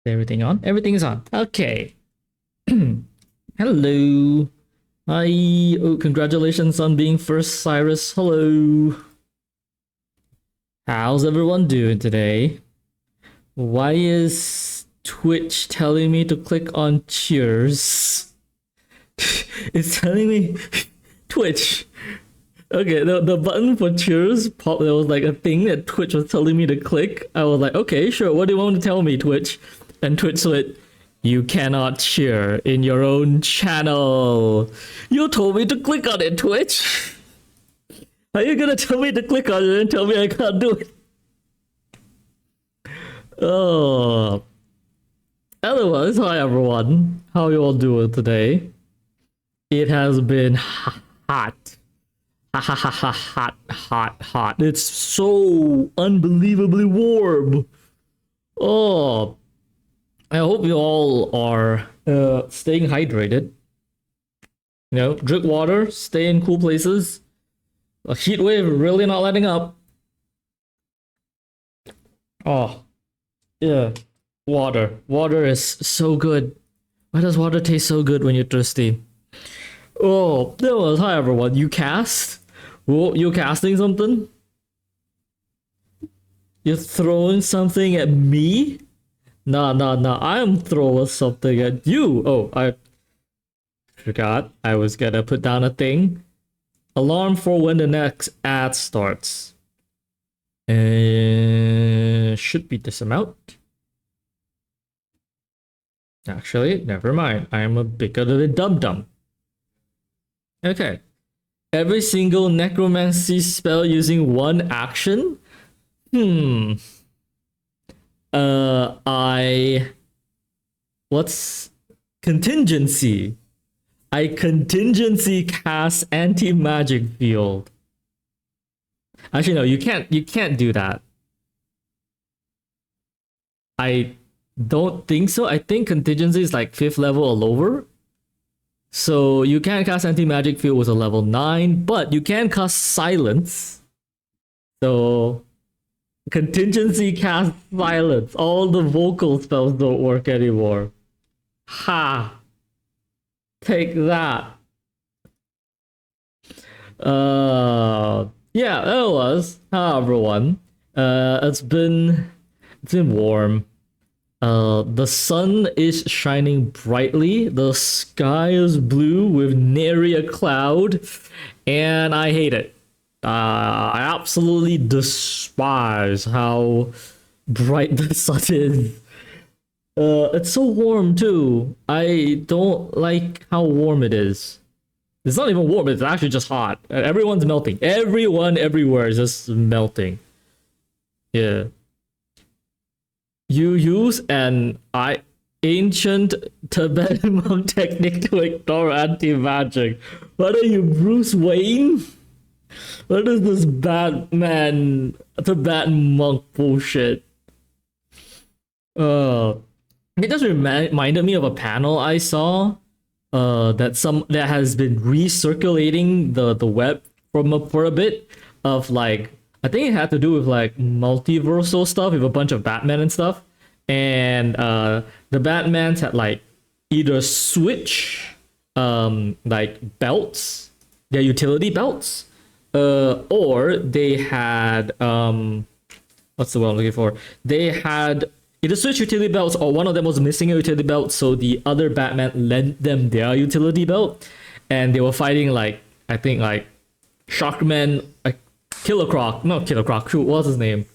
Everything on? Everything is on. Okay. Hello. Hi. Oh, congratulations on being first, Cyrus. Hello. How's everyone doing today? Why is Twitch telling me to click on cheers? It's telling me Twitch. Okay, the button for cheers popped. There was like a thing that Twitch was telling me to click. I was like, okay, sure. What do you want to tell me, Twitch? And Twitch said, you cannot cheer in your own channel. You told me to click on it, Twitch. Are you gonna tell me to click on it and tell me I can't do it? Oh. Otherwise, hi everyone. How you all doing today? It has been hot. Hot. It's so unbelievably warm. Oh. I hope you all are staying hydrated. You know, drink water, stay in cool places. A heat wave really not letting up. Oh, yeah. Water. Water is so good. Why does water taste so good when you're thirsty? Oh, that was hi everyone. You cast? Whoa, you casting something? You're throwing something at me? Nah. I'm throwing something at you. Oh, I forgot. I was gonna put down a thing. Alarm for when the next ad starts. Should be this amount. Actually, never mind. I am a bigger than a dum-dum. Okay. Every single necromancy spell using one action? What's contingency? I contingency cast anti-magic field. Actually, no, you can't do that. I don't think so. I think contingency is like 5th level or lower. So you can't cast anti-magic field with a level 9, but you can cast silence. So contingency cast silence. All the vocal spells don't work anymore. Ha! Take that. Yeah, that was. Hi everyone. It's been warm. The sun is shining brightly. The sky is blue with nary a cloud, and I hate it. I absolutely despise how bright the sun is. It's so warm too. I don't like how warm it is. It's not even warm, it's actually just hot. Everyone's melting. Everyone everywhere is just melting. Yeah. You use an ancient Tibetan monk technique to ignore anti-magic. What are you, Bruce Wayne? What is this Batman Tibetan monk bullshit? It just reminded me of a panel I saw that has been recirculating the web for a bit of like, I think it had to do with like multiversal stuff with a bunch of Batman and stuff. And the Batmans had like either switch like belts, their utility belts, or they had what's the word I'm looking for? They had either switch utility belts or one of them was missing a utility belt, so the other Batman lent them their utility belt, and they were fighting like, I think like Sharkman, like Killer Croc, not Killer Croc, shoot, what's his name?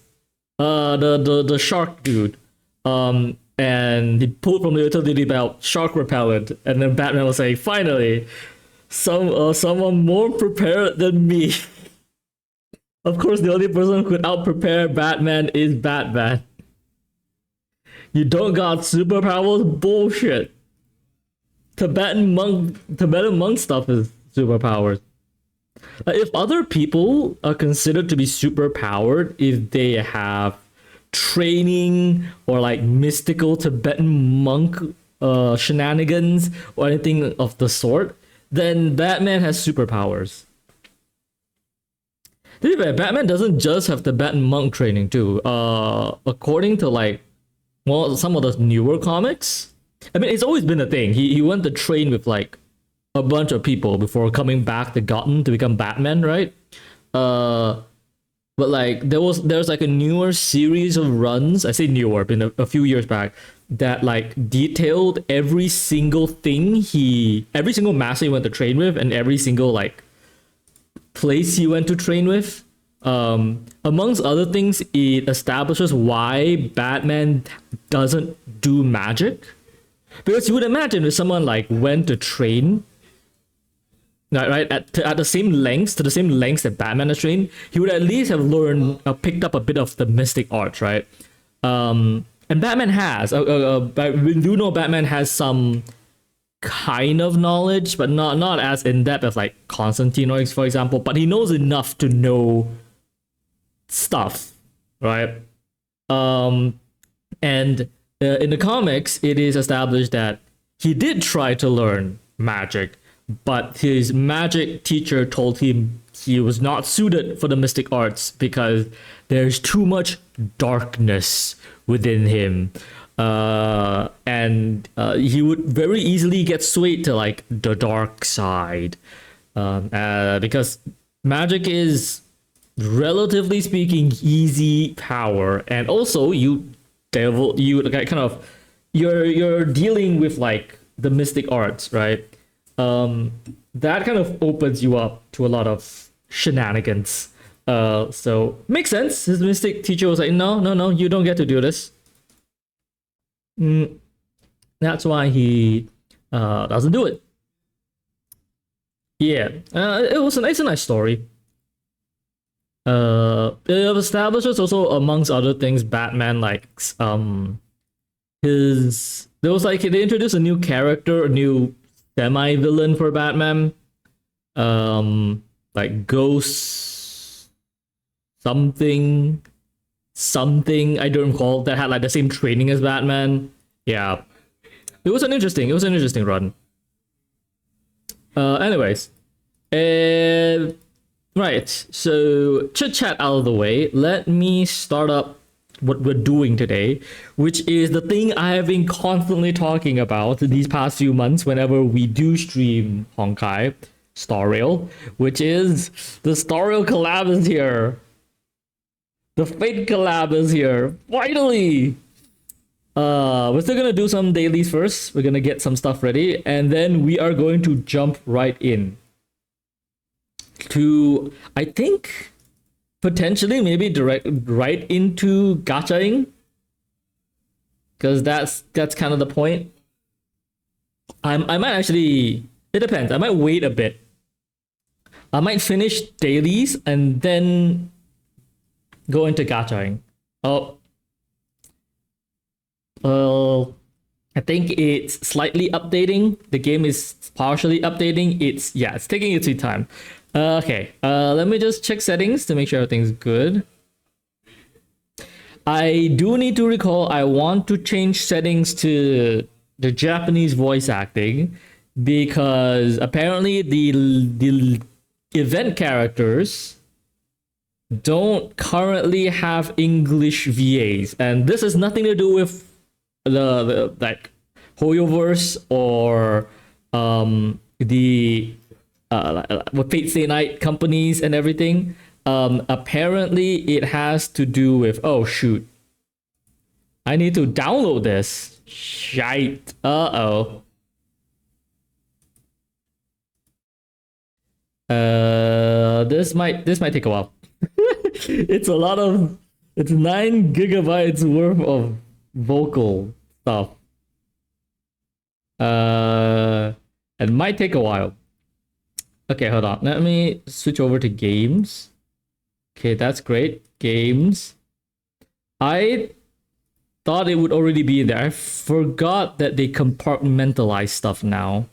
The shark dude. And he pulled from the utility belt shark repellent, and then Batman was saying, finally, someone more prepared than me. Of course, the only person who could out-prepare Batman is Batman. You don't got superpowers? Bullshit. Tibetan monk stuff is superpowers. If other people are considered to be superpowered if they have training or like mystical Tibetan monk shenanigans or anything of the sort, then Batman has superpowers. Batman doesn't just have Tibetan monk training too. According to like well, some of the newer comics. I mean, it's always been a thing. He went to train with like a bunch of people before coming back to Gotham to become Batman, right? But like there's like a newer series of runs. I say newer, been a few years back, that like detailed every single thing every single master he went to train with, and every single like place he went to train with. Amongst other things, it establishes why Batman doesn't do magic. Because you would imagine if someone like went to train, right, at the same lengths, that Batman has trained, he would at least have learned, picked up a bit of the mystic arts, right? And Batman has, we do know Batman has some kind of knowledge, but not as in depth as like Constantine, for example. But he knows enough to know stuff, right? And in the comics, it is established that he did try to learn magic, but his magic teacher told him he was not suited for the mystic arts because there's too much darkness within him. And he would very easily get swayed to like the dark side, because magic is, relatively speaking, easy power, and also you're dealing with like the mystic arts, right? That kind of opens you up to a lot of shenanigans. So makes sense. His mystic teacher was like, no, you don't get to do this. That's why he doesn't do it. Yeah, it was a nice story. It establishes also, amongst other things, Batman likes there was like they introduced a new character, a new semi-villain for Batman, like Ghost something I don't recall, that had like the same training as Batman. Yeah, it was an interesting run. Anyways, right, so chit chat out of the way, let me start up what we're doing today, which is the thing I have been constantly talking about these past few months whenever we do stream Honkai Star Rail, which is the Star Rail collab is here. The Fate collab is here. Finally! We're still gonna do some dailies first. We're gonna get some stuff ready, and then we are going to jump right in to, I think, potentially maybe direct right into gachaing, because that's kind of the point. I might actually, it depends, I might wait a bit. I might finish dailies and then go into gachaing. I think it's slightly updating. The game is partially updating. It's taking its sweet time. Okay, let me just check settings to make sure everything's good. I do need to recall I want to change settings to the Japanese voice acting, because apparently the event characters don't currently have English VAs, and this has nothing to do with the like Hoyoverse or the Fate Stay Night companies and everything. Apparently it has to do with, oh shoot, I need to download this. Shite. This might take a while. It's 9 gigabytes worth of vocal stuff. It might take a while. Okay, hold on. Let me switch over to games. Okay, that's great. Games. I thought it would already be in there. I forgot that they compartmentalize stuff now.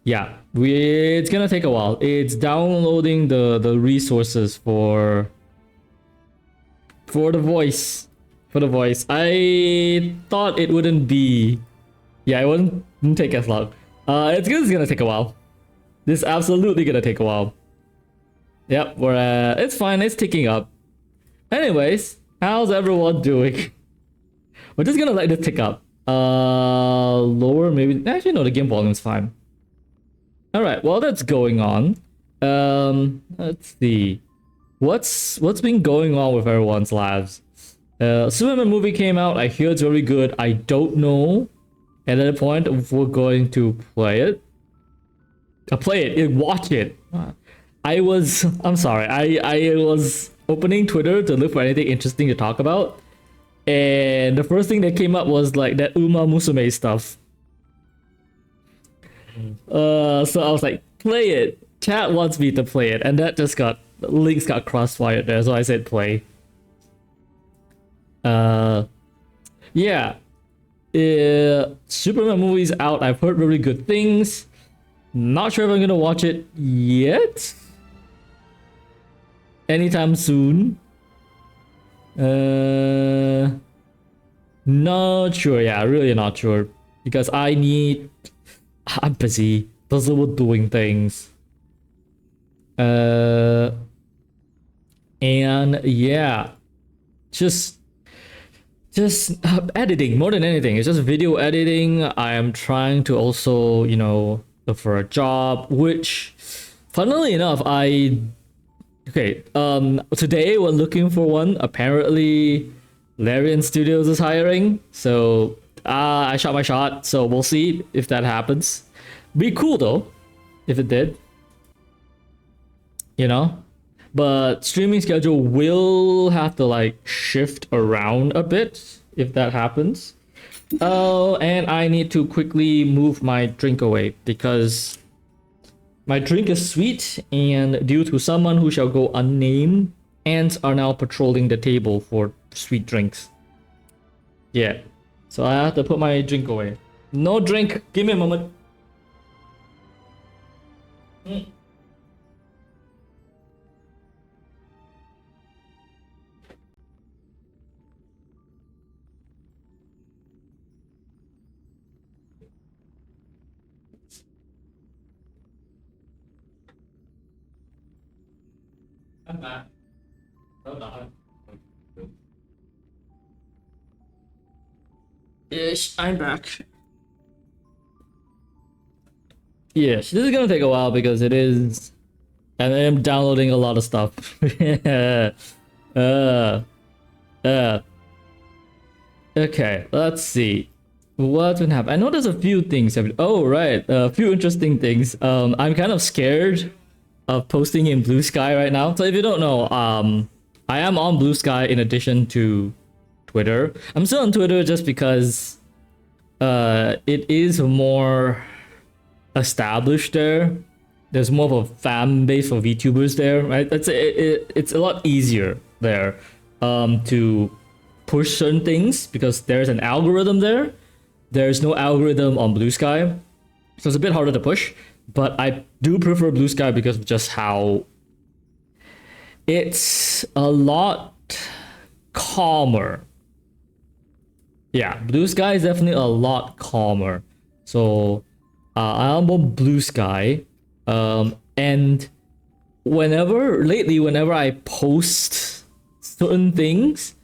Yeah, it's gonna take a while. It's downloading the resources for the voice. I thought it wouldn't be. Yeah, it wouldn't take as long. It's gonna take a while. This is absolutely gonna take a while. Yep, it's fine. It's ticking up. Anyways, How's everyone doing? We're just gonna let this tick up. Lower maybe. Actually, no, the game volume's fine. All right, while that's going on, let's see. What's been going on with everyone's lives? Superman movie came out. I hear it's very good. I don't know at that point if we're going to play it. Watch it. I'm sorry. I was opening Twitter to look for anything interesting to talk about, and the first thing that came up was like that Uma Musume stuff. So I was like, play it. Chat wants me to play it, and that just got links got crossfired there, so I said play. Yeah. Superman movie's out. I've heard really good things. Not sure if I'm gonna watch it yet. Anytime soon. Not sure. Yeah, really not sure. Because I'm busy. Busy with doing things. And yeah. Just editing more than anything. It's just video editing. I am trying to also, you know, look for a job, which funnily enough, today we're looking for one. Apparently Larian Studios is hiring, so I shot my shot, so we'll see if that happens. Be cool though if it did, you know. But streaming schedule will have to like shift around a bit if that happens. Oh, and I need to quickly move my drink away because my drink is sweet, and due to someone who shall go unnamed, ants are now patrolling the table for sweet drinks. Yeah, so I have to put my drink away. No drink, give me a moment. I'm back. Hold on. Yes, I'm back. Yes, this is gonna take a while because it is, and I am downloading a lot of stuff. Okay, let's see. What's gonna happen? I know there's a few things. Oh, right, a few interesting things. I'm kind of scared of posting in Blue Sky right now. So if you don't know, I am on Blue Sky in addition to Twitter. I'm still on Twitter just because it is more established there. There's more of a fan base for VTubers there, right? It's a lot easier there to push certain things because there's an algorithm there. There's no algorithm on Blue Sky, so it's a bit harder to push. But I do prefer Blue Sky because of just how it's a lot calmer. Yeah, Blue Sky is definitely a lot calmer. So I'm on Blue Sky, and whenever I post certain things,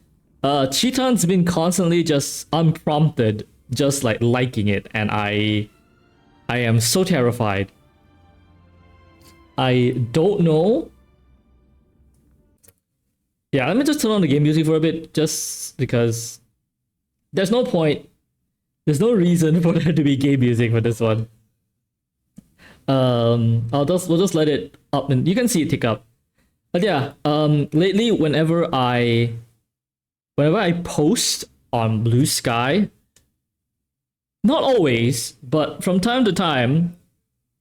Cheetan's been constantly just unprompted, just like liking it, and I am so terrified. I don't know. Yeah, let me just turn on the game music for a bit, just because there's no point. There's no reason for there to be game music for this one. We'll just let it up, and you can see it tick up. But yeah, lately whenever I post on Blue Sky, not always, but from time to time,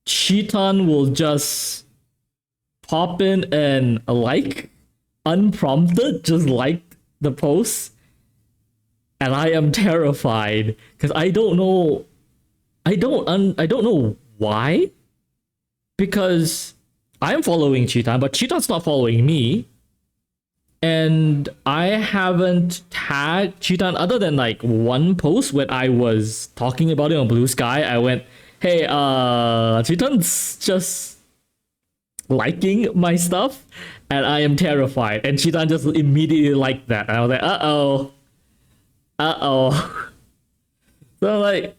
Cheetan will just pop in and like, unprompted, just like the post, and I am terrified because I don't know why, because I'm following Cheetan, but Cheetan's not following me. And I haven't tagged Cheetan other than like one post when I was talking about it on Blue Sky. I went, hey, Cheetan's just liking my stuff. and I am terrified. And Cheetan just immediately liked that. And I was like, uh-oh. Uh-oh. So I'm like,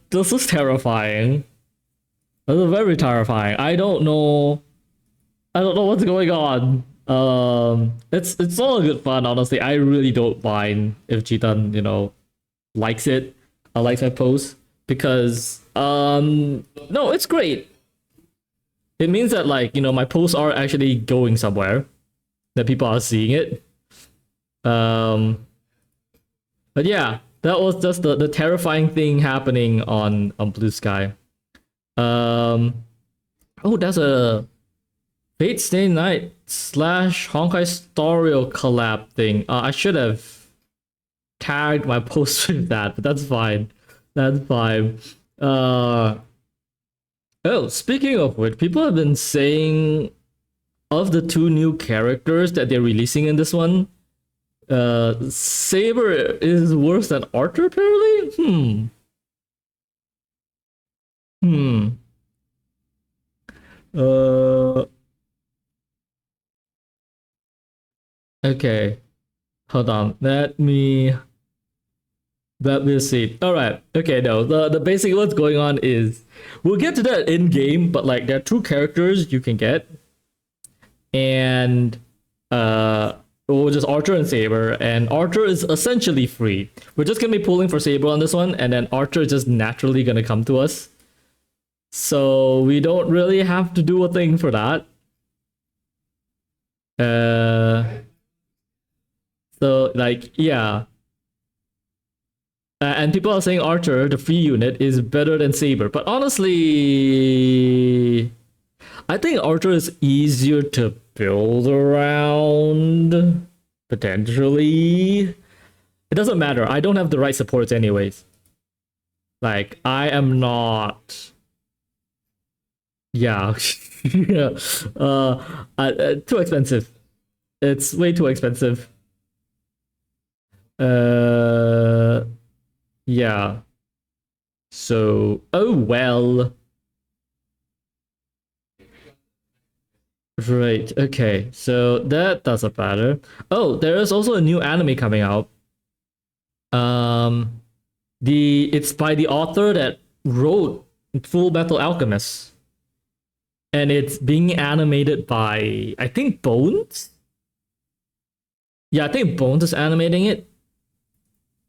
this is terrifying. This is very terrifying. I don't know what's going on. It's all good fun, honestly. I really don't mind if Cheetan, likes it. Likes my post. Because no, it's great. It means that my posts are actually going somewhere. That people are seeing it. But yeah, that was just the terrifying thing happening on Blue Sky. Oh, that's a Fate Stay Night / honkaistarrail collab thing. I should have tagged my post with that, but that's fine. That's fine. Oh, speaking of which, people have been saying of the 2 new characters that they're releasing in this one, Saber is worse than Archer, apparently? Okay. Hold on. Let me see. Alright. Okay, no. The basic what's going on is we'll get to that in game, but there are 2 characters you can get. And just Archer and Saber, and Archer is essentially free. We're just gonna be pulling for Saber on this one, and then Archer is just naturally gonna come to us. So we don't really have to do a thing for that. So yeah. And people are saying Archer, the free unit, is better than Saber. But honestly, I think Archer is easier to build around. Potentially. It doesn't matter. I don't have the right supports anyways. I am not... Yeah. Yeah. Too expensive. It's way too expensive. Yeah. So, oh well. Right, okay. So that doesn't matter. Oh, there is also a new anime coming out. It's by the author that wrote Full Metal Alchemist. And it's being animated by, I think, Bones? Yeah, I think Bones is animating it.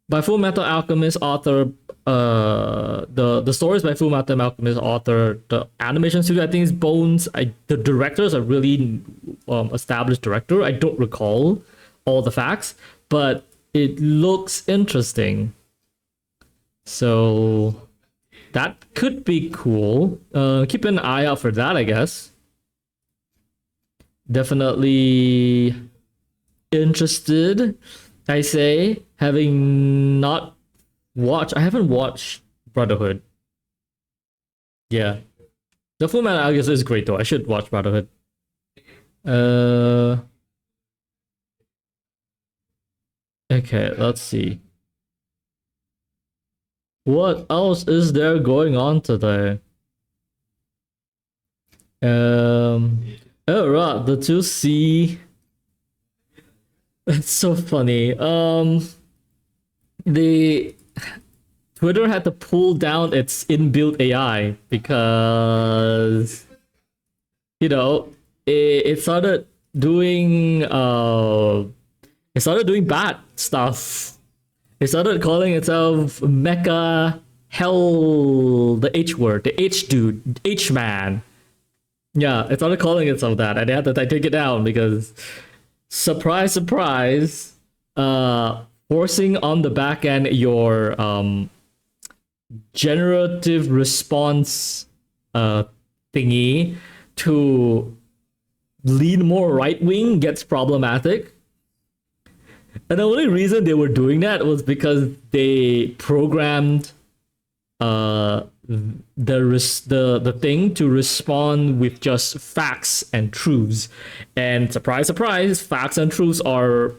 By Full Metal Alchemist author, the stories by Full Metal Alchemist author, the animation studio, I think is Bones. The director is a really established director. I don't recall all the facts, but it looks interesting. So that could be cool. Keep an eye out for that, I guess. Definitely interested, I say, having not watched... I haven't watched Brotherhood. Yeah. The Full Metal Alchemist is great though. I should watch Brotherhood. Okay, let's see. What else is there going on today? Oh right, the 2C. It's so funny. The Twitter had to pull down its inbuilt AI because it started doing bad stuff. It started calling itself Mecha Hell, the H word, the H dude, H man. Yeah, it started calling itself that, and they had to take it down because, surprise, surprise, forcing on the back end your generative response thingy to lean more right wing gets problematic. And the only reason they were doing that was because they programmed the thing to respond with just facts and truths. And surprise, surprise, facts and truths are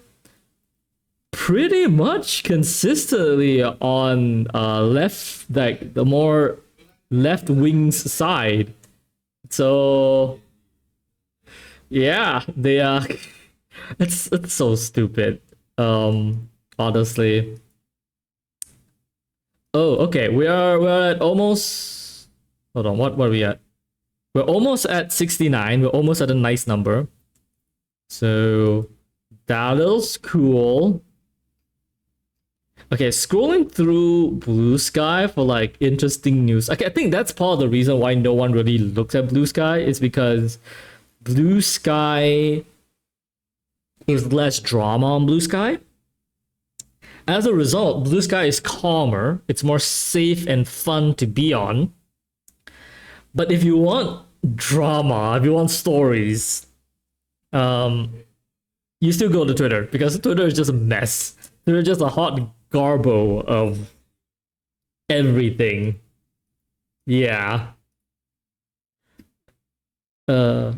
pretty much consistently on left, the more left wing's side. So Yeah, they are. It's so stupid. Honestly. Oh, okay. We're at almost. Hold on. What are we at? We're almost at 69. We're almost at a nice number. So that is cool. Okay, scrolling through Blue Sky for like interesting news. Okay, I think that's part of the reason why no one really looks at Blue Sky is because Blue Sky is less drama on Blue Sky. As a result, Blue Sky is calmer. It's more safe and fun to be on. But if you want drama, if you want stories, you still go to Twitter because Twitter is just a mess. Twitter is just a hot garbo of everything. Yeah. Uh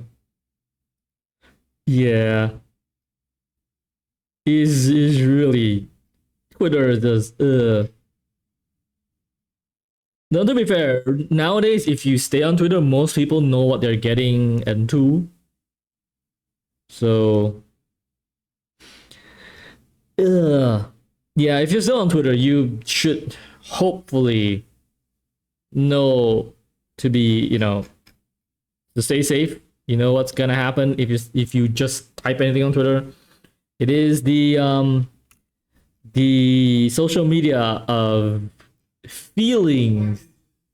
yeah. Is really Twitter does no, to be fair, nowadays if you stay on Twitter, most people know what they're getting into. So yeah, if you're still on Twitter, you should hopefully know to be, to stay safe. You know what's gonna happen if you just type anything on Twitter. It is the social media of feelings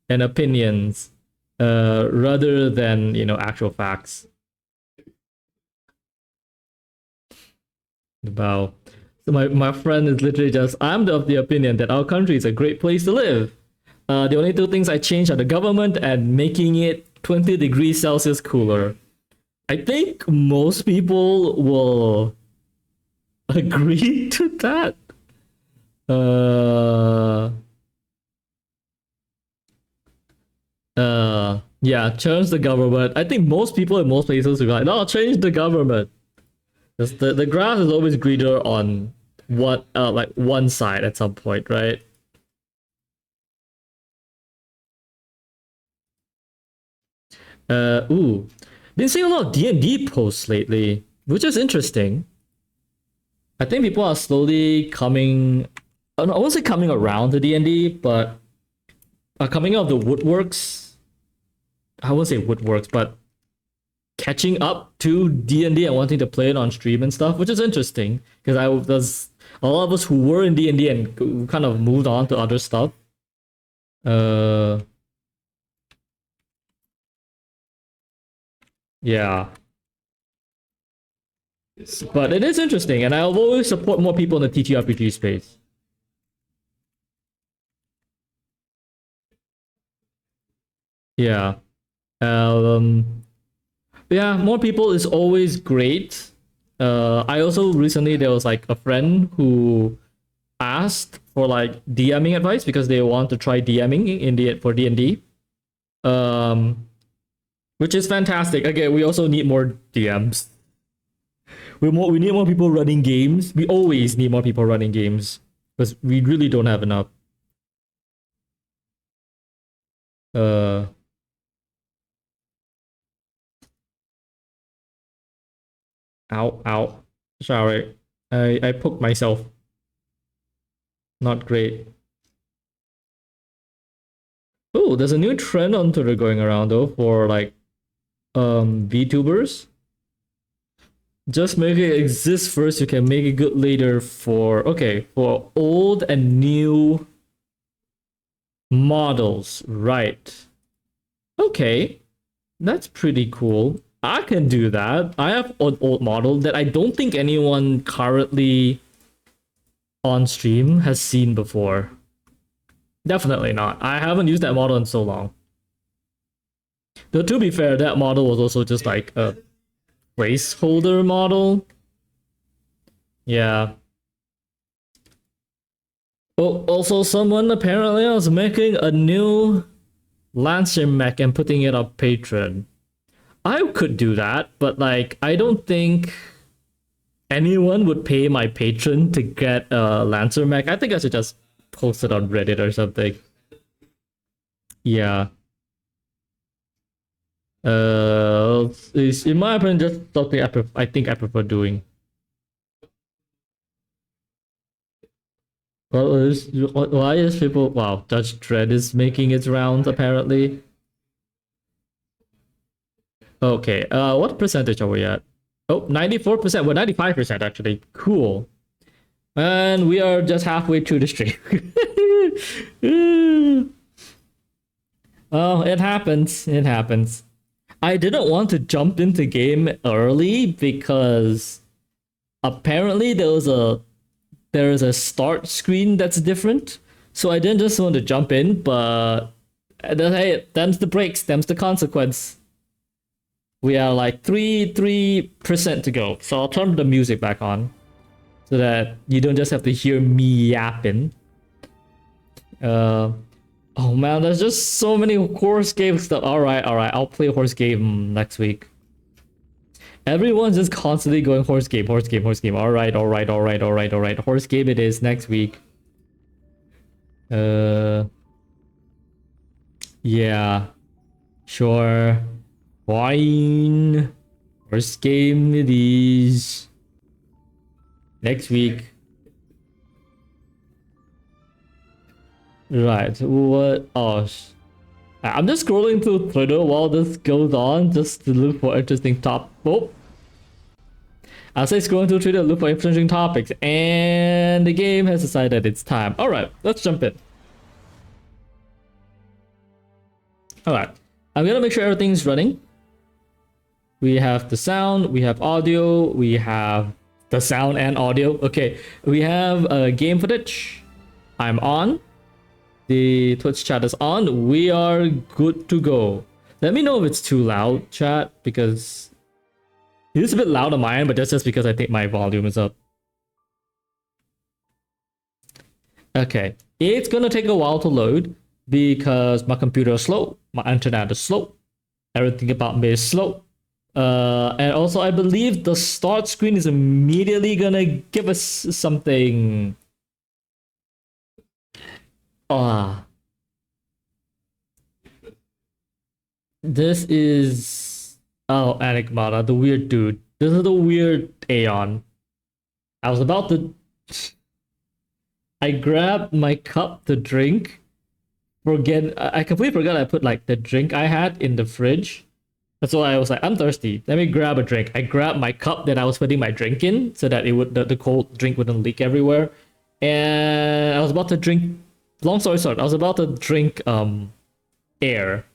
and opinions rather than actual facts. Wow. So my friend is literally just, I'm of the opinion that our country is a great place to live. The only two things I changed are the government and making it 20 degrees Celsius cooler. I think most people will agree to that. Yeah, change the government. I think most people in most places will be like, no, change the government. Because the grass is always greener on like one side at some point, right? Ooh. Been seeing a lot of D&D posts lately, which is interesting. I think people are slowly coming, I won't say coming around to D&D, but are coming out of the woodworks. I won't say woodworks, but catching up to D&D and wanting to play it on stream and stuff, which is interesting because there's a lot of us who were in D&D and kind of moved on to other stuff. Yeah. But it is interesting, and I'll always support more people in the TTRPG space. Yeah. Yeah, more people is always great. I also recently there was like a friend who asked for like DMing advice because they want to try DMing for D&D. Which is fantastic. Again, we also need more DMs. We need more people running games. We always need more people running games because we really don't have enough. Ow, ow. Sorry. I poked myself. Not great. Oh, there's a new trend on Twitter going around though for like VTubers. Just make it exist first, you can make it good later for old and new models, right? Okay. That's pretty cool. I can do that. I have an old model that I don't think anyone currently on stream has seen before. Definitely not. I haven't used that model in so long. Though to be fair, that model was also just like a placeholder model. Yeah. Oh, also someone apparently was making a new Lancer mech and putting it on Patreon. I could do that, but like I don't think anyone would pay my patron to get a Lancer mech. I think I should just post it on Reddit or something. Yeah. Is in my opinion just something I think I prefer doing. Why is people? Wow, Judge Dredd is making its rounds apparently. Okay, what percentage are we at? Oh, 94%. We're 95% actually. Cool. And we are just halfway through the stream. Oh, it happens. It happens. I didn't want to jump into game early because apparently there is a start screen that's different. So I didn't just want to jump in, but hey, them's the breaks, them's the consequence. We are like 3% to go. So I'll turn the music back on so that you don't just have to hear me yapping. Oh man, there's just so many horse game stuff. Alright, I'll play horse game next week. Everyone's just constantly going horse game. Alright. Horse game it is next week. Yeah. Sure. Fine. Horse game it is. Next week. Right. What? Oh, I'm just scrolling through Twitter while this goes on just to look for interesting Oh. I'll say scrolling through Twitter, look for interesting topics, and the game has decided it's time. All right, let's jump in. All right, I'm gonna make sure everything's running. We have the sound, we have audio, we have the sound and audio. Okay, we have game footage. I'm on. The Twitch chat is on. We are good to go. Let me know if it's too loud, chat, because it is a bit loud on my end, but that's just because I think my volume is up. Okay, it's gonna take a while to load because my computer is slow, my internet is slow, everything about me is slow. And also I believe the start screen is immediately gonna give us something. This is Enigmata, the weird dude. This is the weird Aeon. I was about to I grabbed my cup to drink. I completely forgot I put like the drink I had in the fridge. That's why I was like, I'm thirsty. Let me grab a drink. I grabbed my cup that I was putting my drink in so that the cold drink wouldn't leak everywhere. And I was about to drink. Long story short, I was about to drink air.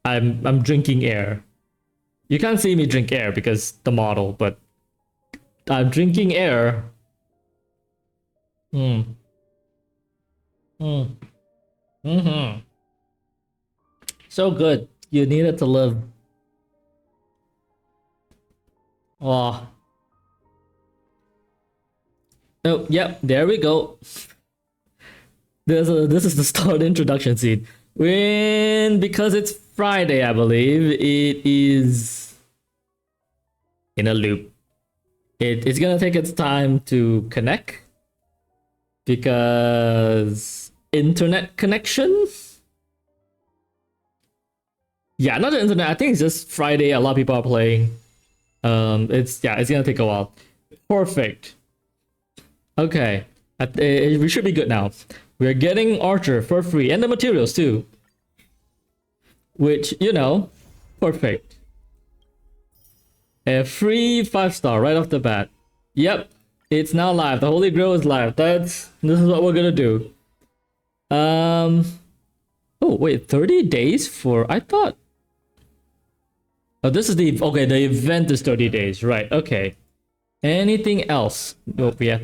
I'm drinking air. You can't see me drink air because the model, but I'm drinking air. So good. You need it to live. Oh. Oh, yep, there we go. This is the start introduction scene. Because it's Friday, I believe, it is in a loop. It's gonna take its time to connect because internet connection. Yeah, not the internet. I think it's just Friday. A lot of people are playing. It's gonna take a while. Perfect. Okay, we should be good now. We're getting Archer for free and the materials too. Which, you know, perfect. A free 5-star right off the bat. Yep, it's now live. The Holy Grail is live. This is what we're gonna do. Oh wait, 30 days for I thought. Oh, this is the event is 30 days, right? Okay. Anything else? Nope, we need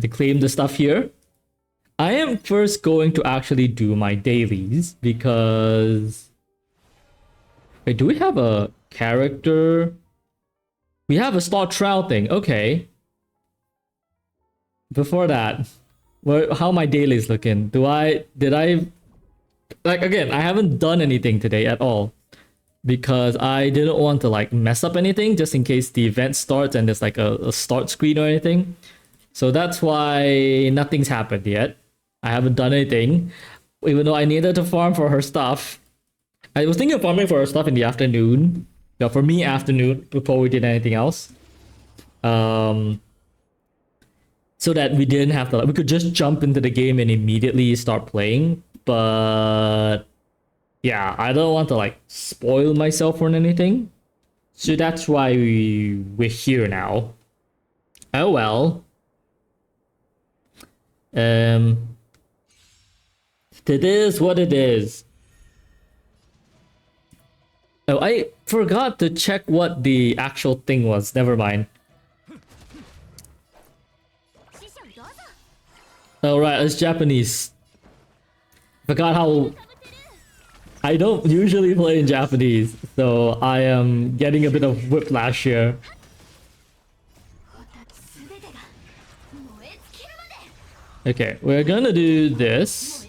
to claim the stuff here. I am first going to actually do my dailies because wait, do we have a character? We have a start trial thing. Okay. Before that, how my dailies looking? Did I like again, I haven't done anything today at all because I didn't want to like mess up anything just in case the event starts and there's like a start screen or anything. So that's why nothing's happened yet. I haven't done anything, even though I needed to farm for her stuff. I was thinking of farming for our stuff in the afternoon. Yeah, for me, afternoon before we did anything else. So that we didn't have to, we could just jump into the game and immediately start playing. But yeah, I don't want to like spoil myself or anything. So that's why we're here now. Oh well. It is what it is. Oh, I forgot to check what the actual thing was. Never mind. Oh right, it's Japanese. Forgot how I don't usually play in Japanese, so I am getting a bit of whiplash here. Okay, we're gonna do this.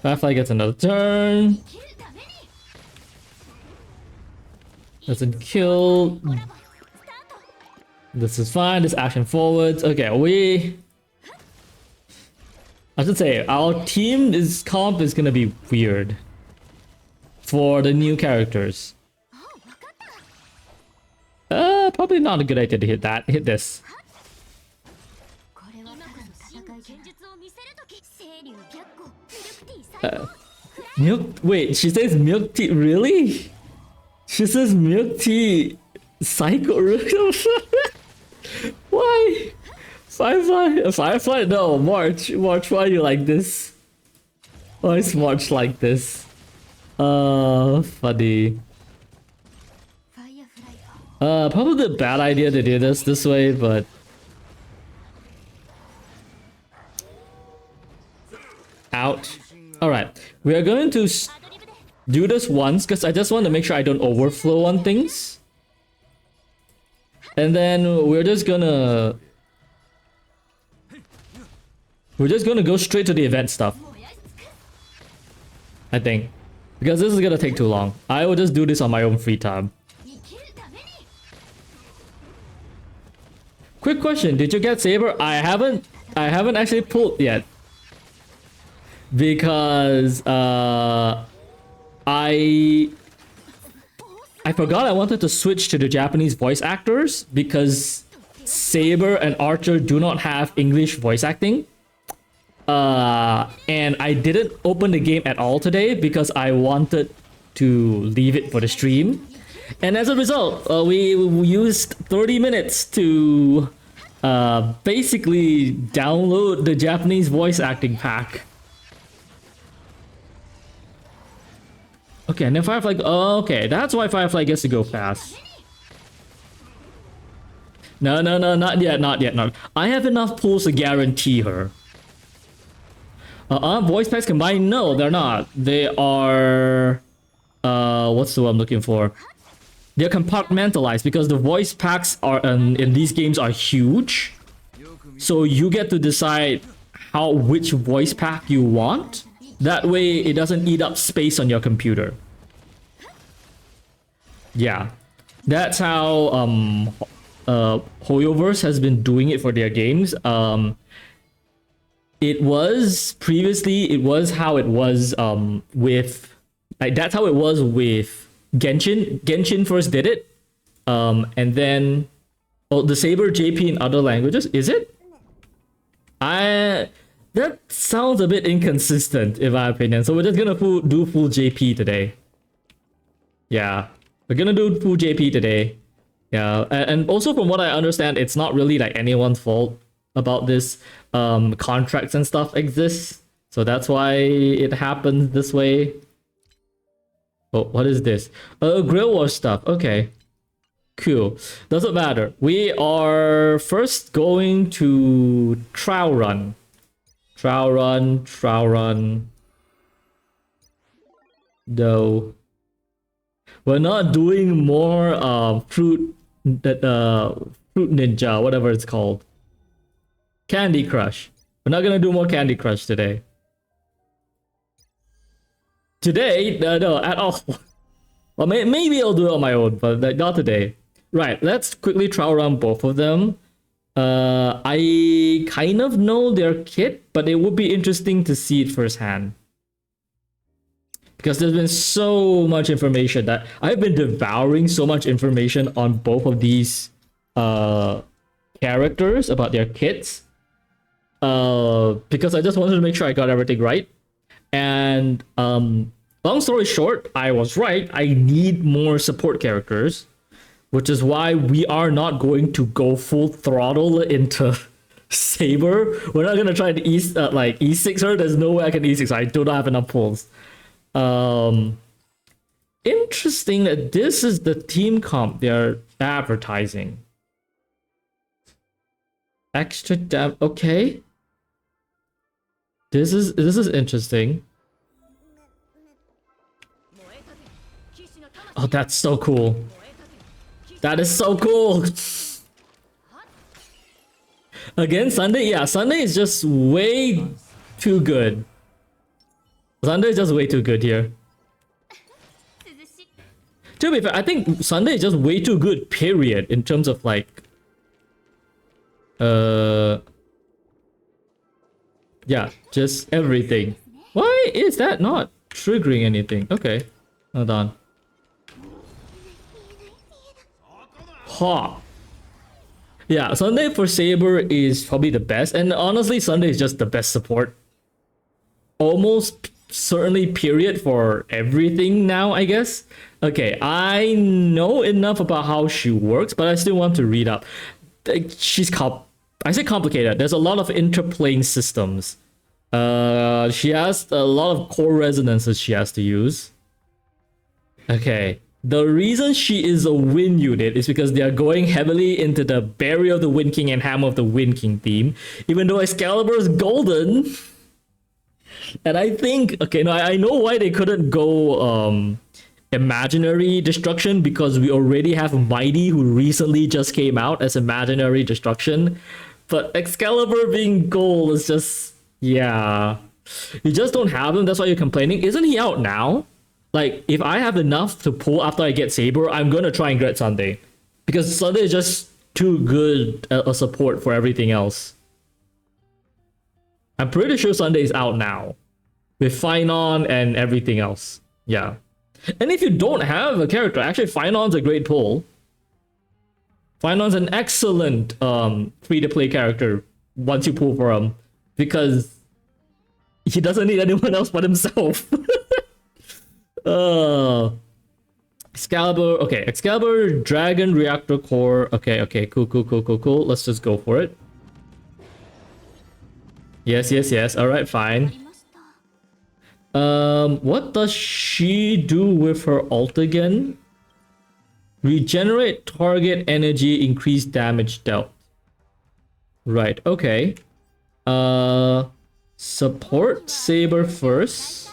Firefly gets another turn. Doesn't kill. This is fine. This action forwards. Okay, I should say our team comp is gonna be weird for the new characters. Probably not a good idea to hit that. Hit this. Milk. Wait, she says milk tea. Really? She says milk tea. Psycho. Why? Firefly. No, March. Why are you like this? Why is March like this? Funny. Probably a bad idea to do this way, but. Ouch. Alright, we are going to do this once because I just want to make sure I don't overflow on things. And then we're just gonna go straight to the event stuff. I think. Because this is gonna take too long. I will just do this on my own free time. Quick question, did you get Saber? I haven't actually pulled yet. Because I forgot I wanted to switch to the Japanese voice actors because Saber and Archer do not have English voice acting. And I didn't open the game at all today because I wanted to leave it for the stream. And as a result, we used 30 minutes to basically download the Japanese voice acting pack. Okay, and then Firefly. Oh, okay, that's why Firefly gets to go fast. No, not yet. I have enough pulls to guarantee her. Voice packs combined? No, they're not. They are. What's the word I'm looking for? They're compartmentalized because the voice packs are in these games are huge. So you get to decide which voice pack you want. That way, it doesn't eat up space on your computer. Yeah, that's how Hoyoverse has been doing it for their games. It was how it was with that's how it was with Genshin. Genshin first did it, and then the Saber JP in other languages. Is it? That sounds a bit inconsistent, in my opinion. So we're just gonna do full JP today. Yeah, we're gonna do full JP today. Yeah, and also from what I understand, it's not really like anyone's fault about this. Contracts and stuff exist, so that's why it happens this way. Oh, what is this? Grail War stuff. Okay, cool. Doesn't matter. We are first going to trial run. Trial run. Though we're not doing more fruit ninja, whatever it's called. Candy Crush. We're not gonna do more Candy Crush today. Today? No, at all. Well, maybe I'll do it on my own, but not today. Right, let's quickly trial run both of them. I kind of know their kit, but it would be interesting to see it firsthand. because there's been so much information that I've been devouring so much information on both of these characters about their kits, because I just wanted to make sure I got everything right. And long story short, I was right. I need more support characters, which is why we are not going to go full throttle into Saber. We're not gonna try to E6 her. There's no way I can E6 her. I do not have enough pulls. Interesting that this is the team comp they're advertising. Extra dam. Okay. This is interesting. Oh, that's so cool. That is so cool. Again, Sunday. Yeah, Sunday is just way too good. Sunday is just way too good here. To be fair, I think Sunday is just way too good, period, in terms of like yeah, just everything. Why is that not triggering anything? Okay, hold on. Ha. Yeah, Sunday for Saber is probably the best, and honestly, Sunday is just the best support. Almost certainly period for everything now, I guess. Okay, I know enough about how she works, but I still want to read up. She's I say complicated. There's a lot of interplaying systems. She has a lot of core resonances she has to use. Okay. The reason she is a Wind unit is because they are going heavily into the Barrier of the Wind King and Hammer of the Wind King theme. Even though Excalibur is golden. And I think, okay, no, I know why they couldn't go Imaginary Destruction, because we already have Mighty, who recently just came out as Imaginary Destruction. But Excalibur being gold is just, yeah. You just don't have him, that's why you're complaining. Isn't he out now? Like, if I have enough to pull after I get Saber, I'm gonna try and get Sunday. Because Sunday is just too good a support for everything else. I'm pretty sure Sunday is out now. With Finon and everything else. Yeah. And if you don't have a character, actually Finon's a great pull. Finon's an excellent free-to-play character once you pull for him. Because he doesn't need anyone else but himself. Excalibur, okay, Excalibur, Dragon, Reactor Core. Okay, cool. Let's just go for it. Yes. Alright, fine. What does she do with her ult again? Regenerate target energy, increase damage dealt. Right, okay. Support Saber first.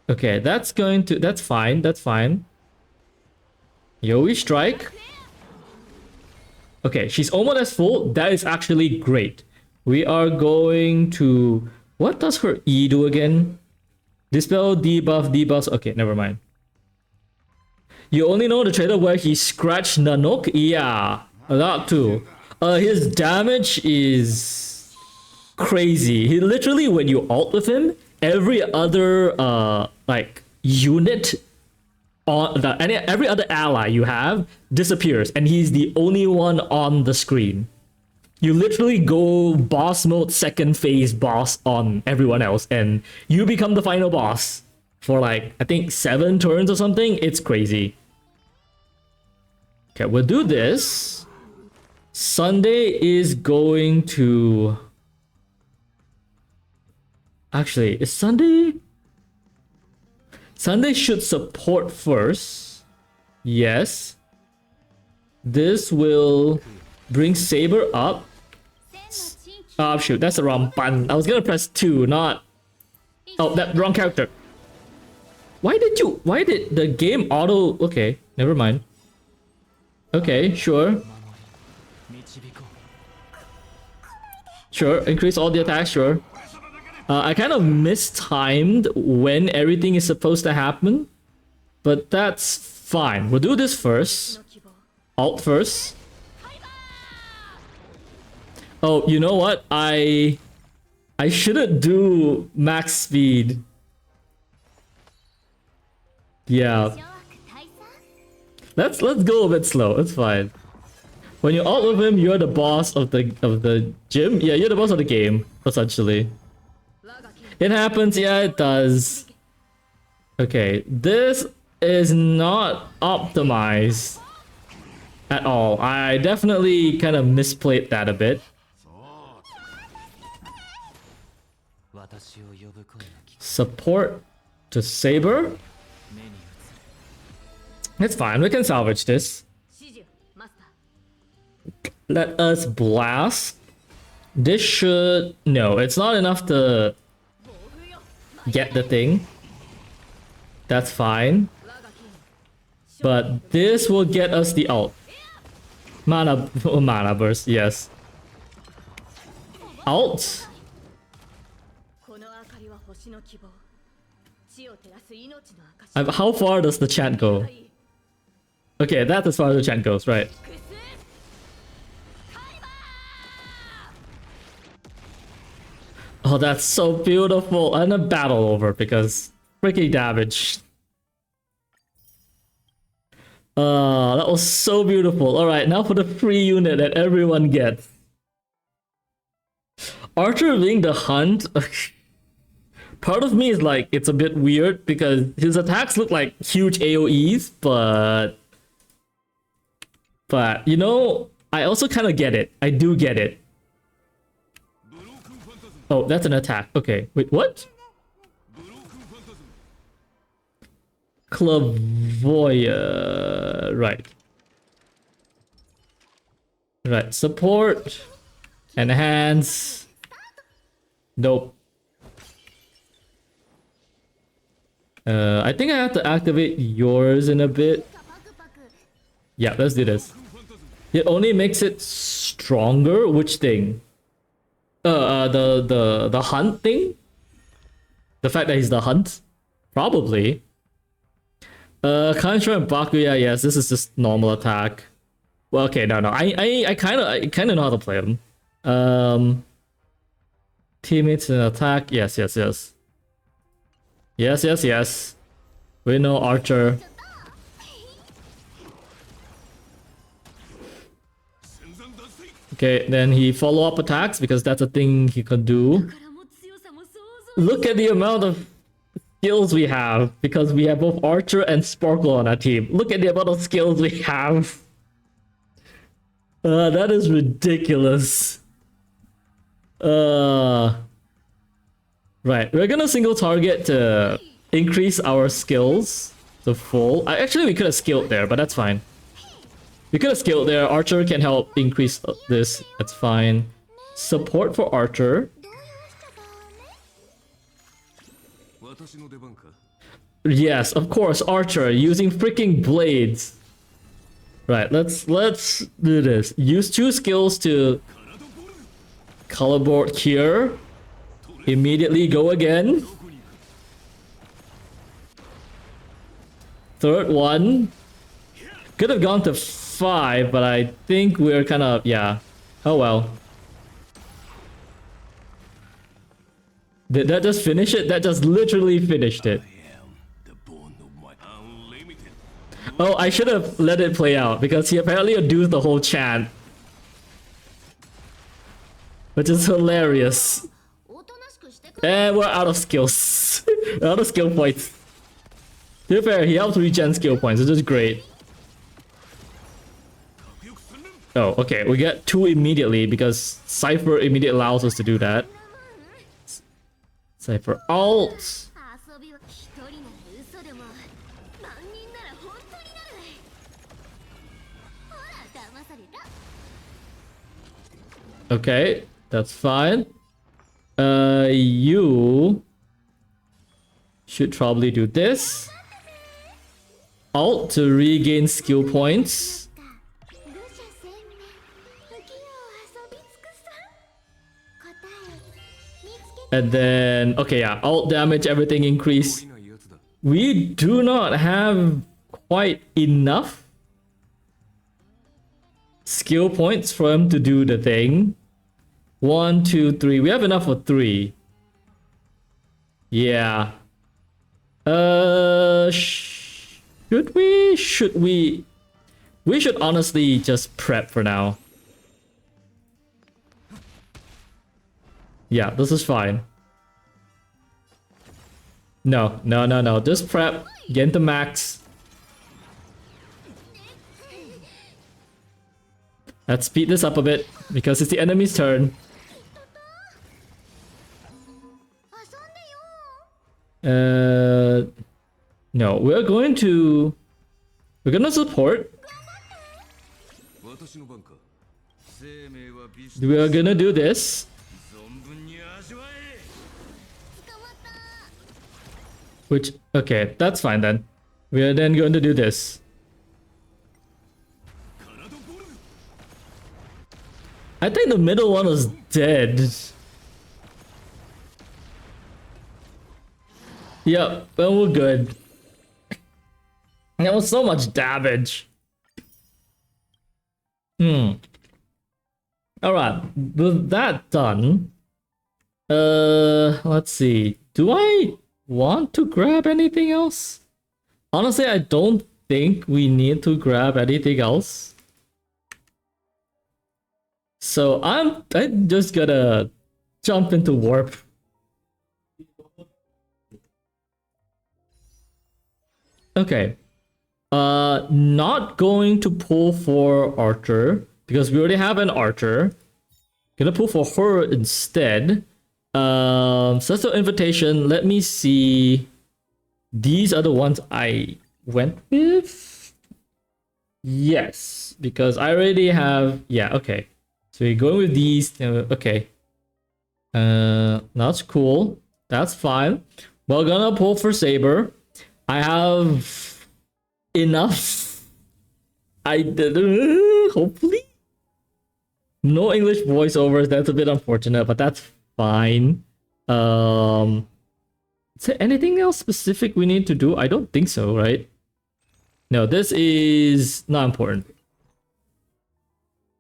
Okay, that's fine. Yoi strike. Okay, she's almost as full. That is actually great. We are going to... What does her E do again? Dispel, debuff. Okay, never mind. You only know the trailer where he scratched Nanook? Yeah, that too. His damage is crazy. He literally, when you ult with him, every other like unit on every other ally you have disappears, and he's the only one on the screen. You literally go boss mode, second phase boss on everyone else, and you become the final boss for like, I think 7 turns or something. It's crazy. Okay, we'll do this. Sunday is going to... Actually, is Sunday... Sunday should support first. Yes. This will bring Saber up. Oh shoot, that's the wrong button. I was gonna press 2, not... Oh, that wrong character. Why did the game auto... Okay, never mind. Okay, sure. Sure, increase all the attacks, sure. I kind of mistimed when everything is supposed to happen, but that's fine. We'll do this first. Alt first. Oh, you know what? I I shouldn't do max speed. Yeah. Let's go a bit slow. It's fine. When you ult with him, you're the boss of the gym. Yeah, you're the boss of the game, essentially. It happens, yeah, it does. Okay, this is not optimized at all. I definitely kind of misplayed that a bit. Support to Saber. It's fine, we can salvage this. Let us blast. This should... No, it's not enough to get the thing. That's fine. But this will get us the ult. Mana burst, yes. Ult. How far does the chant go? Okay, that's as far as the chant goes, right? Oh, that's so beautiful. And a battle over because freaking damage. That was so beautiful. Alright, now for the free unit that everyone gets. Archer being the hunt. Part of me is like, it's a bit weird because his attacks look like huge AoEs, but you know, I also kind of get it. I do get it. Oh, that's an attack. Okay, wait, what? Clavoya. Right. Right, support. Enhance. Nope. I think I have to activate yours in a bit. Yeah, let's do this. It only makes it stronger. Which thing? The hunt thing? The fact that he's the hunt? Probably. Kanshiro and Bakuya, yes, this is just normal attack. Well, okay, no. I kinda know how to play them. Teammates and attack, yes. Yes. We know Archer. Okay, then he follow-up attacks because that's a thing he could do. Look at the amount of skills we have because we have both Archer and Sparkle on our team. Look at the amount of skills we have. That is ridiculous. Right, we're gonna single target to increase our skills to full. Actually, we could have skilled there, but that's fine. We could have skilled there. Archer can help increase this. That's fine. Support for Archer. Yes, of course, Archer using freaking blades. Right, let's do this. Use 2 skills to Collab Cure. Immediately go again. Third one. Could have gone to 5, but I think we're kind of, yeah. Oh well. Did that just finish it? That just literally finished it. Oh, I should have let it play out because he apparently adduced the whole chant. Which is hilarious. And we're out of skills. We're out of skill points. To be fair, he helps regen skill points, which is great. Oh, okay, we get 2 immediately because Cypher immediately allows us to do that. Cypher ult. Okay, that's fine. You should probably do this. Ult to regain skill points. And then, okay, yeah, ult damage, everything increase. We do not have quite enough skill points for him to do the thing. 1, 2, 3. We have enough for 3. Yeah. Should we? Should we? We should honestly just prep for now. Yeah, this is fine. No. Just prep. Get into max. Let's speed this up a bit because it's the enemy's turn. No, we're gonna support. We are gonna do this. Which, okay, that's fine then. We are then going to do this. I think the middle one was dead. Yep, well, we're good. That was so much damage. Alright, with that done, let's see. Do I want to grab anything else? Honestly, I don't think we need to grab anything else. So I'm just gonna jump into warp. Okay. Not going to pull for Archer because we already have an Archer. Gonna pull for her instead. Special invitation. Let me see. These are the ones I went with. Yes, because I already have. Yeah, okay. So we're going with these. Okay. That's cool. That's fine. We're gonna pull for Saber. I have enough. I did. Hopefully. No English voiceovers. That's a bit unfortunate, but that's fine. Is there anything else specific we need to do? I don't think so, right? No, this is not important.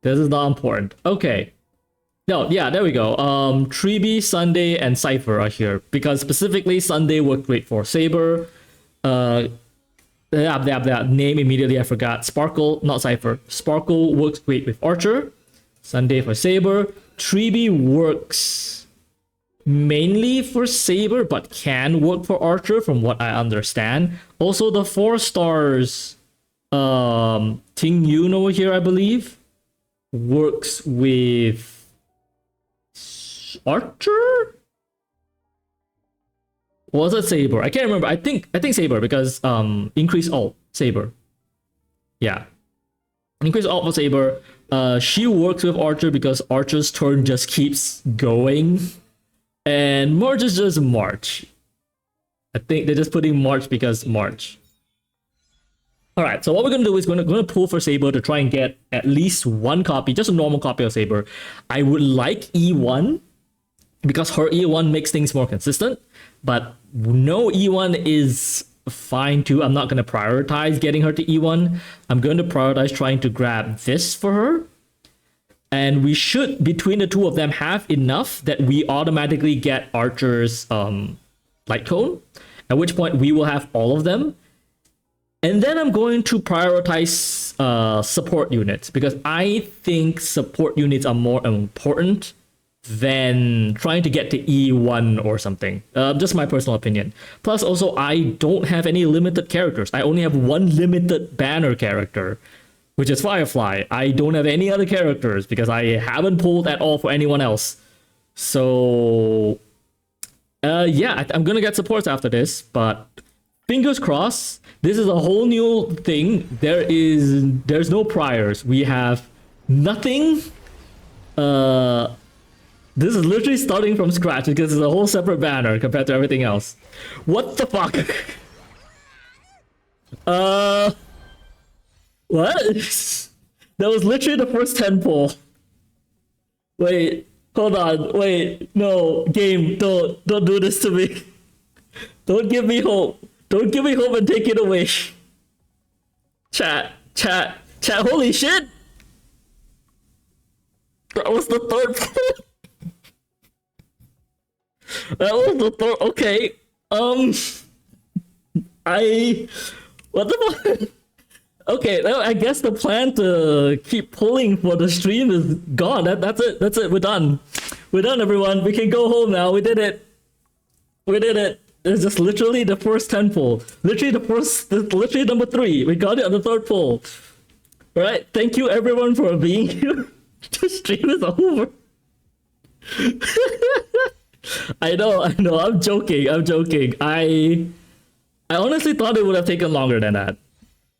This is not important. Okay. No, yeah, there we go. Treeby, Sunday, and Cypher are here because specifically Sunday worked great for Saber. That name immediately I forgot. Sparkle, not Cypher. Sparkle works great with Archer. Sunday for Saber. Treeby works mainly for Saber, but can work for Archer from what I understand. Also, the 4 stars Ting Yun over here, I believe, works with Archer? Was it Saber? I can't remember. I think Saber because increase ult Saber. Yeah. Increase ult for Saber. She works with Archer because Archer's turn just keeps going. And March is just March. I think they're just putting March because March. Alright, so what we're gonna do is we're gonna pull for Saber to try and get at least one copy, just a normal copy of Saber. I would like E1 because her E1 makes things more consistent, but no E1 is fine too. I'm not gonna prioritize getting her to E1. I'm going to prioritize trying to grab this for her. And we should, between the two of them, have enough that we automatically get Archer's light cone, at which point we will have all of them. And then I'm going to prioritize support units because I think support units are more important than trying to get to E1 or something. Just my personal opinion. Plus, also, I don't have any limited characters. I only have one limited banner character, which is Firefly. I don't have any other characters because I haven't pulled at all for anyone else. So, yeah, I'm gonna get supports after this, but fingers crossed. This is a whole new thing. There's no priors. We have nothing. This is literally starting from scratch because it's a whole separate banner compared to everything else. What the fuck? What? That was literally the first 10 pull. Wait, hold on. Wait, no, game, don't do this to me. Don't give me hope. Don't give me hope and take it away. Chat, holy shit! That was the third pull. That was the third. Okay. I. What the fuck? Okay, well, I guess the plan to keep pulling for the stream is gone. That's it. That's it. We're done. We're done, everyone. We can go home now. We did it. We did it. It's just literally the first 10 pull. Literally literally number 3. We got it on the third pull. All right. Thank you, everyone, for being here. The stream is over. I know. I'm joking. I honestly thought it would have taken longer than that.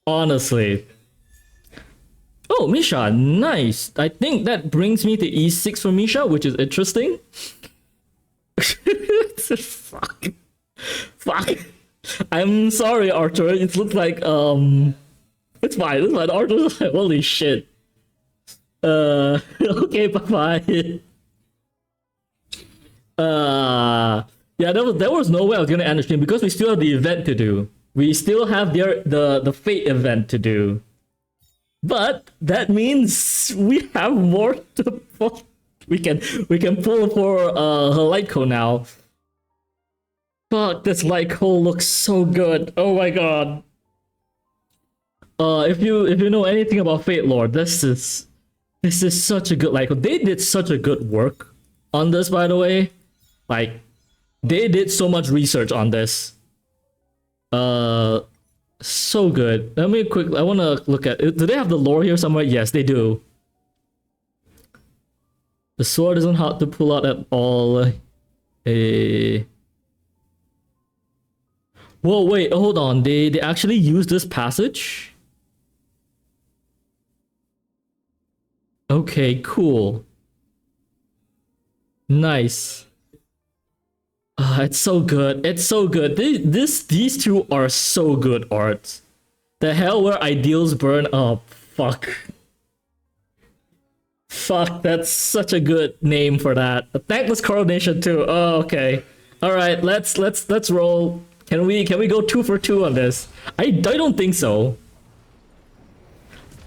Honestly. Oh, Misha, nice. I think that brings me to E6 for Misha, which is interesting. Fuck. I'm sorry, Arthur. It looks like it's fine. It's fine. Arthur's like, holy shit. Okay, bye-bye. Yeah, there was no way I was gonna end the stream because we still have the event to do. We still have the fate event to do. But that means we have more to pull. We can pull for her light code now. Fuck, this light code looks so good. Oh my god. If you know anything about Fate Lord, this is such a good light code. They did such a good work on this, by the way. Like, they did so much research on this. So good. Let me I want to look at it. Do they have the lore here somewhere? Yes, they do. The sword isn't hard to pull out at all. Whoa, wait, hold on. They actually use this passage? Okay, cool. Nice. It's so good. It's so good. These two are so good art. The hell where ideals burn up. Fuck. Fuck, that's such a good name for that. A thankless coronation too. Oh, okay. Alright, let's roll. Can we go 2 for 2 on this? I don't think so.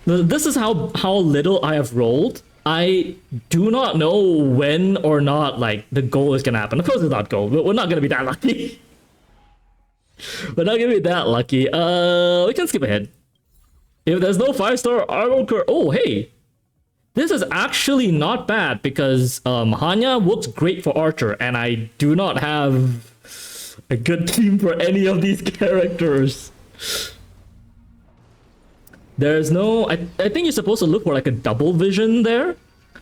This is how little I have rolled. I do not know when or not like the goal is gonna happen. Of course it's not goal. We're not gonna be that lucky. We're not gonna be that lucky. We can skip ahead. If there's no 5-star armor core. Oh, hey. This is actually not bad because Hanya works great for Archer, and I do not have a good team for any of these characters. There's no... I think you're supposed to look for like a double vision there.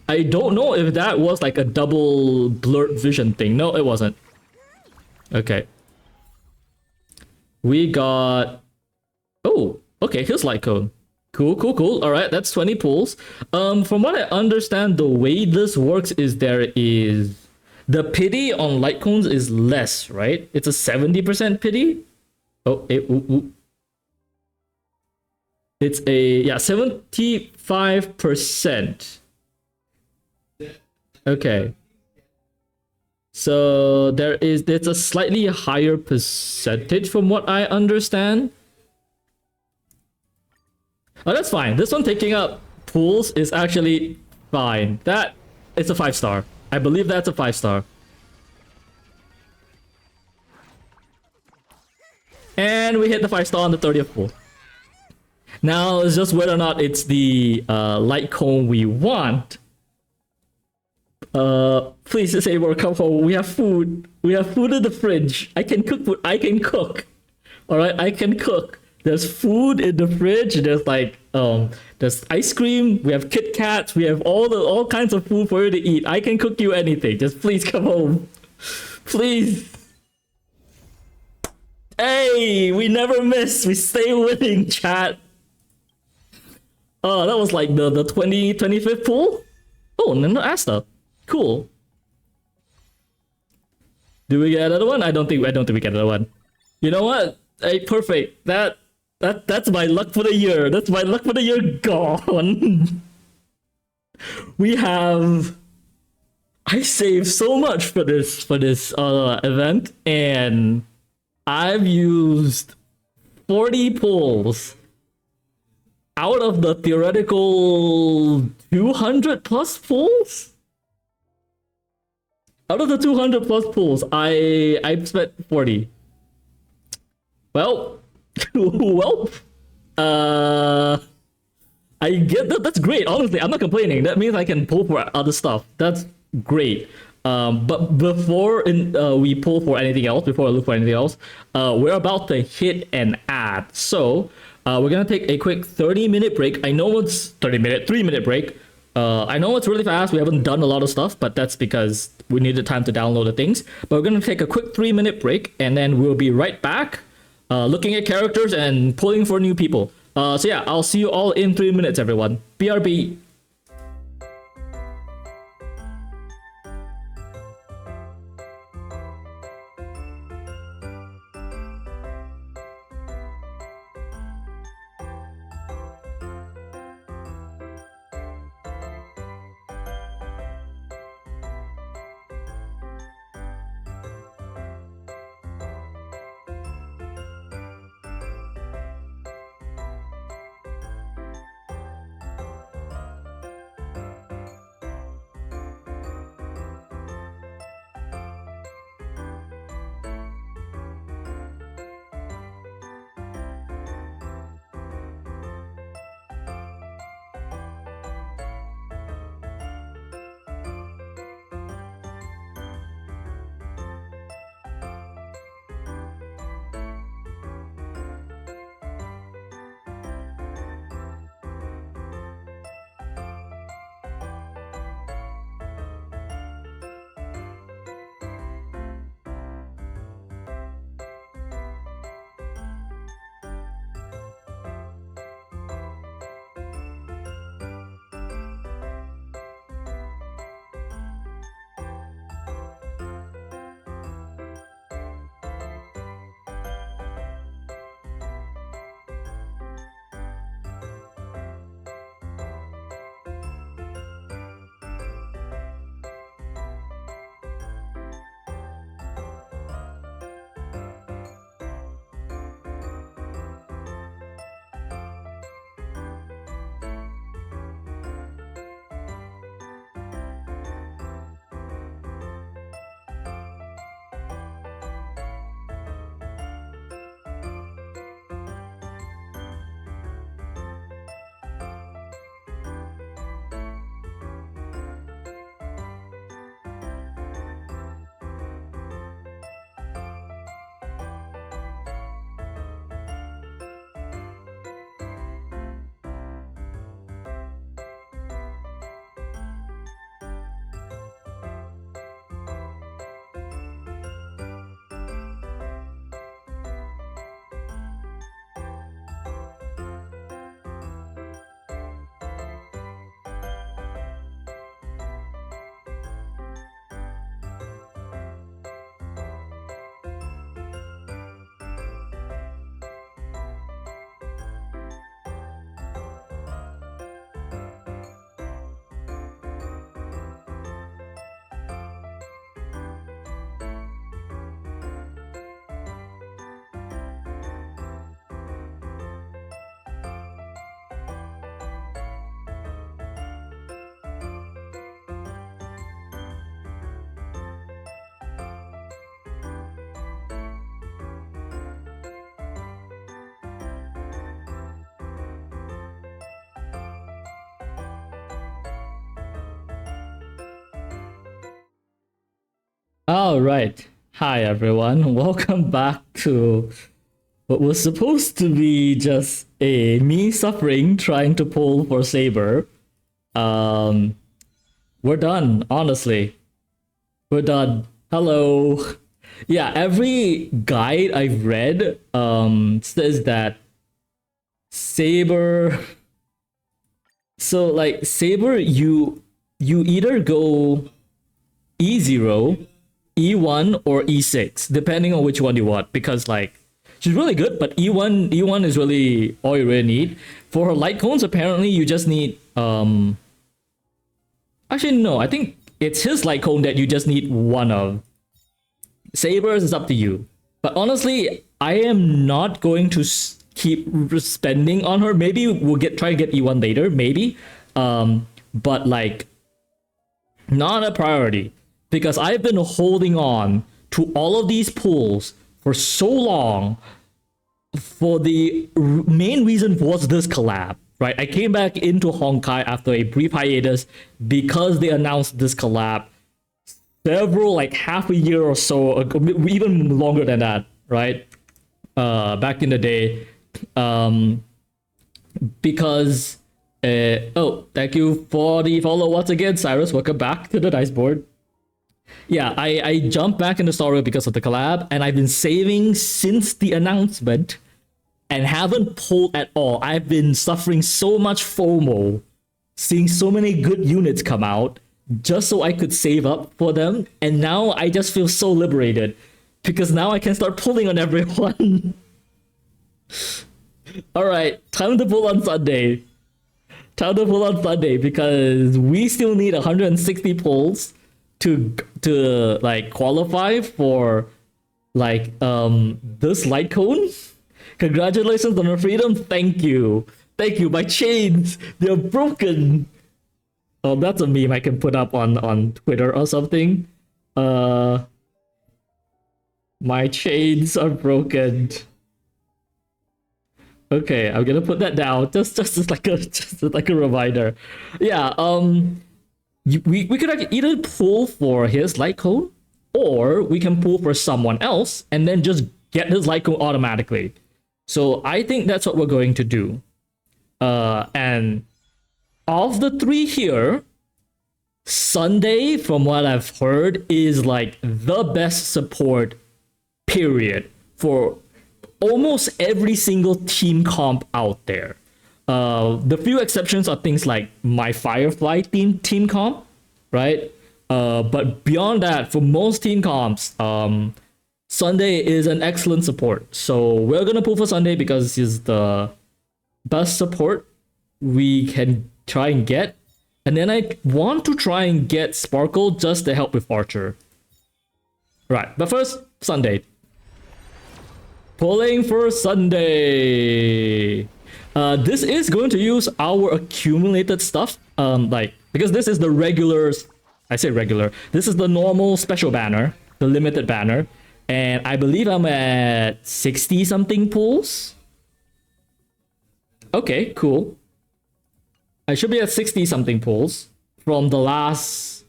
I don't know if that was like a double blurred vision thing. No, it wasn't. Okay. We got... Oh, okay, here's light code. Cool. Alright, that's 20 pulls. From what I understand, the way this works is there is... The pity on light cones is less, right? It's a 70% pity. Oh, it's a 75%. Okay. So there's a slightly higher percentage from what I understand. Oh, that's fine. This one taking up pools is actually fine. That it's a 5-star. I believe that's a 5-star. And we hit the 5-star on the 30th pool. Now it's just whether or not it's the light cone we want. Please disable, come home. We have food. We have food in the fridge. I can cook food. I can cook. Alright, I can cook. There's food in the fridge. There's like there's ice cream. We have Kit Kats. We have all kinds of food for you to eat. I can cook you anything. Just please come home. Please. Hey, we never miss. We stay winning, chat. Oh, that was like the 25th pool? Oh, no, Asta. Cool. Do we get another one? I don't think we get another one. You know what? Hey, perfect. That's my luck for the year. That's my luck for the year gone. We have... I saved so much for this event, and I've used 40 pulls out of the theoretical 200 plus pulls. Out of the 200 plus pulls, I spent 40. Well, well, uh, I get that. That's great. Honestly, I'm not complaining. That means I can pull for other stuff. That's great. But before we pull for anything else, before I look for anything else, we're about to hit an ad. So we're gonna take a quick 30-minute break. I know it's 3-minute break. I know it's really fast. We haven't done a lot of stuff, but that's because we needed time to download the things. But we're gonna take a quick 3-minute break, and then we'll be right back, looking at characters and pulling for new people. So yeah, I'll see you all in 3 minutes, everyone. BRB. All right. Hi, everyone. Welcome back to what was supposed to be just a me suffering trying to pull for Saber. Um, we're done, honestly. We're done. Hello. Yeah, every guide I've read says that Saber. So like Saber, you either go E0, E1, or E6, depending on which one you want. Because like she's really good, but E1 is really all you really need. For her light cones, apparently you just need actually no, I think it's his light cone that you just need one of. Sabers is up to you. But honestly, I am not going to keep spending on her. Maybe we'll try to get E1 later, maybe. But like not a priority. because I've been holding on to all of these pulls for so long. For the main reason was this collab, right? I came back into Honkai after a brief hiatus because they announced this collab several, like half a year or so, even longer than that, right? Back in the day, because oh, thank you for the follow once again, Cyrus. Welcome back to the dice board. Yeah, I jumped back in the story because of the collab, and I've been saving since the announcement and haven't pulled at all. I've been suffering so much FOMO, seeing so many good units come out just so I could save up for them, and now I just feel so liberated because now I can start pulling on everyone. All right, time to pull on Sunday. Time to pull on Sunday because we still need 160 pulls to like qualify for like this light cone. Congratulations on your freedom. Thank you. Thank you. My chains, they're broken. Oh, that's a meme I can put up on Twitter or something. My chains are broken. Okay, I'm gonna put that down. Just as like a reminder. Yeah, we could either pull for his light cone, or we can pull for someone else and then just get his light cone automatically. So I think that's what we're going to do. And of the three here, Sunday, from what I've heard, is like the best support, period, for almost every single team comp out there. The few exceptions are things like my Firefly team comp, right? But beyond that, for most team comps, Sunday is an excellent support. So we're gonna pull for Sunday because he's the best support we can try and get. And then I want to try and get Sparkle just to help with Archer. Right, but first, Sunday. Pulling for Sunday. This is going to use our accumulated stuff. Like, because this is the regular, I say regular, this is the normal special banner, the limited banner. And I believe I'm at 60 something pulls. Okay, cool. I should be at 60 something pulls from the last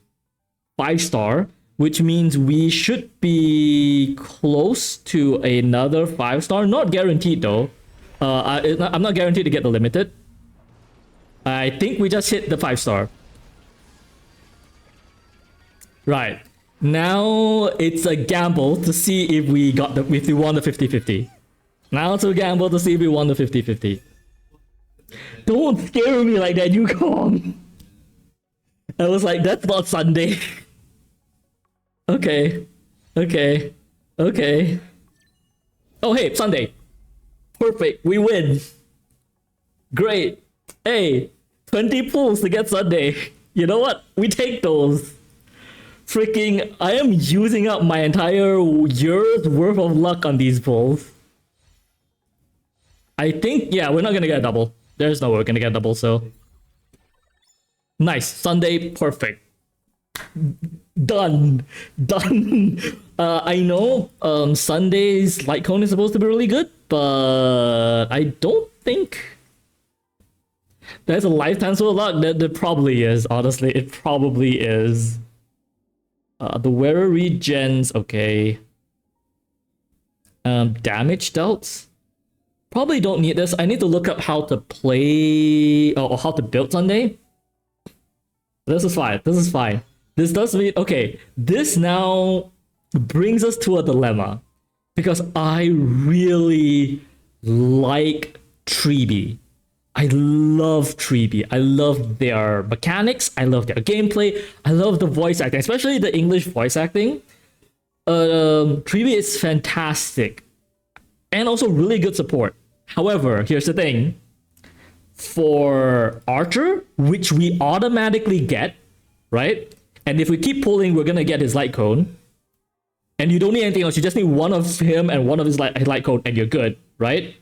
5-star, which means we should be close to another 5-star. Not guaranteed though. I'm not guaranteed to get the limited. I think we just hit the 5-star. Right. Now it's a gamble to see if we won the 50-50. Now it's a gamble to see if we won the 50-50. Don't scare me like that, Yukong. I was like, that's not Sunday. Okay. Okay. Okay. Oh, hey, Sunday. Perfect. We win. Great. Hey, 20 pulls to get Sunday. You know what? We take those. Freaking, I am using up my entire year's worth of luck on these pulls. I think, yeah, we're not gonna get a double. There's no way we're gonna get a double, so. Nice. Sunday, perfect. Done. Done. I know Sunday's light cone is supposed to be really good, but I don't think there's a lifetime so luck. There probably is, honestly. It probably is. The wearer regens, okay. Damage dealt. Probably don't need this. I need to look up how to play or how to build Sunday. This is fine. This is fine. This does mean, okay, this now brings us to a dilemma because I really like Treeby. I love Treeby. I love their mechanics. I love their gameplay. I love the voice acting, especially the English voice acting. Treeby is fantastic and also really good support. However, here's the thing. For Archer, which we automatically get, right? And if we keep pulling, we're gonna get his light cone. And you don't need anything else. You just need one of him and one of his light cone, and you're good, right?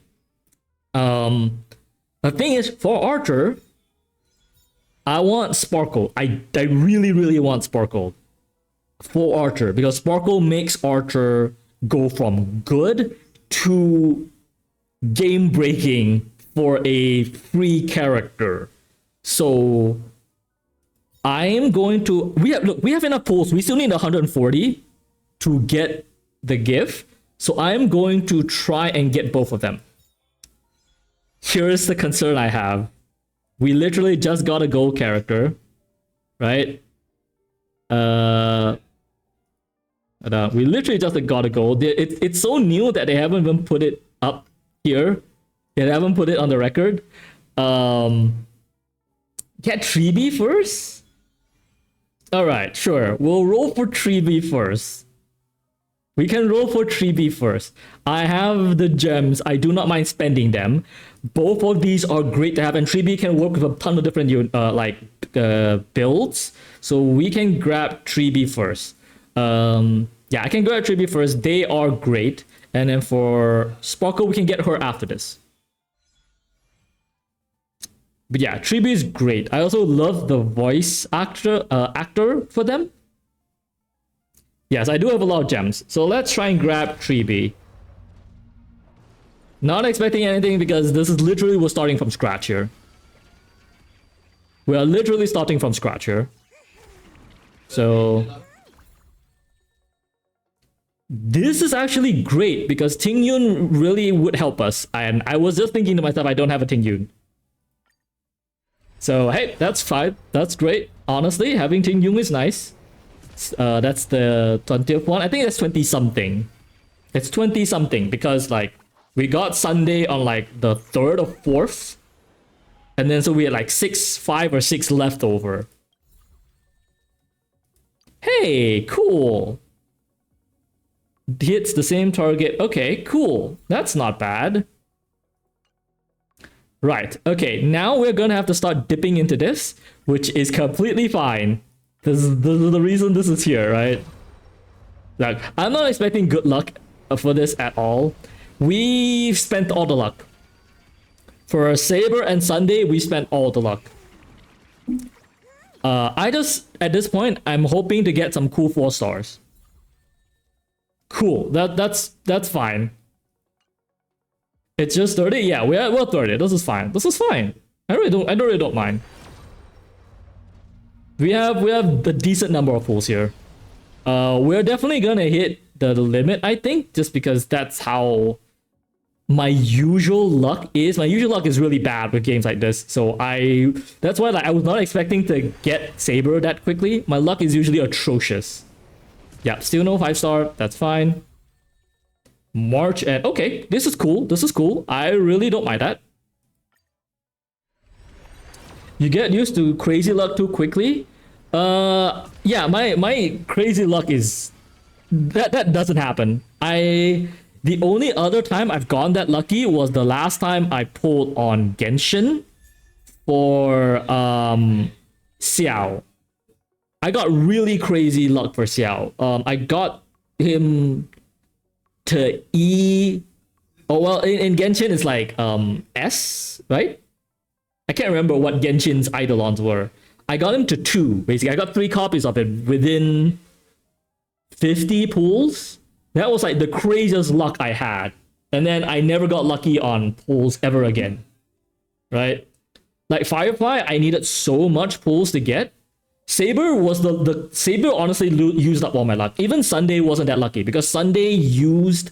The thing is, for Archer, I want Sparkle. I really, really want Sparkle. for Archer, because Sparkle makes Archer go from good to game breaking for a free character. So I am going to we have enough pulls. We still need 140 to get the gift. So I'm going to try and get both of them. Here's the concern I have. We literally just got a gold character, right? We literally just got a gold. It's so new that they haven't even put it up here. They haven't put it on the record. Get Treeby first? Alright, sure. We'll roll for Treeby first. We can roll for Treeby first. I have the gems. I do not mind spending them. Both of these are great to have, and Treeby can work with a ton of different builds. So we can grab Treeby first. Yeah, I can grab Treeby first. They are great. And then for Sparkle, we can get her after this. But yeah, Treeby is great. I also love the voice actor for them. Yes, I do have a lot of gems. So let's try and grab Treeby. Not expecting anything because this is literally we're starting from scratch here. We are literally starting from scratch here. So this is actually great because Ting Yun really would help us. And I was just thinking to myself, I don't have a Ting Yun. So hey, that's fine. That's great. Honestly, having Ting Yun is nice. That's the 20th one. I think that's 20 something. It's 20 something because like we got Sunday on like the 3rd or 4th. And then so we had like 5 or 6 left over. Hey, cool. Hits the same target. Okay, cool. That's not bad. Right. Okay, now we're gonna have to start dipping into this, which is completely fine. This is the reason this is here, right? Like, I'm not expecting good luck for this at all. We've spent all the luck. For Saber and Sunday, we spent all the luck. I just, at this point, I'm hoping to get some cool 4 stars. Cool. That's fine. It's just 30? Yeah, we're 30. This is fine. This is fine. I really don't mind. We have a decent number of pulls here. We're definitely gonna hit the limit, I think, just because that's how my usual luck is. My usual luck is really bad with games like this, so that's why like I was not expecting to get Saber that quickly. My luck is usually atrocious. Yeah, still no 5-star. That's fine. March and okay, this is cool. This is cool. I really don't mind that. You get used to crazy luck too quickly. Yeah, my crazy luck is that doesn't happen. The only other time I've gone that lucky was the last time I pulled on Genshin for Xiao. I got really crazy luck for Xiao. I got him to E. Oh well, in Genshin it's like S, right? I can't remember what Genshin's Eidolons were. I got him to 2, basically. I got 3 copies of it within 50 pulls. That was like the craziest luck I had. And then I never got lucky on pulls ever again. Right? Like Firefly, I needed so much pulls to get. Saber was the Saber honestly used up all my luck. Even Sunday wasn't that lucky because Sunday was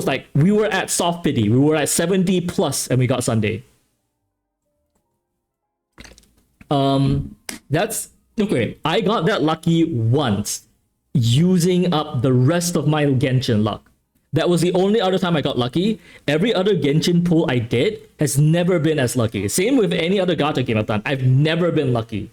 like, we were at soft pity. We were at 70 plus and we got Sunday. That's okay. I got that lucky once using up the rest of my Genshin luck. That was the only other time I got lucky. Every other Genshin pull I did has never been as lucky. Same with any other gacha game I've done. I've never been lucky.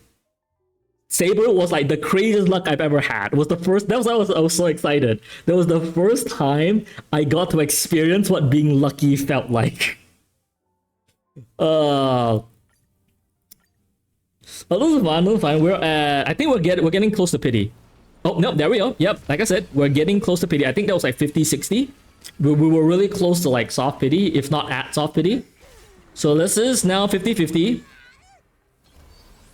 Saber was like the craziest luck I've ever had. It was the first. That was I was so excited. That was the first time I got to experience what being lucky felt like. Oh, this is fine. This is fine. I think we're getting close to pity. Oh no, there we go. Yep, like I said, we're getting close to pity. I think that was like 50, 60. We were really close to like soft pity, if not at soft pity. So this is now 50-50.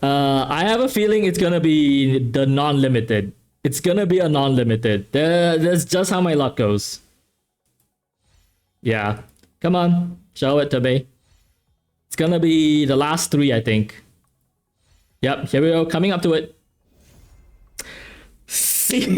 I have a feeling it's gonna be the non-limited. It's gonna be a non-limited. That's just how my luck goes. Yeah. Come on. Show it to me. It's gonna be the last 3, I think. Yep, here we go. Coming up to it. See?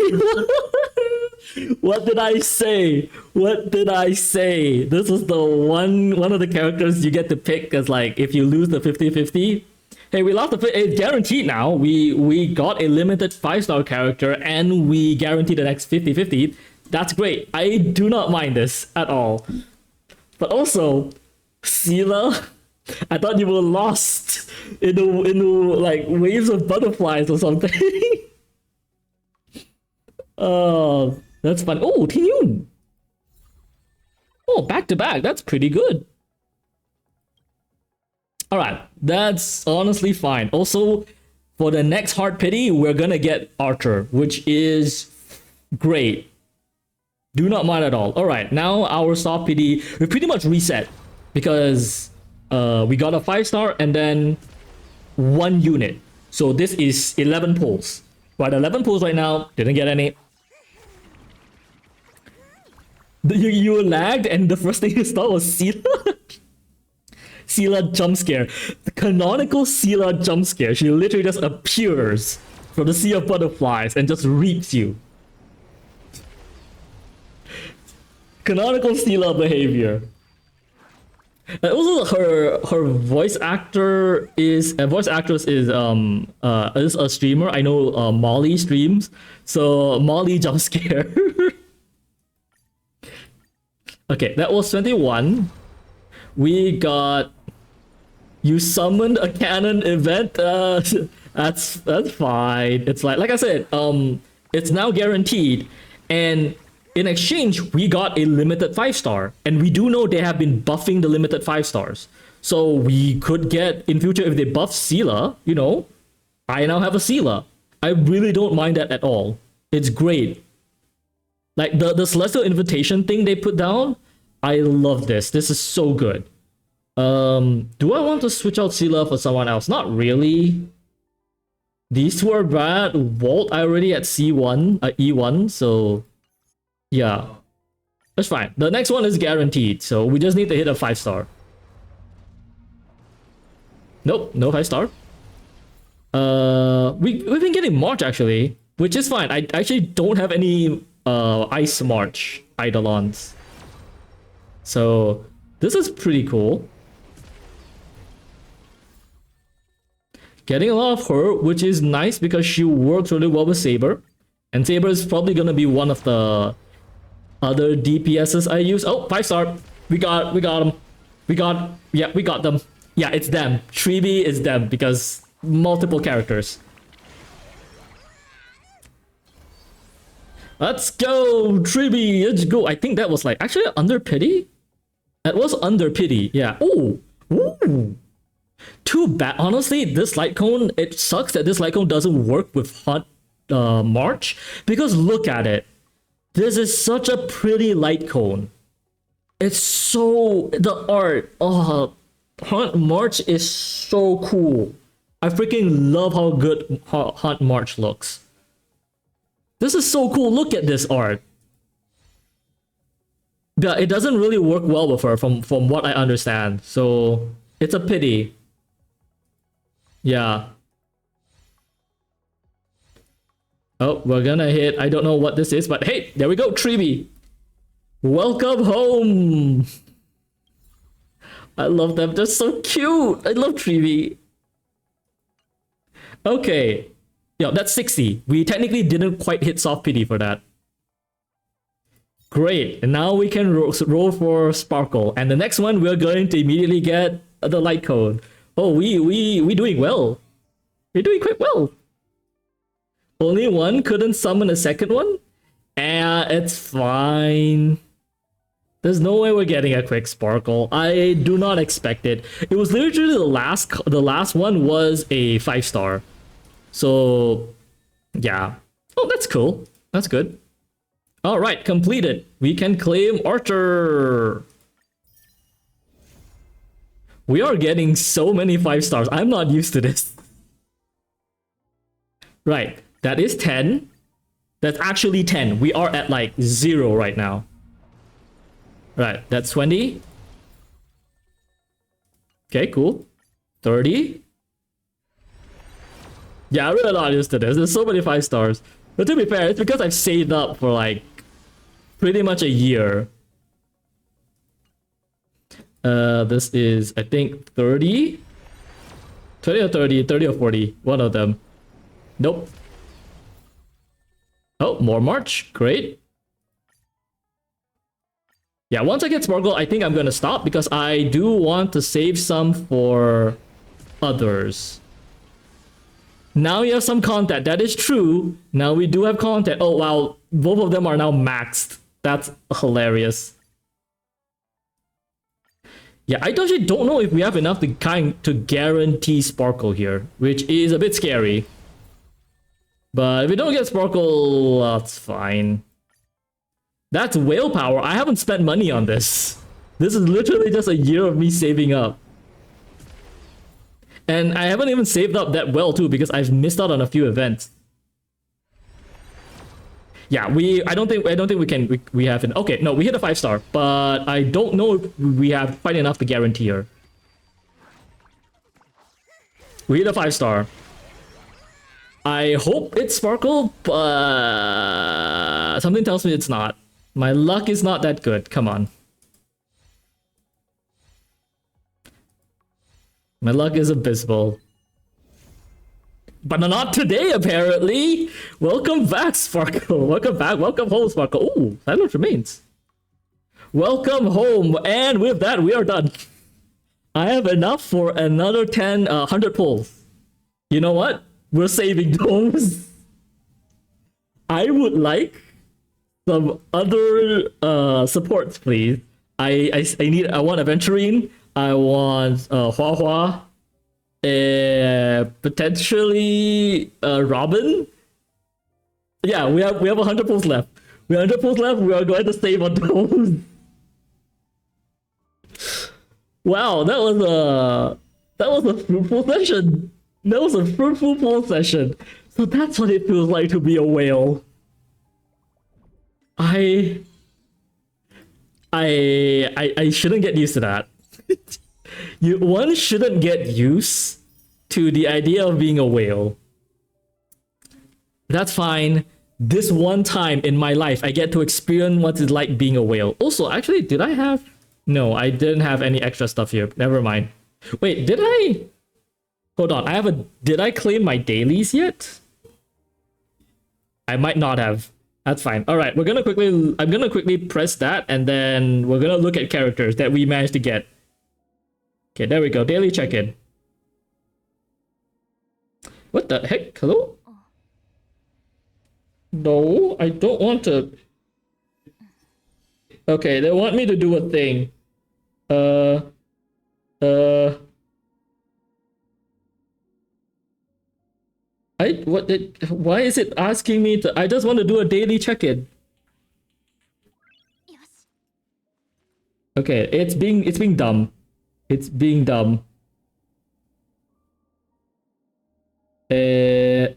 What did I say? What did I say? This is the one of the characters you get to pick as like if you lose the 50-50. Hey, we lost the it's guaranteed now. We got a limited 5-star character and we guarantee the next 50-50. That's great. I do not mind this at all. But also, Sela, I thought you were lost in the like waves of butterflies or something. Oh, that's fun. Oh, Tinyun. Oh, back to back. That's pretty good. All right, that's honestly fine. Also, for the next hard pity, we're gonna get Archer, which is great. Do not mind at all. All right, now our soft pity, we pretty much reset because we got a 5-star and then 1 unit. So this is 11 pulls. Right, 11 pulls right now. Didn't get any. You lagged and the first thing you saw was Sela. Sela jump scare. The canonical Sela jump scare. She literally just appears from the sea of butterflies and just reaps you. Canonical Sela behavior. And also, her voice actor is voice actress is a streamer. I know Molly streams, so Molly jump scare. Okay, that was 21. We got you summoned a canon event. That's fine. It's like I said, it's now guaranteed, and in exchange we got a limited 5-star, and we do know they have been buffing the limited 5-stars. So we could get in future if they buff Sela. You know, I now have a Sela. I really don't mind that at all. It's great. Like the Celestial Invitation thing they put down, I love this. This is so good. Do I want to switch out Sela for someone else? Not really. These two are bad. Vault, I already at C1, E1, so yeah. That's fine. The next one is guaranteed, so we just need to hit a 5-star. Nope, no 5-star. We've been getting March actually, which is fine. I actually don't have any Ice March Eidolons. So this is pretty cool. Getting a lot of her, which is nice because she works really well with Saber. And Saber is probably gonna be one of the other DPSs I use. Oh, 5-star. We got them. We got them. Yeah, it's them. Tribi is them because multiple characters. Let's go, Tribi. Let's go. I think that was like actually under pity. That was under pity. Yeah. Ooh. Ooh. Too bad. Honestly, this light cone, it sucks that this light cone doesn't work with Hunt March, because look at it. This is such a pretty light cone. It's so the art. Oh, Hunt March is so cool. I freaking love how good Hunt March looks. This is so cool. Look at this art. Yeah, it doesn't really work well with her from what I understand. So it's a pity. Yeah. Oh, we're gonna hit. I don't know what this is, but hey, there we go, Tribi. Welcome home. I love them. They're so cute. I love Tribi. Okay. Yeah, that's 60. We technically didn't quite hit soft pity for that. Great, and now we can roll for Sparkle. And the next one, we're going to immediately get the light cone. Oh, we doing well. We're doing quite well. Only one couldn't summon a second one? It's fine. There's no way we're getting a quick Sparkle. I do not expect it. It was literally the last one was a 5-star. So, yeah. Oh, that's cool. That's good. All right, completed. We can claim Archer. We are getting so many 5-stars. I'm not used to this. Right, that is 10. That's actually 10. We are at like 0 right now. Right, that's 20. Okay, cool. 30. Yeah, I'm really not used to this. There's so many 5 stars. But to be fair, it's because I've saved up for like pretty much a year. This is, I think, 30? 20 or 30, 30 or 40. One of them. Nope. Oh, more March. Great. Yeah, once I get Sparkle, I think I'm gonna stop because I do want to save some for others. Now we have some content. That is true. Now we do have content. Oh, wow. Both of them are now maxed. That's hilarious. Yeah, I actually don't know if we have enough to guarantee Sparkle here, which is a bit scary. But if we don't get Sparkle, that's fine. That's whale power. I haven't spent money on this. This is literally just a year of me saving up. And I haven't even saved up that well too because I've missed out on a few events. Yeah, I don't think we have okay, no, we hit a 5 star, but I don't know if we have quite enough to guarantee her. We hit a 5 star. I hope it's Sparkle, but something tells me it's not. My luck is not that good. Come on. My luck is abysmal. But not today, apparently. Welcome back, Sparkle. Welcome back. Welcome home, Sparkle. Ooh, silence remains. Welcome home. And with that, we are done. I have enough for another 100 pulls. You know what? We're saving those. I would like some other supports, please. I want Aventurine. I want Hua Hua. Potentially Robin. Yeah, we have 100 pulls left. We have 100 pulls left. We are going to save on those. Wow, that was a fruitful session. That was a fruitful pull session. So that's what it feels like to be a whale. I shouldn't get used to that. One shouldn't get used to the idea of being a whale. That's fine. This one time in my life, I get to experience what it's like being a whale. Also, actually, did I have... No, I didn't have any extra stuff here. Never mind. Wait, did I... Hold on, did I claim my dailies yet? I might not have. That's fine. All right, I'm gonna quickly press that, and then we're gonna look at characters that we managed to get. Okay, there we go. Daily check-in. What the heck? Hello? No, I don't want to. Okay, they want me to do a thing. Why is it asking me to? I just want to do a daily check-in. Okay, it's being dumb. It's being dumb. There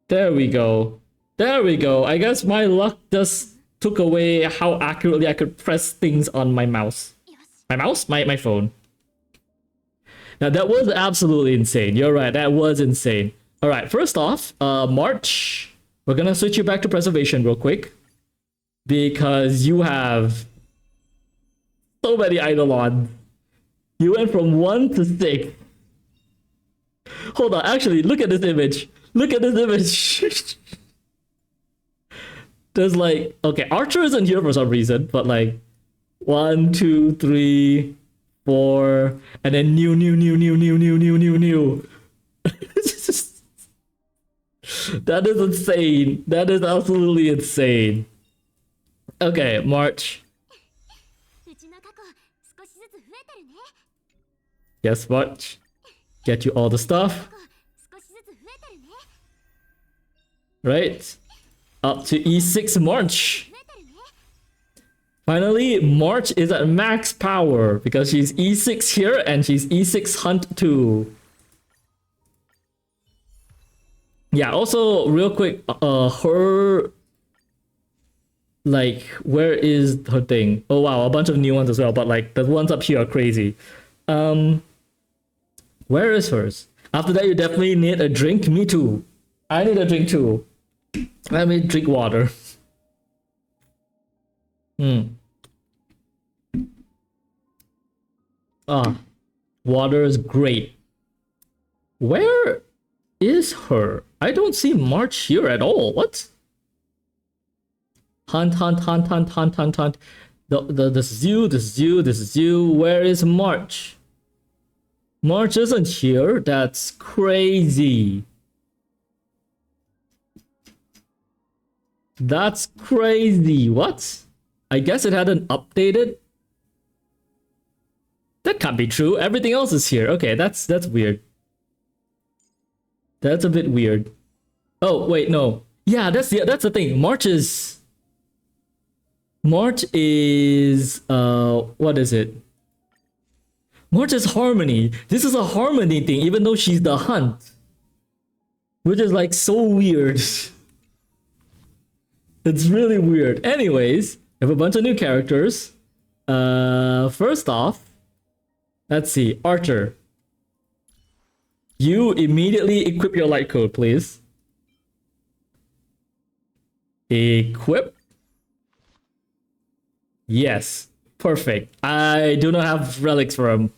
we go. There we go. I guess my luck just took away how accurately I could press things on my mouse. My mouse? My phone. Now that was absolutely insane. You're right, that was insane. Alright, first off, March. We're gonna switch you back to preservation real quick. Because you have so many Eidolons. You went from 1 to 6. Hold on, actually, look at this image. Look at this image. There's like, okay, Archer isn't here for some reason, but like 1, 2, 3, 4, and then new. That is insane. That is absolutely insane. Okay, March. Yes, March. Get you all the stuff. Right. Up to E6 March. Finally, March is at max power because she's E6 here and she's E6 Hunt too. Yeah, also real quick, her, like, where is her thing? Oh wow, a bunch of new ones as well, but like the ones up here are crazy. Where is hers? After that, you definitely need a drink. Me too. I need a drink too. Let me drink water. Water is great. Where is her? I don't see March here at all. What? Hunt. This is you, this is you, this is you. Where is March? March isn't here. That's crazy. That's crazy. What? I guess it hadn't updated. That can't be true. Everything else is here. Okay, that's weird. That's a bit weird. Oh, wait, no. Yeah, that's the thing. March is what is it? March is Harmony. This is a Harmony thing, even though she's the Hunt. Which is like so weird. It's really weird. Anyways, we have a bunch of new characters. First off, let's see, Archer. You immediately equip your light code, please. Equip. Yes, perfect. I do not have relics for him.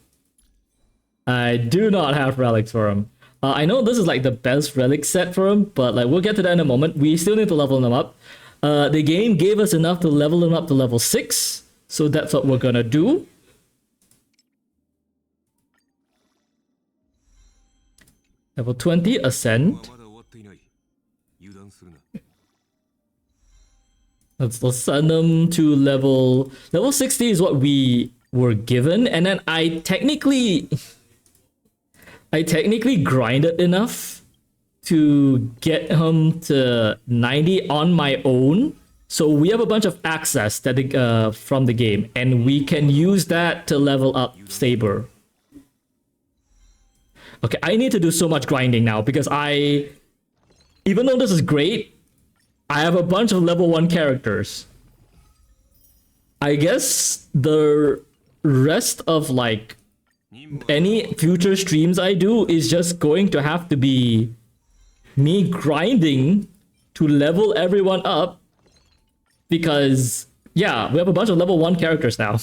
I know this is like the best relic set for him, but like we'll get to that in a moment. We still need to level them up. The game gave us enough to level him up to level 6, so that's what we're gonna do. Level 20, Ascend. Let's send them to level 60 is what we were given, and then I technically grinded enough to get him to 90 on my own. So we have a bunch of access that from the game, and we can use that to level up Saber. Okay, I need to do so much grinding now because even though this is great, I have a bunch of level 1 characters. I guess the rest of like any future streams I do is just going to have to be me grinding to level everyone up because yeah, we have a bunch of level 1 characters now.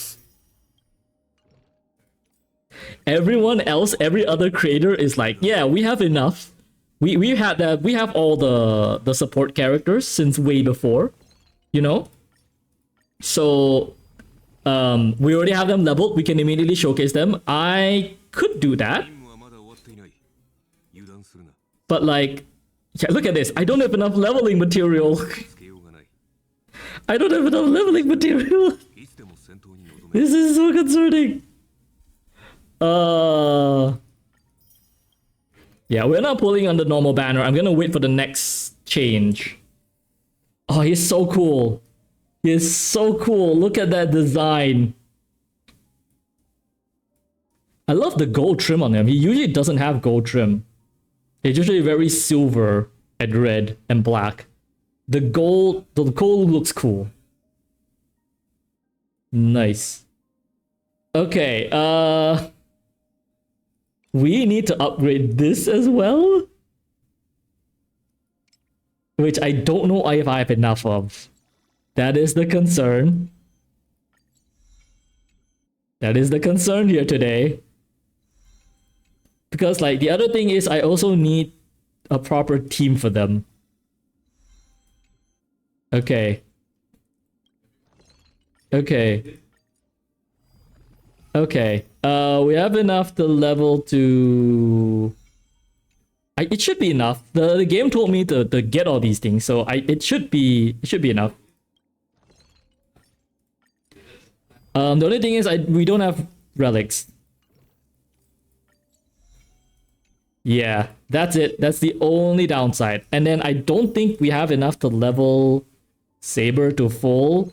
Everyone else, every other creator is like, yeah, we have enough. We have all the support characters since way before, you know? So we already have them leveled, we can immediately showcase them. I could do that. But like, yeah, look at this. I don't have enough leveling material. This is so concerning. Yeah, we're not pulling on the normal banner. I'm gonna wait for the next change. Oh, he's so cool. He's so cool. Look at that design. I love the gold trim on him. He usually doesn't have gold trim. It's usually very silver and red and black. The gold looks cool. Nice. Okay, we need to upgrade this as well, which I don't know if I have enough of. That is the concern. That is the concern here today. Because like the other thing is I also need a proper team for them. Okay. Okay. Okay. We have enough to level to... it should be enough. The game told me to get all these things, so it should be enough. The only thing is we don't have relics. Yeah, that's it. That's the only downside. And then I don't think we have enough to level Saber to full.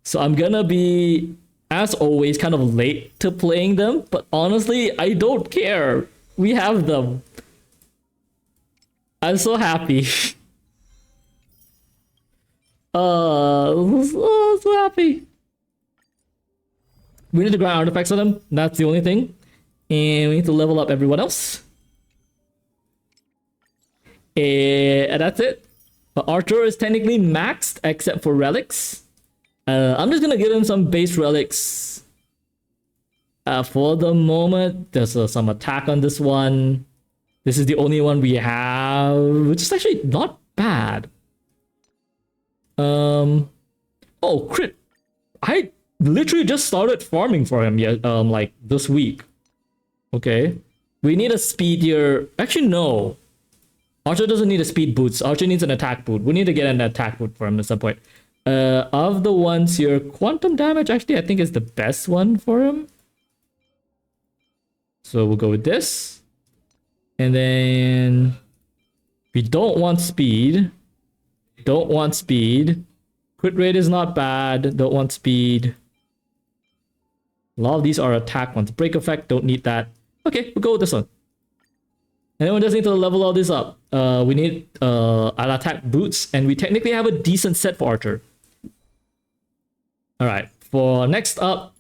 So I'm gonna be, as always, kind of late to playing them. But honestly, I don't care. We have them. I'm so happy. So happy. We need to grind artifacts on them. That's the only thing. And we need to level up everyone else. And that's it. But Archer is technically maxed except for relics. I'm just gonna give him some base relics. For the moment, there's some attack on this one. This is the only one we have, which is actually not bad. Oh, crit. I literally just started farming for him like this week. Okay. We need a speedier. Actually, no. Archer doesn't need a speed boost. Archer needs an attack boot. We need to get an attack boot for him at some point. Of the ones here, quantum damage actually I think is the best one for him. So we'll go with this. And then we don't want speed. Don't want speed. Crit rate is not bad. Don't want speed. A lot of these are attack ones. Break effect, don't need that. Okay, we'll go with this one. And then we just need to level all this up. We need an attack boots, and we technically have a decent set for Archer. Alright, for next up,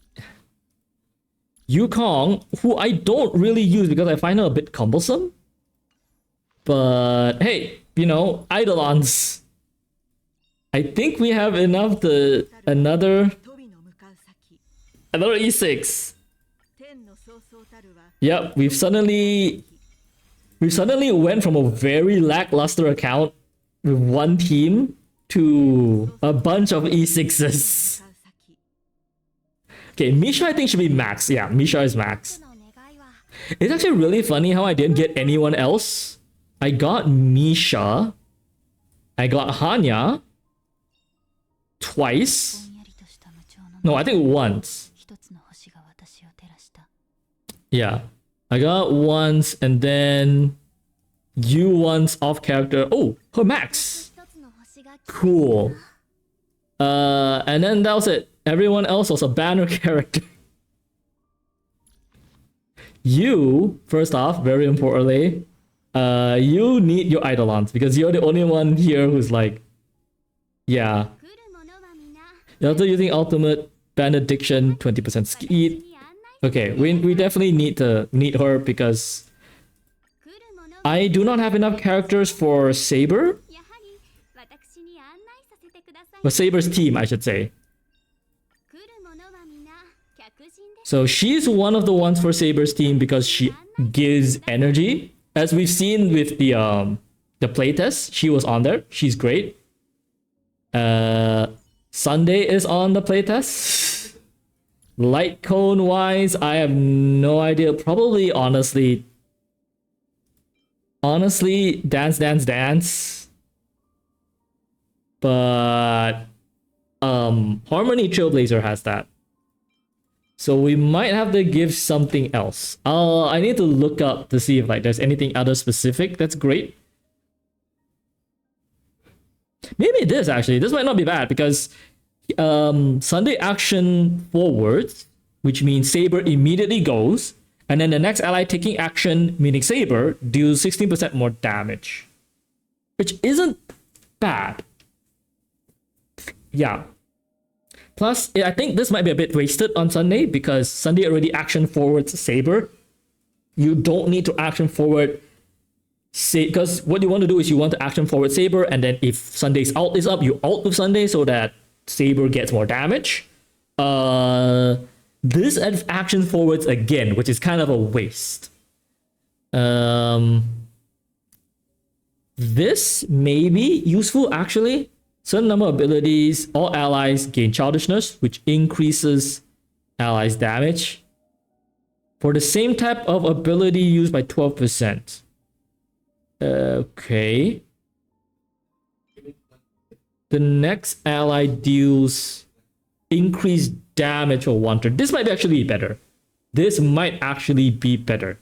Yukong, who I don't really use because I find her a bit cumbersome. But hey, you know, Eidolons. I think we have enough to another E6. Yep, we've suddenly went from a very lackluster account with one team to a bunch of E6s. Okay, Misha I think should be max. Yeah, Misha is max. It's actually really funny how I didn't get anyone else. I got Misha. I got Hanya. Twice. No, I think once. Yeah. I got once and then you once off character. Oh, her max. Cool. And then that was it. Everyone else was a banner character. You, first off, very importantly, you need your Eidolons because you're the only one here who's like, yeah. You're also using ultimate benediction, 20% speed. Okay, we definitely need her because I do not have enough characters for Saber. For Saber's team, I should say. So she's one of the ones for Saber's team because she gives energy. As we've seen with the playtest, she was on there. She's great. Sunday is on the playtest. Light cone wise, I have no idea. Probably honestly, dance. But Harmony Trailblazer has that. So we might have to give something else. I need to look up to see if like there's anything other specific that's great. Maybe it is actually. This might not be bad because Sunday action forwards, which means Saber immediately goes, and then the next ally taking action, meaning Saber, deals 16% more damage, which isn't bad. Yeah. Plus, I think this might be a bit wasted on Sunday because Sunday already action forwards Saber. You don't need to action forward because what you want to do is you want to action forward Saber, and then if Sunday's ult is up, you ult with Sunday so that Saber gets more damage. This action forwards again, which is kind of a waste. This may be useful actually. Certain number of abilities, all allies gain childishness, which increases allies' damage. For the same type of ability used by 12%. Okay. The next ally deals increased damage for 1 turn. This might actually be better. This might actually be better.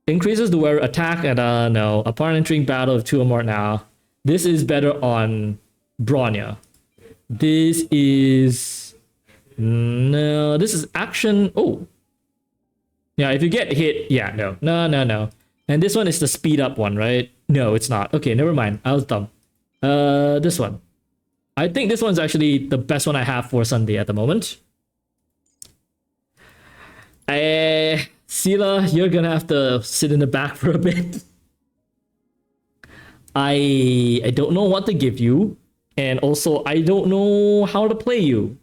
Increases the wearer attack and no. Upon entering battle of 2 or more now. This is better on Bronya. This is... No, this is action... Oh. Yeah, if you get hit... Yeah, no. And this one is the speed up one, right? No, it's not. Okay, never mind. I was dumb. This one. I think this one's actually the best one I have for Sunday at the moment. Sila, you're gonna have to sit in the back for a bit. I don't know what to give you, and also I don't know how to play you.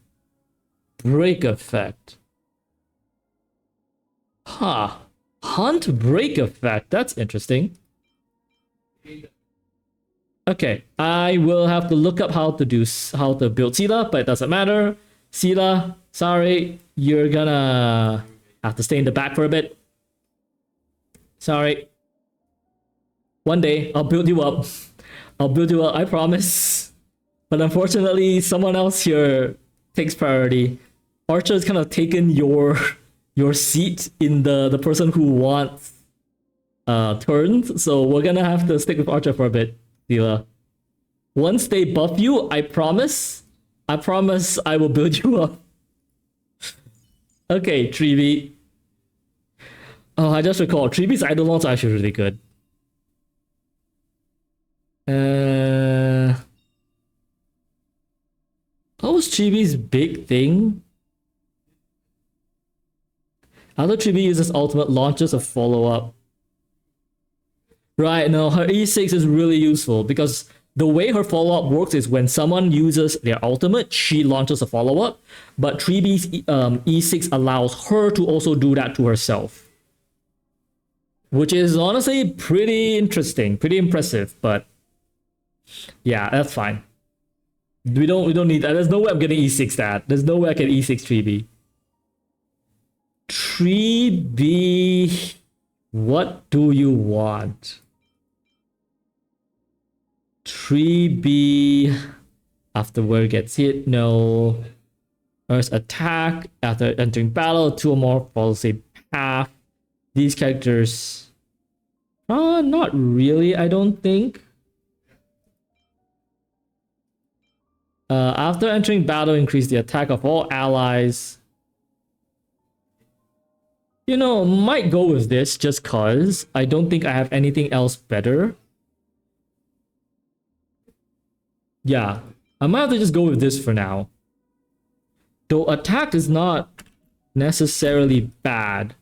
Break effect. Huh. Hunt break effect. That's interesting. Okay, I will have to look up how to build Sila, but it doesn't matter. Sila, sorry, you're gonna have to stay in the back for a bit. Sorry. One day I'll build you up. I'll build you up, I promise. But unfortunately, someone else here takes priority. Archer's kind of taken your seat in the person who wants turns, so we're gonna have to stick with Archer for a bit, Sila. Once they buff you, I promise I will build you up. Okay, Treeby. Oh, I just recalled Treeby's Eidolons are actually really good. What was Treeby's big thing? Other Treeby uses ultimate, launches a follow-up. Right, no, her E6 is really useful because the way her follow-up works is when someone uses their ultimate, she launches a follow-up, but Treeby's E6 allows her to also do that to herself. Which is honestly pretty interesting, pretty impressive, but yeah, that's fine. We don't need that. There's no way I'm getting E6 that. There's no way I can E6 Treeby. Treeby, what do you want? Treeby, after word gets hit, no. First attack, after entering battle, 2 or more follows a path. These characters, not really, I don't think. After entering battle, increase the attack of all allies. You know, might go with this just cause I don't think I have anything else better. Yeah, I might have to just go with this for now. Though attack is not necessarily bad.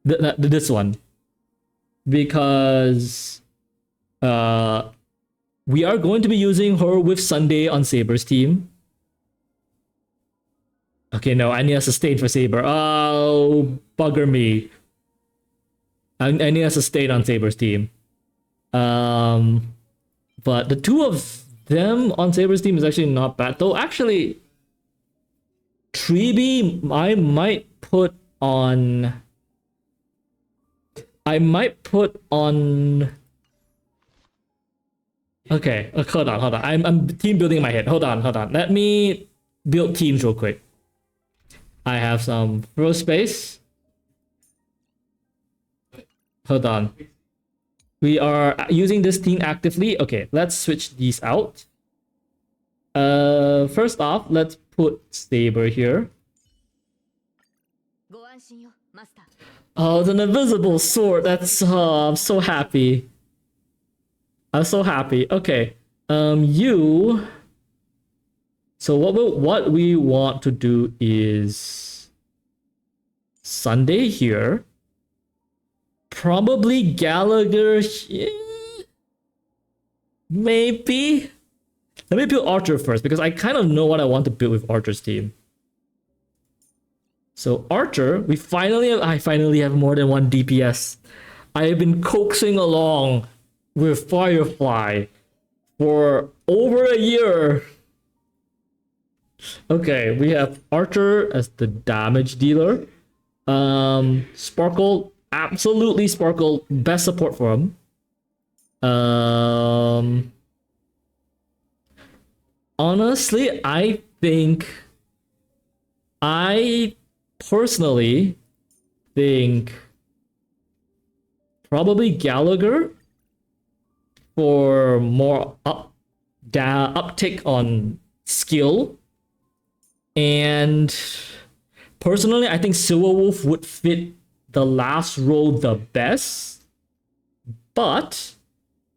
This one. Because we are going to be using her with Sunday on Saber's team. Okay, no, I need a sustain for Saber. Oh, bugger me. I need a sustain on Saber's team. But the 2 of them on Saber's team is actually not bad. Though, actually, Treeby, I might put on... Okay, hold on. I'm team building in my head. Hold on. Let me build teams real quick. I have some throw space. Hold on. We are using this team actively. Okay, let's switch these out. First off, let's put Saber here. Oh, it's an invisible sword. That's I'm so happy. I'm so happy. Okay. You. So what we want to do is Sunday here. Probably Gallagher. Maybe. Let me build Archer first because I kind of know what I want to build with Archer's team. So Archer, I finally have more than 1 DPS. I have been coaxing along with Firefly for over a year. Okay, we have Archer as the damage dealer. Sparkle, absolutely Sparkle, best support for him. Honestly, I personally think probably Gallagher for more uptick on skill. And personally, I think Silverwolf would fit the last role the best. But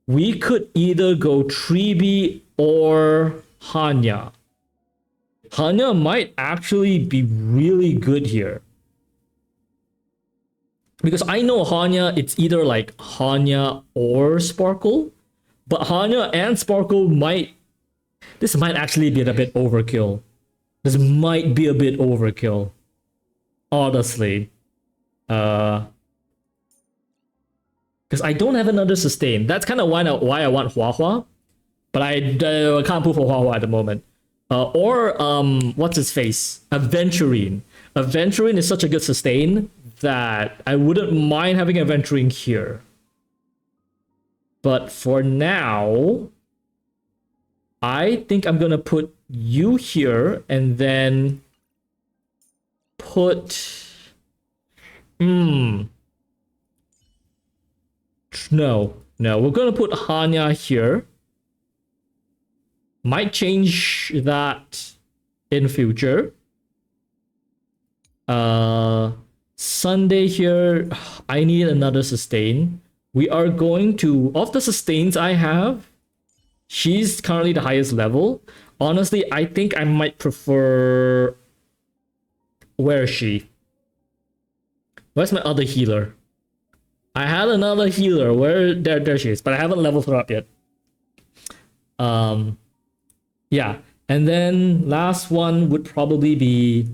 we could either go Tribi or Hanya. Hanya might actually be really good here. Because I know Hanya, it's either like Hanya or Sparkle. But Hanya and Sparkle might... This might actually be a bit overkill. This might be a bit overkill. Honestly. Because I don't have another sustain. That's kind of why I want Hua Hua. But I can't pull for Hua Hua at the moment. What's his face? Aventurine. Aventurine is such a good sustain that I wouldn't mind having Aventurine here. But for now, I think I'm gonna put you here and then put... No, we're gonna put Hanya here. Might change that in future. Sunday here, I need another sustain. We are going to, of the sustains I have, she's currently the highest level. Honestly, I think I might prefer... Where is she? Where's my other healer? I had another healer. There she is, but I haven't leveled her up yet. Yeah, and then last one would probably be...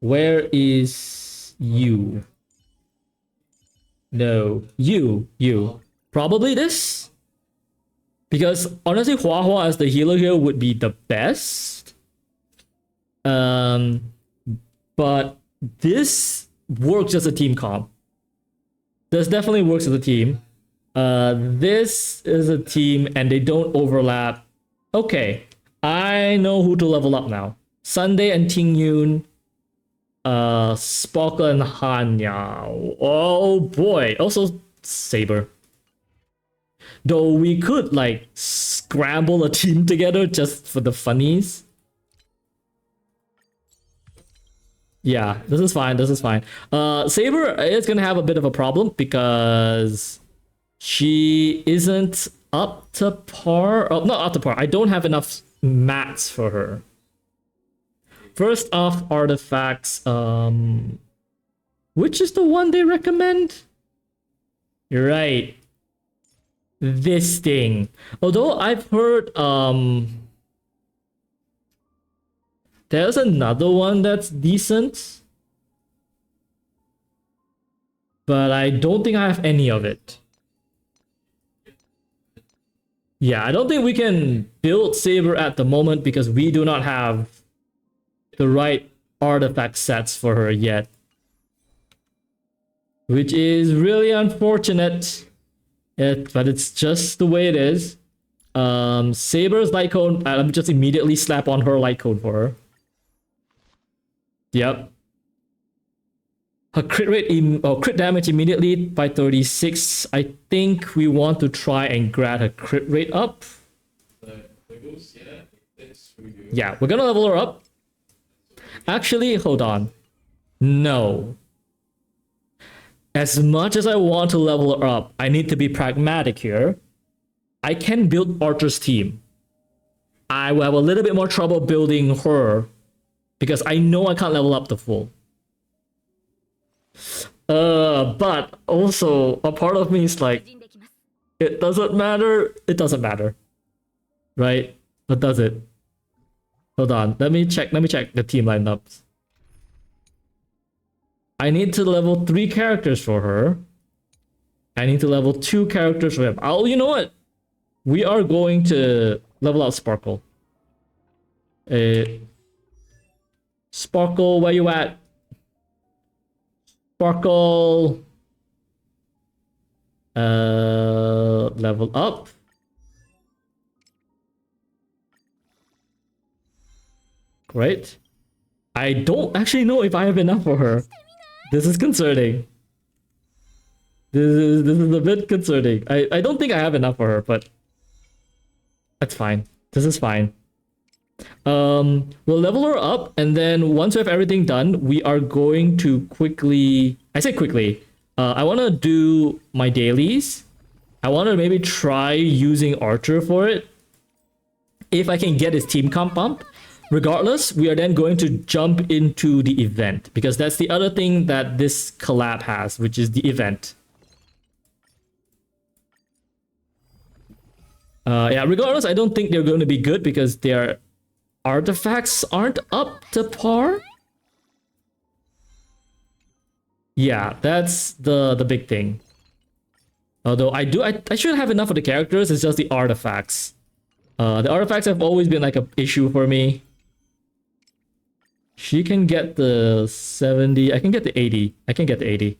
Where is you? No, you. Probably this? Because honestly, Hua Hua as the healer here would be the best. But this works as a team comp. This definitely works as a team. This is a team and they don't overlap. Okay, I know who to level up now. Sunday and Ting Yun. Sparkle and Hanya. Oh boy. Also Saber. Though we could like scramble a team together just for the funnies. Yeah, this is fine. Saber is gonna have a bit of a problem because she isn't up to par. Oh, not up to par. I don't have enough mats for her. First off, artifacts. Which is the one they recommend? You're right. This thing. Although I've heard there's another one that's decent. But I don't think I have any of it. Yeah, I don't think we can build Saber at the moment because we do not have the right artifact sets for her yet. Which is really unfortunate. But it's just the way it is. Saber's light cone, let me just immediately slap on her light cone for her. Yep. Her crit rate, crit damage immediately by 36. I think we want to try and grab her crit rate up. Yeah, we're gonna level her up. Actually, hold on. No. As much as I want to level her up, I need to be pragmatic here. I can build Archer's team. I will have a little bit more trouble building her because I know I can't level up the full. But also a part of me is like, it doesn't matter. It doesn't matter, right? What does it? Hold on. Let me check the team lineups. I need to level 3 characters for her. I need to level 2 characters for him. Oh, you know what? We are going to level out Sparkle. Sparkle, where you at? Sparkle. Level up. Great. I don't actually know if I have enough for her. This is concerning. This is a bit concerning. I don't think I have enough for her, but that's fine. This is fine. We'll level her up, and then once we have everything done, we are going to quickly... I say quickly. I want to do my dailies. I want to maybe try using Archer for it. If I can get his team comp up. Regardless, we are then going to jump into the event, because that's the other thing that this collab has, which is the event. Yeah, regardless, I don't think they're going to be good because their artifacts aren't up to par. Yeah, that's the big thing. Although I should have enough of the characters, it's just the artifacts. The artifacts have always been like an issue for me. She can get the 70, I can get the 80. I can get the 80.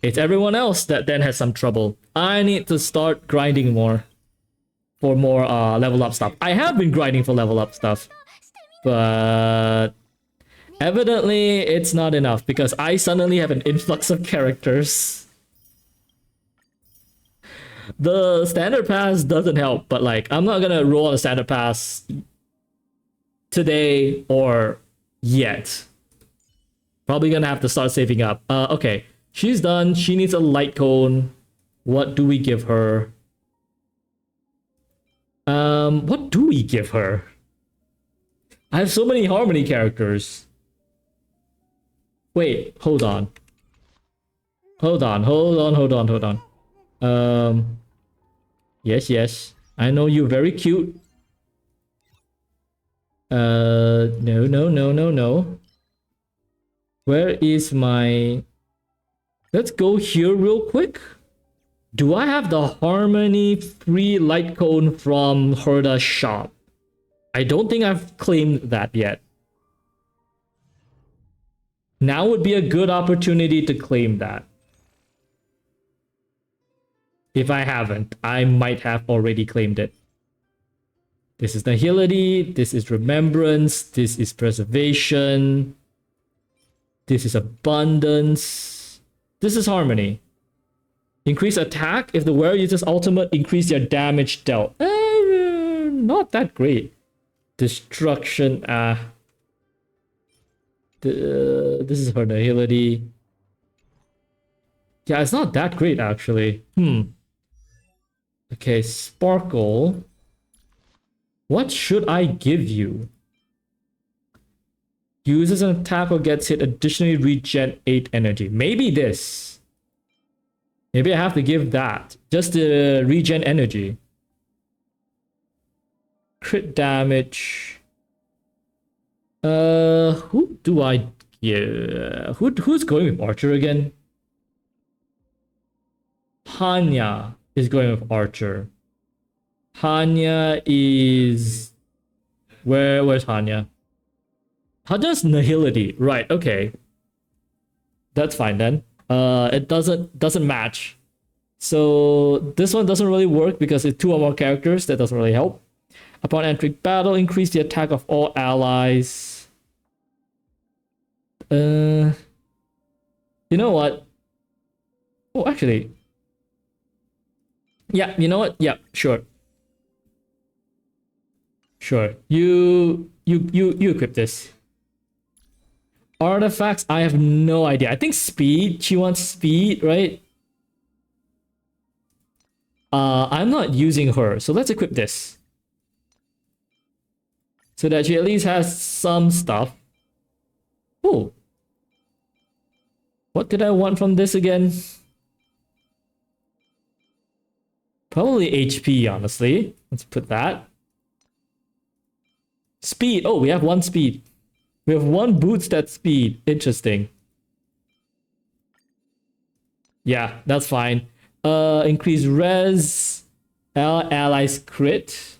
It's everyone else that then has some trouble. I need to start grinding more for more level up stuff. I have been grinding for level up stuff, but evidently it's not enough because I suddenly have an influx of characters. The standard pass doesn't help, but like I'm not gonna roll on a standard pass today or yet. Probably gonna have to start saving up. Okay, she's done. She needs a light cone. What do we give her? What do we give her? I have so many harmony characters. Wait, hold on. Hold on. Yes. I know you're very cute. No. Where is my... Let's go here real quick. Do I have the Harmony free light cone from Herda's shop? I don't think I've claimed that yet. Now would be a good opportunity to claim that. If I haven't, I might have already claimed it. This is Nihility, this is Remembrance, this is Preservation, this is Abundance, this is Harmony. Increase attack if the wearer uses ultimate, increase their damage dealt. Not that great. Destruction, this is her Nihility. Yeah, it's not that great actually. Okay, Sparkle. What should I give you? Uses an attack or gets hit, additionally regen 8 energy. Maybe this. Maybe I have to give that. Just the regen energy. Crit damage. Who do I give? Who's going with Archer again? Hanya is going with Archer. Hanya is... Where's Hanya? Hanya's Nihility. Right, okay. That's fine then. It doesn't match. So this one doesn't really work because it's 2 or more characters. That doesn't really help. Upon entering battle, increase the attack of all allies. You know what? Oh, actually... Yeah, you know what? Yeah, sure. Sure. You equip this. Artifacts, I have no idea. I think speed. She wants speed, right? I'm not using her, so let's equip this. So that she at least has some stuff. Oh. What did I want from this again? Probably HP, honestly. Let's put that. Speed. Oh, we have 1 speed. We have 1 boost at speed. Interesting. Yeah, that's fine. Increase res. Allies crit.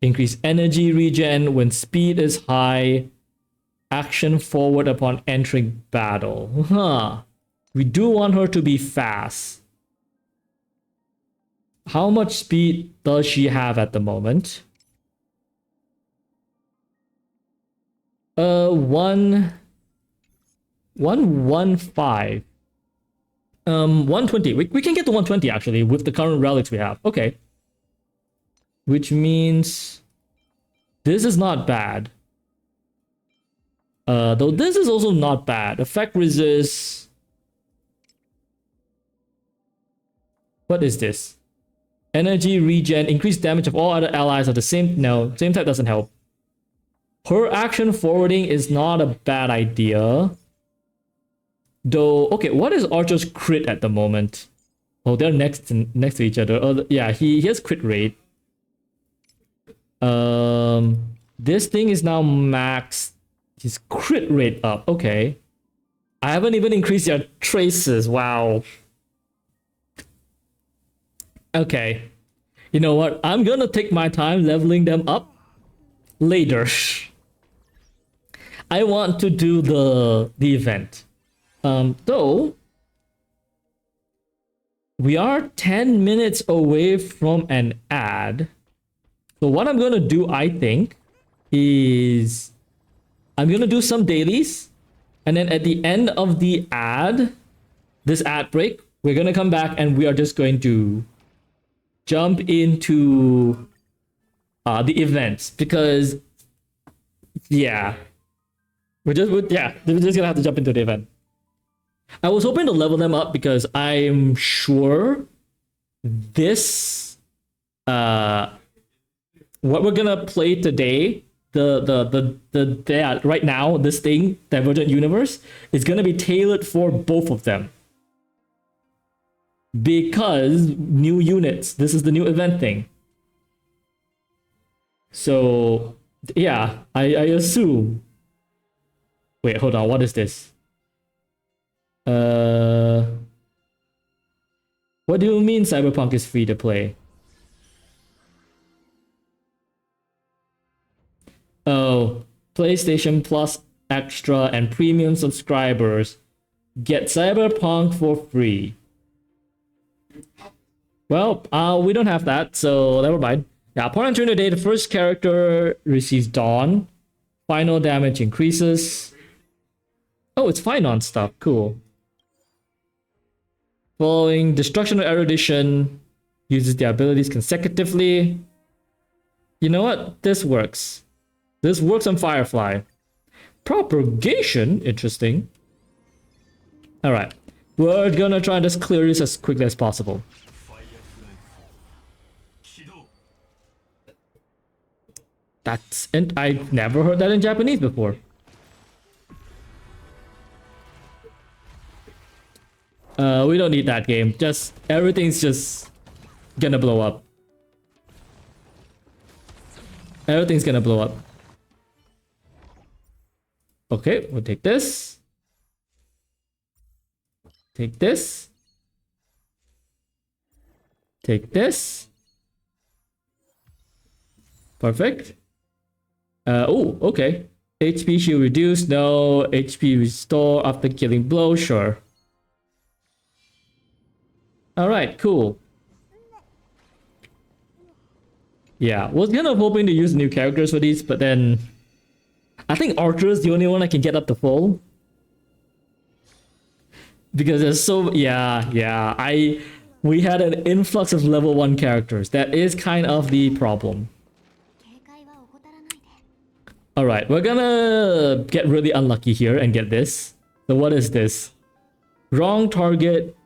Increase energy regen when speed is high. Action forward upon entering battle. Huh. We do want her to be fast. How much speed does she have at the moment? 115. 120. We can get to 120 actually with the current relics we have. Okay. Which means this is not bad. Though this is also not bad. Effect resist. What is this? Energy regen, increased damage of all other allies of the same... No, same type doesn't help. Her action forwarding is not a bad idea. Though, okay, what is Archer's crit at the moment? Oh, they're next to each other. Oh, yeah, he has crit rate. This thing is now maxed his crit rate up. Okay. I haven't even increased their traces. Wow. Okay. You know what? I'm gonna take my time leveling them up later. I want to do the event. Though we are 10 minutes away from an ad. So what I'm gonna do, I think, is I'm gonna do some dailies, and then at the end of the ad, this ad break, we're gonna come back and we are just going to jump into the events, because yeah, we're just gonna have to jump into the event. I was hoping to level them up because I'm sure this what we're gonna play today, right now, this thing, Divergent Universe, is gonna be tailored for both of them. Because new units, this is the new event thing. So yeah, I assume. Wait, hold on, what is this? What do you mean Cyberpunk is free to play? Oh, PlayStation Plus Extra and Premium subscribers get Cyberpunk for free. Well, we don't have that, so never mind. Yeah, upon entering the day, the first character receives Dawn. Final damage increases. Oh, it's fine on stuff. Cool. Following destruction or erudition, uses the abilities consecutively. You know what? This works. This works on Firefly. Propagation? Interesting. Alright. We're gonna try and just clear this as quickly as possible. That's... and I've never heard that in Japanese before. We don't need that game. Just... everything's just... gonna blow up. Everything's gonna blow up. Okay, we'll take this. Take this. Take this. Perfect. Oh, okay. HP shield reduced. No. HP restore after killing blow. Sure. Alright, cool. Yeah, was kind of hoping to use new characters for these, but then I think Archer is the only one I can get up to full. Because there's so... yeah. We had an influx of level 1 characters. That is kind of the problem. Alright, we're gonna get really unlucky here and get this. So what is this? Wrong target.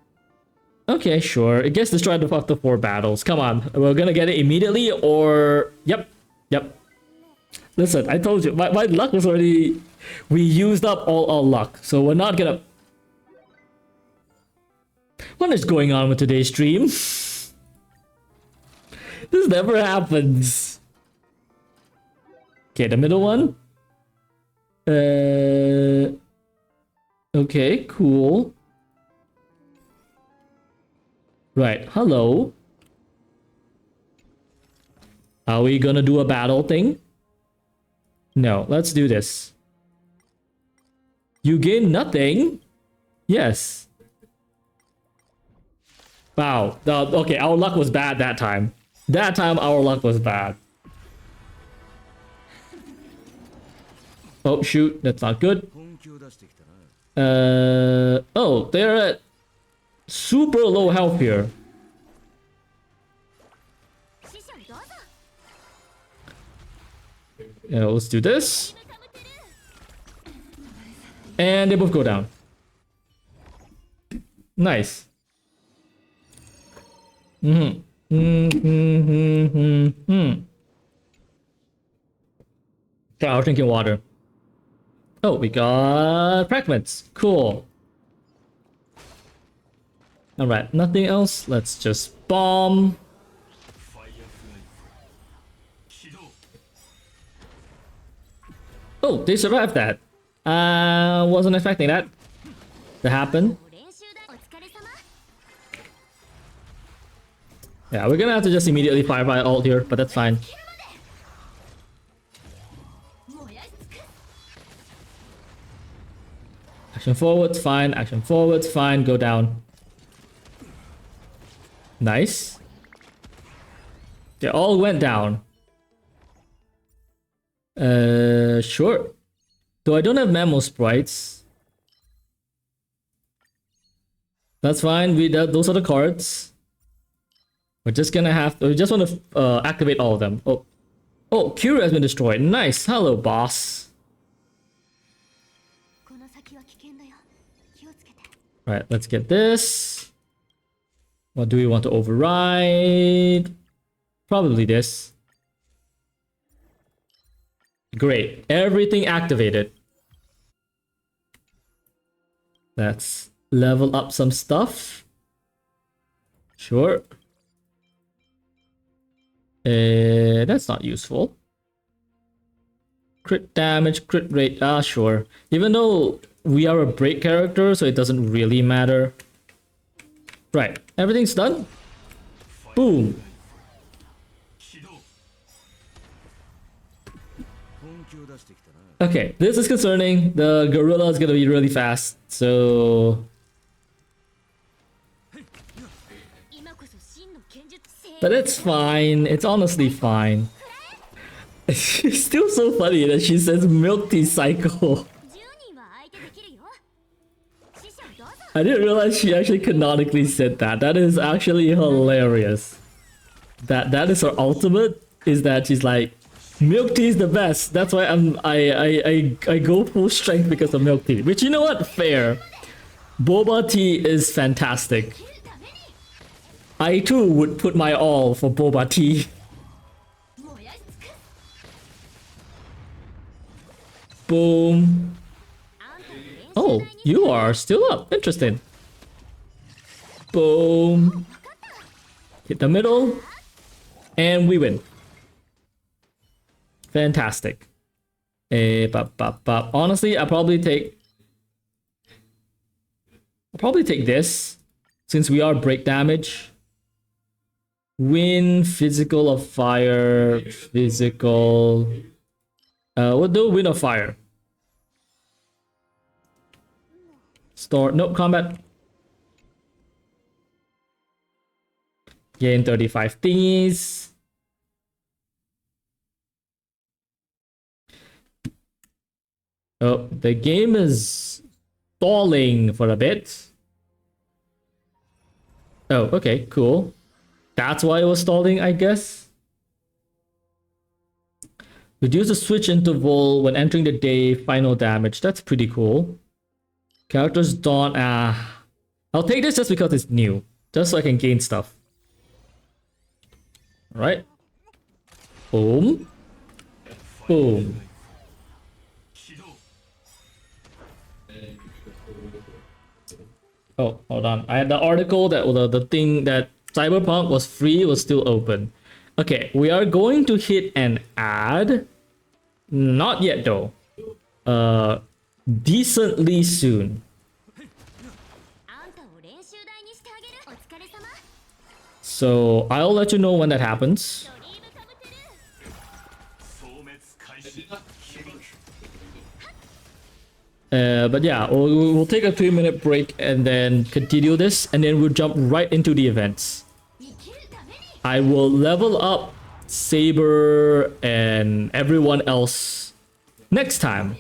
Okay, sure. It gets destroyed after 4 battles. Come on. We're gonna get it immediately or... Yep. Listen, I told you. My luck was already... We used up all our luck. So we're not gonna... What is going on with today's stream? This never happens. Okay, the middle one. Okay, cool. Right, hello. Are we gonna do a battle thing? No, let's do this. You gain nothing? Yes. Wow. Okay, our luck was bad that time. That time our luck was bad. Oh, shoot. That's not good. Oh, they're at super low health here. Yeah, let's do this. And they both go down. Nice. Mm-hmm. Mm-hmm. Okay, I was drinking water. Oh, we got fragments. Cool. Alright, nothing else. Let's just bomb. Oh, they survived that. Wasn't expecting that to happen. Yeah, we're gonna have to just immediately fire by ult here, but that's fine. Action forwards, fine. Action forwards, fine. Go down. Nice. They all went down. Sure. Though I don't have mammal sprites. That's fine. Those are the cards. We're just gonna have to. We just want to activate all of them. Oh, oh, Cure has been destroyed. Nice. Hello, boss. Right, let's get this. What do we want to override? Probably this. Great. Everything activated. Let's level up some stuff. Sure. That's not useful. Crit damage, crit rate. Ah, sure. Even though we are a break character, so it doesn't really matter. Right. Everything's done. Boom. Okay, this is concerning. The gorilla is gonna be really fast, so... But it's fine. It's honestly fine. It's still so funny that she says milk tea cycle. I didn't realize she actually canonically said that. That is actually hilarious. That is her ultimate, is that she's like, milk tea is the best. That's why I go full strength because of milk tea. Which, you know what? Fair. Boba tea is fantastic. I too would put my all for boba tea. Boom. Oh, you are still up. Interesting. Boom. Hit the middle. And we win. Fantastic. Honestly, I'll probably take this, since we are break damage. Win physical of fire. Physical. We'll do win of fire. Store. Nope, combat. Gain 35 thingies. Oh, the game is stalling for a bit. Oh, okay, cool. That's why it was stalling, I guess. Reduce the switch interval when entering the day, final damage. That's pretty cool. Characters don't... I'll take this just because it's new. Just so I can gain stuff. Alright. Boom. Boom. Oh, hold on. I had the article that the thing that Cyberpunk was free was still open. Okay, we are going to hit an ad. Not yet though. Decently soon. So I'll let you know when that happens. But yeah, we'll take a 3-minute break and then continue this, and then we'll jump right into the events. I will level up Saber and everyone else next time,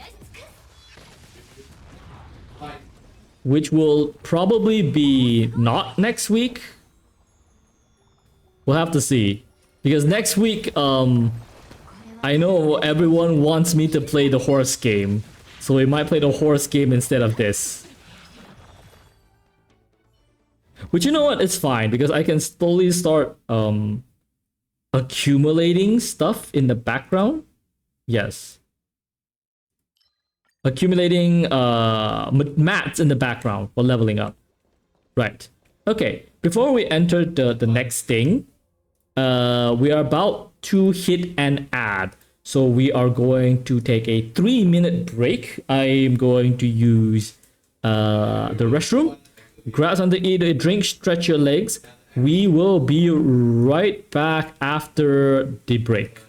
which will probably be not next week. We'll have to see, because next week I know everyone wants me to play the horse game, so we might play the horse game instead of this. Which, you know what? It's fine because I can slowly start accumulating stuff in the background. Yes. Accumulating mats in the background for leveling up. Right. Okay. Before we enter the next thing, we are about to hit an ad. So we are going to take a 3-minute break. I am going to use the restroom, grab something to eat, a drink, stretch your legs. We will be right back after the break.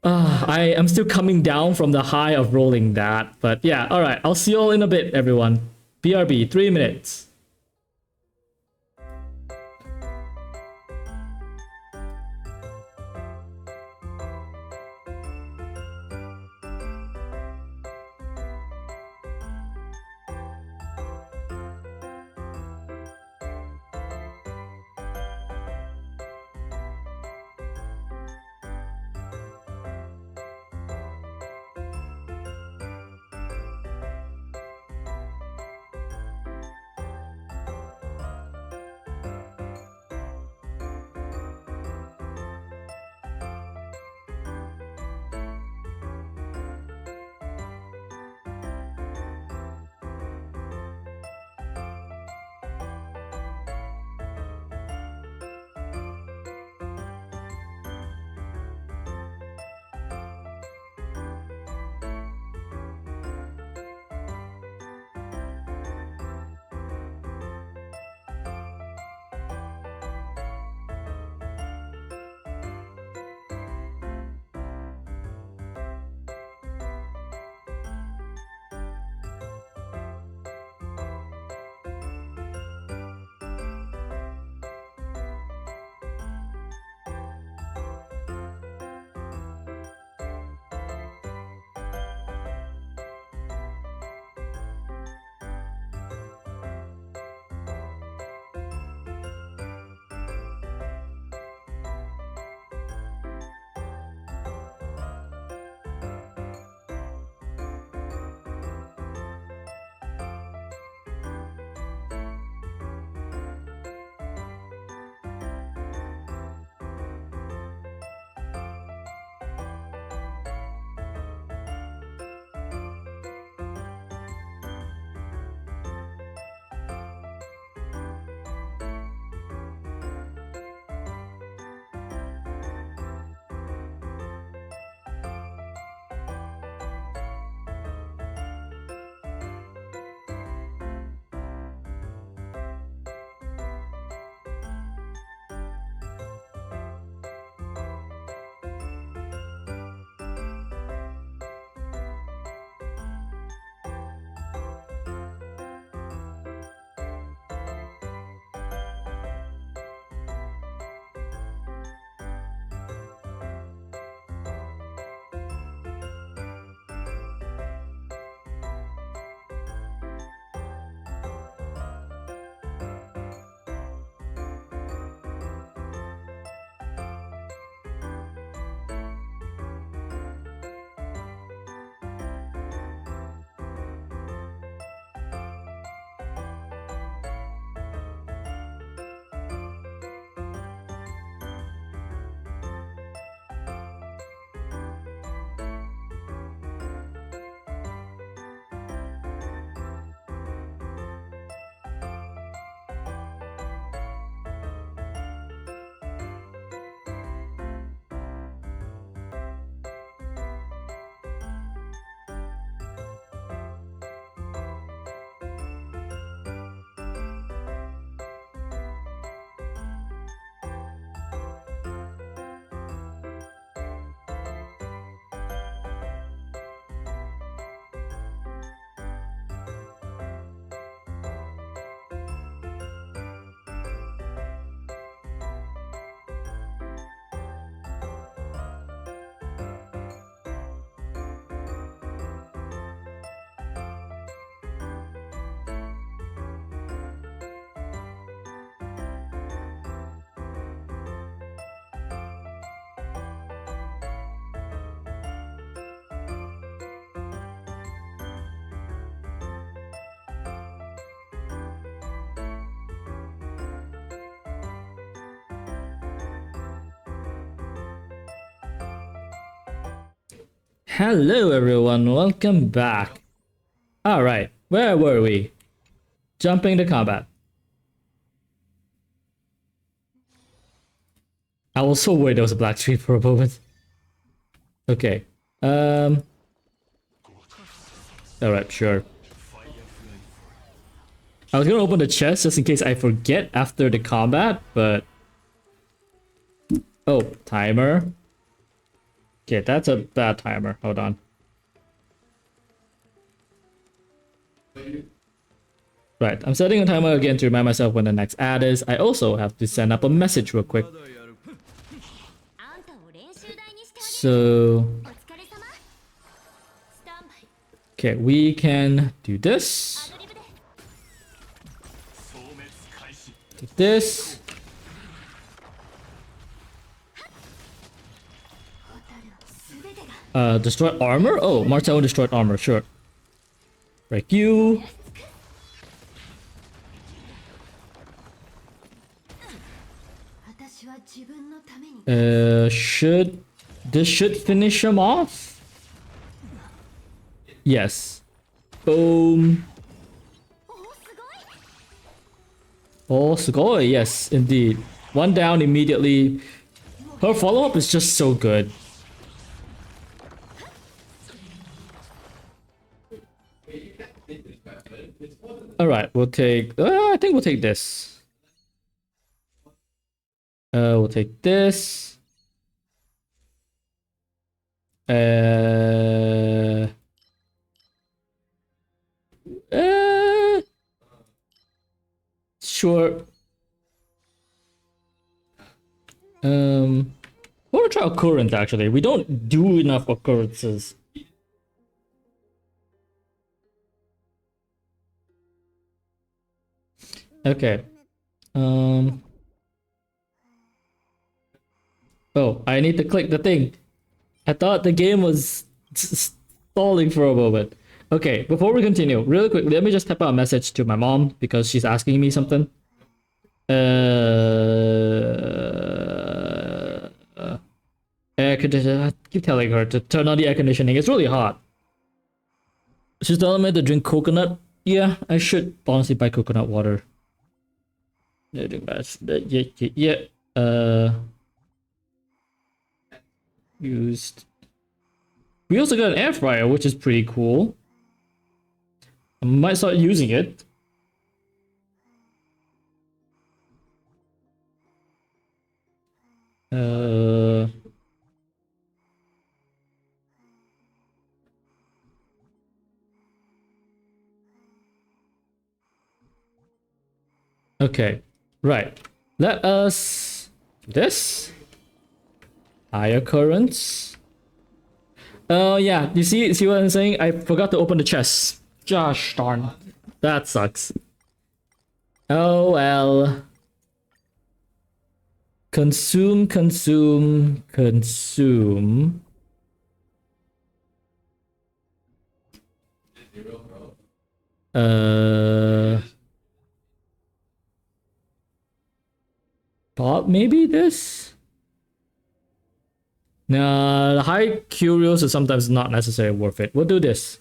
I am still coming down from the high of rolling that, but yeah, all right. I'll see you all in a bit, everyone. BRB, 3 minutes. Hello everyone, welcome back. Alright, where were we? Jumping to combat. I was so worried there was a black screen for a moment. Okay. Alright, sure. I was gonna open the chest just in case I forget after the combat, but... Oh, timer. Okay, that's a bad timer. Hold on. Right, I'm setting a timer again to remind myself when the next ad is. I also have to send up a message real quick. So... Okay, we can do this. Do this. Destroy armor? Oh, Martel destroyed armor, sure. Break you. This should finish him off? Yes. Boom. Oh, sugoi, yes, indeed. One down immediately. Her follow-up is just so good. Alright, we'll take... I think we'll take this. We'll take this. Sure. I want to try occurrence actually. We don't do enough occurrences. Okay. Oh, I need to click the thing. I thought the game was stalling for a moment. Okay, before we continue, really quick, let me just type out a message to my mom because she's asking me something. Air conditioner. I keep telling her to turn on the air conditioning. It's really hot. She's telling me to drink coconut. Yeah, I should honestly buy coconut water. Yeah. Used. We also got an air fryer, which is pretty cool. I might start using it. Okay, right. Let us do this. Higher currents. Oh yeah, you see what I'm saying? I forgot to open the chest. Gosh darn. That sucks. Oh well. Consume. Thought maybe this? Nah, the high curios is sometimes not necessarily worth it. We'll do this.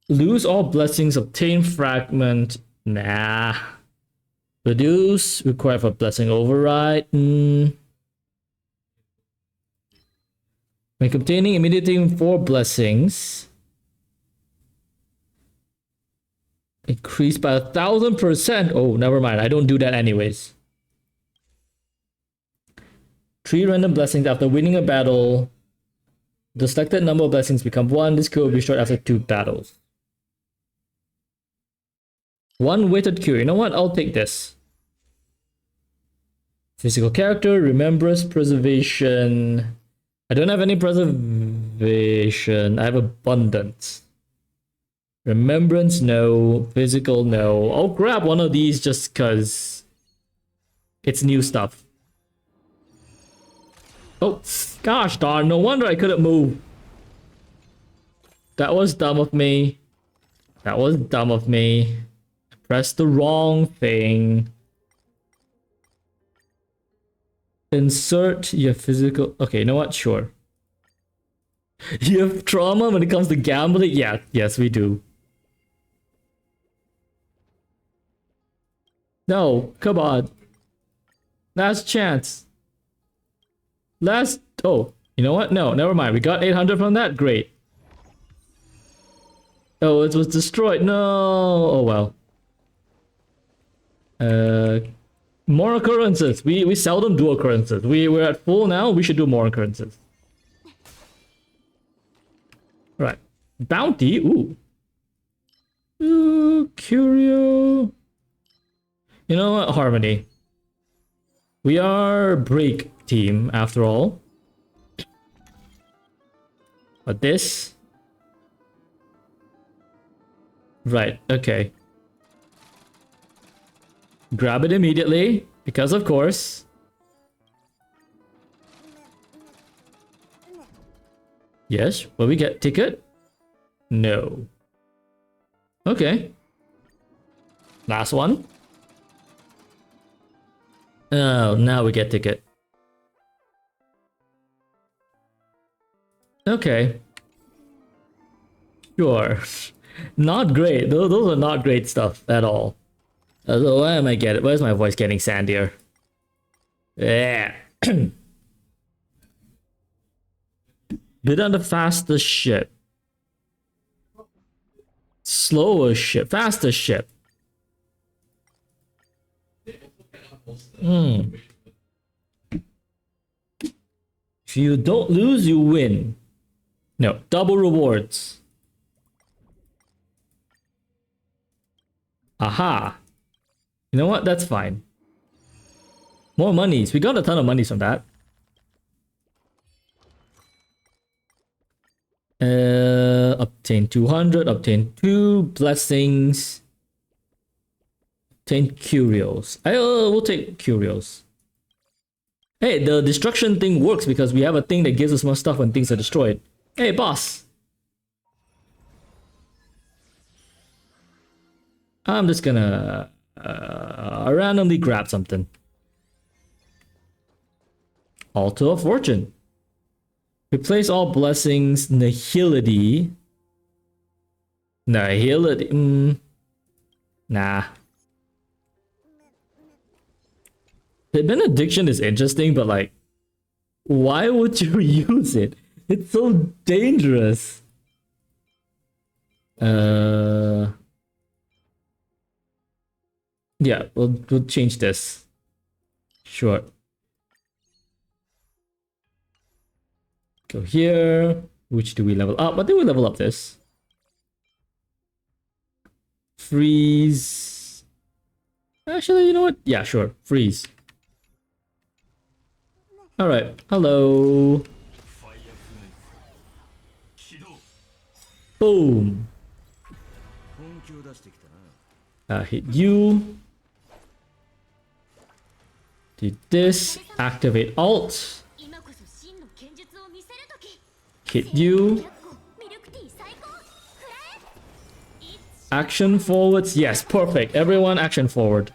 Lose all blessings, obtain fragment. Nah. Reduce, require for blessing override. When containing immediately 4 blessings. Increased by 1000%. Oh, never mind. I don't do that anyways. 3 random blessings after winning a battle. The selected number of blessings become 1. This cure will be short after 2 battles. 1 weighted cure. You know what? I'll take this. Physical character, remembrance, preservation. I don't have any preservation. I have abundance. Remembrance, no. Physical, no. I'll grab one of these just because it's new stuff. Oh, gosh darn. No wonder I couldn't move. That was dumb of me. That was dumb of me. I pressed the wrong thing. Insert your physical. Okay, you know what? Sure. You have trauma when it comes to gambling? Yeah, yes, we do. No, come on. Last chance. Last. Oh, you know what? No, never mind. We got 800 from that. Great. Oh, it was destroyed. No. Oh well. More occurrences. We seldom do occurrences. We're at full now. We should do more occurrences. Right. Bounty. Ooh. Ooh, curio. You know what? Harmony. We are break team after all. But this. Right. Okay. Grab it immediately, because of course. Yes, will we get ticket? No. Okay. Last one. Oh, now we get ticket. Okay. Sure. Not great. Those are not great stuff at all. So why am I getting? Why is my voice getting sandier? Yeah. Bit on the faster ship. Slower ship. Faster ship. If you don't lose, you win. No, double rewards. Aha. You know what? That's fine. More monies. We got a ton of monies from that. Obtain 200. Obtain 2 blessings. Obtain curios. We'll take curios. Hey, the destruction thing works because we have a thing that gives us more stuff when things are destroyed. Hey, boss. I'm just gonna randomly grab something. Altar of Fortune. Replace all blessings. Nihility. Nihility. Nah. The benediction is interesting, but like, why would you use it? It's so dangerous. Yeah, we'll change this. Sure. Go here. Which do we level up? I think we level up this. Freeze. Actually, you know what? Yeah, sure. Freeze. Alright. Hello. Boom. Hit you. Did this. Activate alt. Hit you. Action forwards. Yes, perfect. Everyone action forward.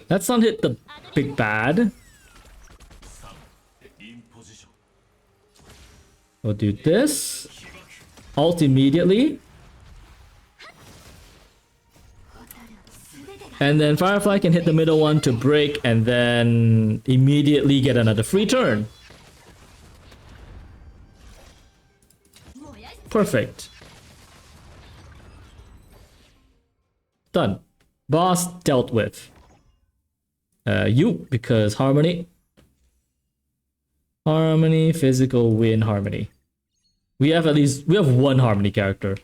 Let's not hit the big bad. We'll do this. Alt immediately. And then Firefly can hit the middle one to break and then immediately get another free turn. Perfect. Done. Boss dealt with. You, because Harmony. Harmony, physical, win, Harmony. We have one Harmony character.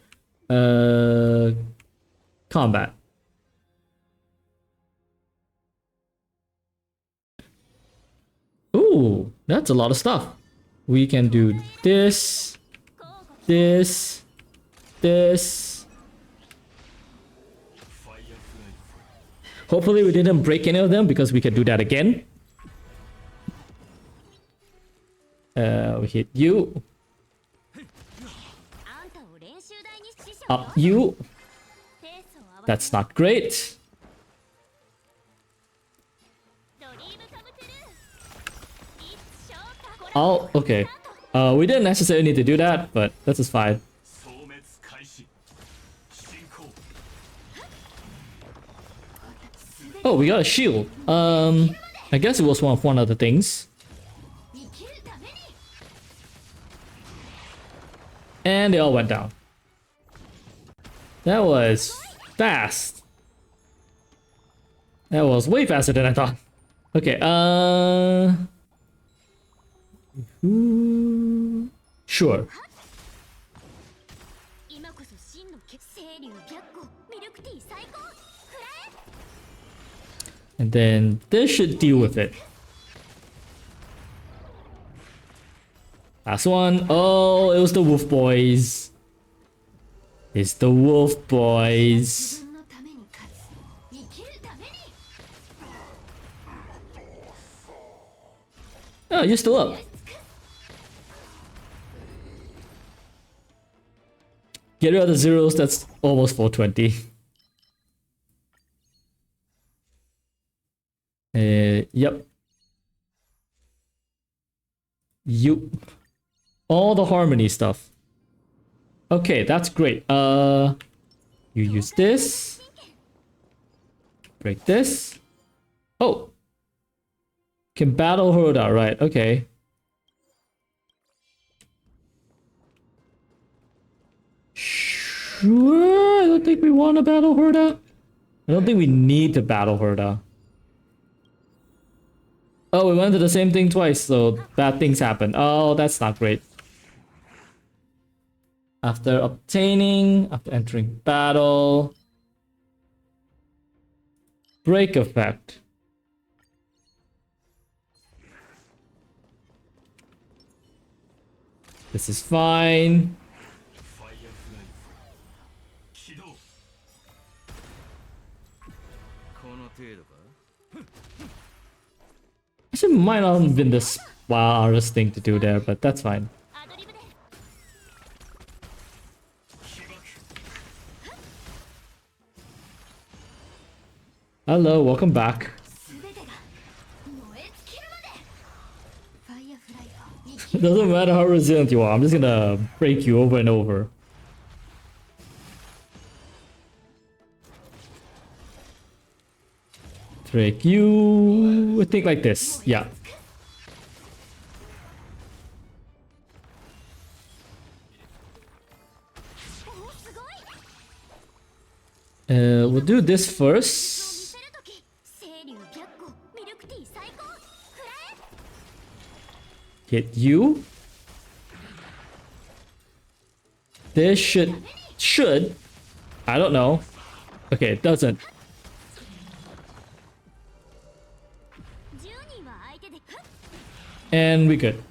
Combat. Ooh, that's a lot of stuff. We can do this, this, this. Hopefully we didn't break any of them because we can do that again. We hit you. Up you. That's not great. I'll okay. We didn't necessarily need to do that, but this is fine. Oh, we got a shield. I guess it was one of the things. And they all went down. That was fast. That was way faster than I thought. Okay, sure. And then this should deal with it. Last one. Oh, it was the wolf boys. It's the wolf boys. Oh, you're still up. Get rid of the zeros, that's almost 420. Yep. All the harmony stuff. Okay, that's great. You use this. Break this. Oh. Can battle Hoda, right? Okay. Sure, I don't think we want to battle Hoda. I don't think we need to battle Hoda. Oh, we went to the same thing twice, so bad things happen. Oh, that's not great. After entering battle. Break effect. This is fine. Actually, might not have been the smartest thing to do there, but that's fine. Hello, welcome back. It doesn't matter how resilient you are, I'm just gonna break you over and over. Break you... I think like this, yeah. We'll do this first. Hit you. This should, I don't know. Okay, it doesn't. And we good.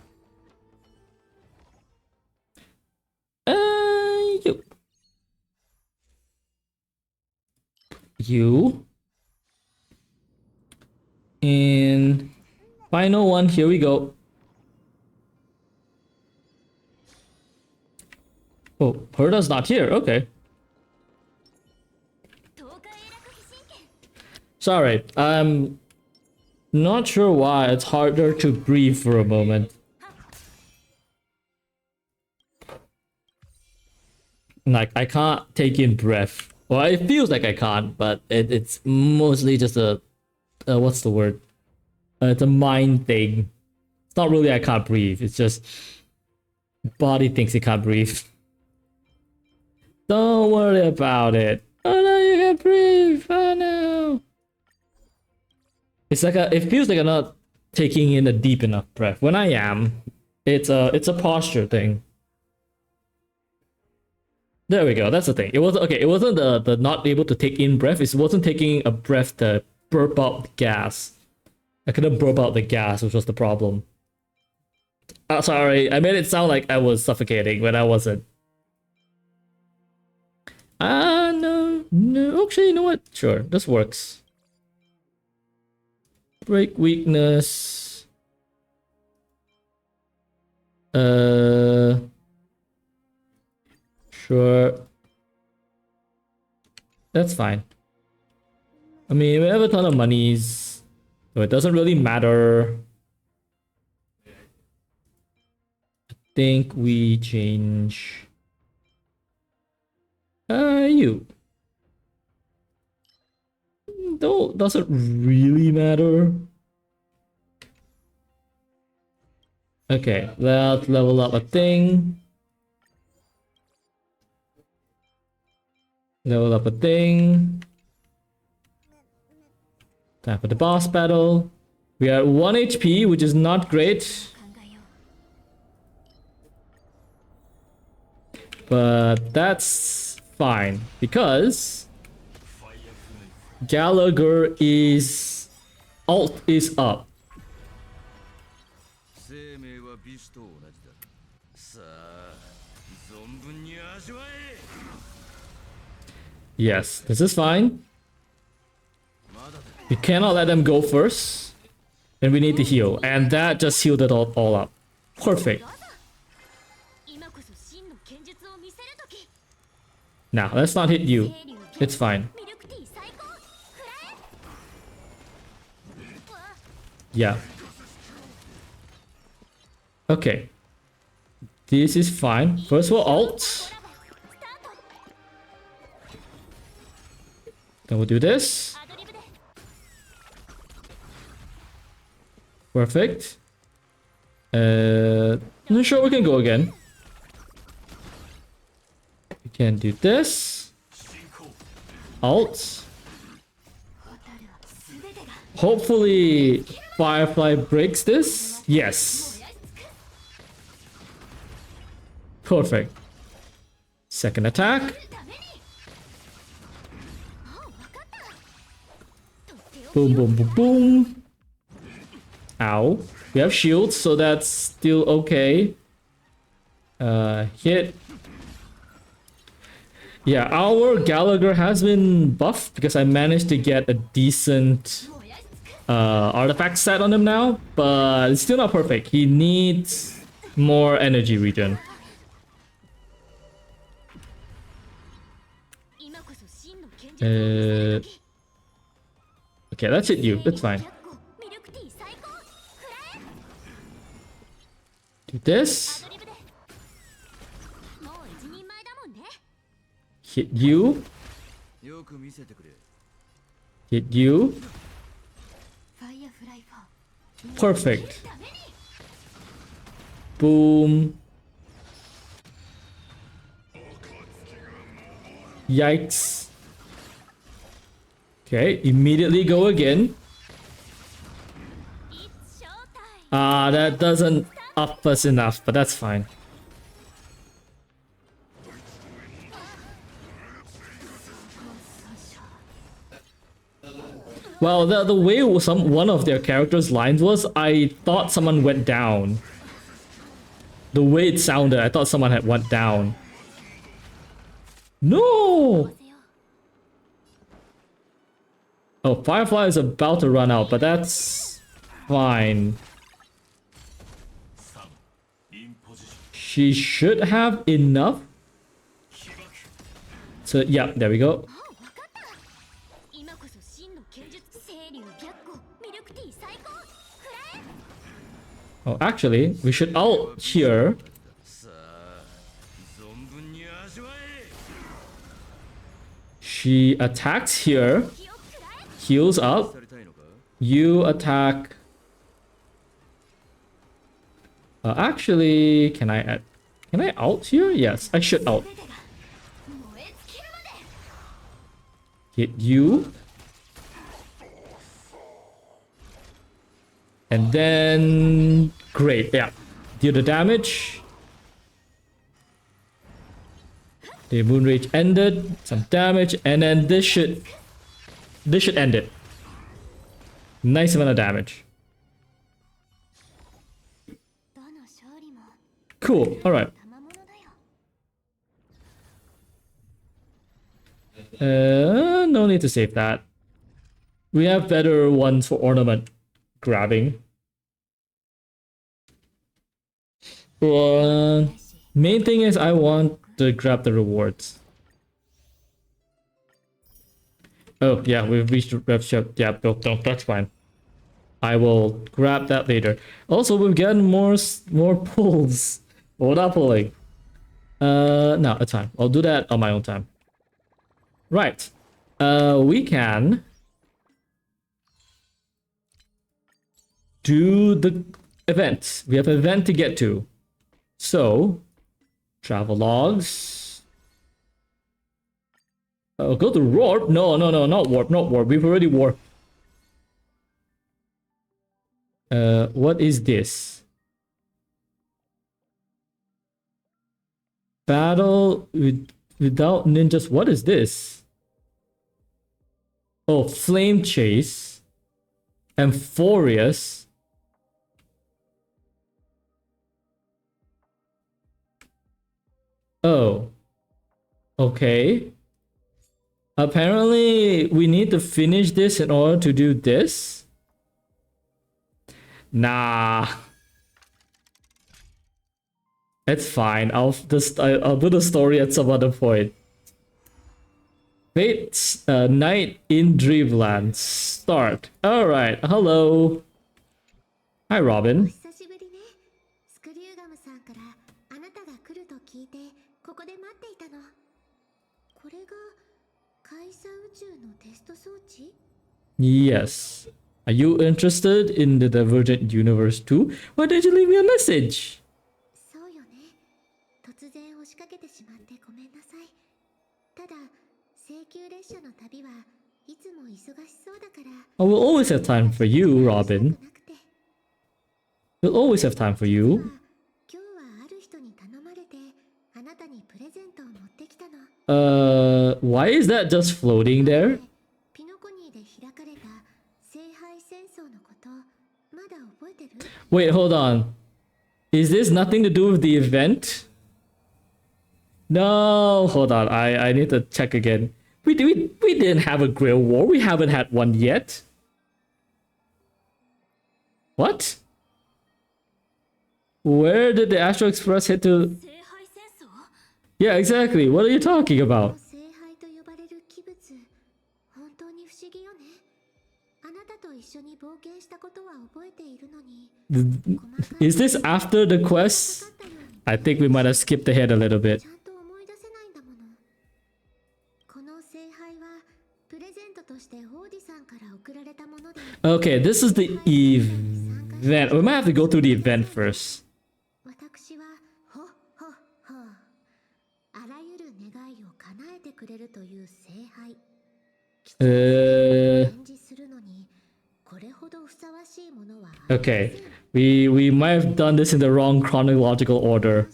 You. And final one, here we go. Oh, Herda's not here, okay. Sorry, I'm not sure why it's harder to breathe for a moment. Like, I can't take in breath. Well, it feels like I can't, but it's mostly just a... what's the word? It's a mind thing. It's not really I can't breathe, it's just... body thinks it can't breathe. Don't worry about it. Oh no, you can't breathe! Oh no! It's like it feels like I'm not taking in a deep enough breath. When I am, it's a posture thing. There we go, that's the thing. It wasn't okay, it wasn't the not able to take in breath, it wasn't taking a breath to burp out the gas. I couldn't burp out the gas, which was the problem. Sorry, I made it sound like I was suffocating when I wasn't. No, actually, you know what? Sure, this works. Break weakness. Sure. That's fine. I mean, we have a ton of monies, so it doesn't really matter. think we change you. Though doesn't really matter. Okay, let's level up a thing. Level up a thing. Time for the boss battle. We are at 1 HP, which is not great. But that's fine because Gallagher is ult is up. Yes, this is fine. We cannot let them go first. And we need to heal. And that just healed it all up. Perfect. Now, let's not hit you. It's fine. Yeah. Okay. This is fine. First we'll ult. Then we'll do this. Perfect. Sure, we can go again. We can do this. Alt. Hopefully Firefly breaks this. Yes. Perfect. Second attack. Boom, boom, boom, boom. Ow. We have shields, so that's still okay. Hit. Yeah, our Gallagher has been buffed because I managed to get a decent artifact set on him now, but it's still not perfect. He needs more energy regen. Okay, that's hit you. That's fine. Do this. Hit you. Hit you. Perfect. Boom. Yikes. Okay, immediately go again. That doesn't up us enough, but that's fine. Well, the way one of their characters' lines was, I thought someone went down. The way it sounded, I thought someone had went down. No! Oh, Firefly is about to run out, but that's fine. She should have enough. So, yeah, there we go. Oh, actually, we should ult here. She attacks here. Heals up. You attack. Actually, can I ult here? Yes, I should ult. Hit you. And then great, yeah. Deal the damage. The moon rage ended. Some damage, and then this should end it. Nice amount of damage. Cool. All right. No need to save that. We have better ones for ornament grabbing. Main thing is I want to grab the rewards. Oh yeah, we've reached rev shop. Yeah, no, that's fine. I will grab that later. Also, we've gotten more pulls Without pulling. No, it's fine. I'll do that on my own time. Right. We can do the event. We have an event to get to. So, travel logs. Go to warp. No, not warp, not warp. We've already warped. What is this? Battle without ninjas. What is this? Oh, flame chase. Amphorius. Oh. Okay. Apparently, we need to finish this in order to do this. Nah. It's fine. I'll do the story at some other point. Fate's Night in Dreamland. Start. Alright, hello. Hi, Robin. Yes. Are you interested in the Divergent Universe too? Why didn't you leave me a message? I will always have time for you, Robin. We'll always have time for you. Why is that just floating there? Wait, hold on. Is this nothing to do with the event? No, hold on. I need to check again. We didn't have a Grail War. We haven't had one yet. What? Where did the Astro Express hit to? Yeah, exactly. What are you talking about? Is this after the quest? I think we might have skipped ahead a little bit. Okay, this is the event. We might have to go through the event first. Okay, we might have done this in the wrong chronological order.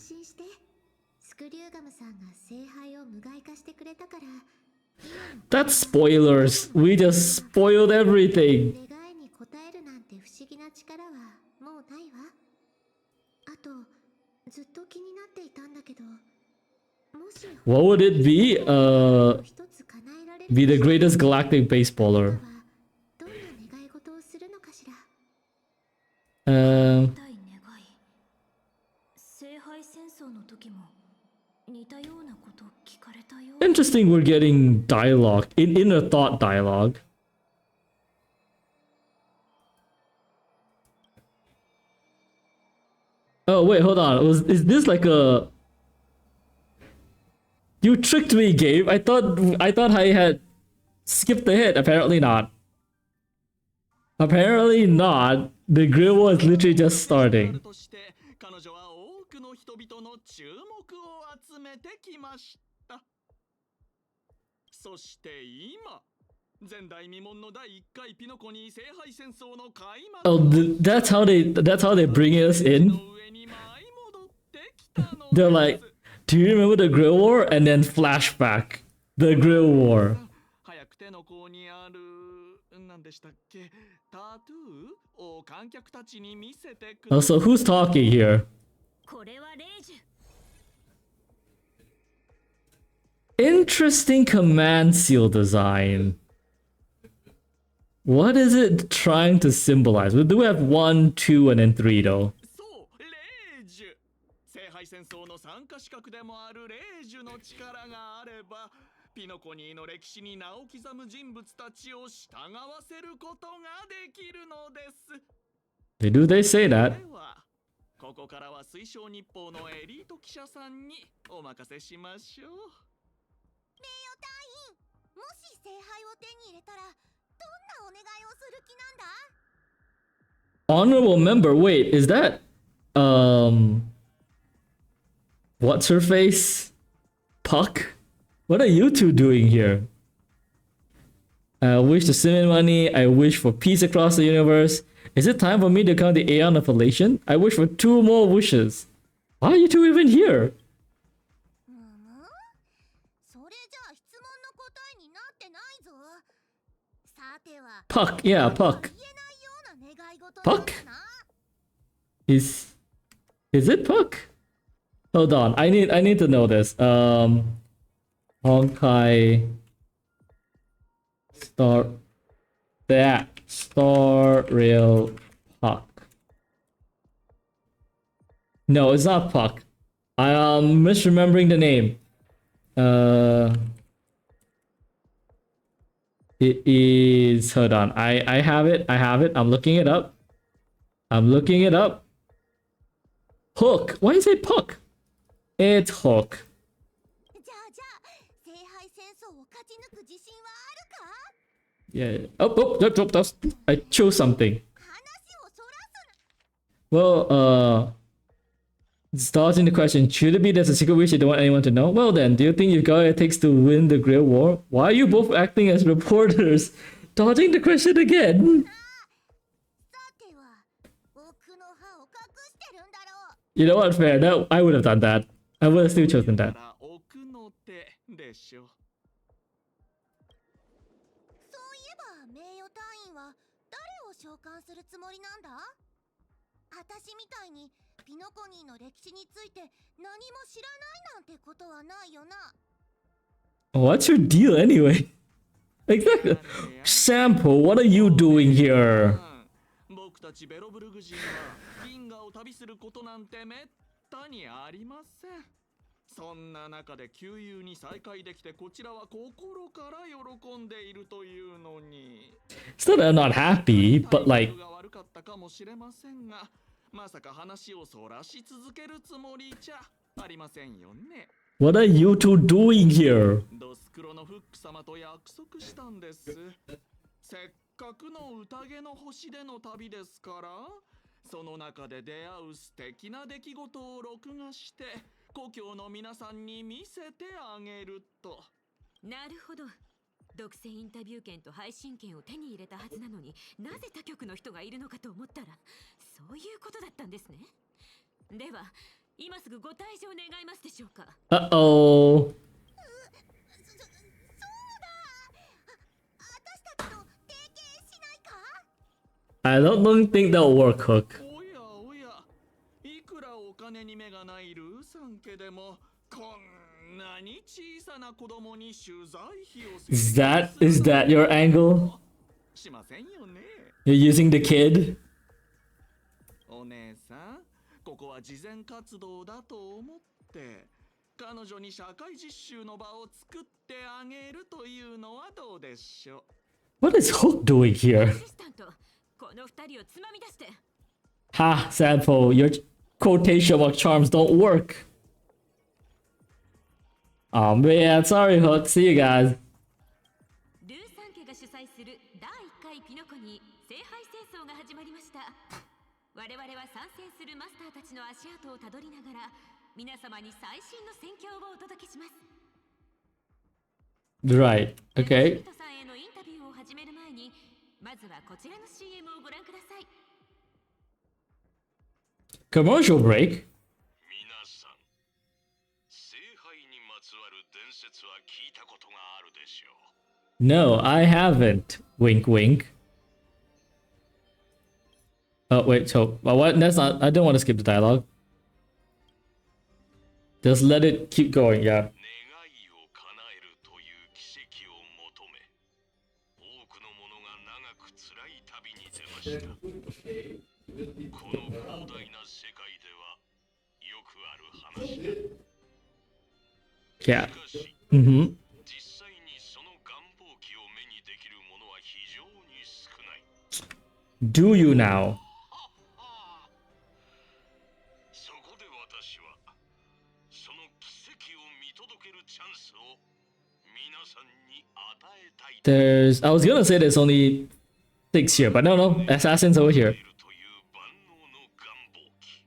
That's spoilers. We just spoiled everything. What would it be? Be the greatest galactic baseballer. Interesting, we're getting dialogue, inner thought dialogue. Oh wait, hold on. Is this like a? You tricked me, Gabe. I thought I had skipped ahead. Apparently not. Apparently not. The Grail was literally just starting. Oh, that's how they bring us in. They're like, do you remember the Grail War? And then flashback, the Grail War. Oh, so who's talking here? Interesting command seal design. What is it trying to symbolize? We do have 1, 2, and then 3 though. Do they say that? ここからは水晶日報のエリート記者さんにお任せしましょう。名誉隊員、もし聖杯を手に入れたらどんなお願いをする気なんだ？ Honorable member, wait, is that what's her face? Puck? What are you two doing here? I wish to summon money. I wish for peace across the universe. Is it time for me to count the Aeon of Elation? I wish for 2 more wishes. Why are you two even here? それじゃあ質問の答えになってないぞ。さては Puck, yeah, Puck. 言えないような願い事 Puck? なんだな。Is it Puck? Hold on, I need to know this. Honkai Start that Star Rail Puck. No, it's not Puck. I am misremembering the name. It is, hold on. I have it. I'm looking it up. Hook. Why is it Puck? It's Hook. じゃあ聖杯戦争を勝ち抜く自信はあるか？ Yeah. I chose something. 話をそらすな。 Well, starting the question, should it be there's a secret wish you don't want anyone to know? Well then, do you think you've got what it takes to win the Grail War? Why are you both acting as reporters? Dodging the question again. さては奥の歯を隠してるんだろう。 You know what, fair. No, I would have done that. I would have still chosen だ that. から奥の手でしょ。そういえば名誉隊員は誰を召喚するつもりなんだ？私みたいにピノコニーの歴史について何も知らないなんてことはないよな。 What's your deal anyway? Exactly. Sample, what are you doing here? 僕たちベロブルグ人は銀河を旅することなんてめったにありません。そんな中で旧友に再会できてこちらは心から喜んでいるというのに。It's not that I'm not happy, but like, が悪かったかもしれませんが、まさか話をそらし続けるつもりじゃありませんよね。 what are you two doing here? ドスクロのフック様と約束したんです。せっかくの宴の星での旅ですから、その中で出会う素敵な出来事を録画して故郷の皆さんに見せてあげると。なるほど。独占インタビュー権と配信権を手に入れたはずなのに、なぜ他局の人がいるのかと思ったら、そういうことだったんですね。では、今すぐご退場願いますでしょうか。Uh-oh. 私たちと提携しないか？ I don't think that'll work, Hook. おやおや、いくらお金に目がないルーさん家でもこんなに小さな子供に取材費を Is that your angle? しませんよね。 You're using the kid? お姉さん、ここは慈善活動だと思って彼女に社会実習の場を作ってあげるというのはどうでしょう。 What is Hook doing here? アシスタント、この二人をつまみ出して。 Ha, Sampo, your quotation mark charms don't work. Oh man, sorry Hook, see you guys. ルーさん家が主催する第1回ピノコに聖杯戦争が始まりました。我々は参戦するマスターたちの足跡をたどりながら皆様に最新の戦況をお届けします。 Right, okay. 人さんへのインタビューを始める前にまずはこちらの CM をご覧ください。 Commercial break? 皆さん、聖杯にまつわる伝説は聞いたことがあるでしょう。 No, I haven't. Wink, wink. Oh, wait, so, what? That's not, I don't want to skip the dialogue. Just let it keep going, yeah. 願いを叶えるという奇跡を求め、多くの者が長く辛い旅に出ました。この広大な世界ではよくある話だ。 Yeah. しかし、 Mm-hmm. 実際にその願望記を目にできる者は非常に少ない。 Do you now? There's... I was gonna say there's only 6 here, but no. Assassins over here. という万能の願望機。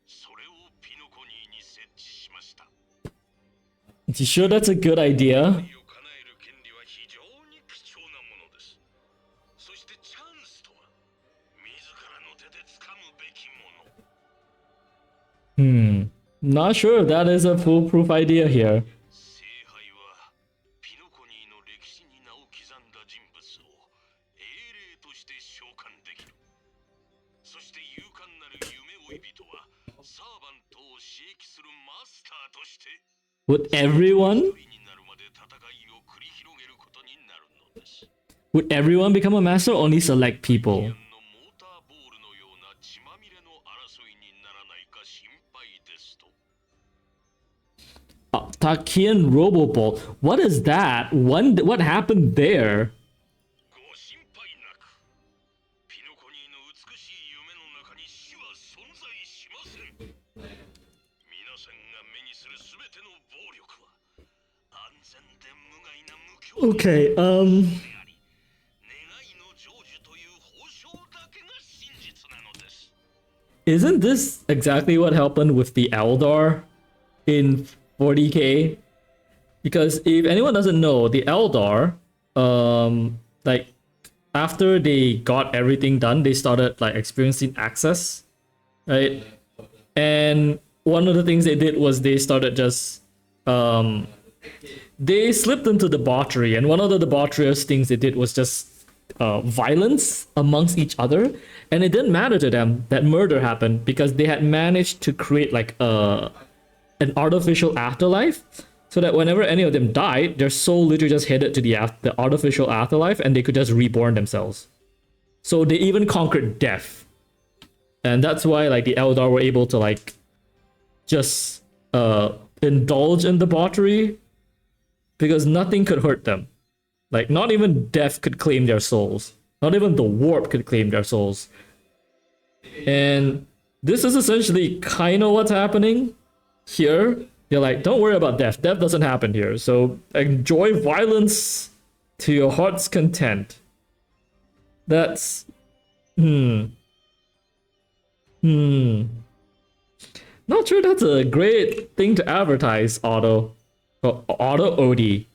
それをピノコニーに設置しました。 You sure that's a good idea? を叶える権利は非常に貴重なものです。そしてチャンスとは自らの手で掴むべきもの。Not sure if that is a foolproof idea here. 聖杯はピノコニーの歴史に名を刻んだ人物を英霊として召喚できる。そして勇敢なる夢追い人はサーバントを刺激するマスターとして Would everyone? になるまで戦いを繰り広げることになるのです。 Would everyone become a master or only select people? のモーターボールのような血まみれの争いにならないか心配ですと。 Takian Robobolt. What is that? What happened there? ご心配なく。ピノコニーの美しい夢の中に死は存在しません。皆さんが目にするすべての暴力は安全で無害な無境 Okay, であり、願いの成就という報奨だけが真実なのです。 isn't this exactly what happened with the Eldar in 40k? Because if anyone doesn't know, the Eldar, like after they got everything done, they started like experiencing access, right? And one of the things they did was they started just they slipped into debauchery, and one of the debaucherous things they did was just violence amongst each other, and it didn't matter to them that murder happened because they had managed to create like an artificial afterlife, so that whenever any of them died, their soul literally just headed to the artificial afterlife, and they could just reborn themselves. So they even conquered death, and that's why like the Eldar were able to like just indulge in debauchery, because nothing could hurt them. Like not even death could claim their souls. Not even the warp could claim their souls. And this is essentially kind of what's happening here. They're like, don't worry about death. Death doesn't happen here. So enjoy violence to your heart's content. That's... Not sure that's a great thing to advertise, Auto. Oh, Auto OD.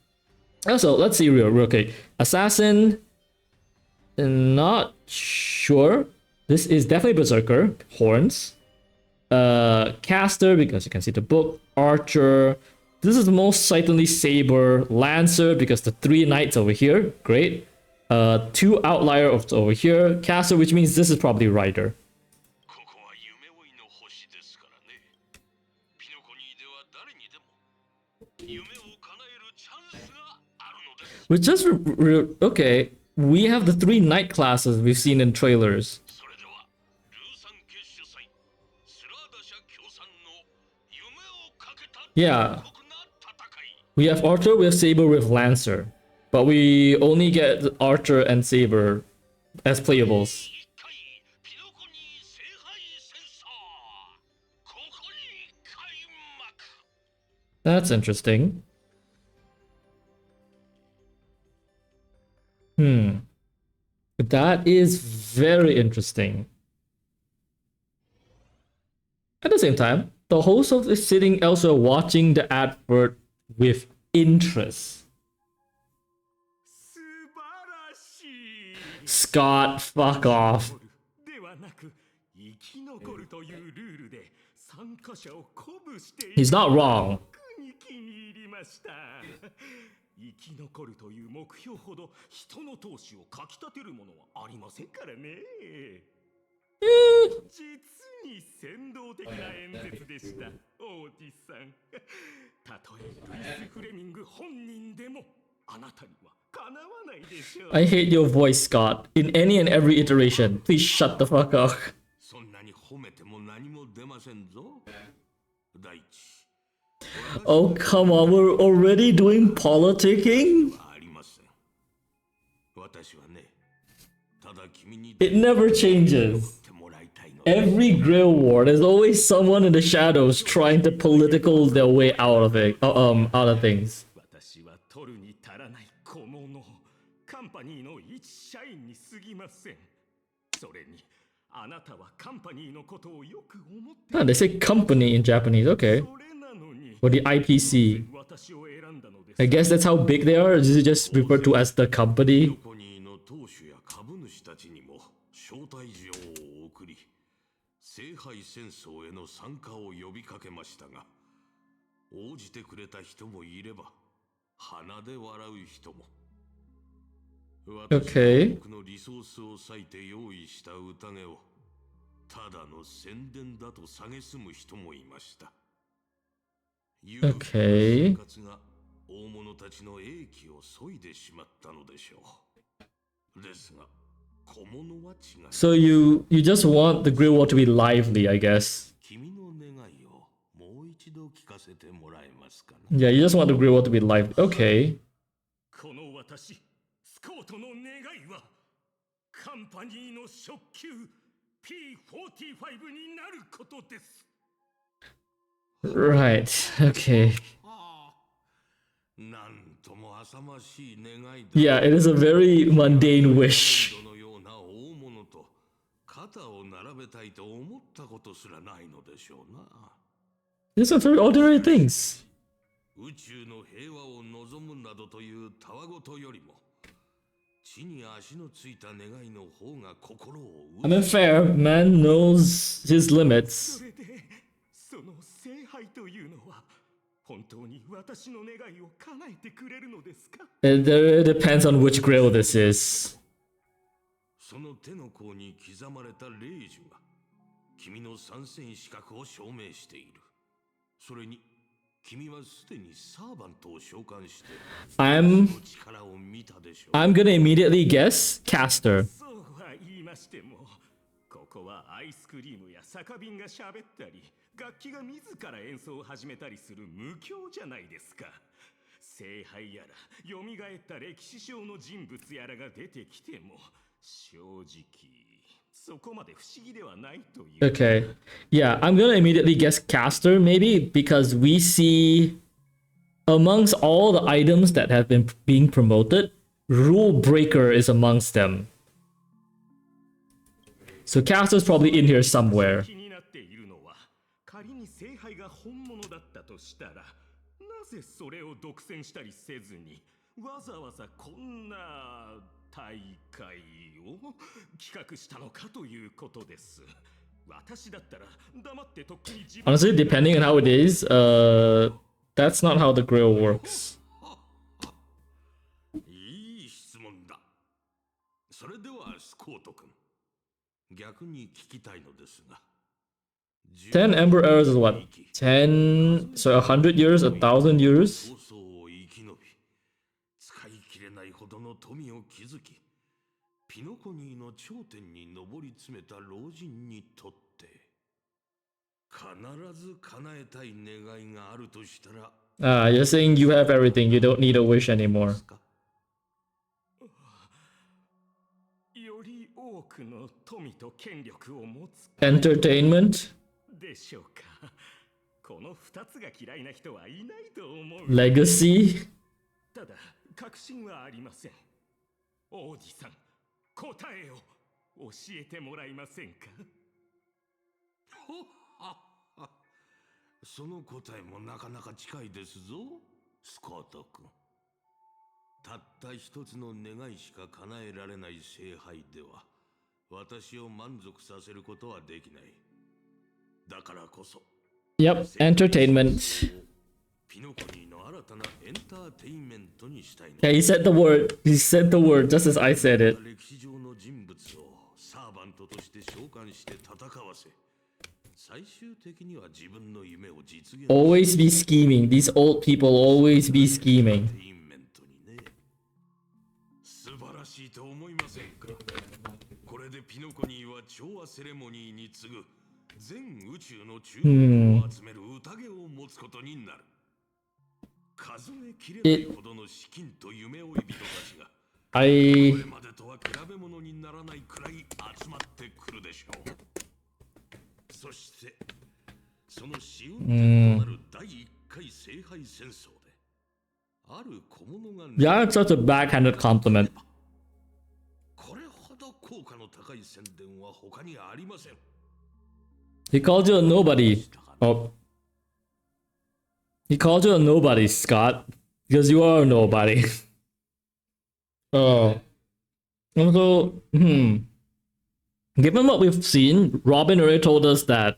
Also, let's see real quick. Assassin. Not sure. This is definitely Berserker. Horns. Caster, because you can see the book. Archer. This is most certainly Saber. Lancer, because the 3 knights over here. Great. 2 outlier over here. Caster, which means this is probably Rider. ここは夢追いの星ですからね。ピノコニーでは誰にでも夢を叶えるチャンスがあるのです。 Which just okay. We have the 3 knight classes we've seen in trailers. それではルーサン家主催スラーダ社協賛の夢をかけた Yeah. 過酷な戦い。 We have Archer, we have Saber, we have Lancer. But we only get Archer and Saber as playables. 一回ピノコニー聖杯戦争ここに開幕。 That's interesting. That is very interesting. At the same time, the host of is sitting elsewhere watching the advert with interest. 素晴らしい。 Scott, fuck off. ではなく生き残るというルールで参加者を鼓舞している。 He's not wrong. 特に気に入りました。生き残るという目標ほど人の闘志をかきたてるものはありませんからね。実に先導的な演説でした、オーティスさん。たとえルイス・フレミング本人でもあなたにはかなわないでしょう。 I hate your voice, Scott. In any and every iteration. Please shut the fuck up. そんなに褒めても何も出ませんぞ。第一。 Oh, come on. We're already doing politicking? ありません。私はね、ただ君に It never changes. ってもらいたいの。 Every Grail war, there's always someone in the shadows trying to political their way out of it, out of things. 私は取るに足らない小物。パニーの一社員に過ぎません。それにあなたはカンパニーのことをよく思って Oh, they say company in Japanese. Okay. それなのに Or the IPC. 私を選んだのです。 I guess that's how big they are. Or is it just referred to as the company? コニーの当主や株主たちにも招待状を送り、聖杯戦争への参加を呼びかけましたが、応じてくれた人もいれば、鼻で笑う人も。Okay. 私は多くのリソースを割いて用意した宴を、ただの宣伝だと蔑む人もいました。Okay. 生活が大物たちの英気を削いでしまったのでしょう。ですが、小物は違い。 So you just want the Grill War to be lively, I guess. 君の願いをもう一度聞かせてもらえますかね。 Yeah, you just want the Grill War to be lively. Okay. この私スコートの願いはカンパニーの初級 P45 になることです。 Right. Okay. なんとも浅ましい願いだ。 Yeah, it is a very mundane wish. のような大物と肩を並べたいと思ったことすらないのでしょうな。 These are very ordinary things. 宇宙の平和を望むなどというたわごとよりも、地に足のついた願いの方が心を I mean, fair. Man knows his limits. それでその聖杯というのは本当に私の願いを叶えてくれるのですか？ It depends on which Grill this is. その手の甲に刻まれた霊樹が君の参戦資格を証明している。それに君はすでにサーバントを召喚して I'm その力を見たでしょう。 I'm gonna immediately guess Caster. そうは言いましても、ここはアイスクリームや酒瓶が喋ったり、楽器が自ら演奏を始めたりする無教じゃないですか。聖杯やら、蘇った歴史上の人物やらが出てきても、正直、そこまで不思議ではないという。 Okay. Yeah, I'm gonna immediately guess Caster, maybe because we see amongst all the items that have been being promoted, Rule Breaker is amongst them. So Caster's probably in here somewhere. 気になっているのは、仮に聖杯が本物だったとしたら、なぜそれを独占したりせずに、わざわざこんな大会を企画したのかということです。私だったら黙ってとっくに自分 Honestly, depending on how it is, that's not how the grill works. いい質問だ。それではスコート君、逆に聞きたいのですが、 10 Ember Arrows is what? 10, so 100 years, 1,000 years? 放送を生き延び、使い切れないほどの富を築き、ピノコニーの頂点に上り詰めた老人にとって、必ず叶えたい願いがあるとしたら、 Ah, you're saying you have everything, you don't need a wish anymore. より多くの富と権力を持つ Entertainment? でしょうか。この2つが嫌いな人はいないと思う。 Legacy? ただ確信はありません。王子さん、答えを教えてもらえませんか？その答えもなかなか近いですぞ、スコート君。たった一つの願いしか叶えられない聖杯では、私を満足させることはできない。だからこそ、 Yep, entertainment. ピノコニーの新たなエンターテインメントにしたいの。 Yeah, he said the word. He said the word just as I said it. 歴史上の人物をサーバントとして召喚して戦わせ、最終的には自分の夢を実現 Always be scheming. These old people always be scheming. テインメントにね。素晴らしいと思いませんか？これでピノコニーは調和セレモニーに次ぐ全宇宙の注目を集める宴を持つことになる。数えきれないほどの資金と夢追い人たちが、こ I れまでとは比べ物にならないくらい集まってくるでしょう。そして、その試運転となる第1回聖杯戦争で、ある小物が yeah, it's such a backhanded compliment. これほど効果の高い宣伝は他にありません。 He called you a nobody. Oh. He called you a nobody, Scott. Because you are a nobody. Oh. Also, given what we've seen, Robin already told us that.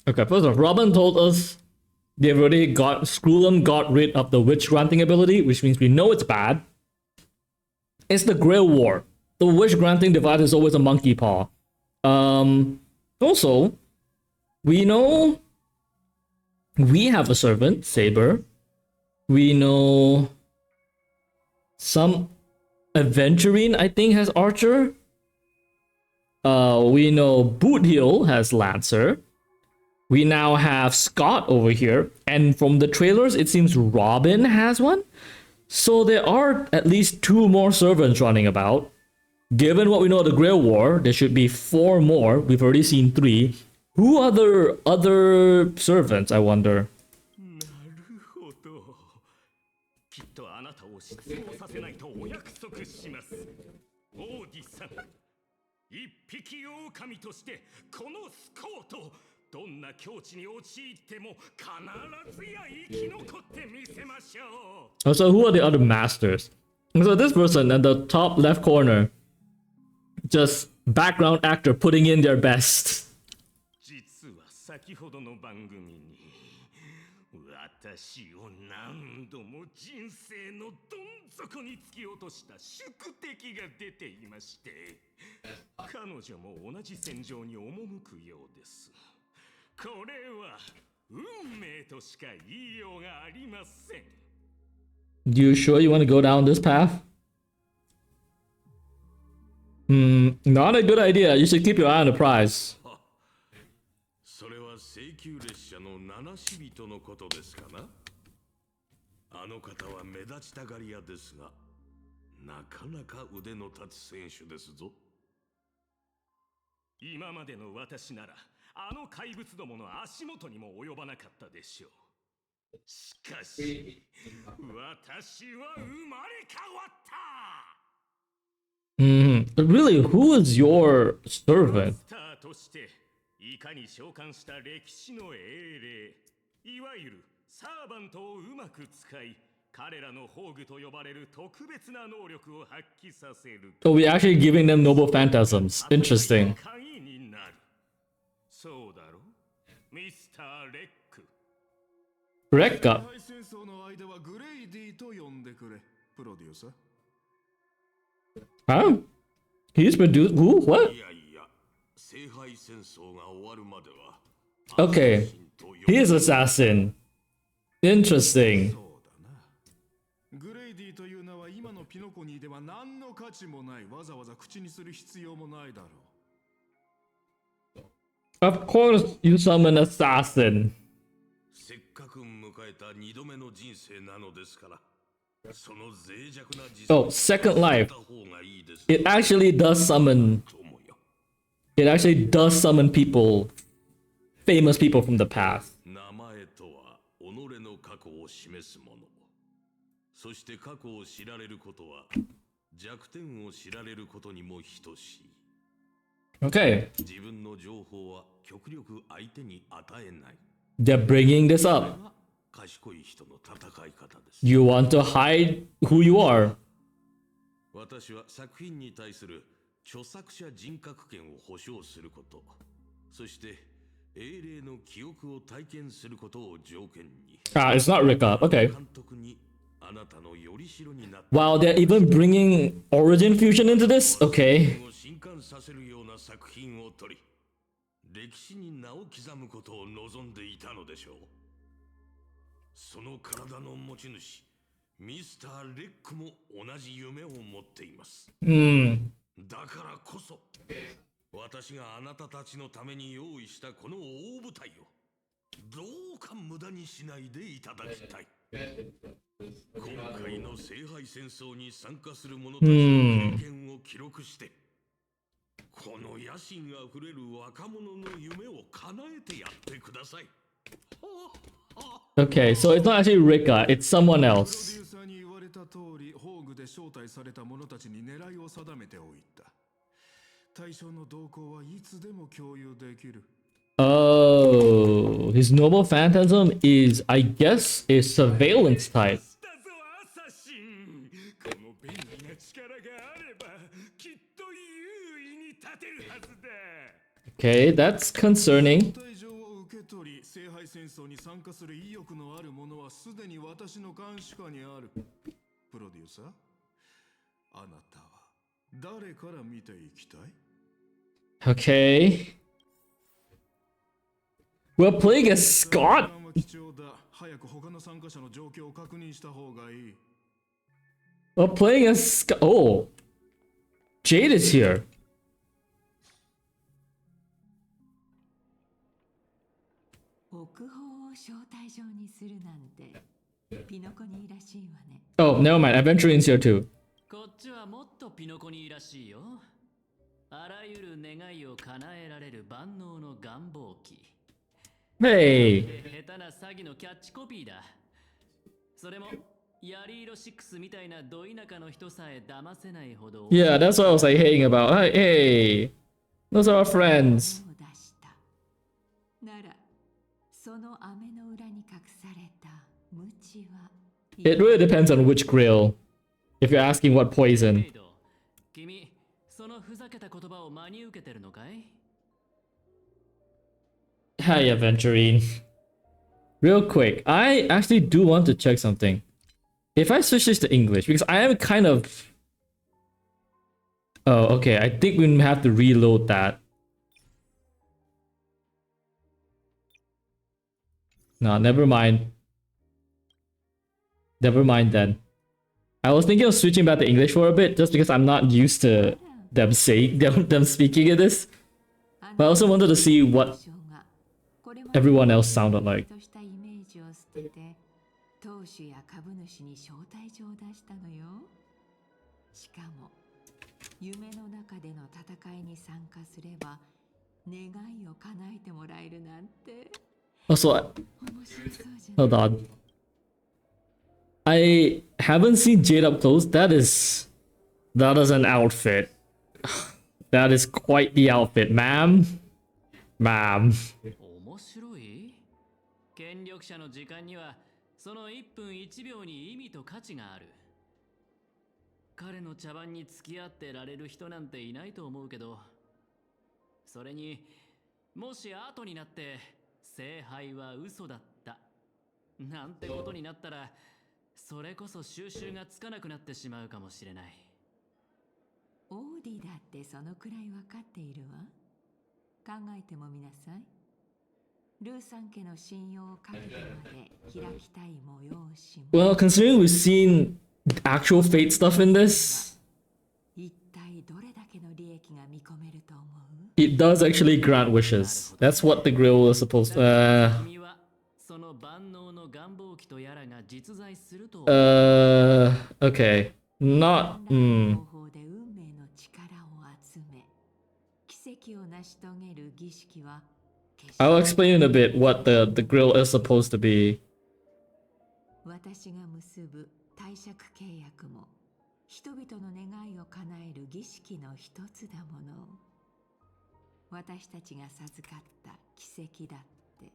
Okay, first off, Robin told us they've already got Skrullum got rid of the witch granting ability, which means we know it's bad. It's the Grail War. The witch granting device is always a monkey paw. Also, we know we have a servant, Saber. We know some Aventurine, I think, has Archer. We know Bootheel has Lancer. We now have Scott over here. And from the trailers, it seems Robin has one. So there are at least 2 more servants running about. Given what we know of the Grail War, there should be 4 more. We've already seen 3. Who are the other servants, I wonder? なるほど。きっとあなたを失望させないとお約束します。オーディさん、一匹狼としてこのスコーとどんな境地に陥っても必ずや生き残ってみせましょう。 So who are the other masters? So this person at the top left corner, just background actor putting in their best. 実は先ほどの番組に私を何度も人生のどん底に突き落とした宿敵が出ていまして、彼女も同じ戦場に赴くようです。これは運命としか言いようがありません。 You sure you want to go down this path? Not a good idea. You should keep your eye on the prize. それは請求列車の七死人のことですかな。あの方は目立ちたがり屋ですが、なかなか腕の立つ選手ですぞ。今までの私ならあの怪物どもの足元にも及ばなかったでしょう。しかし私は生まれ変わった。Really, who is your servant? スターとしていかに召喚した歴史の英霊、いわゆるサーバントをうまく使い、彼らの宝具と呼ばれる特別な能力を発揮させる。 Oh, we're actually giving them noble phantasms. Interesting. 鍵になる。そうだろ、ミスター・レック。 Rekka. 戦争の間はグレイディと呼んでくれ、プロデューサー。 Huh? He's produced. Who? What? いやいや、聖杯戦争が終わるまでは。 Okay. He is assassin. Interesting. そうだな。グレイディという名は今のピノコニーでは何の価値もない。わざわざ口にする必要もないだろう。 Of course, you summon assassin. せっかく迎えた2度目の人生なのですから。その脆弱な実 Oh, second life. 方がいいです。 It actually does summon. ともよ。 It actually does summon people, famous people from the past. 名前とは己の過去を示すもの。そして過去を知られることは弱点を知られることにも等しい。 Okay, 自分の情報は極力相手に与えない。 they're bringing this これ up. が賢い人の戦い方です。 You want to hide who you are. 私は作品に対する著作者人格権を保障すること、そして英霊の記憶を体験することを条件に。 Ah, it's not Rika. Okay. 監督にあなたのよりしろになって。 Wow, they're even bringing origin fusion into this? Okay. 震撼させるような作品を撮り、歴史に名を刻むことを望んでいたのでしょう。その体の持ち主、ミスター・レックも同じ夢を持っています。だからこそ、私があなたたちのために用意したこの大舞台を、どうか無駄にしないでいただきたい。今回の聖杯戦争に参加する者たちの経験を記録して、この野心あふれる若者の夢を叶えてやってください。Okay, so it's not actually Rika, it's someone プロデ else. ューサーに言われた通り、ホーグで招待された者たちに狙いを定めておいた。対象の動向はいつでも共有できる。Oh, his normal phantasm is, I guess, a surveillance type. したぞアサシン。この便利な力があれば、きっと優位に立てるはずだ。 Okay, that's concerning. 招待状を受け取り、聖杯戦争に参加する意欲のある者はすでに私の監視下にある。プロデューサー、あなたは誰から見ていきたい？ Okay. We're playing as Scott? 貴重だ。早く他の参加者の状況を確認した方がいい。 We're playing as Scott. Oh. Jade is here. 国宝を招待状にするなんてピノコニーらしいわね。 Oh, never mind. Aventurine's here too. こっちはもっとピノコニーらしいよ。あらゆる願いを叶えられる万能の願望機。 Hey. 下手な詐欺のキャッチコピーだ。それもヤリーロ6みたいなど田舎の人さえ騙せないほど。 Yeah, that's what I was like hating about. Hey. Those are our friends. を出した。ならその飴の裏に隠された無知は。 It really depends on which Grail. If you're asking what メ poison. イド、君、そのふざけた言葉を真に受けてるのかい？ Hi, Aventurine. Real quick, I actually do want to check something. If I switch this to English, because I am kind of... Oh, okay. I think we have to reload that. No, never mind. Never mind then. I was thinking of switching back to English for a bit, just because I'm not used to them saying them speaking in this. But I also wanted to see what everyone else sounded like. としたイメージを捨てて投手や株主に招待状を出したのよ。しかも夢の中での戦いに参加すれば願いを叶えてもらえるなんて Also, 面白そうじゃない。 hold on. I haven't seen Jade up close. That is an outfit. That is quite the outfit, ma'am. Ma'am. 面白い？権力者の時間にはその1分1秒に意味と価値がある。彼の茶番に付き合ってられる人なんていないと思うけど、それにもし後になって聖杯は嘘だったなんてことになったら、それこそ収拾がつかなくなってしまうかもしれない。オーディだってそのくらい分かっているわ。考えてもみなさい。ルーさん家の信用をかけてまで開きたい催しも。 Well, considering we've seen actual Fate stuff in this, 一体どれだけの利益が見込めると思う？ it does actually grant wishes. That's what the Grail was supposed to... 君はその万能の願望機とやらが実在すると。 Okay. Not... 方法で運命の力を集め、奇跡を成し遂げる儀式は決して I'll explain in a bit what the Grail is supposed to be. 私が結ぶ貸借契約も人々の願いを叶える儀式の一つだもの。私たちが授かった奇跡だって。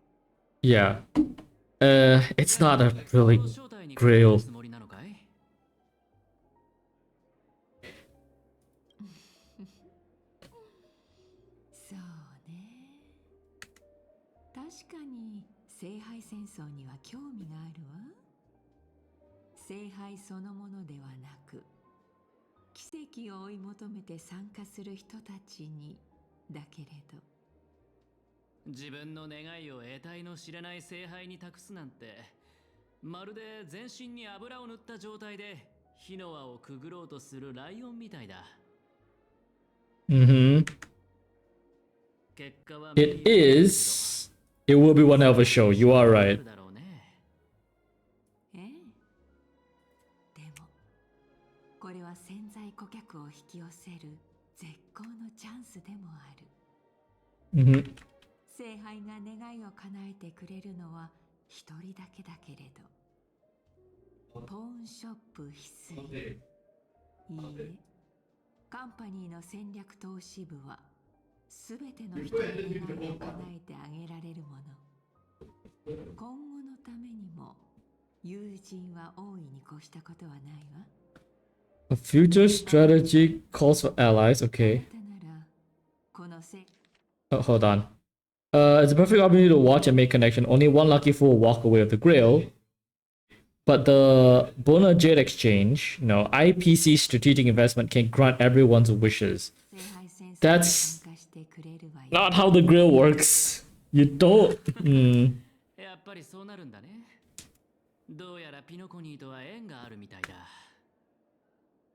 Yeah. It's not a really 正体に Grail. つもりなのかい？そうね。確かに聖杯戦争には興味があるわ。聖杯そのものではなく、奇跡を追い求めて参加する人たちにだけれど。自分の願いを得体の知れない聖杯に託すなんて、まるで全身に油を塗った状態で火の輪をくぐろうとするライオンみたいだ。Mm-hmm. 結果は It is... It will be one hell of a show. You are right. だろうね。ええ。でも、これは潜在顧客を引き寄せる絶好のチャンスでもある。Mm-hmm. 聖杯が願いを叶えてくれるのは一人だけだけれど、ポーンショップ翡翠、いいえ、カンパニーの戦略投資部はすべての人の願いを叶えてあげられるもの。今後のためにも友人は大いに越したことはないわ。 A future strategy calls for allies. Okay. あなたならこのせ Oh, hold on. It's a perfect opportunity to watch and make connection. Only one lucky fool will walk away with the Grail. But the Bona Jade exchange, IPC strategic investment can grant everyone's wishes. 聖杯戦争に That's 参加してくれるわよ。 not how the Grail works. You don't. やっぱりそうなるんだね。どうやらピノコニーとは縁があるみたいだ。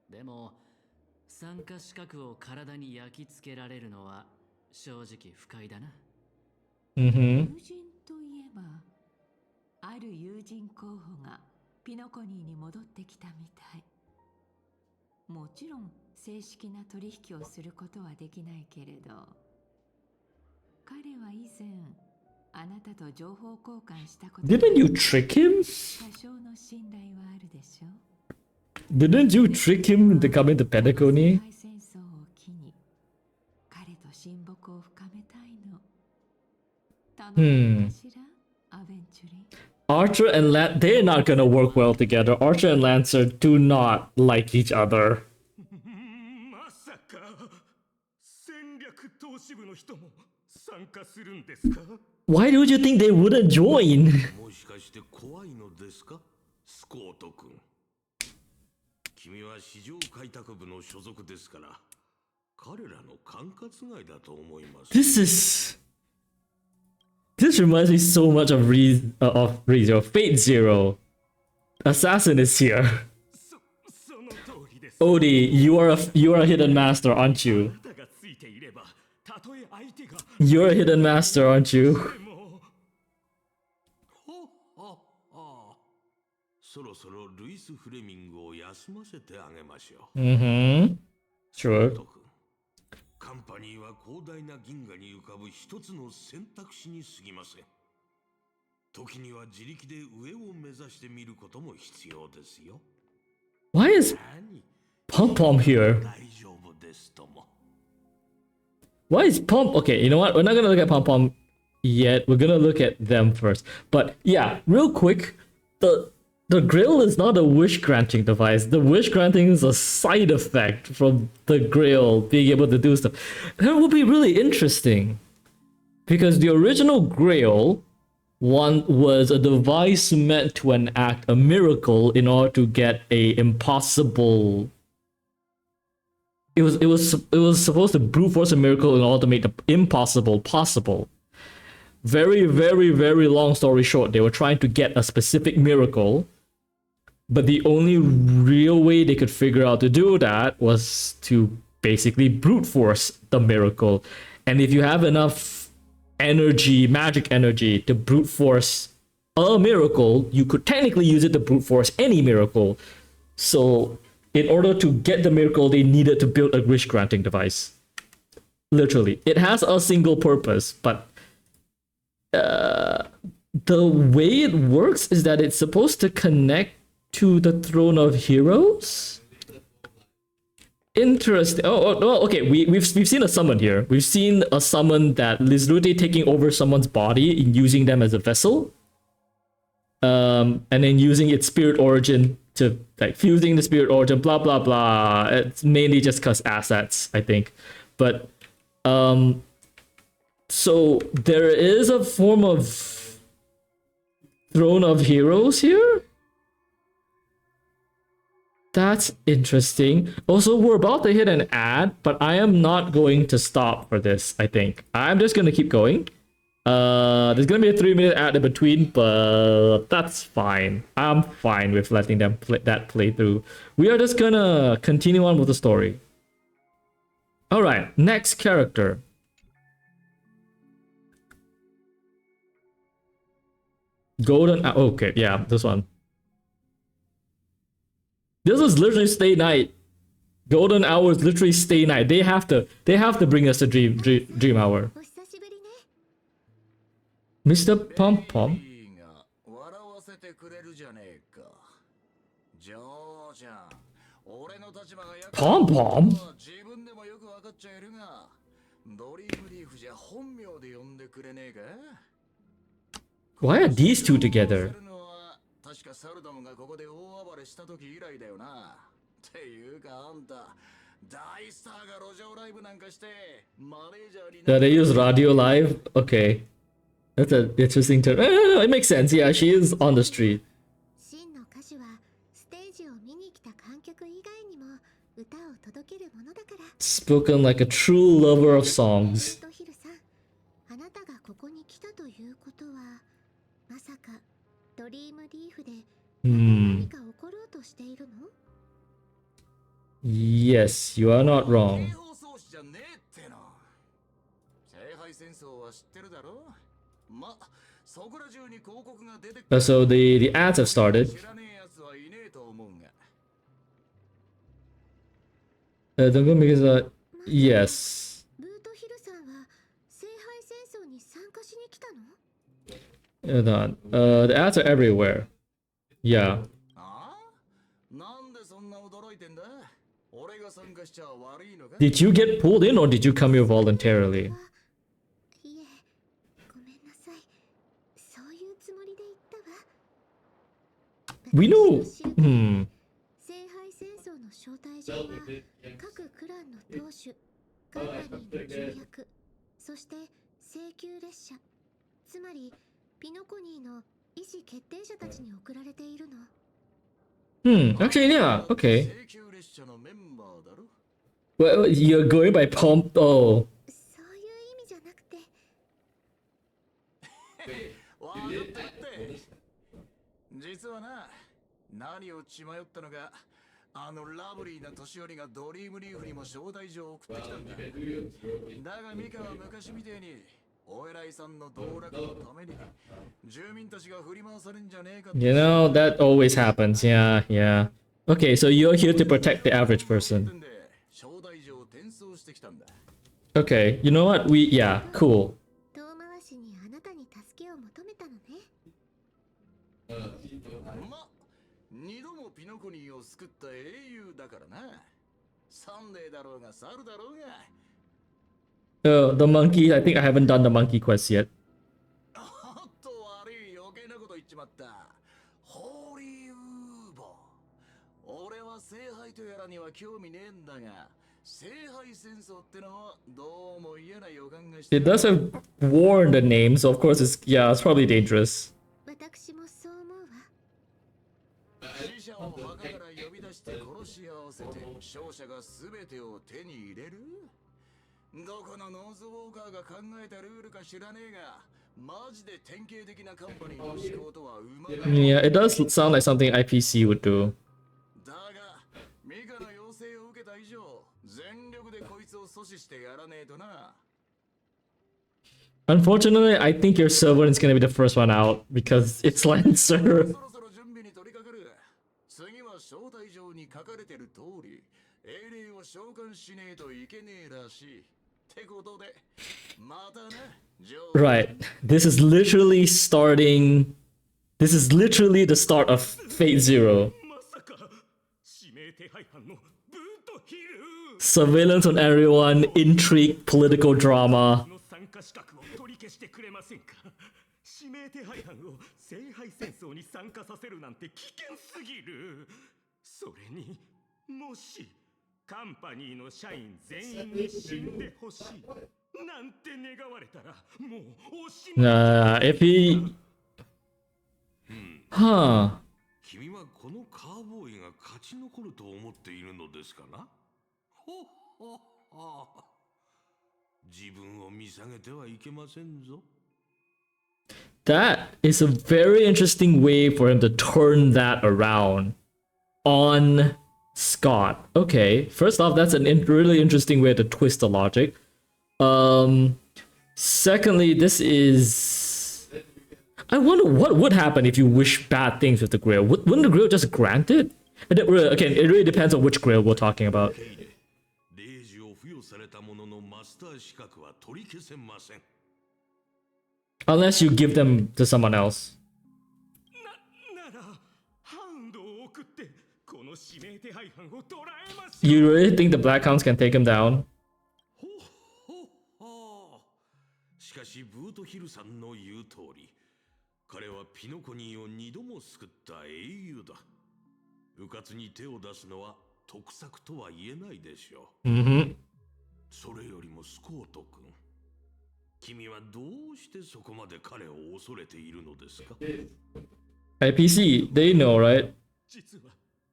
でも参加資格を体に焼き付けられるのは正直不快だな。友人といえば、ある友人候補がピノコニーに戻ってきたみたい。もちろん正式な取引をすることはできないけれど、彼は以前あなたと情報交換したこと Didn't you trick him? 多少の信頼はあるでしょ。 Didn't you trick him into coming to Pentaconi? 世界戦争を機に彼と親睦を深めたいの。頼むかしら、アベンチュリン。 Archer and they're not gonna work well together. Archer and Lancer do not like each other. まさか戦略投資部の人も参加するんですか？ Why don't you think they wouldn't join? もしかして怖いのですか、スコート君。君は市場開拓部の所属ですから、彼らの管轄外だと思います。This reminds me so much of Fate Zero. Assassin is here. その通りです。 Odie, you are a hidden master, aren't you? あなたがついていれば、たとえ相手が You're a hidden master, aren't you? もそろそろルイス・フレミングを休ませてあげましょう。Sure. カンパニーは広大な銀河に浮かぶ一つの選択肢に過ぎません。時には自力で上を目指してみることも必要ですよ。 Why is Pom Pom here? 大丈夫ですとも。 Why is Pom? Okay, you know what? We're not gonna look at Pom Pom yet. We're gonna look at them first. But yeah, real quick, the Grail is not a wish granting device. The wish granting is a side effect from the Grail being able to do stuff. That would be really interesting. Because the original Grail one was a device meant to enact a miracle in order to get a impossible. It was supposed to brute force a miracle in order to make the impossible possible. Very, very, very long story short, they were trying to get a specific miracle, but the only real way they could figure out to do that was to basically brute force the miracle. And if you have enough energy, magic energy, to brute force a miracle, you could technically use it to brute force any miracle. So in order to get the miracle, they needed to build a wish granting device. Literally. It has a single purpose, but the way it works is that it's supposed to connect to the Throne of Heroes? Interesting. Okay. We've seen a summon here. We've seen a summon that is literally taking over someone's body and using them as a vessel. And then using its spirit origin to like fusing the spirit origin, blah blah blah. It's mainly just cause assets, I think. But so there is a form of Throne of Heroes here. That's interesting. Also, we're about to hit an ad, but I am not going to stop for this, I think. I'm just going to keep going. There's going to be a 3-minute ad in between, but that's fine. I'm fine with letting them play through. We are just going to continue on with the story. Alright, next character. Golden... okay, yeah, this one. This is literally stay night. Golden hour is literally stay night. They have to bring us to dream hour. お久しぶりね。Mr. Pom Pom? 笑わせてくれるじゃねえか。ジョーちゃん、俺の立場が役 Pom Pom? 自分でもよくわかっちゃいるが、ドリームリーフじゃ本名で呼んでくれねえか。 Why are these two together? 確かサルダムがここで大暴れした時以来だよな。っていうかあんた、ダイスターが路上ライブなんかしてマネージャーに Yeah, they use radio live? Okay. That's an interesting term. It makes sense. Yeah, she is on the street. 真の歌手はステージを見に来た観客以外にも歌を届けるものだから。 Spoken like a true lover of songs. とヒルさん、あなたがここに来たということは、まさかドリームリーフで何か起ころうとしているの？ Yes, you are not wrong. 放送紙じゃねえっての。聖杯戦争は知ってるだろ。ま、そこら中に広告が出てくる。 So the ads have started. 知らねえやつはいねえと思うが。Don't go because yes. ブートヒルさんは聖杯戦争に参加しに来たの？ Hold on. The ads are everywhere. Yeah. ああ？なんでそんな驚いてんだ？俺が参加しちゃ悪いのか？ Did you get pulled in or did you come here voluntarily? いえ、ごめんなさい。そういうつもりで言ったわ。 We know. 聖杯戦争の招待状は各クランの当主、カンパニーの重役、そして請求列車、つまりピノコニーの意思決定者たちに送られているの。 Actually, yeah. Okay. 請求列車のメンバーだろ。 Well, you're going by Pom. Oh. そういう意味じゃなくて、わかったって。実はな、何を血迷ったのか、あのラブリーな年寄りがドリームリーフにも招待状を送ってきたんだ。だがミカは昔みてえにお偉いさんの道楽のために住民たちが振り回されんじゃねえかって。 You know, that always happens. Yeah, yeah. Okay, so you're here to protect the average person. 招待状を転送してきたんだ。 Okay, you know what? Yeah, cool. 遠回しにあなたに助けを求めたのね。ま、二度もピノコニーを救った英雄だからな。サンデーだろうがサルだろうが。 Oh, the monkey. I think I haven't done the monkey quest yet. おっと悪い余計なこと言っちまった。ホーリーウーボー。俺は聖杯とやらには興味ねえんだが、聖杯戦争ってのはどうも嫌な予感がして。 It does have war in the name, so of course it's probably dangerous. 私もそう思うわ。死者を墓から呼び出して殺し合わせて勝者が全てを手に入れる。どこのノーズウォーカーが考えたルールか知らねえが、マジで典型的なカンパニーの思考とは馬だ。 Yeah, it does sound like something IPC would do. だが、ミカの要請を受けた以上、全力でこいつを阻止してやらねえとな。 Unfortunately, I think your servant is gonna be the first one out because it's Lancer. そろそろ準備に取り掛かる。次は招待状に書かれてる通り、英霊を召喚しねえといけねえらしい。ってことで、またね、ジョー。 Right. This is literally starting. This is literally the start of Fate Zero. まさか指名手配犯のブートヒル Surveillance on everyone, intrigue, political drama. の参加資格を取り消してくれませんか。指名手配犯を聖杯戦争に参加させるなんて危険すぎる。それにもしカンパニーの社員全員に死んでほしいなんて願われたらもうおしまい。 If he. Huh. 君はこのカーボーイが勝ち残ると思っているのですかな。ほっほっほ。自分を見下げてはいけませんぞ。 That is a very interesting way for him to turn that around on Scott. Okay, first off, that's a really interesting way to twist the logic. Secondly, this is... I wonder what would happen if you wish bad things with the Grail. Wouldn't the Grail just grant it? Again, it really depends on which Grail we're talking about. 令状を付与されたもののマスター資格は取り消せません。Unless you give them to someone else. ならハウンドを送ってこの指名手配犯を捕らえましょう。 You really think the Black Hounds can take him down? ほほほしかしブートヒルさんの言う通り、彼はピノコニーを2度も救った英雄だ。迂闊に手を出すのは得策とは言えないでしょう。Mm-hmm. それよりもスコート君、君はどうしてそこまで彼を恐れているのですか？ IPC, they know, right? 実は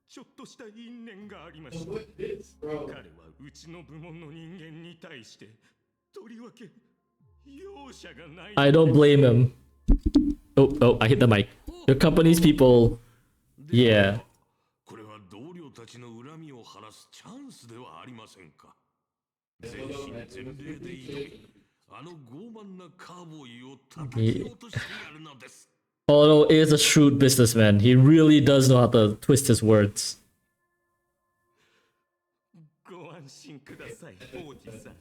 ちょっとした因縁がありました。彼はうちの部門の人間に対してとりわけ容赦がない。 I don't blame him. Oh, I hit the mic. Your company's people. Yeah. これは同僚たちの恨みを晴らすチャンスではありませんか。全身全霊で挑み、あの傲慢なカーボーイを叩き落としてやるのです。 Although he is a shrewd businessman, he really does know how to twist his words. ご安心ください、王子さん。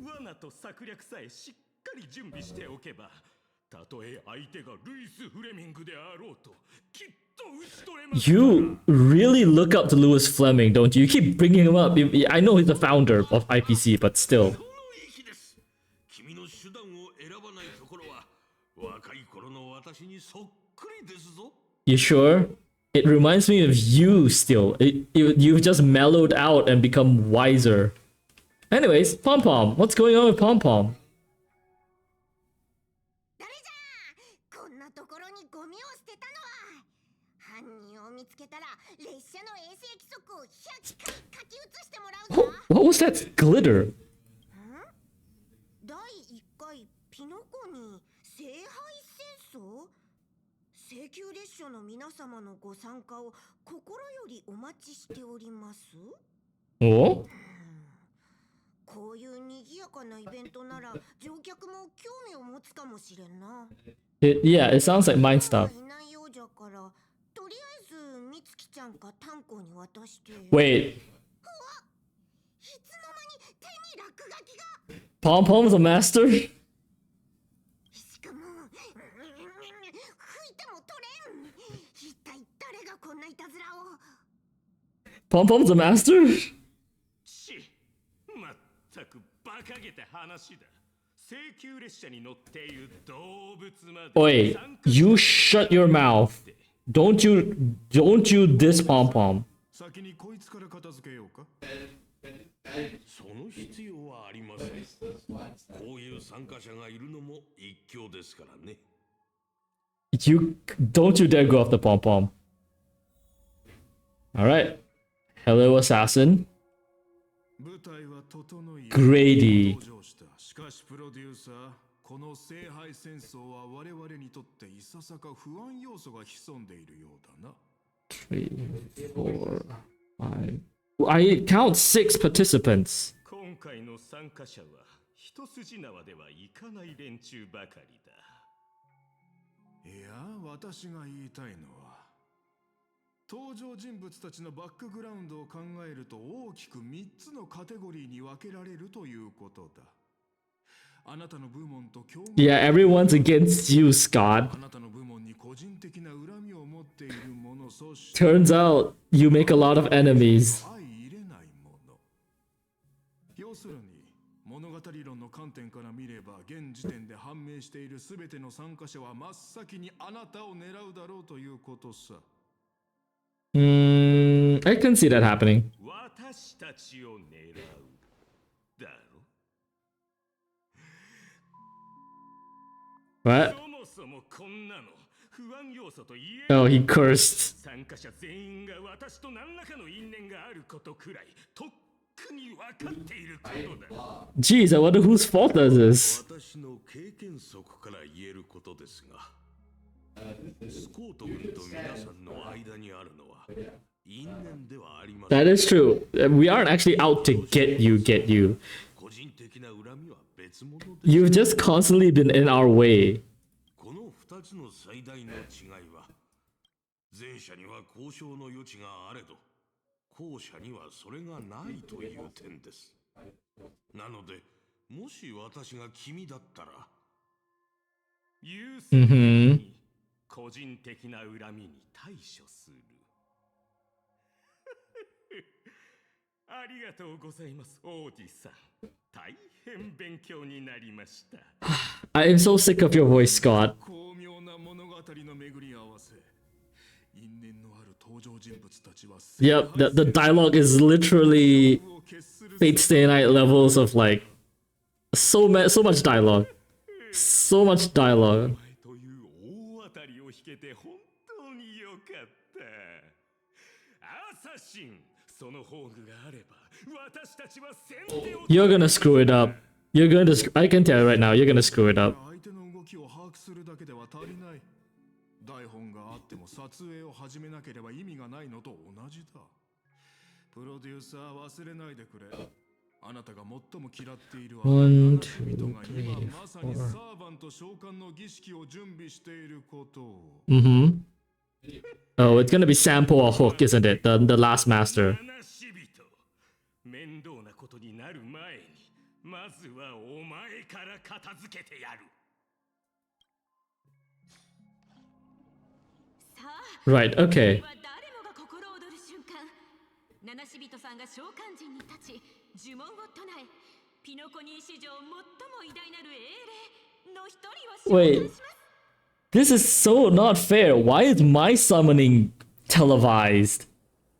罠と策略さえしっかり準備しておけば、たとえ相手がルイス・フレミングであろうと、きっと打ち取れます。 You really look up to Lewis Fleming, don't you? You keep bringing him up. I know he's the founder of IPC, but still. その意気です。君の手段を選ばないところは、若い頃の私にそっくりですぞ。 You sure? It reminds me of you still. You've just mellowed out and become wiser. Anyways, Pom Pom. What's going on with Pom Pom? 誰じゃこんなところにゴミを捨てたのは。犯人を見つけたら列車の衛生規則を100回書き写してもらうぞ。 What was that glitter? 第1回ピノコに聖杯戦争？請求列車の皆様のご参加を心よりお待ちしております。 Oh? こういう賑やかなイベントなら乗客も興味を持つかもしれんな。Yeah, it sounds like mine stuff. いないようじゃからとりあえずみつきちゃんかタンコに渡して。 Wait, いつの間に手に落書きが。 Pom Pom's a master? しかも吹いても取れん。一体誰がこんないたずらを。 Pom Pom's a master? まったく馬鹿げた話だ。請求列車に乗っている動物まで。 Oi, you shut your mouth. Don't you diss Pom Pom. 先にこいつから片付けようか。その必要はありません。こういう参加者がいるのも一興ですからね。 Don't you dare go after Pom Pom. Alright. Hello, assassin. 舞台は整い Grady. 登場した。しかしプロデューサー、この聖杯戦争は我々にとっていささか不安要素が潜んでいるようだな。 3, 4, 5. I count 6 participants. 今回の参加者は一筋縄ではいかない連中ばかりだ。いや、私が言いたいのは、登場人物たちのバックグラウンドを考えると大きく3つのカテゴリーに分けられるということだ。あなたの部門と競合。 Yeah, everyone's against you, Scott. あなたの部門に個人的な恨みを持っている者、そして Turns out you make a lot of enemies. 相入れないもの。要するに物語論の観点から見れば現時点で判明しているすべての参加者は真っ先にあなたを狙うだろうということさ。 I can see that happening. 私たちを狙うだろ。 What? そもそもこんなの不安要素と言え。 Oh, he cursed. 参加者全員が私と何らかの因縁があることくらいとっくに分かっていることだ。 Jeez, I wonder whose fault that is. 私の経験則から言えることですが、スコート君と皆さんの間にあるのは因縁ではありません。 That is true. We aren't actually out to get you. 個人的な恨みは別物です。 You've just constantly been in our way. この2つの最大の違いは、前者には交渉の余地があれど、後者にはそれがないという点です。なので、もし私が君だったら、優先的 Mm-hmm. に個人的な恨みに対処する。ありがとうございます、王子さん。大変勉強になりました。I am so sick of your voice, Scott. 巧妙な物語の巡り合わせ。因縁のある登場人物たちは Yep, the dialogue is literally Fate Stay Night levels of like so much dialogue. So much dialogue. という大当たりを引けて本当に良かった。アサシン、その宝具があれば私たちは先手を。You're gonna screw it up. You're going to. I can tell you right now. You're gonna screw it up. 相手の動きを把握するだけでは足りない。台本があっても撮影を始めなければ意味がないのと同じだ。プロデューサー忘れないでくれ。あなたが最も嫌っている1, 人が 2, 今 3, まさにサーバント召喚の儀式を準備していることを。Mm-hmm. Oh, it's gonna be Sampo or Hook, isn't it? The last master. 面倒なことになる前にまずはお前から片付けてやる。Right, okay. 誰もが心躍る瞬間、七死人さんが召喚陣に立ち呪文を唱え、ピノコニー史上最も偉大なる英霊の一人を召喚します。 This is so not fair. Why is my summoning televised?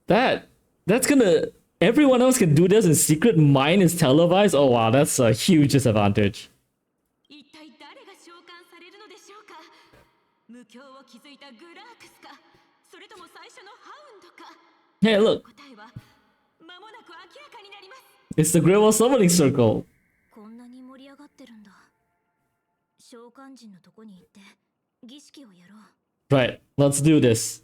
That's gonna. Everyone else can do this in secret. Mine is televised. Oh wow, that's a huge disadvantage. 一体誰が召喚されるのでしょうか。無教を築いたグラークスか、それとも最初のハウンドか。 Hey, look. 答えは間もなく明らかになります。 It's the Grail summoning circle. こんなに盛り上がってるんだ。召喚人のとこに行って儀式をやろう。 Right, let's do this.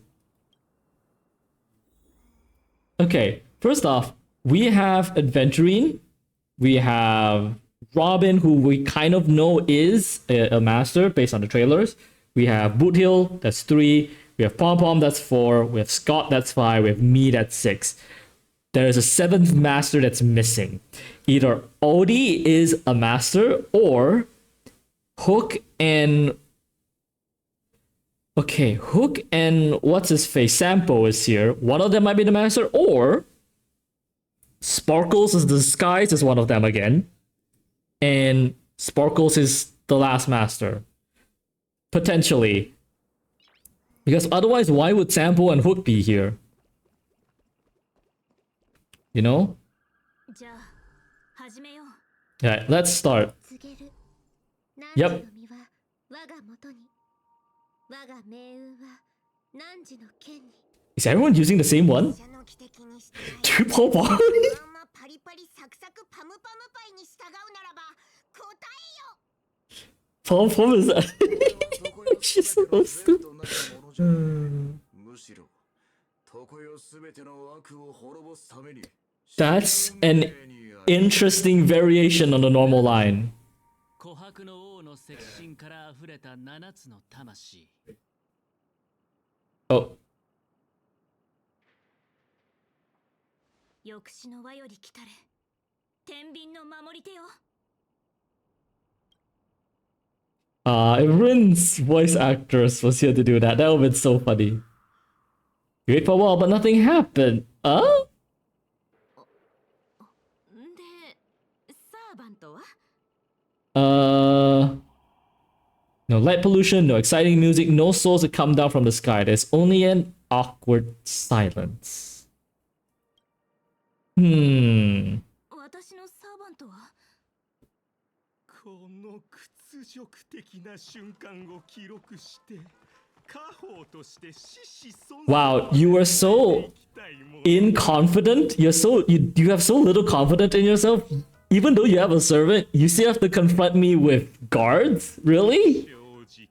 Okay, first off, we have Adventurine. We have Robin, who we kind of know is a master based on the trailers. We have Boothill, that's 3. We have Pom Pom, that's 4. We have Scott, that's 5. We have me, that's 6. There is a 7th master that's missing. Either Odie is a master or Hook and... Okay, Hook and what's his face? Sampo is here. One of them might be the master, or Sparkles is the disguise is one of them again. And Sparkles is the last master. Potentially. Because otherwise, why would Sampo and Hook be here? You know? じゃあ始めよう。 Yeah, let's start. 告げる。 Yep. 汝の身は我が元に。我が命運は汝の剣に。 Is everyone using the same one? 者の汽笛に従い Dude, Pom Pom. まんまパリパリサクサクパムパムパイに従うならば答えよ。 Pom Pom is. She's so stupid. むしろ常世すべての悪を滅ぼすために。 That's an interesting variation on the normal line. 琥珀の王の赤心から溢れた7つの魂。 Oh, 抑止の輪より来たれ。天秤の守り手よ。 if Rin's voice actress was here to do that, that would have been so funny. You wait for a while, but nothing happened. で、サーバントは No light pollution, no exciting music, no souls that come down from the sky. There's only an awkward silence. 私のサーバントはこの屈辱的な瞬間を記録して家宝として子孫存 Wow, you are so inconfident. You have so little confidence in yourself. Even though you have a servant, you still have to confront me with guards? Really? 正直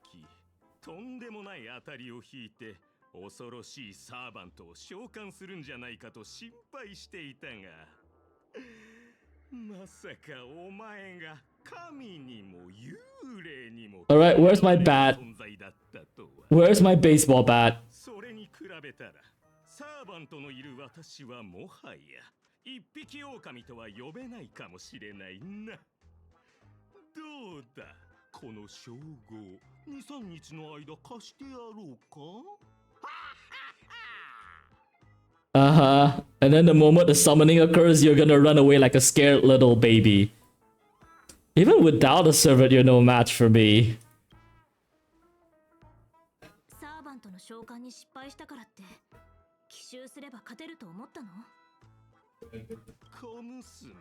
とんでもない当たりを引いて恐ろしいサーバントを召喚するんじゃないかと心配していたがまさかお前が神にも幽霊にも Alright, where's my bat? 存在だったとは Where's my baseball bat? それに比べたらサーバントのいる私はもはや一匹狼とは呼べないかもしれないな。どうだこの称号2、3日の間貸してやろうか。 Uh-huh. And then the moment the summoning occurs, you're gonna run away like a scared little baby. Even without a servant, you're no match for me. サーバントの召喚に失敗したからって奇襲すれば勝てると思ったの？小娘、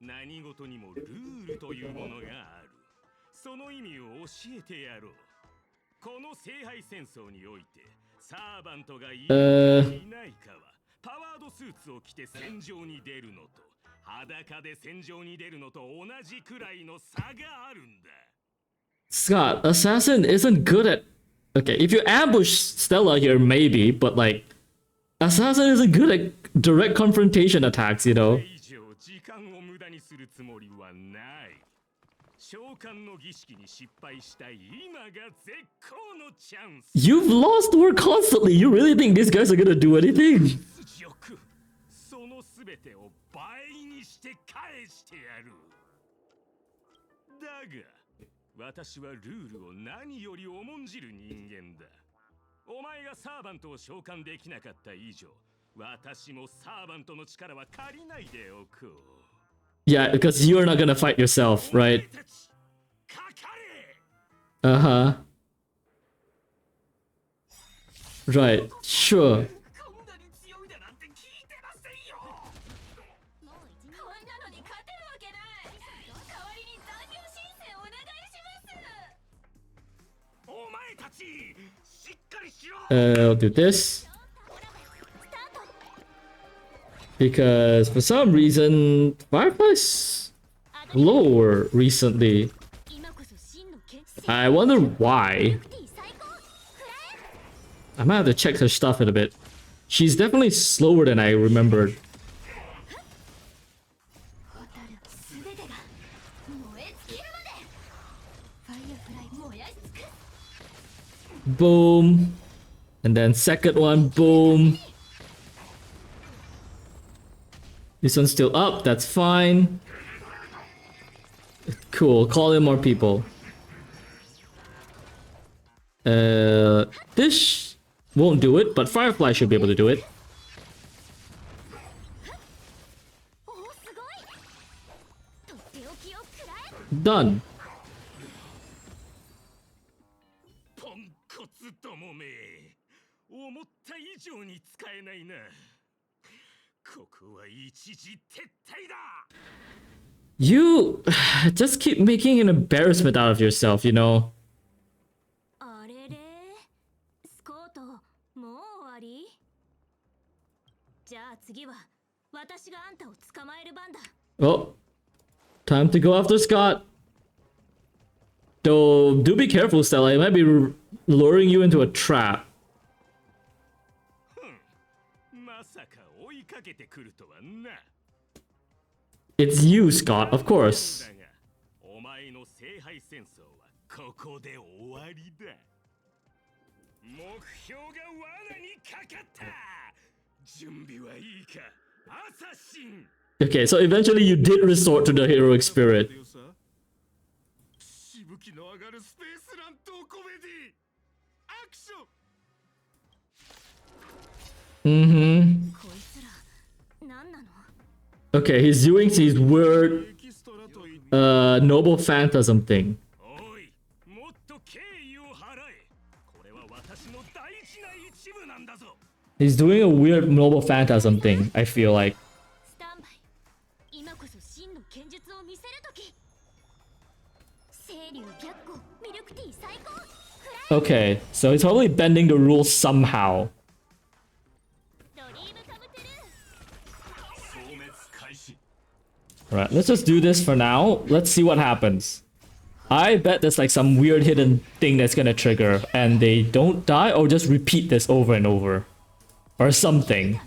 何事にもルールというものがある。その意味を教えてやろう。この聖杯戦争においてサーバントがいるかいないかはパワードスーツを着て戦場に出るのと裸で戦場に出るのと同じくらいの差があるんだ。 Scott, assassin isn't good at... Okay, if you ambush Stella here, maybe, but like... Assassin isn't good at direct confrontation attacks, you know? 以上時間を無駄にするつもりはない。召喚の儀式に失敗した今が絶好のチャンス。 You've lost war constantly. You really think these guys are gonna do anything? そのすべてを倍にして返してやる。だが私はルールを何より重んじる人間だ。お前がサーバントを召喚できなかった以上、私もサーバントの力は借りないでおこう。 Yeah, because you're not gonna fight yourself, right? Uh-huh. Right, sure. お前たち、しっかりしろ。 I'll do this. Because for some reason, Firefly's lower recently. I wonder why. I might have to check her stuff in a bit. She's definitely slower than I remembered. Boom. And then second one, boom. This one's still up, that's fine. Cool, call in more people. This won't do it, but Firefly should be able to do it. Done. You just keep making an embarrassment out of yourself, you know. あれれ、スコート、もう終わり？じゃあ次は私があんたを捕まえる番だ。 Oh, time to go after Scott. Though, do be careful, Stella. It might be luring you into a trap. It's you, Scott, of course. Okay, so eventually you did resort to the heroic spirit. Mm-hmm. Okay, he's doing his weird noble phantasm thing. He's doing a weird noble phantasm thing, I feel like. Okay, so he's probably bending the rules somehow. Alright, let's just do this for now. Let's see what happens. I bet there's like some weird hidden thing that's gonna trigger and they don't die or just repeat this over and over. Or something.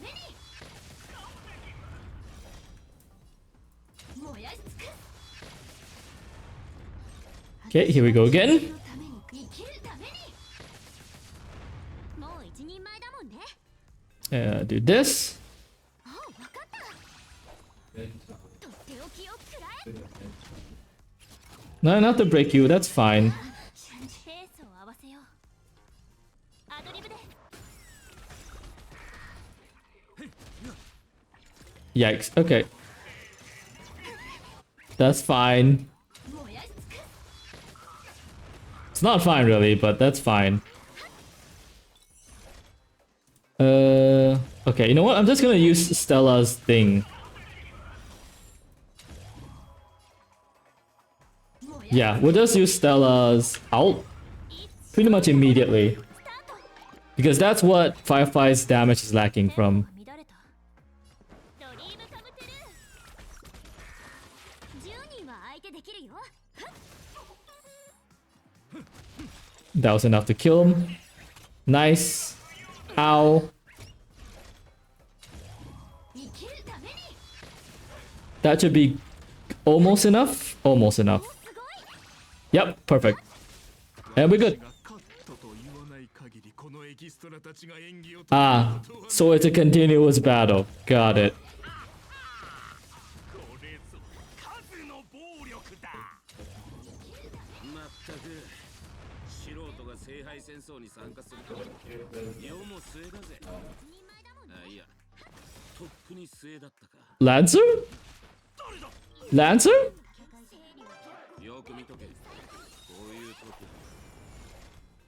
Okay, here we go again. Do this. No, not to break you. That's fine. ペースを合わせよう。アドリブで。 Yikes. Okay. That's fine. It's not fine really, but that's fine. Okay, you know what? I'm just gonna use Stella's thing. Yeah, we'll just use Stella's ult pretty much immediately. Because that's what Firefly's damage is lacking from. 乱れた。ドリームカムトゥルー。10人は相手できるよ。 That was enough to kill him. Nice. Ow. That should be almost enough. Almost enough. Yep, perfect. And we're good. Ah, so it's a continuous battle. Got it. まったく素人が聖杯戦争に参加するとは世も末だぜ。あ、いや、とっくに末だったか。 Lancer? Lancer? よく見とけ。こういう時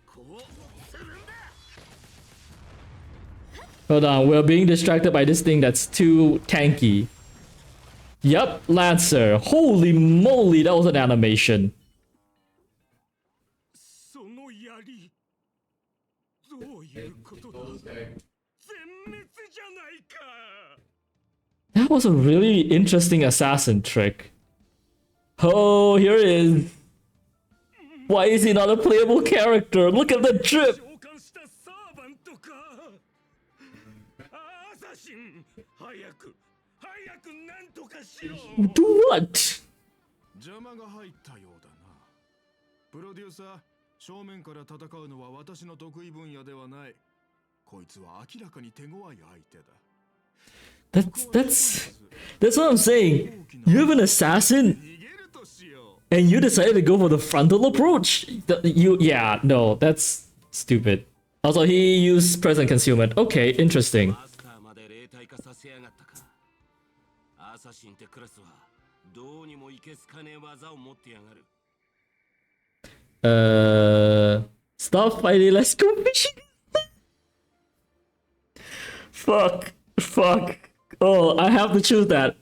こうするんだ。 Hold on, we're being distracted by this thing that's too tanky. Yup, Lancer. Holy moly, that was an animation. その槍どういうことだ。全滅じゃないか。 That was a really interesting assassin trick. Oh, here it is. Why is he not a playable character? Look at the drip. 召喚したサーバントか。アサシン、早くなんとかしろ。 Do what? 邪魔が入ったようだな。プロデューサー、正面から戦うのは私の得意分野ではない。こいつは明らかに手強い相手だ。 That's what I'm saying. You have an assassin and you decided to go for the frontal approach. Yeah, no, that's stupid. Also, he used present concealment. Okay, interesting. マスターまで霊体化させやがったか。アサシンってクラスはどうにもいけすかねえ技を持ってやがる。Stop fighting. Let's go fishing. Fuck. Oh, I have to choose that.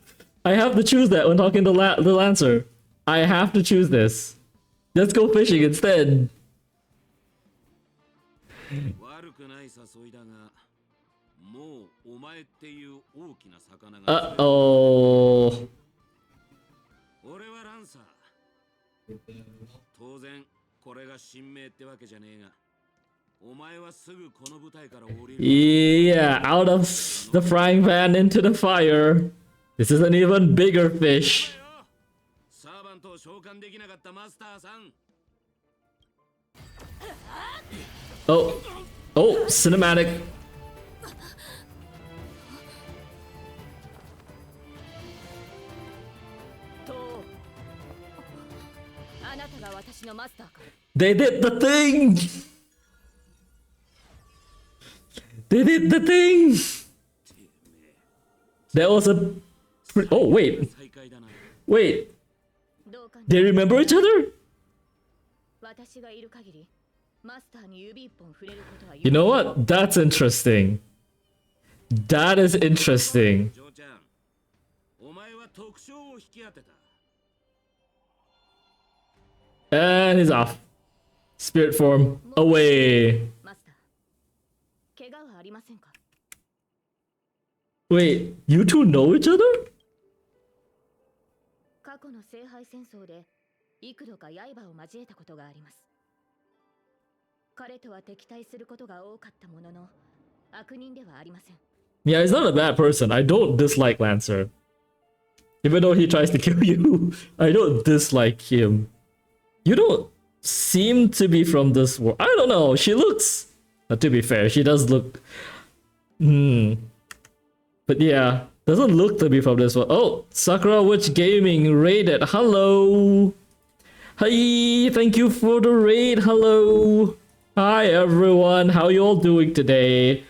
I have to choose that when talking to the Lancer. I have to choose this. Let's go fishing instead. 悪くない誘いだが、もうお前っていう大きな魚が。Uh-oh. 俺はランサー。当然これが神明ってわけじゃねえが、お前はすぐこの舞台から降りる。Yeah, out of the frying pan into the fire. This is an even bigger fish. サーバントを召喚できなかったマスターさん。 Oh, cinematic. あなたが私のマスターか。 They did the thing. They did the thing. That was a. Oh wait. Wait. どうか They remember each other? 私がいる限り、マスターに指一本触れることは You know what? That's interesting. That is interesting. ジョーちゃん、お前は特徴を引き当てた。 And he's off. Spirit form away. マスター、怪我はありませんか？ Wait, you two know each other? 過去の聖杯戦争で幾度か刃を交えたことがあります。彼とは敵対することが多かったものの、悪人ではありません。 Yeah, he's not a bad person. I don't dislike Lancer. Even though he tries to kill you, I don't dislike him. You don't seem to be from this world. I don't know. She looks... to be fair, she does look... But yeah, doesn't look to be from this world. Oh, Sakura Witch Gaming raided. Hello. Hey, thank you for the raid. Hello. Hi everyone. How you all doing today?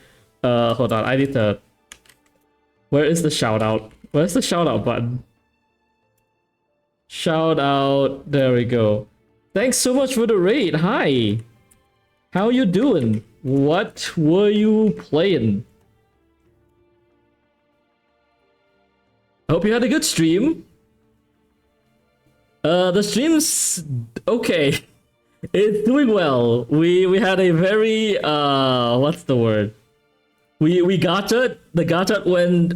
Hold on. I need to. Where is the shout out? Where's the shout out button? Shout out. There we go. Thanks so much for the raid. Hi. How you doing? What were you playing? I hope you had a good stream. The stream's okay. It's doing well. We had a very what's the word? We got it. The gacha went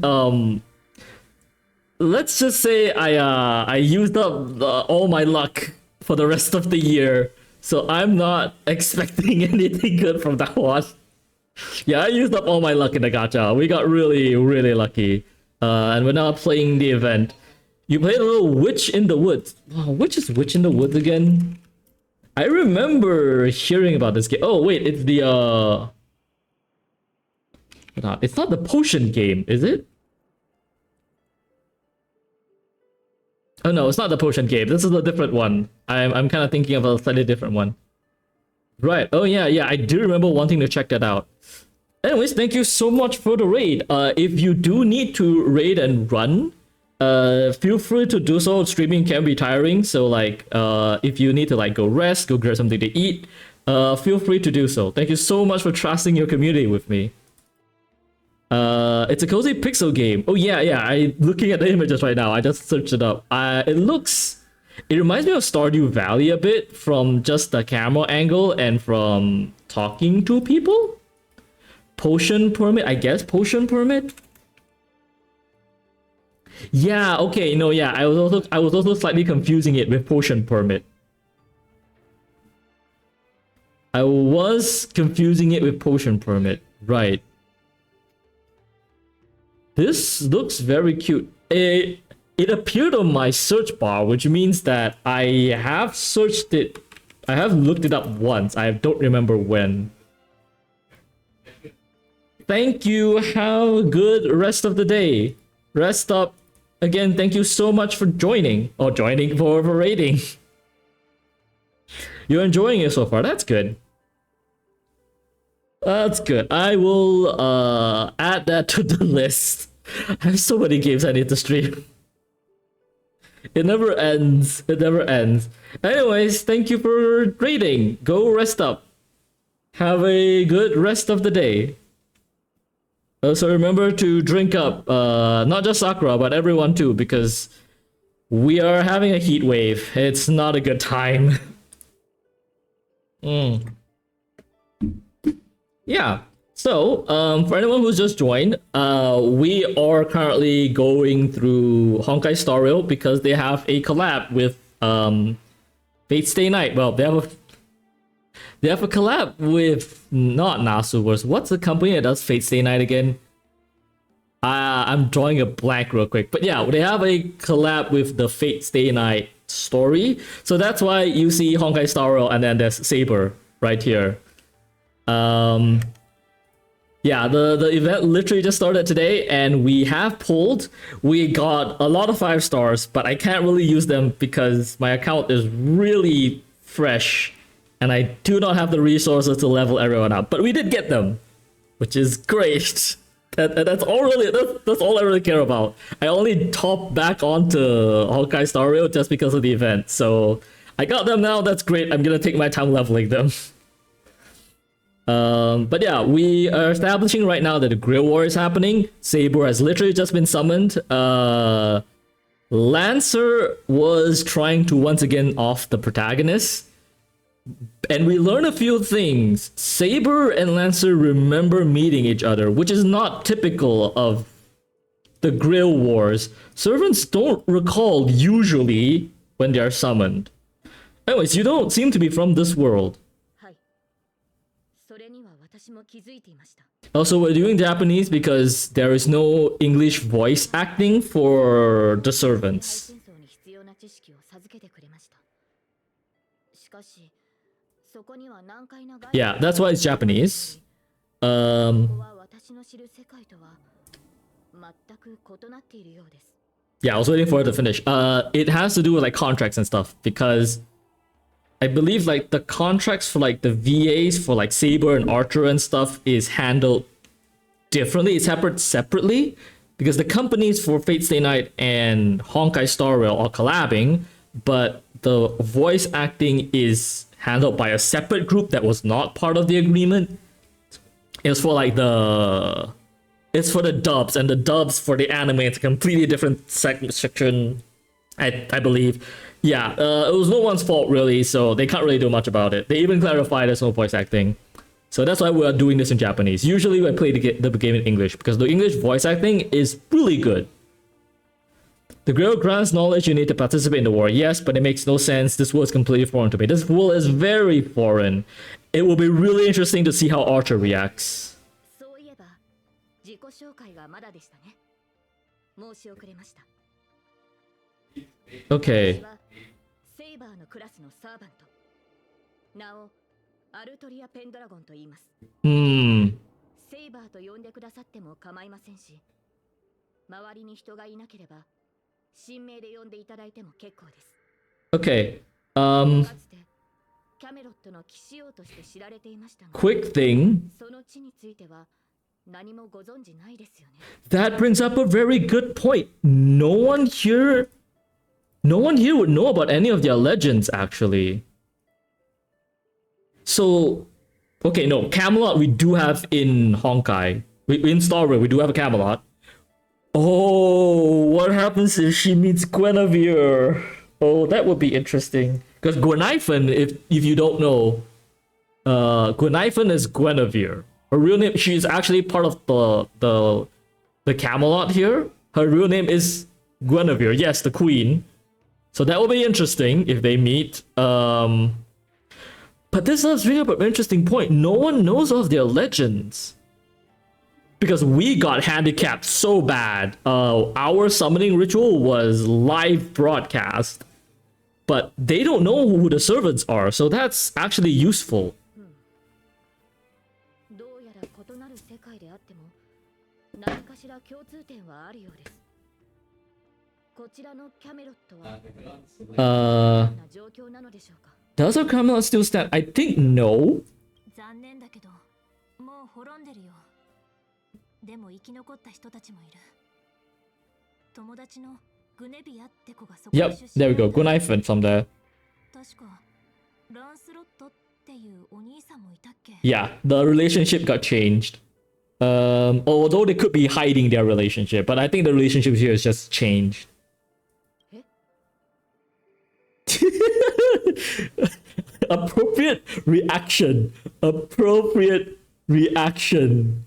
let's just say I used up all my luck for the rest of the year. So I'm not expecting anything good from that one. Yeah, I used up all my luck in the gacha. We got really, really lucky. And we're now playing the event. You played a little Witch in the Woods. Wow, which is Witch in the Woods again? I remember hearing about this game. Oh wait, it's the it's not the potion game, is it? Oh no, it's not the potion game. This is a different one. I'm kind of thinking of a slightly different one. Right. Oh yeah, I do remember wanting to check that out. Anyways, thank you so much for the raid. If you do need to raid and run, feel free to do so. Streaming can be tiring, so like if you need to like go rest, go grab something to eat, feel free to do so. Thank you so much for trusting your community with me. It's a cozy pixel game. Oh yeah, I looking at the images right now. I just searched it up. It reminds me of Stardew Valley a bit from just the camera angle and from talking to people. Potion permit, I guess. Potion permit. Yeah. Okay. No. Yeah. I was also slightly confusing it with potion permit. I was confusing it with potion permit. Right. This looks very cute. It appeared on my search bar, which means that I have searched it. I have looked it up once. I don't remember when. Thank you. Have a good rest of the day. Rest up. Again, thank you so much for joining. Or joining for raiding. You're enjoying it so far. That's good. That's good. I will add that to the list. I have so many games I need to stream. It never ends. It never ends. Anyways, thank you for raiding. Go rest up. Have a good rest of the day. So remember to drink up, not just Sakura, but everyone too, because we are having a heat wave. It's not a good time. Yeah. So, for anyone who's just joined, we are currently going through Honkai Star Rail because they have a collab with Fate Stay Night. Well, they have a collab with not Nasuverse. What's the company that does Fate Stay Night again? I'm drawing a blank real quick. But yeah, they have a collab with the Fate Stay Night story. So that's why you see Honkai Star Rail and then there's Saber right here. Yeah, the event literally just started today and we have pulled. We got a lot of 5 stars, but I can't really use them because my account is really fresh and I do not have the resources to level everyone up. But we did get them, which is great. That's all I really care about. I only top back onto Honkai Star Rail just because of the event. So I got them now, that's great. I'm gonna take my time leveling them. But yeah, we are establishing right now that the Grail War is happening. Saber has literally just been summoned. Lancer was trying to once again off the protagonist. And we learn a few things. Saber and Lancer remember meeting each other, which is not typical of the Grail Wars. Servants don't recall usually when they are summoned. Anyways, you don't seem to be from this world. Also, we're doing Japanese because there is no English voice acting for the servants. Yeah, that's why it's Japanese. Yeah, I was waiting for it to finish. It has to do with like contracts and stuff because I believe like the contracts for like the VAs for like Saber and Archer and stuff is handled differently. It's separately because the companies for Fate Stay Night and Honkai Star Rail are collabing, but the voice acting is handled by a separate group that was not part of the agreement. It's for like it's for the dubs, and the dubs for the anime it's a completely different section. I believe. Yeah, it was no one's fault really, so they can't really do much about it. They even clarified there's no voice acting. So that's why we're doing this in Japanese. Usually I play the game in English because the English voice acting is really good. The Grail grants knowledge you need to participate in the war. Yes, but it makes no sense. This world is completely foreign to me. This world is very foreign. It will be really interesting to see how Archer reacts. そういえば自己紹介がまだでしたね。申し遅れました。 Okay. 私はセイバーのクラスのサーバント。名をアルトリア・ペンドラゴンと言います。セイバーと呼んでくださっても構いませんし、周りに人がいなければ新名で呼んでいただいても結構です。Okay. かつてキャメロットの騎士王として知られていましたが、 Quick thing. その地については何もご存じないですよね。 That brings up a very good point. No one here would know about any of their legends actually. So, okay, no, Camelot we do have in Honkai. In Star Rail, we do have a Camelot. Oh, what happens if she meets Guinevere? Oh, that would be interesting. Because Guinevere, if you don't know, Guinevere is Guinevere. Her real name, she's actually part of the Camelot here. Her real name is Guinevere. Yes, the queen. So that will be interesting if they meet. But this does bring up an interesting point. No one knows of their legends. Because we got handicapped so bad. Our summoning ritual was live broadcast. But they don't know who the servants are. So that's actually useful. どうやら異なる世界であっても何かしら共通点はあるようです。こちらのキャメロットはどんな状況なのでしょうか。 Does our Camelot still stand? I think no. 残念だけどもう滅んでるよ。でも生き残った人たちもいる。友達のグネビアって子がそこに Yep, 出身 there we go. Guinevere from there. 確かランスロットっていうお兄さんもいたっけ。 Yeah, the relationship got changed. Although they could be hiding their relationship, but I think the relationship here is just changed. Appropriate reaction. Appropriate reaction.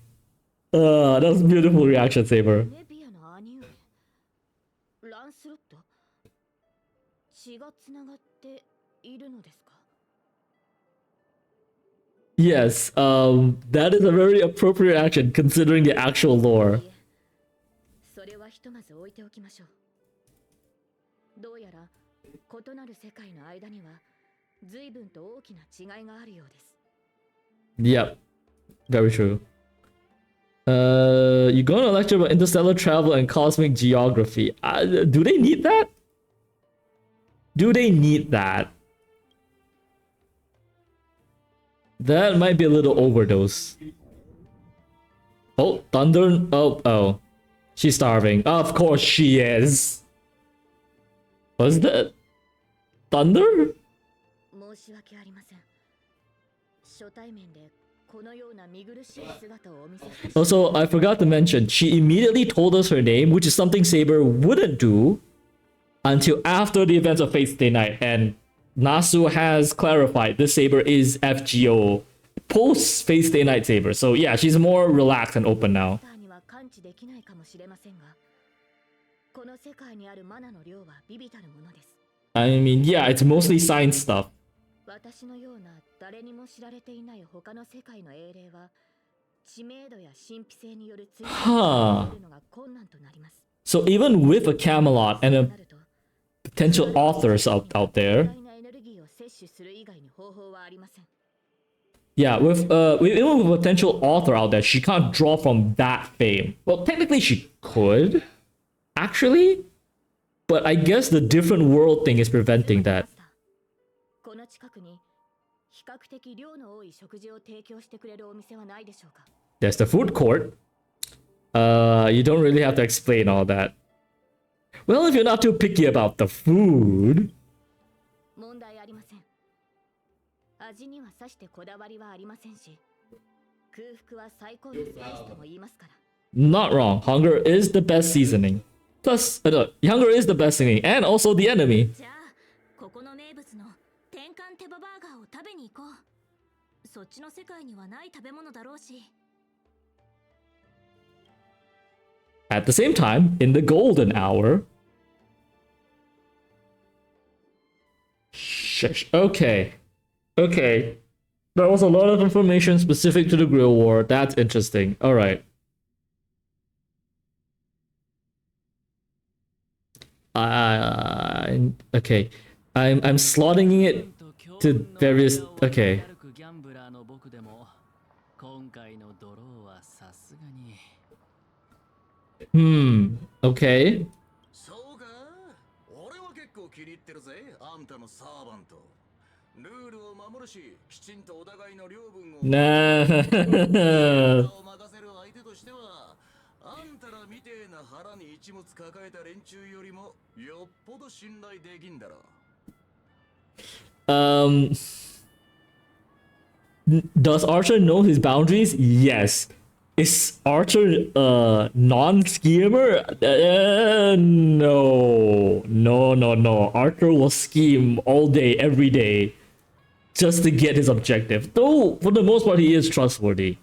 That was a beautiful reaction, Saber. グネビアの兄上ランスロット血がつながっているのですか。 Yes, that is a very appropriate reaction considering the actual lore. それはひとまず置いておきましょう。どうやら異なる世界の間には随分と大きな違いがあるようです。 Yep, very true. You're going to lecture about interstellar travel and cosmic geography. Do they need that? Do they need that? That might be a little overdose. Oh, Thunder. Oh. She's starving. Of course she is. Was that Thunder? 申し訳ありません。初対面でこのような見苦しい姿をお見せして。 Also, I forgot to mention, she immediately told us her name, which is something Saber wouldn't do until after the events of Fate Stay Night. And Nasu has clarified this Saber is FGO post Fate Stay Night Saber. So yeah, she's more relaxed and open now. には感知できないかもしれませんが、この世界にあるマナの量は微々たるものです。 I mean, yeah, it's mostly science stuff. 私のような誰にも知られていない他の世界の英霊は知名度や神秘性による追加するのが困難となります。 So even with a Camelot and a potential authors out there, yeah, with even with a potential author out there, she can't draw from that fame. Well, technically she could, actually, but I guess the different world thing is preventing that. 近くに比較的量の多い食事を提供してくれるお店はないでしょうか。 There's the food court. You don't really have to explain all that. Well, if you're not too picky about the food. 問題ありません。味にはさしてこだわりはありませんし、空腹は最高のスパイスとも言いますから。Not wrong. Hunger is the best seasoning. Plus, hunger is the best seasoning, and also the enemy. じゃあここの名物の天幹手羽バーガーを食べに行こう。そっちの世界にはない食べ物だろうし。 At the same time, in the golden hour. Shush. Okay. Okay. That was a lot of information specific to the Grail War. That's interesting. Alright. Okay. I'm slotting it to various. Okay. ギャンブラーの僕でも今回のドローはさすがに Okay. そうか、俺は結構気に入ってるぜ、あんたのサーバント。ルールを守るし、きちんとお互いの領分を Nah. 任せる相手としては、あんたらみてえな腹に一物抱えた連中よりもよっぽど信頼できんだろ。Does Archer know his boundaries? Yes. Is Archer a non-schemer? No. No. Archer will scheme all day, every day, just to get his objective. Though, for the most part, he is trustworthy.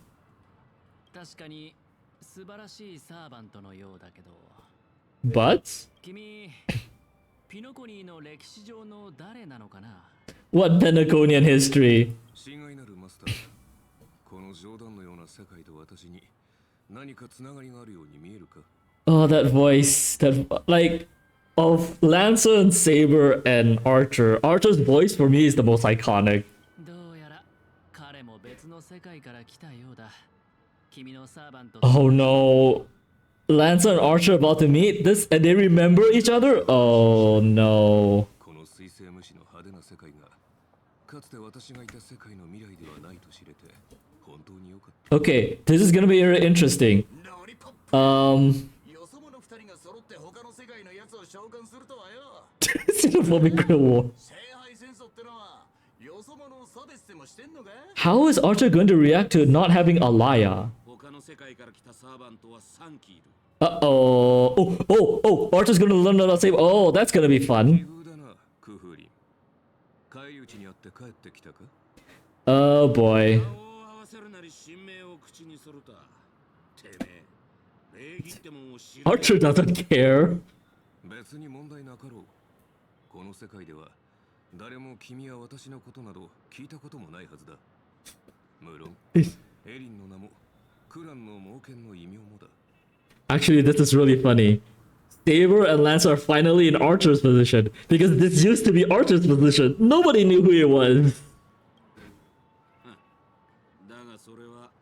確かに素晴らしいサーバントのようだけど。 But 君、ピノコニーの歴史上の誰なのかな？ what Penaconian history? 親愛なるマスター、この冗談のような世界と私に何かつながりがあるように見えるか？ Oh, that voice. That, like, of Lancer and Saber and Archer. Archer's voice for me is the most iconic. どうやら彼も別の世界から来たようだ。君のサーバント。 Oh no. Lancer and Archer about to meet this and they remember each other? Oh no. この水星無視の派手な世界がかつて私がいた世界の未来ではないと知れて本当に良かった。 Okay, this is gonna be very interesting. よそ者二人が揃って他の世界のやつを召喚するとはよ。 Xenophobic Grail War. 聖杯戦争ってのはよそ者を差別でもしてんのか？ How is Archer going to react to not having Alaya? 他の世界から来たサーバントは3機いる。 Uh-oh. Oh, Archer's gonna learn how to save. Oh, that's gonna be 奇 fun. 遇だな、クフーリン。返り討ちにあって帰ってきたか？ Oh boy. 顔を合わせるなり神名を口にするた。てめえ、礼儀ってもんを知る。 Archer doesn't care. 別に問題なかろう。この世界では誰も君や私のことなど聞いたこともないはずだ。無論、エリンの名もクランの猛犬の異名もだ。 Actually, this is really funny. Saber and Lance are finally in Archer's position because this used to be Archer's position. Nobody knew who he was. だがそれは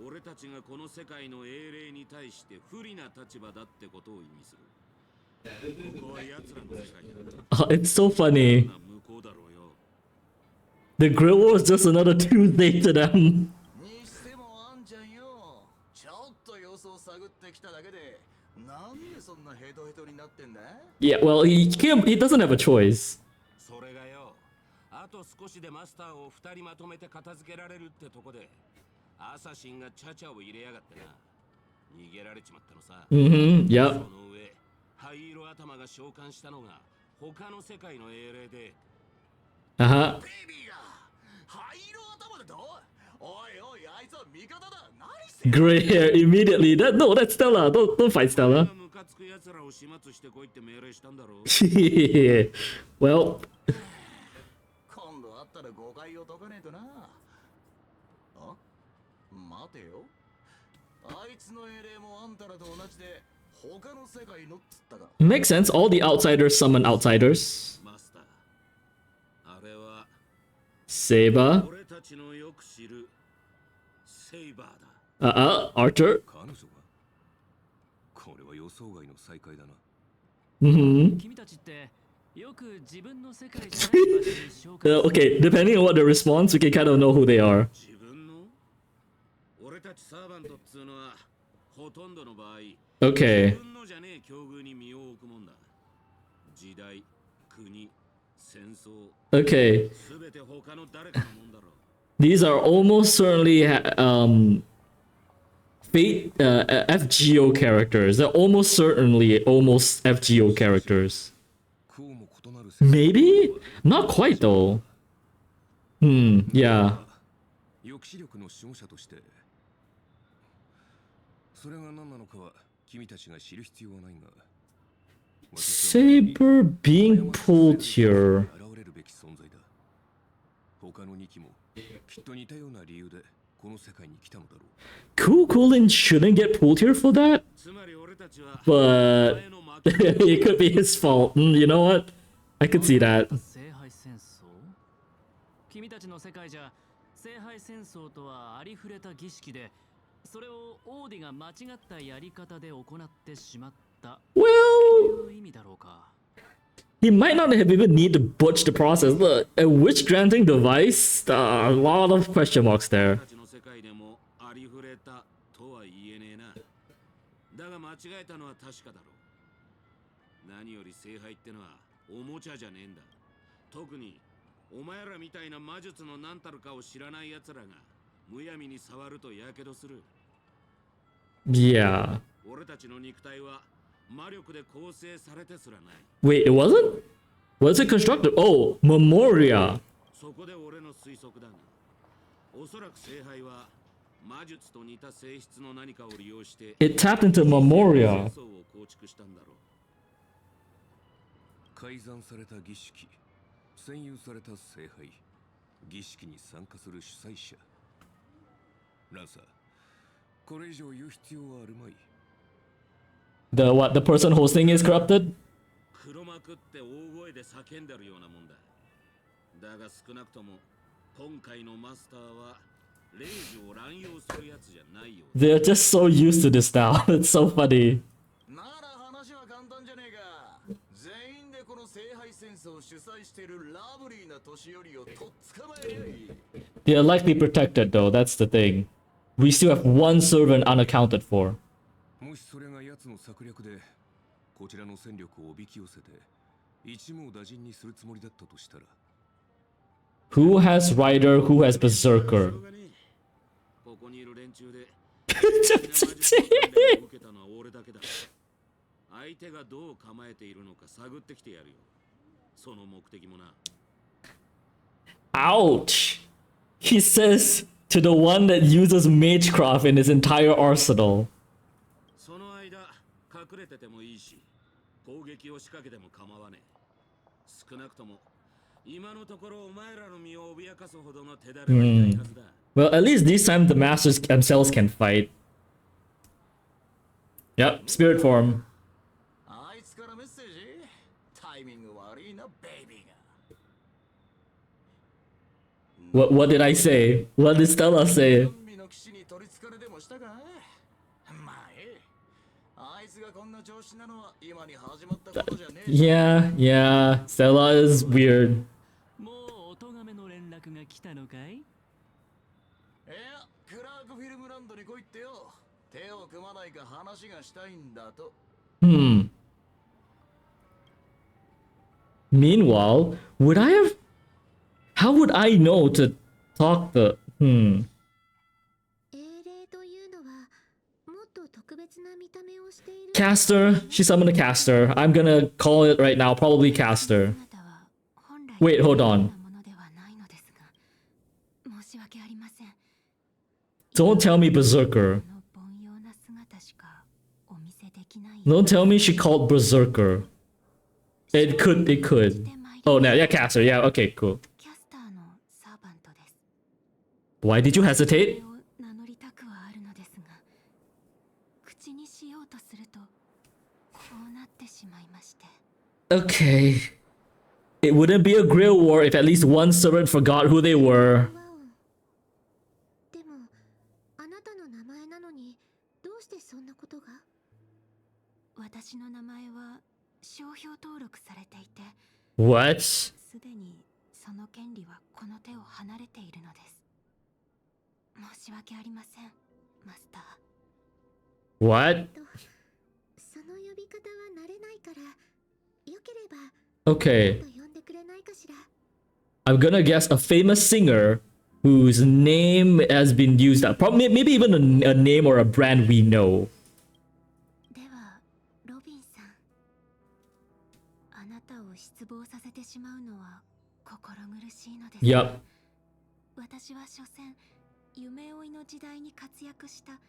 俺たちがこの世界の英霊に対して不利な立場だってことを意味する。ここは奴らの世界だ。 Oh, it's so funny. 向こうだろうよ。 The Grill War is just another Tuesday to them. にしてもあんちゃんよ、ちょっと様子を探ってきただけでなんでそんなヘトヘトになってんだ？ Yeah, well, he doesn't have a choice. それがよ、あと少しでマスターを2人まとめて片付けられるってとこでアサシンがチャチャを入れやがってな。逃げられちまったのさ。 Yep. その上、灰色頭が召喚したのが他の世界の英霊で。 Uh-huh. ベイビーが灰色頭でと？おいおい、あいつは味方だ。何してんの？ Gray hair immediately. No, that's Stella. Don't fight Stella. ムカつく奴らを始末してこいって命令したんだろう。 Well, 今度会ったら誤解を解かねえとな。あ？待てよ。あいつの英霊もあんたらと同じで他の世界のっつったか。 makes sense. All the outsiders summon outsiders. マスター、あれは Saber. 俺たちのよく知るセイバーだ。 Archer. 彼女がこれは予想外の再会だな。 Mm-hmm. 君たちってよく自分の世界じゃない場所に紹介 Okay, depending on what the response, we can kind of know who they are. 自分の俺たちサーバントっつうのはほとんどの場合 Okay. 自分のじゃねえ境遇に身を置くもんだ。時代、国、戦争、 Okay. すべて他の誰かのもんだろう。 These are almost certainly Fate FGO characters. They're almost certainly almost FGO characters. こうも異なる世界 Maybe? Not quite though. Yeah. 抑止力の守護者としてそれが何なのかは君たちが知る必要はないが Saber being pulled here. 現れるべき存在だ。他の2機もきっと似たような理由でこの世界に来たのだろう。 Kukulin shouldn't get pulled here for that, つまり俺たちは but 前の負け it could be his fault. You know what? I could see that. 聖杯戦争君たちの世界じゃ聖杯戦争とはありふれた儀式でそれをオーディが間違ったやり方で行ってしまった Well, という意味だろうか he might not have even need to butch the process. Look, a witch granting device? A lot of question marks there. 俺たちの世界でもありふれたとは言えねえな。だが間違えたのは確かだろう。何より聖杯ってのはおもちゃじゃねえんだ。特にお前らみたいな魔術の何たるかを知らない奴らがむやみに触るとやけどする。 Yeah. 俺たちの肉体は魔力で構成されてすらない。 Wait, it wasn't? Was it constructed? Oh, Memoria. そこで俺の推測だが、おそらく聖杯は魔術と似た性質の何かを利用して It tapped into Memoria. 戦争を構築したんだろう。改ざんされた儀式、占有された聖杯、儀式に参加する主催者。ランサー、これ以上言う必要はあるまい。 The what? The person hosting is corrupted? 黒幕って大声で叫んでるようなもんだ。だが少なくとも今回のマスターは霊樹を乱用するやつじゃないよ。 They're just so used to this now. It's so funny. なら話は簡単じゃねえか。全員でこの聖杯戦争を主催しているラブリーな年寄りをとっ捕まえりゃいい。 They are likely protected though, that's the thing. We still have one servant unaccounted for. もしそれが奴の策略でこちらの戦力をおびき寄せて一網打尽にするつもりだったとしたら Who has Rider? Who has Berserker? ここにいる連中で Ouch! 受けたのは俺だけだ。相手がどう構えているのか探ってきてやるよ。その目的もな。 He says to the one that uses Magecraft in his entire arsenal. その間隠れててもいいし、攻撃を仕掛けても構わねえ。少なくとも今のところお前らの身を脅かすほどの手だれはいないはずだ。 Well, at least this time the masters themselves can fight. Yep, spirit form. あいつからメッセージ？タイミング悪いな、ベイビーが。 What did I say? What did Stella say? ゾンビの騎士に取り憑かれでもしたか？まあええ。あいつがこんな調子なのは今に始まったことじゃねえ。 Yeah, Stella is weird. もうお咎めの連絡が来たのかい？いや、クラークフィルムランドに来いってよ。手を組まないか話がしたいんだと。 Meanwhile, would I have... How would I know to talk the... 英霊というのはもっと特別な見た目をしている。 Caster. She summoned a caster. I'm gonna call it right now. Probably caster. 姿は本来 Wait, hold on. なものではないのですが、申し訳ありません。 Don't tell me Berserker. この凡庸な姿しかお見せできない。 Don't tell me she called Berserker. It could. Oh, no, yeah, caster. Yeah, okay, cool. キャスターのサーバントです。 Why did you そ hesitate? れを名乗りたくはあるのですが、口にしようとするとこうなってしまいまして。 Okay. It wouldn't be a Grail war if at least one servant forgot who they were. でもあなたの名前なのにどうしてそんなことが？私の名前は商標登録されていて、What? すでにその権利はこの手を離れているのです。申し訳ありません、マスター。What? その呼び方は慣れないから、よければ Okay. と呼んでくれないかしら。I'm gonna guess a famous singer whose name has been used. Probably, maybe even a name or a brand we know. では、ロビンさん。あなたを失望させてしまうのは心苦しいのです。Yup. 私は所詮、夢追いの時代に活躍した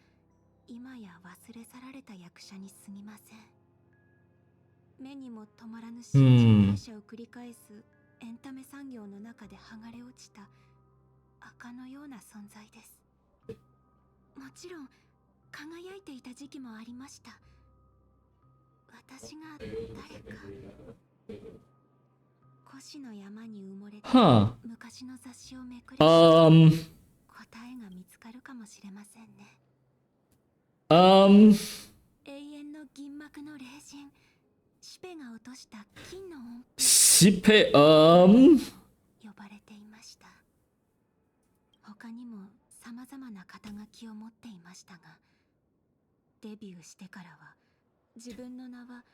今や忘れ去られた役者に過ぎません。目にも止まらぬ新陳代謝を繰り返すエンタメ産業の中で剥がれ落ちた赤のような存在です。もちろん輝いていた時期もありました。私が誰か古紙の山に埋もれた Huh. 昔の雑誌をめくり、 Um. 答えが見つかるかもしれませんね。永遠の銀幕の霊人、シペが落とした金の音符 Sipe. 呼ばれていました。他にも様々な肩書きを持っていましたが、デビューしてからは自分の名は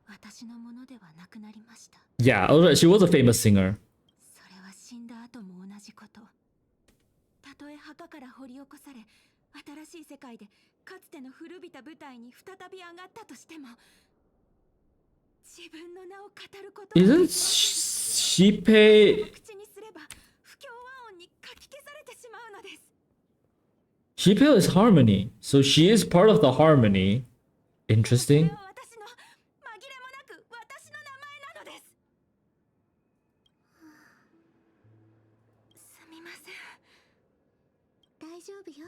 私のものではなくなりました。 Yeah, she was a famous singer. それは死んだ後も同じこと。たとえ墓から掘り起こされ、新しい世界でかつての古びた舞台に再び上がったとしても、自分の名を語ることは Isn't Sipe? 口にすれば不協和音にかき消されてしまうのです。 Sipe is harmony, so she is part of the harmony. Interesting. それは私の紛れもなく私の名前なのです。すみません。大丈夫よ。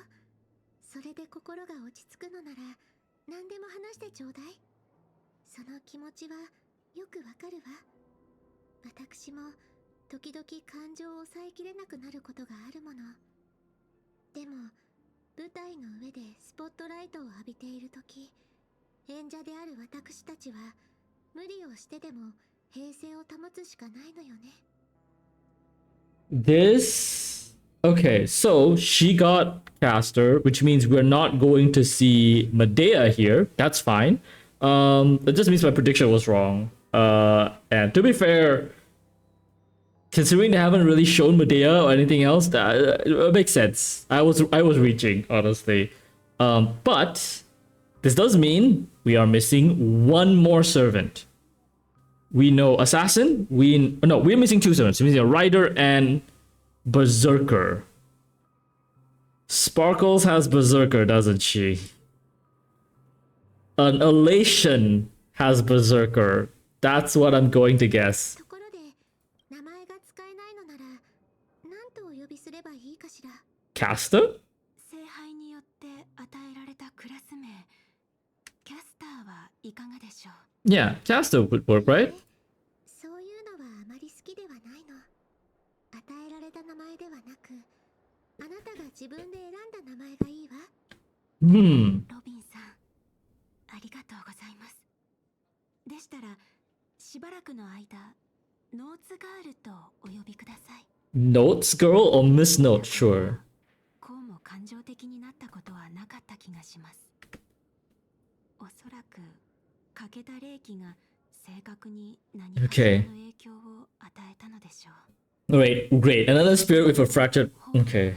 それで心が落ち着くのなら何でも話してちょうだい。その気持ちはよくわかるわ。私も時々感情を抑えきれなくなることがあるもの。でも舞台の上でスポットライトを浴びている時、演者である私たちは無理をしてでも平静を保つしかないのよね。 This. Okay, so she got Caster, which means we're not going to see Medea here. That's fine. That just means my prediction was wrong. And to be fair, considering they haven't really shown Medea or anything else, that it makes sense. I was reaching, honestly. But this does mean we are missing one more servant. We know Assassin. We're missing two servants. We're missing a Rider and Berserker. Sparkles has Berserker, doesn't she? An Elation has Berserker. That's what I'm going to guess. ところで名前が使えないのなら何とお呼びすればいいかしら。 Caster? 聖杯によって与えられたクラス名、キャスターはいかがでしょう。 Yeah, Caster would work, right? そういうのはあまり好きではないの。与えられた名前ではなく、あなたが自分で選んだ名前がいいわ。Hmm. ロビンさん、ありがとうございます。でしたら、しばらくの間、ノーツガールとお呼びください。 Notes girl or Miss Note? Sure. こうも感情的になったことはなかった気がします。おそらく、欠けた霊気が正確に何かしらの影響を与えたのでしょう。 Great, great. Another spirit with a fractured. Okay.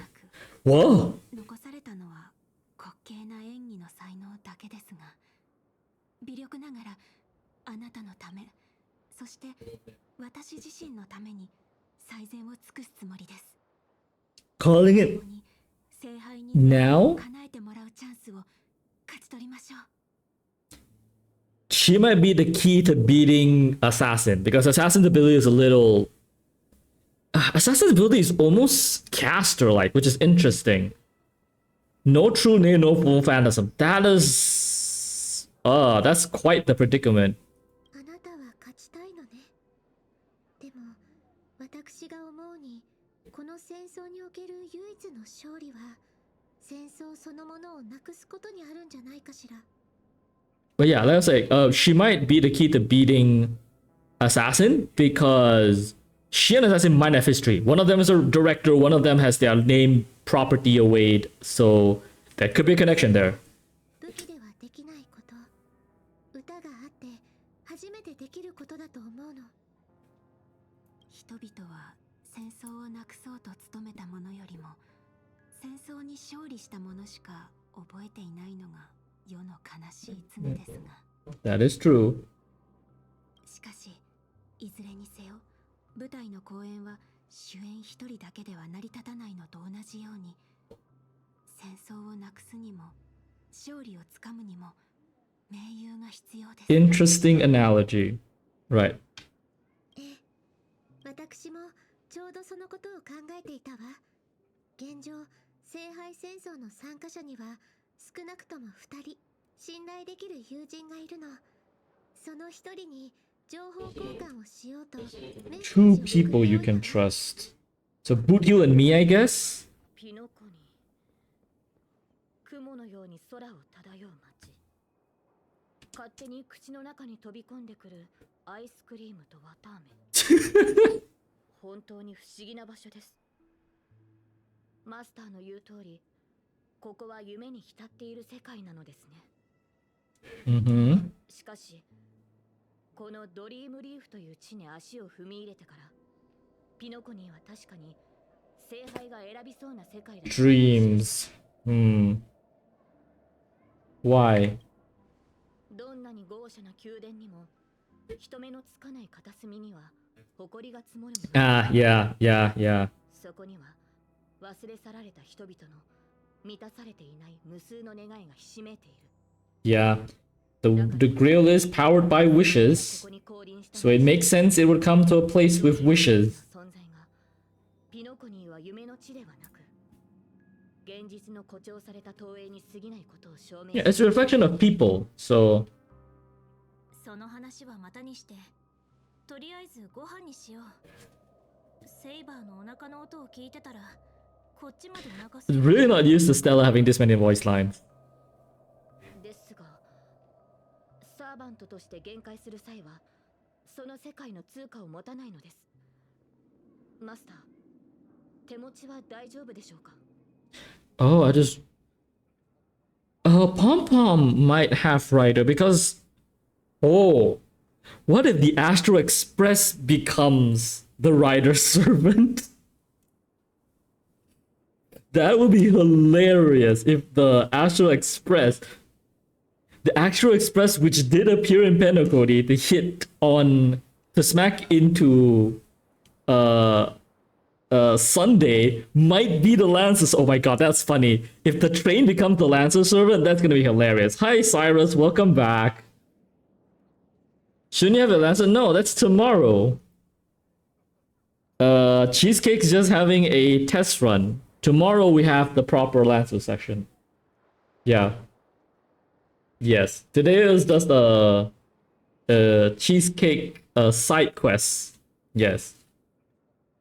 Whoa. 残されたのは滑稽な演技の才能だけですが、微力ながらあなたのため、そして私自身のために最善を尽くすつもりです。 Calling it 共に聖杯に now? 叶えてもらうチャンスを勝ち取りましょう。 She might be the key to beating Assassin, because Assassin's ability is a little... Assassin's ability is almost caster-like, which is interesting. No true name, no full phantasm. That is... that's quite the predicament. あなたは勝ちたいのね。でも、私が思うに、この戦争における唯一の勝利は、戦争そのものをなくすことにあるんじゃないかしら。 But yeah, like I was saying, she might be the key to beating assassin because she and assassin might have history. One of them is a director, one of them has their name property away, so there could be a connection there. 武器ではできないこと、歌があって初めてできることだと思うの。人々は戦争をなくそうと努めた者よりも戦争に勝利した者しか覚えていないのが世の悲しい常ですが。That is true. しかし、いずれにせよ、舞台の公演は主演一人だけでは成り立たないのと同じように、戦争をなくすにも、勝利をつかむにも、盟友が必要です。Interesting analogy. Right. 私もちょうどそのことを考えていたわ。現状、聖杯戦争の参加者には少なくとも2人信頼できる友人がいるの。その一人に情報交換をしようと。Two people you can trust. So Boothill and me, I guess? ピノコに雲のように空を漂う街。勝手に口の中に飛び込んでくるアイスクリームと綿あめ。本当に不思議な場所です。マスターの言う通り、ここは夢に浸っている世界なのですね。しかし、このドリームリーフという地に足を踏み入れてから、ピノコニーは確かに聖杯が選びそうな世界だ。Dreams. Why? どんなに豪奢な宮殿にも、人目のつかない片隅には埃が積もるもの。Yeah. そこには忘れ去られた人々の満たされていない無数の願いがひしめいている。Yeah. The Grail is powered by wishes, so it makes sense it would come to a place with wishes. 存在がピノコニーは夢の地ではなく、現実の誇張された投影に過ぎないことを証明。Yeah, it's a reflection of people, so. その話はまたにして、とりあえずご飯にしよう。セイバーのお腹の音を聞いてたら、こっちまでお腹す It's really not used to Stella having this many voice lines. ですが、サーバントとして限界する際は、その世界の通貨を持たないのです。マスター、手持ちは大丈夫でしょうか？ Oh, I just. Pom Pom might have Rider because. Oh. What if the Astro Express becomes the Rider servant? That would be hilarious if the Astro Express, which did appear in Penacody, to smack into Sunday, might be the Lancer. Oh my god, that's funny. If the train becomes the Lancer servant, that's gonna be hilarious. Hi Cyrus, welcome back. Shouldn't you have a Lancer? No, that's tomorrow. Cheesecake's just having a test run. Tomorrow we have the proper Lancer section. Yeah. Yes. Today is just a Cheesecake side quest. Yes.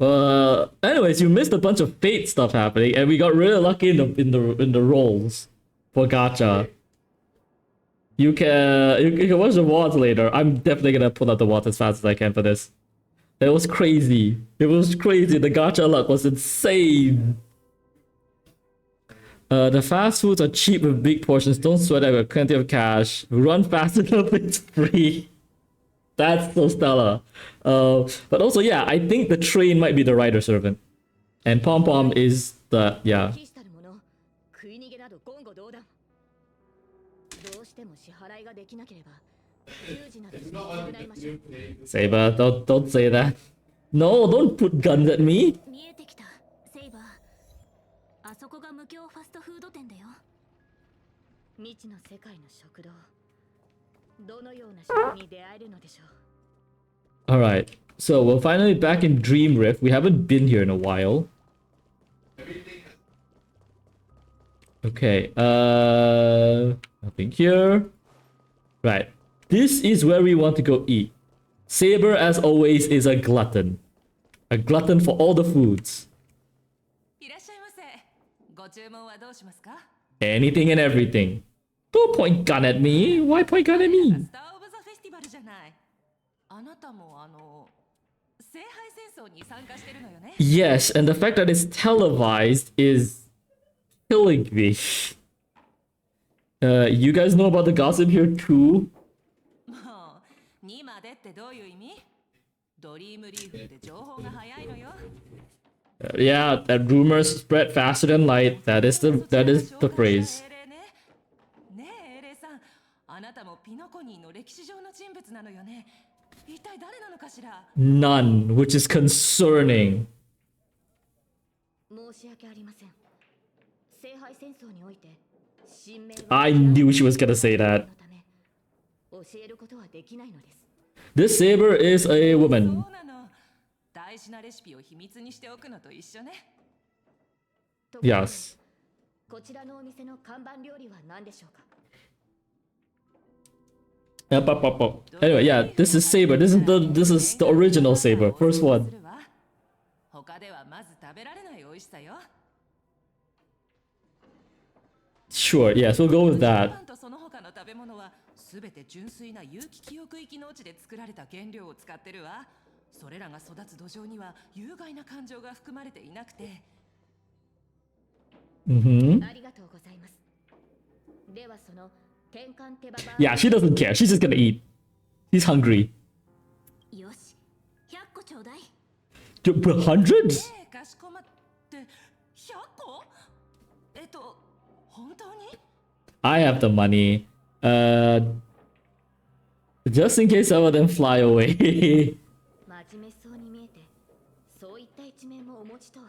Anyways, you missed a bunch of Fate stuff happening, and we got really lucky in the rolls for Gacha. You can watch the VODs later. I'm definitely gonna pull out the VODs as fast as I can for this. It was crazy. It was crazy. The Gacha luck was insane. The fast foods are cheap with big portions. Don't sweat, I got plenty of cash. Run fast enough, it's free. That's so stellar. But also, yeah, I think the train might be the rider servant. And Pom Pom is the, yeah. Saber, don't say that. No, don't put guns at me. 見えてきた、セイバー。あそこが無教ファストフード店だよ。未知の世界の食堂。どのような食に出会えるのでしょう。Alright, so we're finally back in Dream Rift. We haven't been here in a while. Okay, nothing here. Right, this is where we want to go eat. Saber, as always, is a glutton. A glutton for all the foods. Anything and everything. Don't point gun at me. Why point gun at me? あなたも聖杯戦争に参加してるのよね。 Yes, and the fact that it's televised is killing me. You guys know about the gossip here too? もう2までってどういう意味？ドリームリーフって情報が早いのよ。Yeah, that rumors spread faster than light. That is the phrase. ねえエレさん、あなたもピノコニーの歴史上の人物なのよね。一体誰なのかしら？ None, which is concerning. 申し訳ありません。聖杯戦争において神明 I knew she was gonna say that. のため教えることはできないのです。 This saber is a そ woman. うなの。大事なレシピを秘密にしておくのと一緒ね。 Yes. こちらのお店の看板料理は何でしょうか？ Anyway, yeah, this is saber. This is the original saber. First one. 他ではまず食べられない美味しさよ。 Sure, yes, we'll go with パ that. ンとその他の食べ物はすべて純粋な有機記憶域農地で作られた原料を使ってるわ。それらが育つ土壌には有害な感情が含まれていなくて。 Mm-hmm. ありがとうございます。ではその転換手羽バーガー Yeah, she doesn't care. She's just gonna eat. She's hungry. よし、100個ちょうだい。 Hundreds? ねえ、かしこまって100個？本当に？ I have the money. Just in case some of them fly away. 真面目そうに見えて、そういった一面もお持ちとは。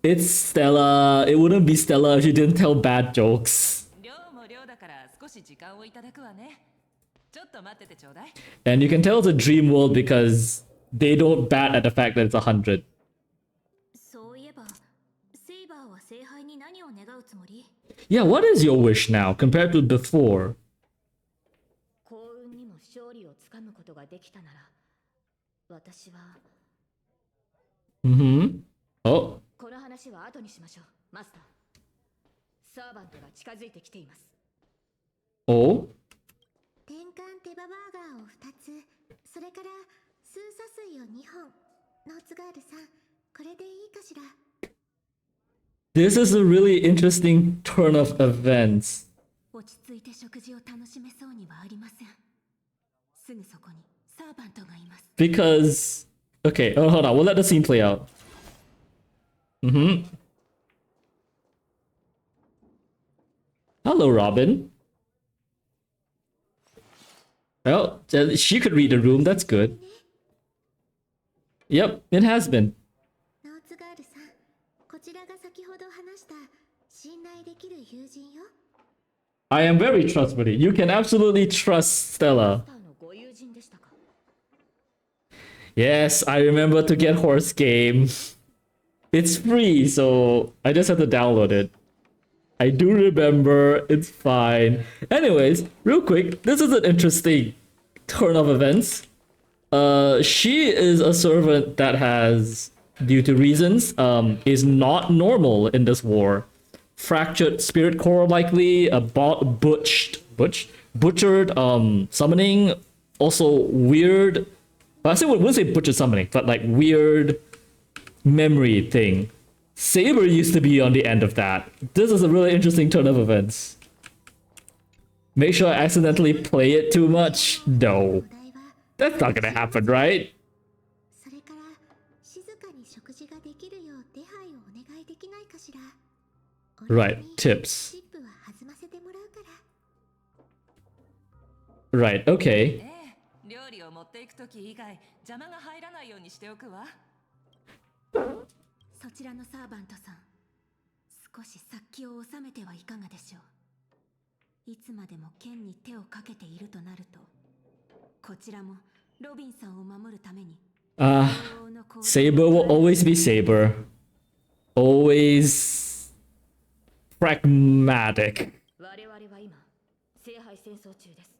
It's Stella. It wouldn't be Stella if she didn't tell bad jokes. 量も量だから少し時間をいただくわね。ちょっと待っててちょうだい。 And you can tell it's a dream world because they don't bat at the fact that it's 100. そういえば、セイバーは聖杯に何を願うつもり？ Yeah, what is your wish now compared to before? 幸運にも勝利をつかむことができたなら、私は。 Mm-hmm. Oh. この話は後にしましょう、マスター。サーバントが近づいてきています。 Oh? 転換手羽バーガーを2つ、それからスーサ水を2本。ノーツガールさん、これでいいかしら？ This is a really interesting turn of events. 落ち着いて食事を楽しめそうにはありません。すぐそこにサーバントがいます。 Because... Okay, oh, hold on. We'll let the scene play out. Mm-hmm. Hello, Robin. Well, she could read the room. That's good. Yep, it has been. ノーツガールさん、こちらが先ほど話した信頼できる友人よ。 I am very trustworthy. You can absolutely trust Stella. マスターのご友人でしたか？ Yes, I remember to get horse game. It's free, so I just have to download it. I do remember. It's fine. Anyways, real quick, this is an interesting turn of events. She is a servant that has, due to reasons, is not normal in this war. Fractured spirit core likely, a butchered summoning, also weird. But I wouldn't say butchered summoning, but like weird memory thing. Saber used to be on the end of that. This is a really interesting turn of events. Make sure I accidentally play it too much? No. That's not gonna happen, right? それから静かに食事ができるよう手配をお願いできないかしら？ Right, tips. チップは弾ませてもらうから。 Right, okay. ねえ、料理を持っていくとき以外邪魔が入らないようにしておくわ。そちらのサーバントさん、少し殺気を収めてはいかがでしょう。いつまでも剣に手をかけているとなると、こちらもロビンさんを守るために。Saber will always be Saber. Always pragmatic. 我々は今、聖杯戦争中です。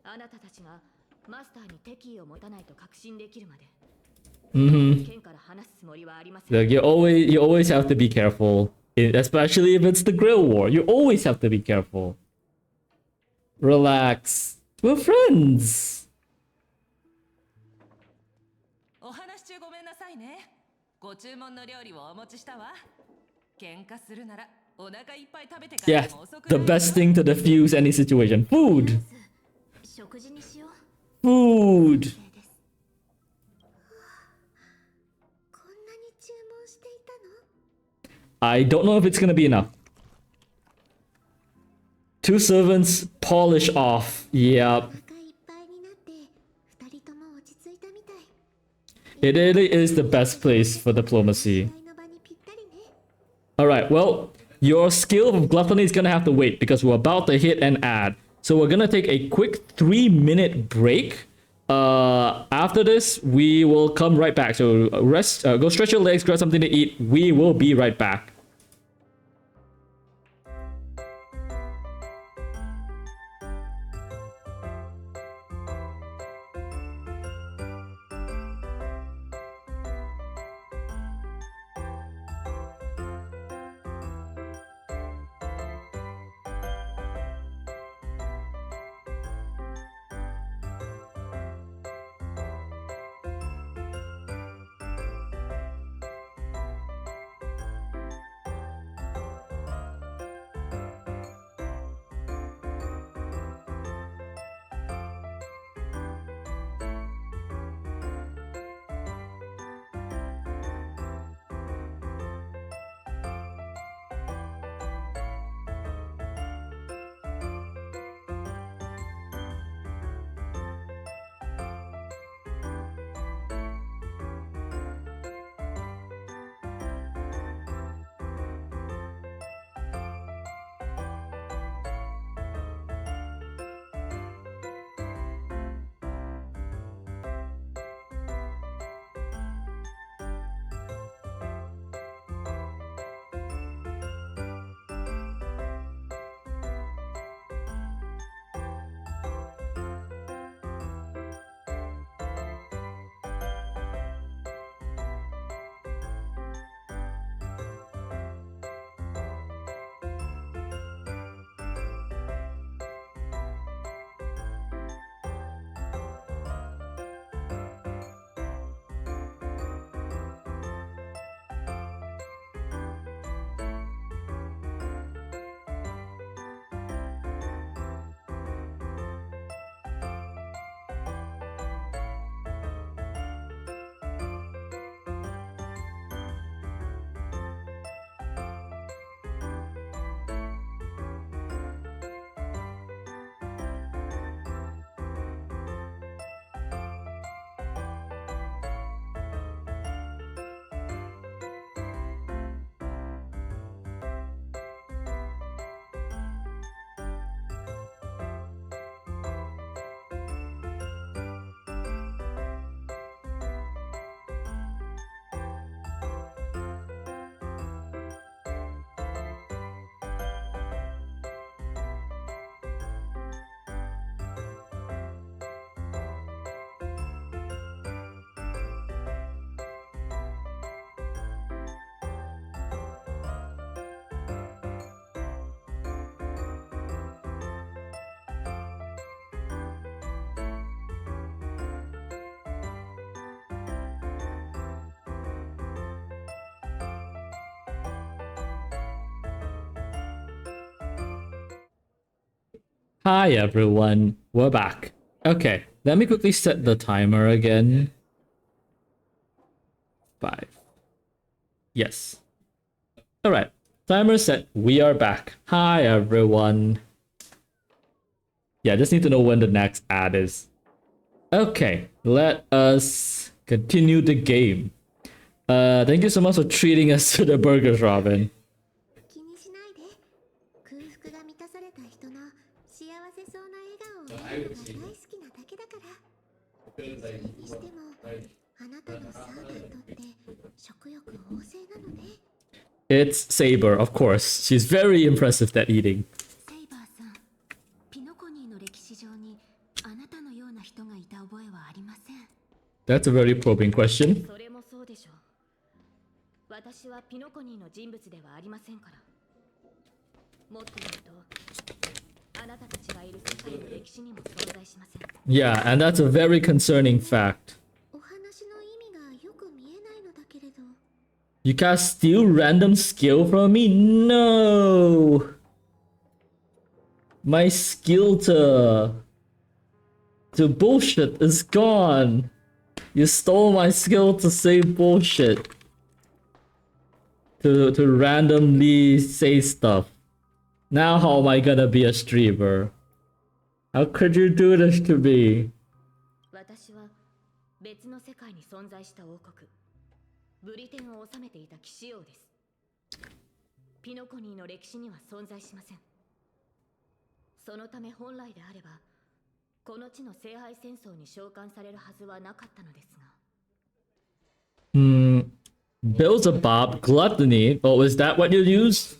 あなたたちがマスターに敵意を持たないと確信できるまで。剣から離すつもりはありません。 Look, you always have to be careful. Especially if it's the Grail War. You always have to be careful. Relax. We're friends. さいね。ご注文の料理をお持ちしたわ。喧嘩するならお腹いっぱい食べてから Yeah, でも遅く the ないよ。 best thing to diffuse any situation. Food. 食事にしよう。 Food. こんなに注文していたの？ I don't know if it's gonna be enough. 2 servants polish off. Yep. お腹いっぱいになって二人とも落ち着いたみたい。 It really is the best place for diplomacy. 試合の場にぴったりね。 Alright, well, your skill of gluttony is gonna have to wait because we're about to hit an ad. So we're gonna take a quick 3-minute break. After this, we will come right back. So rest, go stretch your legs, grab something to eat. We will be right back. Hi everyone, we're back. Okay, let me quickly set the timer again. 5. Yes. Alright, timer set, we are back. Hi everyone. Yeah, just need to know when the next ad is. Okay, let us continue the game. Thank you so much for treating us to the burgers, Robin. 気にしないで。空腹が満たされた人の幸せそうな笑顔を見るのが大好きなだけだから。それにしても、あなたのサーバントって食欲旺盛なのね。It's Saber, of course. She's very impressive at eating. セイバーさん、ピノコニーの歴史上にあなたのような人がいた覚えはありません。That's a very probing question. それもそうでしょう。私はピノコニーの人物ではありませんから。もっと言うと、あなたたちがいる世界の歴史にも存在しません。Yeah, and that's a very concerning fact. お話の意味がよく見えないだけれど。 You can't steal random skill from me? No! My skill to bullshit is gone. You stole my skill to say bullshit. To randomly say stuff. Now how am I gonna be a streamer? How could you do this to me? 私は別の世界に存在した王国ブリテンを治めていた騎士王です。ピノコニーの歴史には存在しません。そのため本来であればこの地の聖杯戦争に召喚されるはずはなかったのですが。Beelzebub, gluttony. Oh, is that what you used?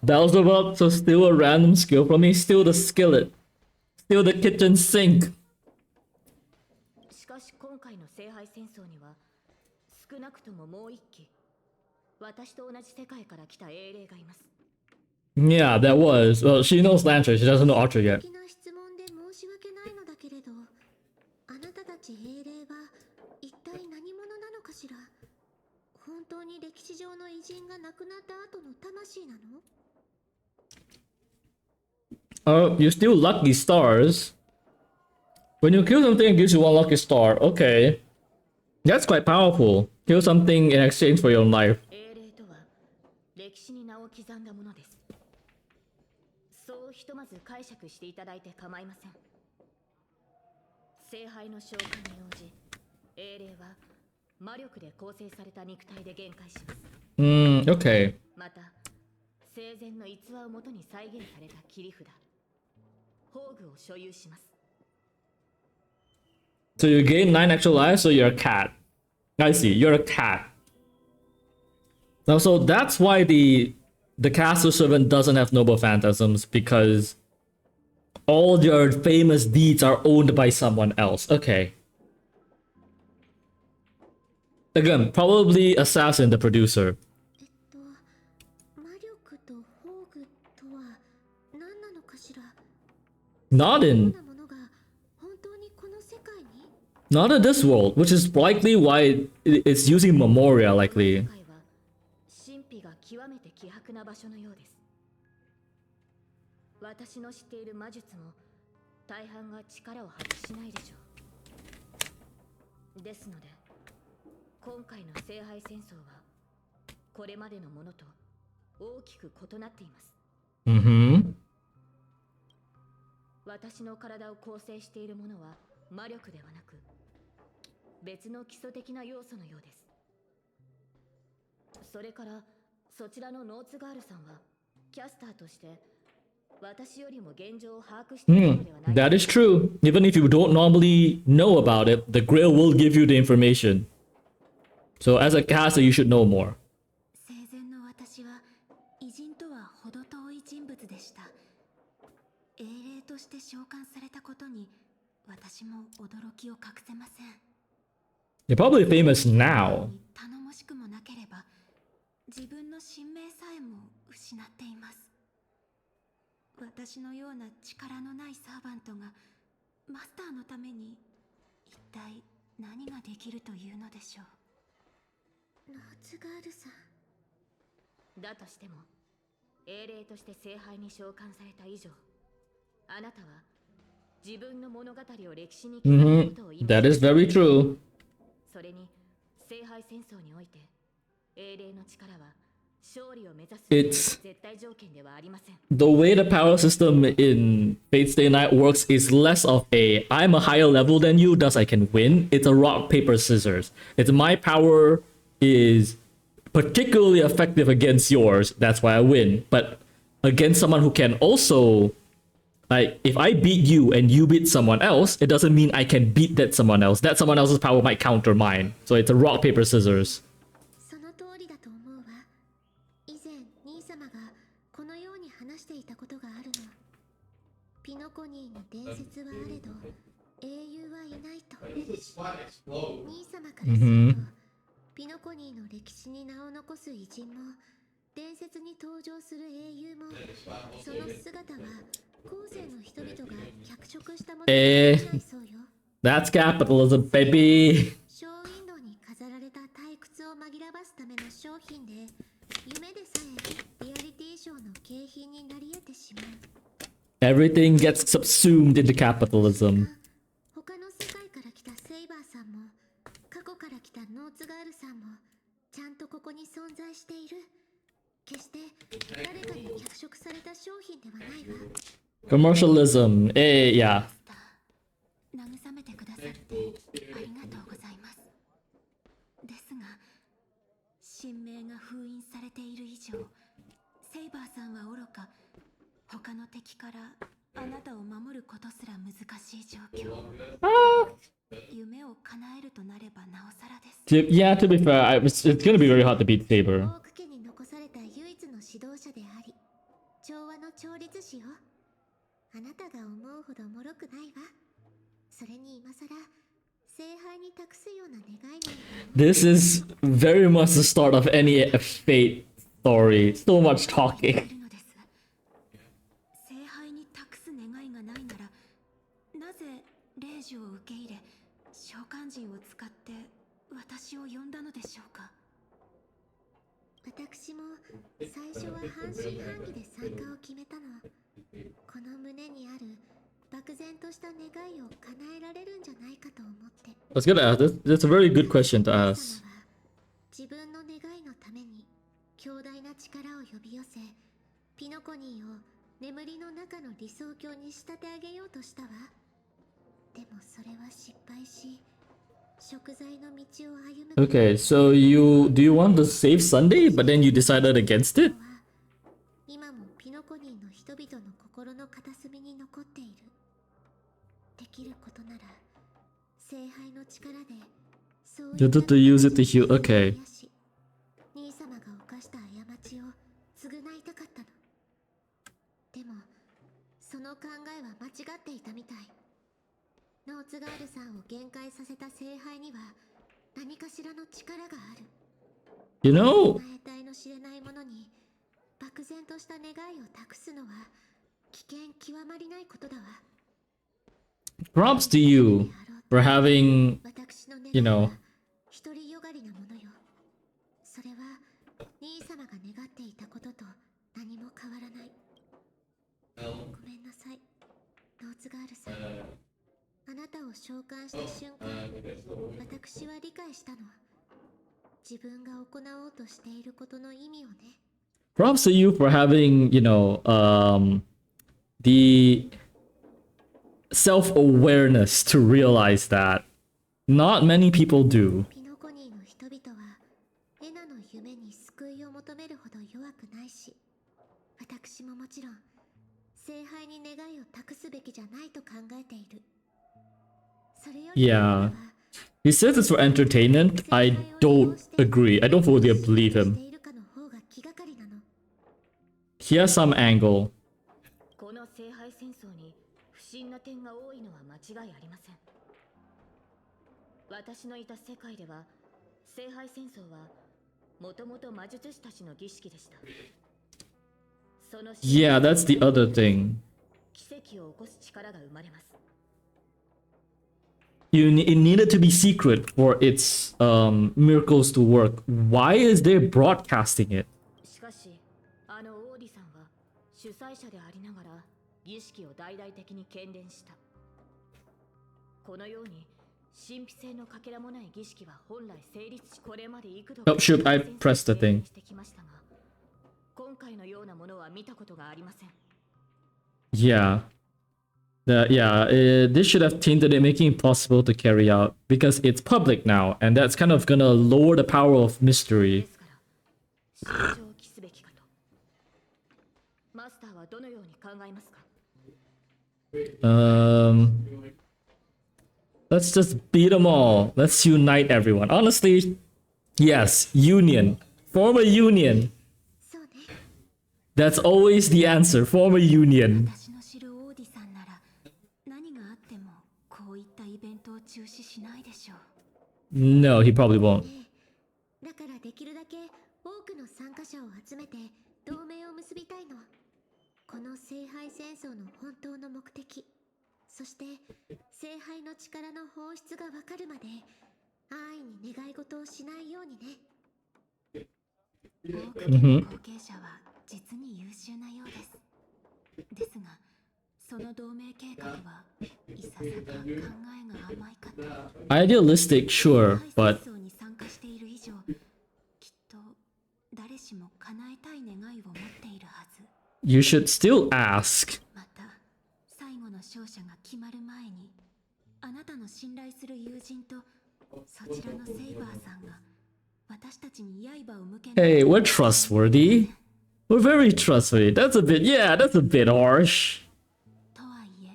Beelzebub to steal a random skill from me? Steal the skillet. Steal the kitchen sink. しかし今回の聖杯戦争には少なくとももう一機私と同じ世界から来た英霊がいます。 Yeah, that was. Well, she knows Lancer. She doesn't know Archer yet. 好きな質問で申し訳ないのだけれど、あなたたち英霊は一体何者なのかしら。本当に歴史上の偉人が亡くなった後の魂なの？ You steal lucky stars. When you kill something, it gives you one lucky star. Okay. That's quite powerful. Kill something in exchange for your life. 英霊とは歴史に名を刻んだものです。そうひとまず解釈していただいて構いません。聖杯の召喚に応じ、英霊は魔力で構成された肉体で限界します。Okay. また、生前の逸話をもとに再現された切り札、宝具を所有します。So you gain 9 actual lives, so you're a cat. I see, you're a cat. Now, so that's why the caster servant doesn't have noble phantasms, because all your famous deeds are owned by someone else. Okay. Again, probably Assassin, the producer. 魔力と宝具とは何なのかしら。 Not in なものが本当にこの世界に？ Not in this world, which is likely why it's using Memoria, likely. 世界は神秘が極めて希薄な場所のようです。私の知っている魔術も大半が力を発揮しないでしょう。ですので、今回の聖杯戦争はこれまでのものと大きく異なっています。私の体を構成しているものは魔力ではなく別の基礎的な要素のようです。それからそちらのノーツガールさんはキャスターとして私よりも現状を把握しているのではない。 That is true. Even if you don't normally know about it, the Grail will give you the information. So as a caster, you should know more. 生前の私は偉人とは程遠い人物でした。英霊として召喚されたことに私も驚きを隠せません。 You're probably famous now. 頼もしくもなければ自分の神明さえも失っています。私のような力のないサーバントがマスターのために一体何ができるというのでしょう。ノーツガールさん。だとしても英霊として聖杯に召喚された以上、あなたは自分の物語を歴史に刻むことを意味します。 That is very true. それに聖杯戦争において英霊の力は勝利を目指す絶対条件ではありません。 The way the power system in Fate Stay Night works is less of a I'm a higher level than you, thus I can win. It's a rock, paper, scissors. It's my power is particularly effective against yours, that's why I win. But against someone who can also, like, if I beat you and you beat someone else, it doesn't mean I can beat that someone else. That someone else's power might counter mine. So it's a rock, paper, scissors. その通りだと思うわ。以前兄様がこのように話していたことがあるの。ピノコニーに伝説はあれど英雄はいないと。兄様からするとピノコニーの歴史に名を残す偉人も伝説に登場する英雄もその姿は後世の人々が脚色したものにならないそうよ。 That's capitalism, baby. ショーウィンドウに飾られた大屈を紛らわすための商品で、夢でさえリアリティショーの景品になり得てしまう。 Everything gets subsumed into capitalism. 他の世界から来たセイバーさんも、過去から来たノーツガールさんもちゃんとここに存在している。決して誰かに脚色された商品ではないわ。 Commercialism. Yeah. 慰めてくださってありがとうございます。ですが、神明が封印されている以上、セイバーさんはおろか、他の敵からあなたを守ることすら難しい状況。夢を叶えるとなればなおさらです。Yeah, to be fair, it's gonna be very hard to beat Saber. オーク家に残された唯一の指導者であり、調和の調律師よ。あなたが思うほど脆くないわ。それに今さら聖杯に託すような願いなんて。 This is very much the start of any Fate story. So much talking. 聖杯に託す願いがないなら、なぜ霊樹を受け入れ召喚人を使って私を呼んだのでしょうか。私も最初は半信半疑で参加を決めたの。この胸にある漠然とした願いを叶えられるんじゃないかと思って。 That's good to ask. That's a very good question to ask. 自分の願いのために強大な力を呼び寄せ、ピノコニーを眠りの中の理想郷に仕立て上げようとしたわ。でもそれは失敗し、食材の道を歩む。 Okay, so do you want to save Sunday, but then you decided against it? 今もピノコニーの人々の心の片隅に残っている。できることなら聖杯の力でそういった You have to use it to heal. Okay. 兄様が犯した過ちを償いたかったの。でもその考えは間違っていたみたい。ノーツガールさんを限界させた聖杯には何かしらの力がある。 You know, 得体の知れないものに漠然とした願いを託すのは危険極まりないことだわ。 props to you for having, 私の願 you い know, は独りよがりなものよ。それは兄様が願っていたことと何も変わらない。ごめんなさい、ノーツガールさん。あなたを召喚した瞬間、私は理解したの。自分が行おうとしていることの意味をね。 props to you for having, the self-awareness to realize that not many people do. ピノコニーの人々はエナの夢に救いを求めるほど弱くないし、私ももちろん聖杯に願いを託すべきじゃないと考えている。それより Yeah. He says it's for entertainment. I don't agree. I don't fully believe him. しているかの方が気がかりなの。 He has some angle. この聖杯戦争に不審な点が多いのは間違いありません。私のいた世界では聖杯戦争はもともと魔術師たちの儀式でした。その Yeah, that's the other thing. 奇跡を起こす力が生まれます。It needed to be secret for its miracles to work. Why is they broadcasting it? しかし、あのオーディさんは主催者でありながら儀式を大々的に喧伝した。このように神秘性のかけらもない儀式は本来成立し、これまで幾度 Oh shoot, I pressed the thing. してきましたが、今回のようなものは見たことがありません。 Yeah. This should have tainted it, making it possible to carry out because it's public now, and that's kind of gonna lower the power of mystery. ですから慎重を期すべきかと。マスターはどのように考えますか？ Let's just beat them all. Let's unite everyone. Honestly, yes, union. Form a union. そうね。 That's always the answer. Form a union. 私の知るオーディさんなら、何があってもこういったイベントを中止しないでしょう。 No, he probably won't. だからできるだけ多くの参加者を集めて同盟を結びたいの。この聖杯戦争の本当の目的、そして聖杯の力の本質がわかるまで安易に願い事をしないようにね。多くの後継者は実に優秀なようです。ですが、その同盟計画はいささか考えが甘いかと。Idealistic, sure, but 戦争に参加している以上、きっと誰しも叶えたい願いを持っているはず。you should still ask. また、最後の勝者が決まる前に、あなたの信頼する友人とそちらのセイバーさんが私たちに刃を向け Hey, we're trustworthy. We're very trustworthy. That's a bit harsh. とはいえ、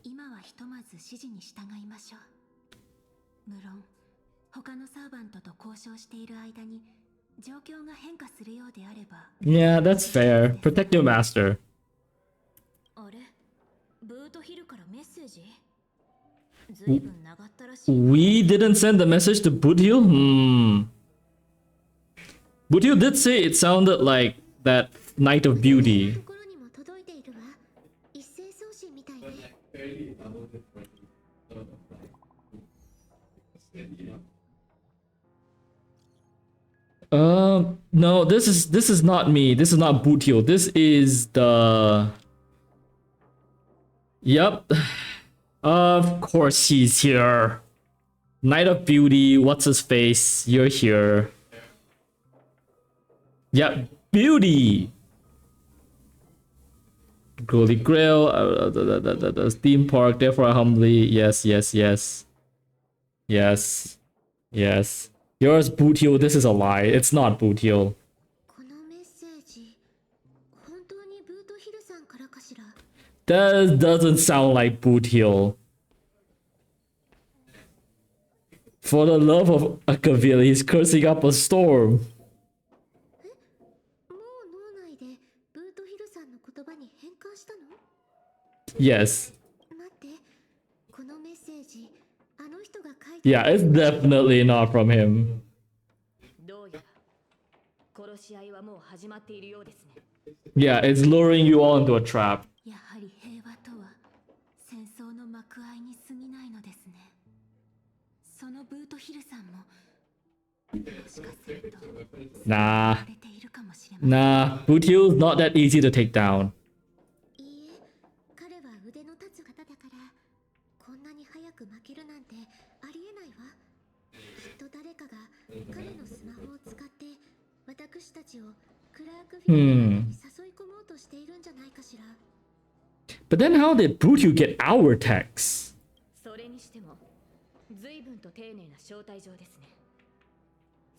今はひとまず指示に従いましょう。無論、他のサーバントと交渉している間に状況が変化するようであれば。Yeah, that's fair. Protect your master. あれ、ブートヒルからメッセージ？ずいぶん長ったらしい。We didn't send the message to Budhil? Budhil did say it sounded like that Night of Beauty. ところにも届いているわ。一斉送信みたいね。No, this is not me. This is not Budhil. This is the... Yep. Of course he's here. Night of Beauty, what's his face? You're here. Yep, Beauty! Grail, the theme park, therefore humbly. Yes. Yours, Budhil, this is a lie. It's not Budhil. このメッセージ、本当にブートヒルさんからかしら。That doesn't sound like Budhil. For the love of Akavil, he's cursing up a storm. もう脳内でブートヒルさんの言葉に変換したの？ Yes. 待って、このメッセージ、あの人が書いて。 Yeah, it's definitely not from him. どうやら殺し合いはもう始まっているようですね。 Yeah, it's luring you all into a trap. やはり平和とは戦争の幕間に過ぎないのですね。そのブートヒルさんももしかすると Nah. れているかもしれません。 Nah, Budhil's not that easy to take down. いいえ、彼は腕の立つ方だから、こんなに早く負けるなんてありえないわ。きっと誰かが彼のスマホを使って私たちをクラークフィールドに誘い込もうとしているんじゃないかしら。But then how did Budhil get our text? それにしても随分と丁寧な招待状ですね。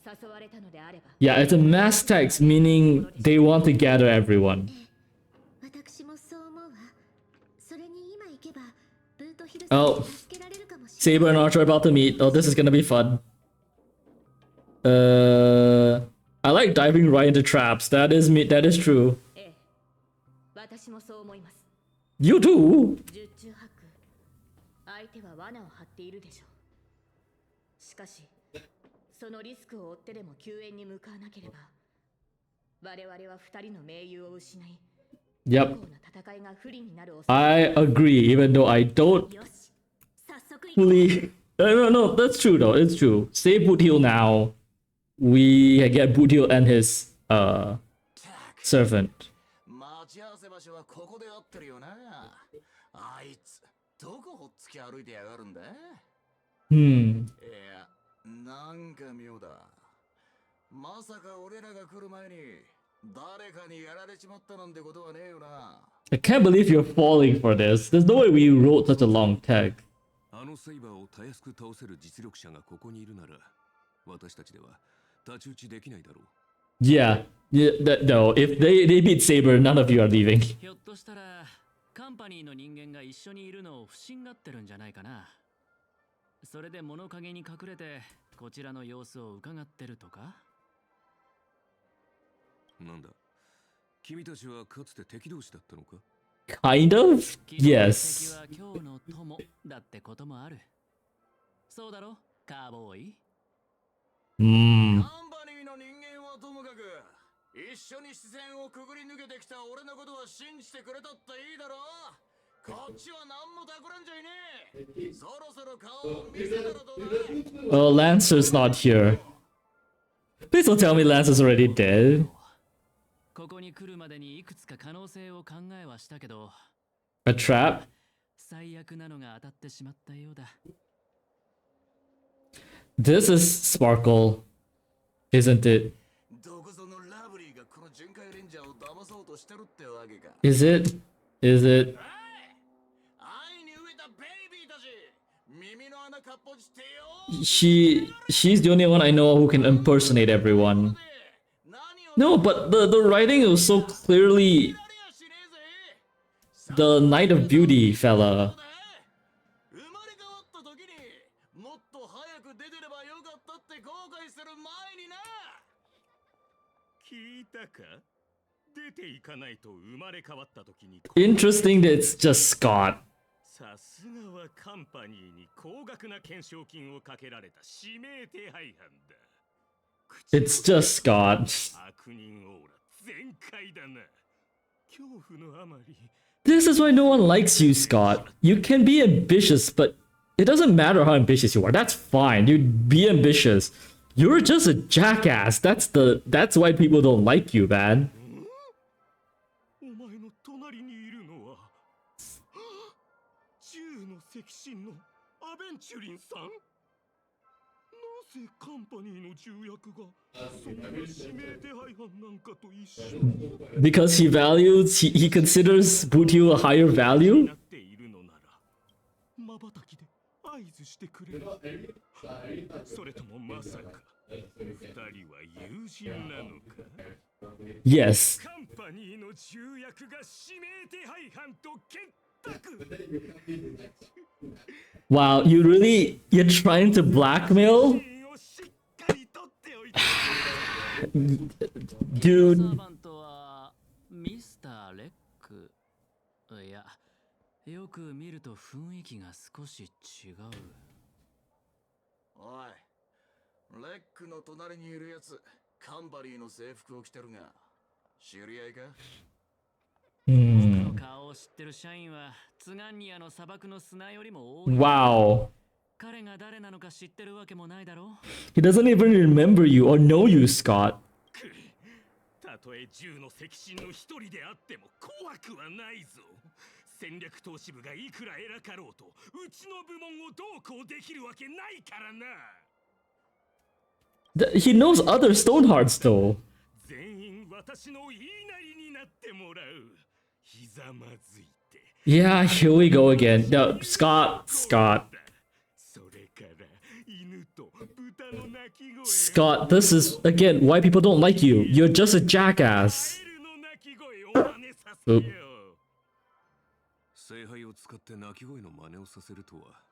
誘われたのであれば。 Yeah, it's a mass text, meaning they want to gather everyone. 私もそう思うわ。それに今行けばブートヒルさん Oh, に助けられるかもしれない。 Saber and Archer are about to meet. Oh, this is gonna be fun. I like diving right into traps. That is me. That is true. ええ、私もそう思います。 You too. 十中八九、相手は罠を張っているでしょう。しかし、そのリスクを負ってでも救援に向かわなければ、我々は二人の盟友を失い、 Yep. 不幸な戦いが不利になる恐れ。 I agree, even though I don't よし、早速行こう。 fully. No, that's true though. It's true. Save Budhil now. We get Budhil and his servant. 待ち合わせ場所はここで合ってるよな。あいつ、どこほっつき歩いてやがるんだ？ Hmm. いや、なんか妙だ。まさか俺らが来る前に誰かにやられちまったなんてことはねえよな。 I can't believe you're falling for this. There's no way we wrote such a long tag. あのセイバーをたやすく倒せる実力者がここにいるなら、私たちでは太刀打ちできないだろう。Yeah. No, if they beat Saber, none of you are leaving. ひょっとしたらカンパニーの人間が一緒にいるのを不審がってるんじゃないかな。それで物陰に隠れてこちらの様子を伺ってるとか。なんだ、君たちはかつて敵同士だったのか？ Kind of? 敵 Yes. は今日の友だってこともある。そうだろ、カーボーイ。Hmm. カンパニーの人間はともかく、一緒に視線をくぐり抜けてきた俺のことは信じてくれたっていいだろう。こっちは何もたくらんじゃいねえ。そろそろ顔を見せたらどうだ。 Oh, Lancer's not here. Please don't tell me Lancer's already dead. ここに来るまでにいくつか可能性を考えはしたけど、 A trap? 最悪なのが当たってしまったようだ。 This is Sparkle, isn't it? どこぞのラブリーがこの巡回レンジャーを騙そうとしてるってわけか。 Is it? Is it? 愛に飢えたベイビーたち、耳の穴かっぽじってよ。 She's the only one I know who can impersonate everyone. No, but the writing was so clearly the Knight of Beauty fella. 生まれ変わった時にもっと早く出てればよかったって後悔する前にな。聞いたか？出ていかないと生まれ変わった時に。 Interesting that it's just Scott. さすがはカンパニーに高額な懸賞金をかけられた指名手配犯だ。 It's just Scott. 悪人オーラ全開だな。恐怖のあまり。 This is why no one likes you, Scott. You can be ambitious, but it doesn't matter how ambitious you are. That's fine. You be ambitious. You're just a jackass. That's why people don't like you, man. お前の隣にいるのは銃の赤心のアベンチュリンさん。なぜカンパニーの重役がそんな指名手配犯なんかと一緒に Because he considers Butyu a higher value? なっているのなら瞬きで合図してくれる。それともまさか二人は友人なのか？ Yes. カンパニーの重役が指名手配犯と結託。 Wow, you're trying to blackmail? Dude. サーバントはミスター・レック。いや、よく見ると雰囲気が少し違う。おい、レックの隣にいるやつ、カンバリーの制服を着てるが、知り合いか？ Hmm. 顔を知ってる社員はツガンニアの砂漠の砂よりも多い。 Wow. 彼が誰なのか知ってるわけもないだろ。 He doesn't even remember you or know you, Scott. たとえ銃の赤心の一人であっても怖くはないぞ。戦略投資部がいくら偉かろうと、うちの部門をどうこうできるわけないからな。 He knows other Stonehearts though. 全員私の言いなりになってもらう。ひざまずいて。 Yeah, here we go again. No, Scott. それから犬と豚の鳴き声。 Scott, this is again why people don't like you. You're just a jackass. カエルの鳴き声を真似させよう。聖杯を使って鳴き声の真似をさせるとは。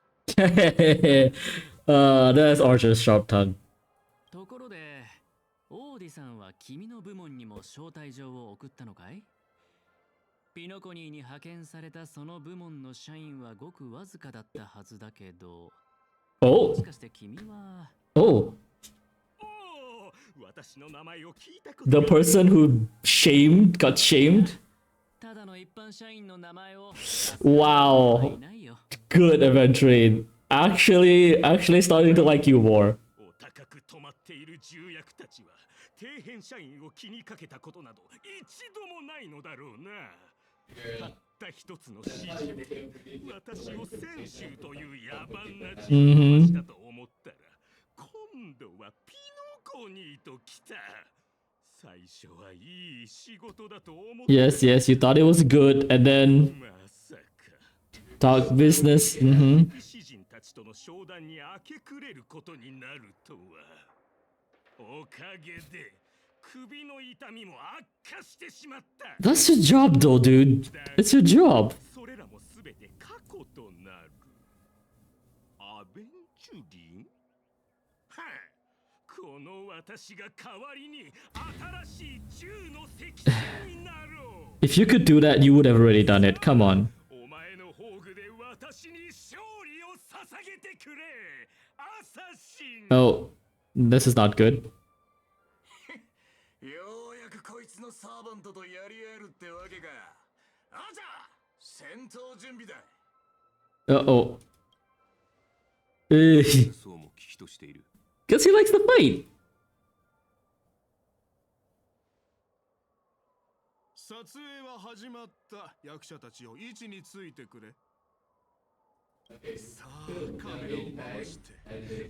That's Archer's sharp tongue. ところで、オーディさんは君の部門にも招待状を送ったのかい？ピノコニーに派遣されたその部門の社員はごくわずかだったはずだけど、 Oh. もしかして君は Oh. 私の名前を聞いたこと The person who got shamed? ただの一般社員の名前を Wow. ないよ。 Good, Aventurine. Actually starting to like you more. お高く止まっている重役たちは底辺社員を気にかけたことなど一度もないのだろうな。たった一つの指示で私を泉州という野蛮な人物をしたと思ったら、今度はピノコニーと来た。最初はいい仕事だと思った。 Yes, you thought it was good, and then まさか talk business. 詩人たちとの商談に明け暮れることになるとは。おかげで首の痛みも悪化してしまった。 That's your job, though, dude. It's your job. それらもすべて過去となる。アベンチュリン？はあ、この私が代わりに新しい銃の赤心になろう。 If you could do that, you would have already done it. Come on. お前の宝具で私に勝利を捧げてくれ。アサシン。 Oh, this is not good. ようやくこいつのサーバントとやり合えるってわけか。あじゃ戦闘準備だ。 Uh-oh. Guess he likes to fight. 撮影は始まった。役者たちよ、位置についてくれ。さあ、カメラを回して、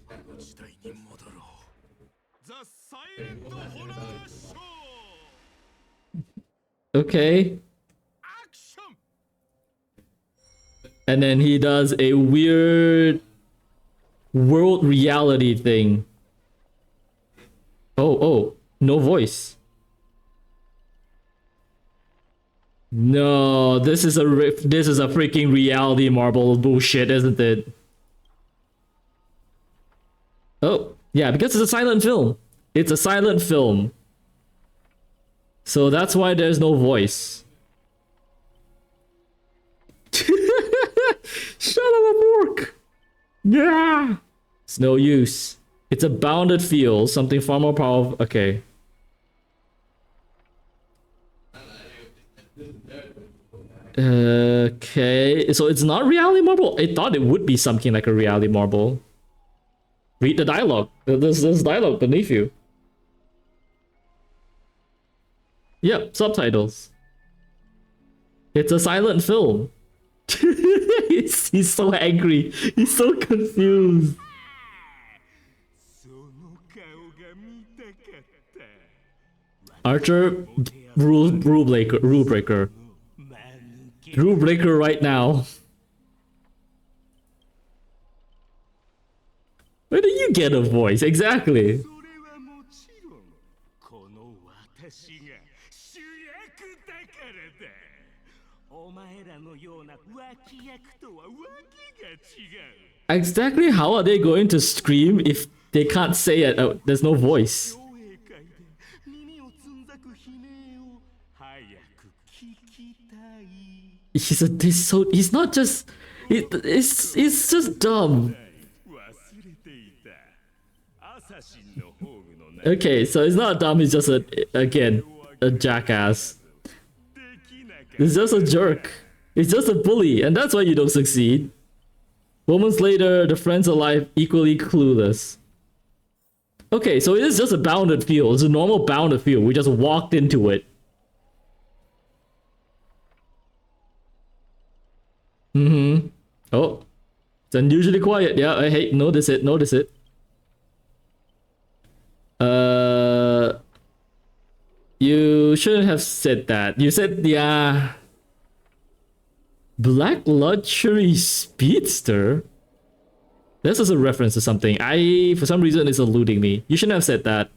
あの時代に戻ろう。ザ・サイレント・ホラーショー Okay. And then he does a weird world reality thing. Oh, no voice. No, this is a freaking reality marble bullshit, isn't it? Oh, yeah, because it's a silent film. It's a silent film. So that's why there's no voice. Shut up, work. Yeah. It's no use. It's a bounded field, something far more powerful. Okay. Okay, so it's not reality marble. I thought it would be something like a reality marble. Read the dialogue. There's dialogue beneath you. Yep, subtitles. It's a silent film. He's so angry. He's so confused. Archer, rule breaker. Rule breaker right now. Where do you get a voice? Exactly. Exactly how are they going to scream if they can't say it? Oh, there's no voice. He's not just it's just dumb. Okay, so he's not dumb, he's just a jackass. He's just a jerk. He's just a bully, and that's why you don't succeed. Moments later, the friends are alive, equally clueless. Okay, so it is just a bounded field. It's a normal bounded field. We just walked into it. Oh, it's unusually quiet. Yeah, I hate. Notice it. Notice it. You shouldn't have said that. You said, yeah. Black luxury speedster? This is a reference to something. For some reason, it's eluding me. You shouldn't have said that.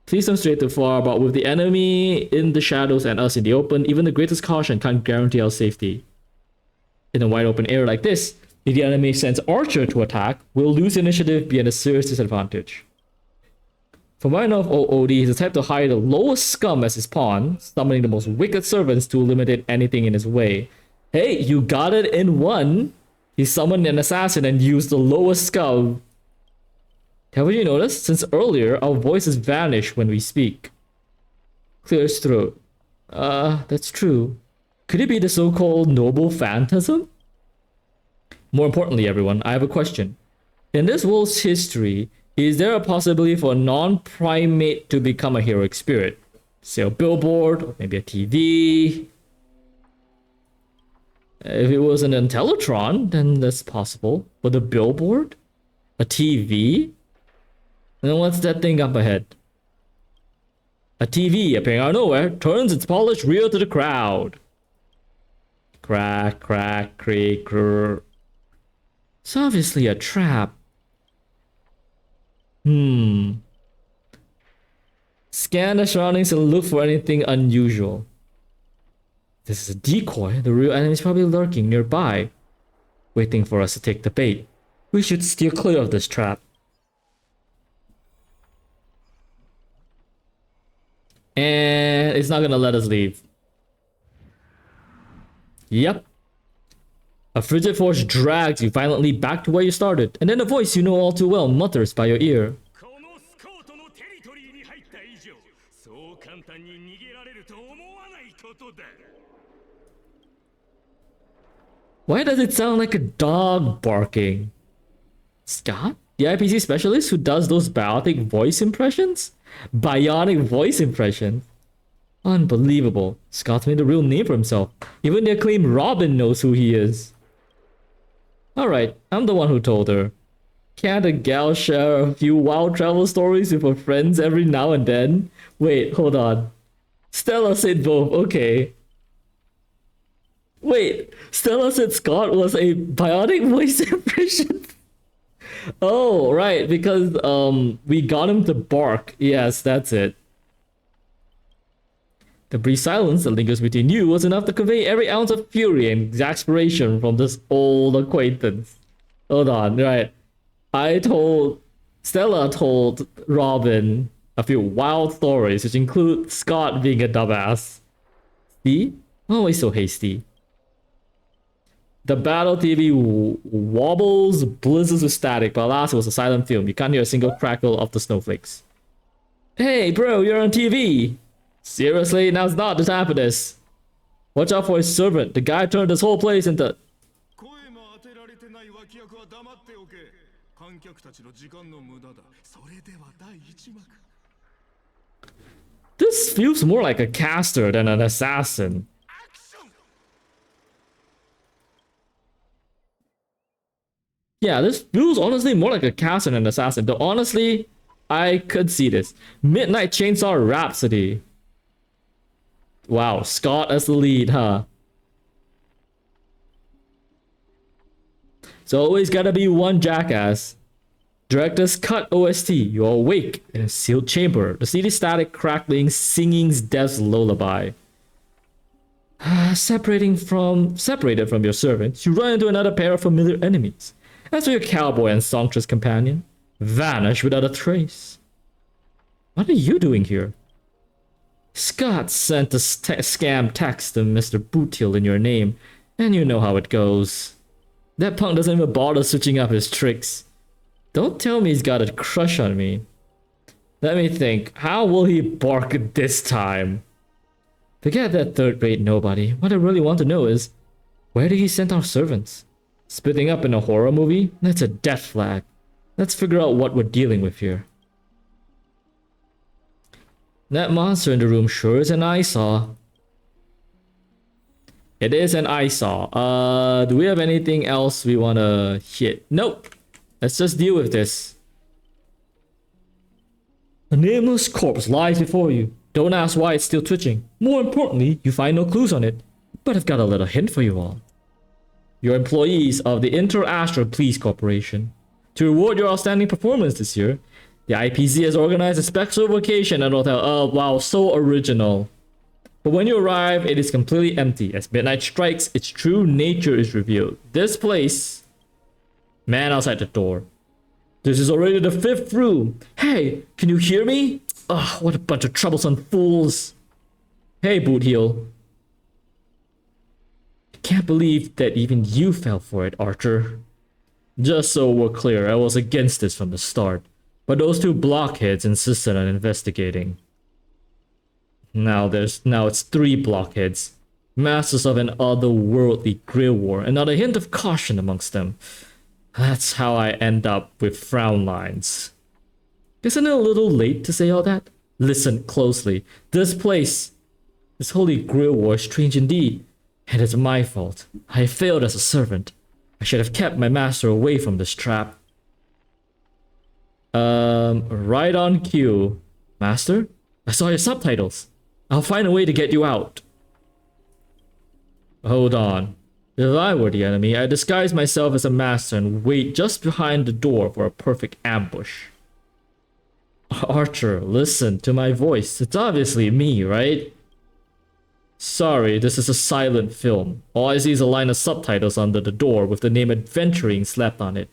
Please don't stray too far, but with the enemy in the shadows and us in the open, even the greatest caution can't guarantee our safety. In a wide open area like this, if the enemy sends Archer to attack, we'll lose initiative, be at a serious disadvantage. From what I know of OOD, he's the type to hire the lowest scum as his pawn, summoning the most wicked servants to eliminate anything in his way. Hey, you got it in one! He summoned an assassin and used the lowest scum. Haven't you noticed? Since earlier, our voices vanish when we speak. Clear his throat. That's true. Could it be the so-called noble phantasm? More importantly, everyone, I have a question. In this world's history, is there a possibility for a non-primate to become a heroic spirit? Say a billboard, or maybe a TV? If it was an Intellitron, then that's possible. But a billboard? A TV? And then what's that thing up ahead? A TV appearing out of nowhere turns its polished rear to the crowd. Crack, crack, creak, grrr. It's obviously a trap. Scan the surroundings and look for anything unusual. This is a decoy. The real enemy is probably lurking nearby, waiting for us to take the bait. We should steer clear of this trap. And it's not gonna let us leave. Yep. A frigid force drags you violently back to where you started, and then a voice you know all too well mutters by your ear. Why does it sound like a dog barking? Scott? The IPC specialist who does those bionic voice impressions? Bionic voice impressions? Unbelievable. Scott's made a real name for himself. Even the acclaimed Robin knows who he is. Alright, I'm the one who told her. Can't a gal share a few wild travel stories with her friends every now and then? Wait, hold on. Stella said both, okay. Wait, Stella said Scott was a bionic voice impression? Oh, right, because we got him to bark. Yes, that's it. The brief silence that lingers between you was enough to convey every ounce of fury and exasperation from this old acquaintance. Hold on, right. Stella told Robin a few wild stories, which include Scott being a dumbass. See? Always so hasty. The battle TV wobbles, blizzards with static, but alas, it was a silent film. You can't hear a single crackle of the snowflakes. Hey, bro, you're on TV. Seriously, now's not the time for this. Watch out for his servant. The guy turned this whole place into... This feels more like a caster than an assassin. Yeah, this feels honestly more like a caster than an assassin. Though honestly, I could see this. Midnight Chainsaw Rhapsody. Wow, Scott as the lead, huh? So always gotta be one jackass. Director's cut OST. You're awake in a sealed chamber. The CD static crackling, singing's death's lullaby. Separated from your servants, you run into another pair of familiar enemies. As for your cowboy and songstress companion, vanish without a trace. What are you doing here? Scott sent a scam text to Mr. Bootiel in your name, and you know how it goes. That punk doesn't even bother switching up his tricks. Don't tell me he's got a crush on me. Let me think. How will he bark this time? Forget that third-rate nobody. What I really want to know is, where did he send our servants? Splitting up in a horror movie? That's a death flag. Let's figure out what we're dealing with here. That monster in the room sure is an eyesore. It is an eyesore. Do we have anything else we want to hit? Nope. Let's just deal with this. A nameless corpse lies before you. Don't ask why it's still twitching. More importantly, you find no clues on it. But I've got a little hint for you all. You're employees of the Inter-Astral Police Corporation. To reward your outstanding performance this year, the IPZ has organized a special vacation at a hotel. Oh, wow, so original. But when you arrive, it is completely empty. As midnight strikes, its true nature is revealed. This place... Man outside the door. This is already the 5th room. Hey, can you hear me? Ugh, what a bunch of troublesome fools. Hey, Bootheel. I can't believe that even you fell for it, Archer. Just so we're clear, I was against this from the start. But those two blockheads insisted on investigating. Now it's 3 blockheads. Masters of an otherworldly Grail war, and not a hint of caution amongst them. That's how I end up with frown lines. Isn't it a little late to say all that? Listen closely. This holy Grail war is strange indeed. And it's my fault. I failed as a servant. I should have kept my master away from this trap. Right on cue. Master? I saw your subtitles. I'll find a way to get you out. Hold on. If I were the enemy, I'd disguise myself as a master and wait just behind the door for a perfect ambush. Archer, listen to my voice. It's obviously me, right? Sorry, this is a silent film. All I see is a line of subtitles under the door with the name Adventuring slapped on it.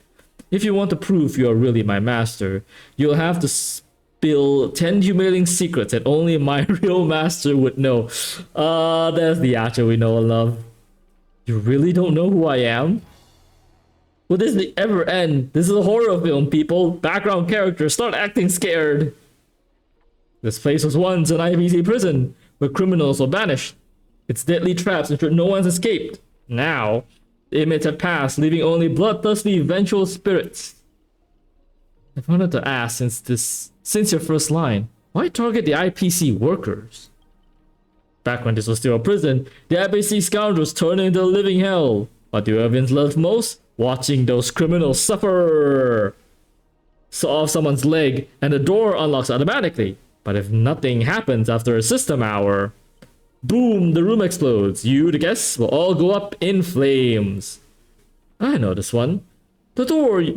If you want to prove you are really my master, you'll have to spill 10 humiliating secrets that only my real master would know. There's the Archer we know and love. You really don't know who I am? Will this ever end? This is a horror film, people. Background characters, start acting scared. This place was once an IPC prison, where criminals were banished. Its deadly traps ensured no one's escaped. Now, The inmates had passed, leaving only bloodthirsty vengeful spirits. I wanted to ask, since your first line, why target the IPC workers? Back when this was still a prison, the IPC scoundrels turned into a living hell. What do Irvins love most? Watching those criminals suffer. Saw off someone's leg and the door unlocks automatically. But if nothing happens after a system hour, boom, the room explodes. You, the guests, will all go up in flames. I know this one. The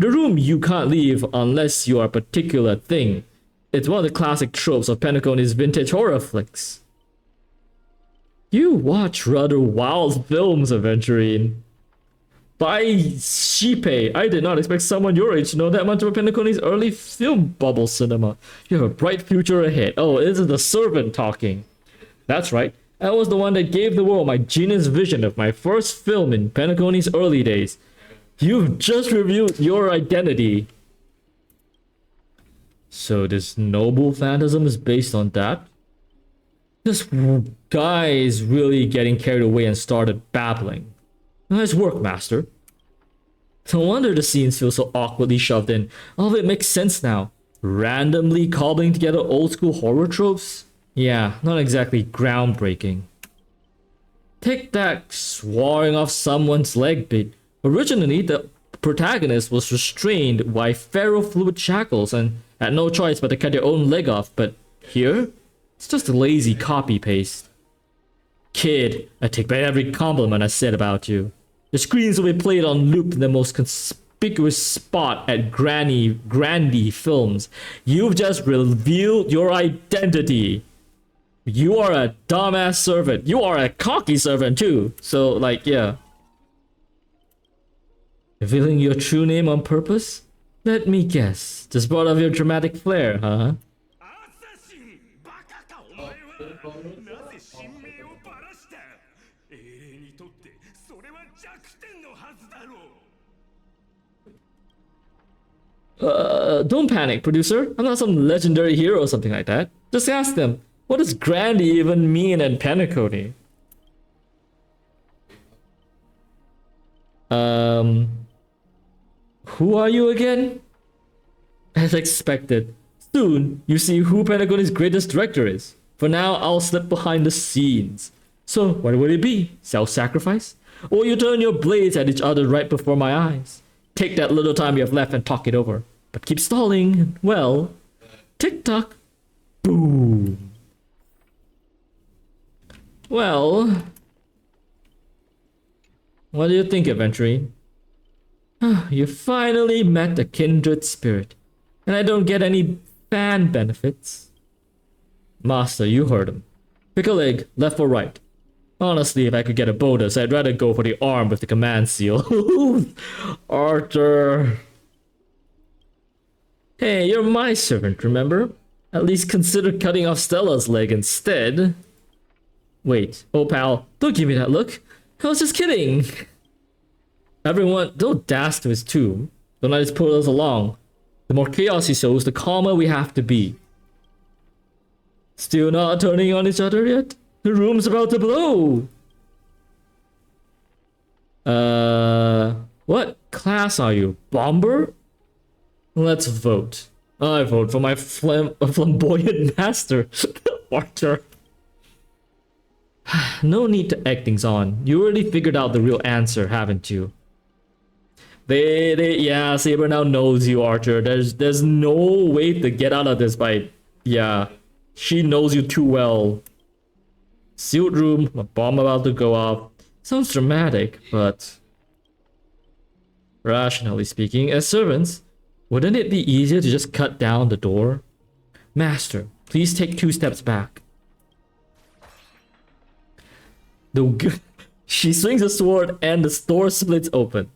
room you can't leave unless you are a particular thing. It's one of the classic tropes of Penacony's vintage horror flicks. You watch rather wild films, Aventurine. By Shipe, I did not expect someone your age to know that much about Penacony's early film bubble cinema. You have a bright future ahead. Oh, this is the servant talking. That's right. I was the one that gave the world my genius vision of my first film in Penacony's early days. You've just revealed your identity. So this noble phantasm is based on that? This guy is really getting carried away and started babbling. Nice work, master. No wonder the scenes feel so awkwardly shoved in. All of it makes sense now. Randomly cobbling together old school horror tropes? Yeah, not exactly groundbreaking. Take that sawing off someone's leg bit. Originally, the protagonist was restrained by ferrofluid shackles and had no choice but to cut their own leg off, but here, it's just a lazy copy-paste. Kid, I take back every compliment I said about you. The screens will be played on loop in the most conspicuous spot at Grandy Films. You've just revealed your identity. You are a dumbass servant. You are a cocky servant too. So, like, yeah. Revealing your true name on purpose? Let me guess. Just brought up your dramatic flair, huh? Don't panic, producer. I'm not some legendary hero or something like that. Just ask them, what does Grandy even mean in Penacony? Who are you again? As expected. Soon, you see who Penacony's greatest director is. For now, I'll slip behind the scenes. So, what would it be? Self-sacrifice? Or you turn your blades at each other right before my eyes? Take that little time you have left and talk it over. But keep stalling. Well, tick-tock. Boom. Well, what do you think, Aventurine? You finally met a kindred spirit, and I don't get any fan benefits. Master, you heard him. Pick a leg, left or right. Honestly, if I could get a bonus, I'd rather go for the arm with the command seal. Arthur. Hey, you're my servant, remember? At least consider cutting off Stella's leg instead. Wait, oh pal, don't give me that look. I was just kidding. Everyone, don't dash to his tomb. Don't let us pull us along. The more chaos he sows, the calmer we have to be. Still not turning on each other yet? The room's about to blow. What class are you? Bomber? Let's vote. I vote for my flamboyant master, Archer. No need to egg things on. You already figured out the real answer, haven't you? Yeah, Saber now knows you, Archer. There's no way to get out of this by, yeah. She knows you too well. Sealed room, a bomb about to go off. Sounds dramatic, but rationally speaking, as servants, wouldn't it be easier to just cut down the door? Master, please take 2 steps back. She swings a sword and the door splits open.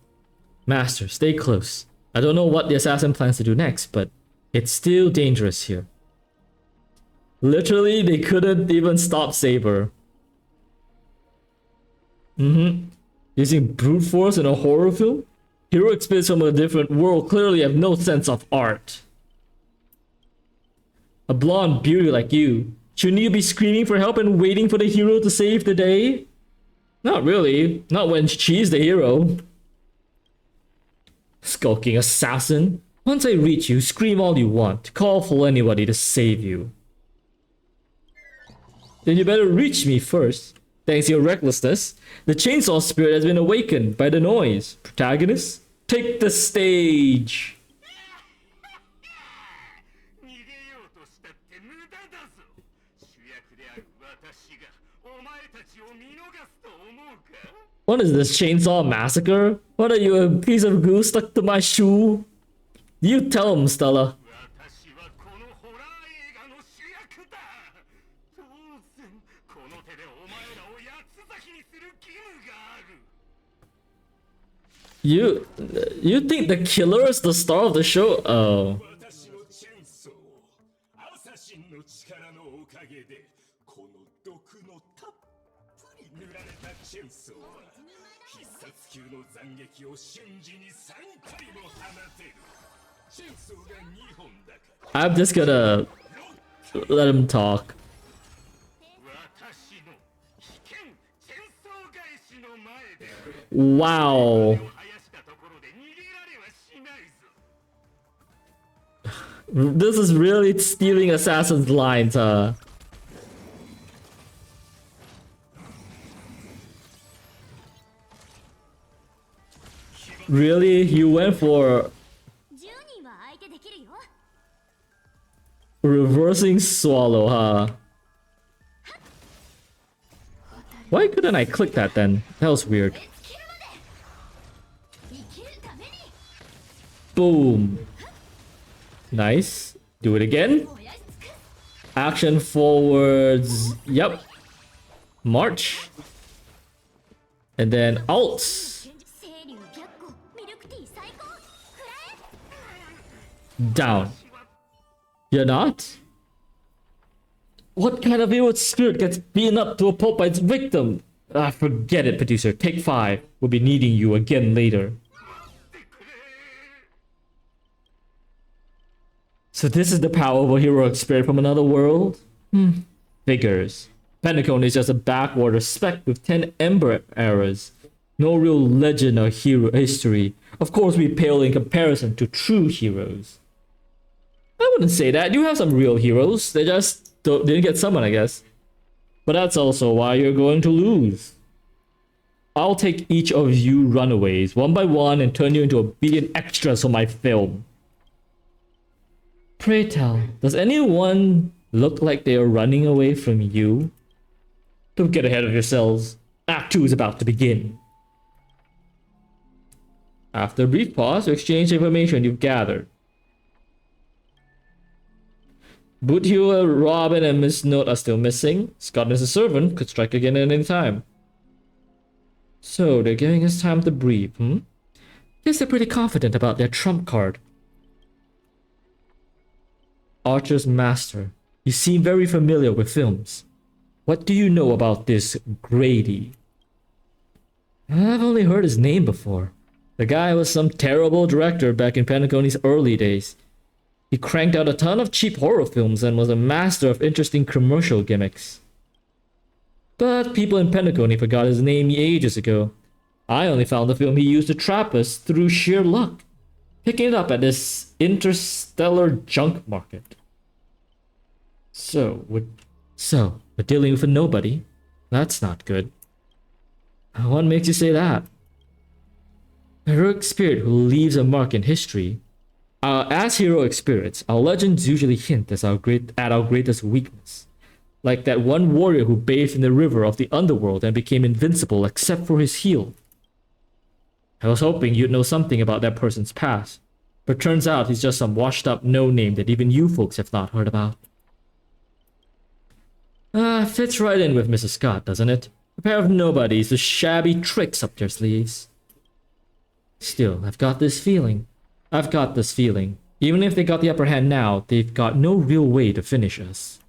Master, stay close. I don't know what the assassin plans to do next, but it's still dangerous here. Literally, they couldn't even stop Saber. Using brute force in a horror film? Heroic spirits from a different world clearly have no sense of art. A blonde beauty like you, shouldn't you be screaming for help and waiting for the hero to save the day? Not really. Not when she's the hero. Skulking assassin. Once I reach you, scream all you want. Call for anybody to save you. Then you better reach me first. Thanks to your recklessness, the chainsaw spirit has been awakened by the noise. Protagonist, take the stage. What is this, chainsaw massacre? What are you, a piece of glue stuck to my shoe? You tell him, Stella. You think the killer is the star of the show? Oh. I'm just gonna let him talk. Wow. This is really stealing Assassin's lines, huh? Really? You went for reversing swallow, huh? Why couldn't I click that then? That was weird. Boom. Nice. Do it again. Action forwards. Yep. March. And then alt. Down. You're not? What kind of evil spirit gets beaten up to a pulp by its victim? Ah, forget it, producer. Take 5. We'll be needing you again later. So this is the power of a heroic spirit from another world? Figures. Pentacone is just a backwater speck with 10 ember eras. No real legend or hero history. Of course, we pale in comparison to true heroes. I wouldn't say that. You have some real heroes. They just didn't get summoned, I guess. But that's also why you're going to lose. I'll take each of you runaways, one by one, and turn you into obedient extras for my film. Pray tell, does anyone look like they are running away from you? Don't get ahead of yourselves. Act 2 is about to begin. After a brief pause, you exchange information you've gathered. Butthua, Robin, and Miss Note are still missing. Scott is a servant, could strike again at any time. So, they're giving us time to breathe, Guess they're pretty confident about their trump card. Archer's Master. You seem very familiar with films. What do you know about this Grady? I've only heard his name before. The guy was some terrible director back in Pentacone's early days. He cranked out a ton of cheap horror films and was a master of interesting commercial gimmicks. But people in Pentacone forgot his name ages ago. I only found the film he used to trap us through sheer luck, picking it up at this interstellar junk market. So we're dealing with a nobody. That's not good. What makes you say that? A heroic spirit who leaves a mark in history. As heroic spirits, our legends usually hint at our greatest weakness. Like that one warrior who bathed in the river of the underworld and became invincible except for his heel. I was hoping you'd know something about that person's past, but turns out he's just some washed up no-name that even you folks have not heard about. Fits right in with Mrs. Scott, doesn't it? A pair of nobodies with shabby tricks up their sleeves. Still, I've got this feeling. Even if they got the upper hand now, they've got no real way to finish us.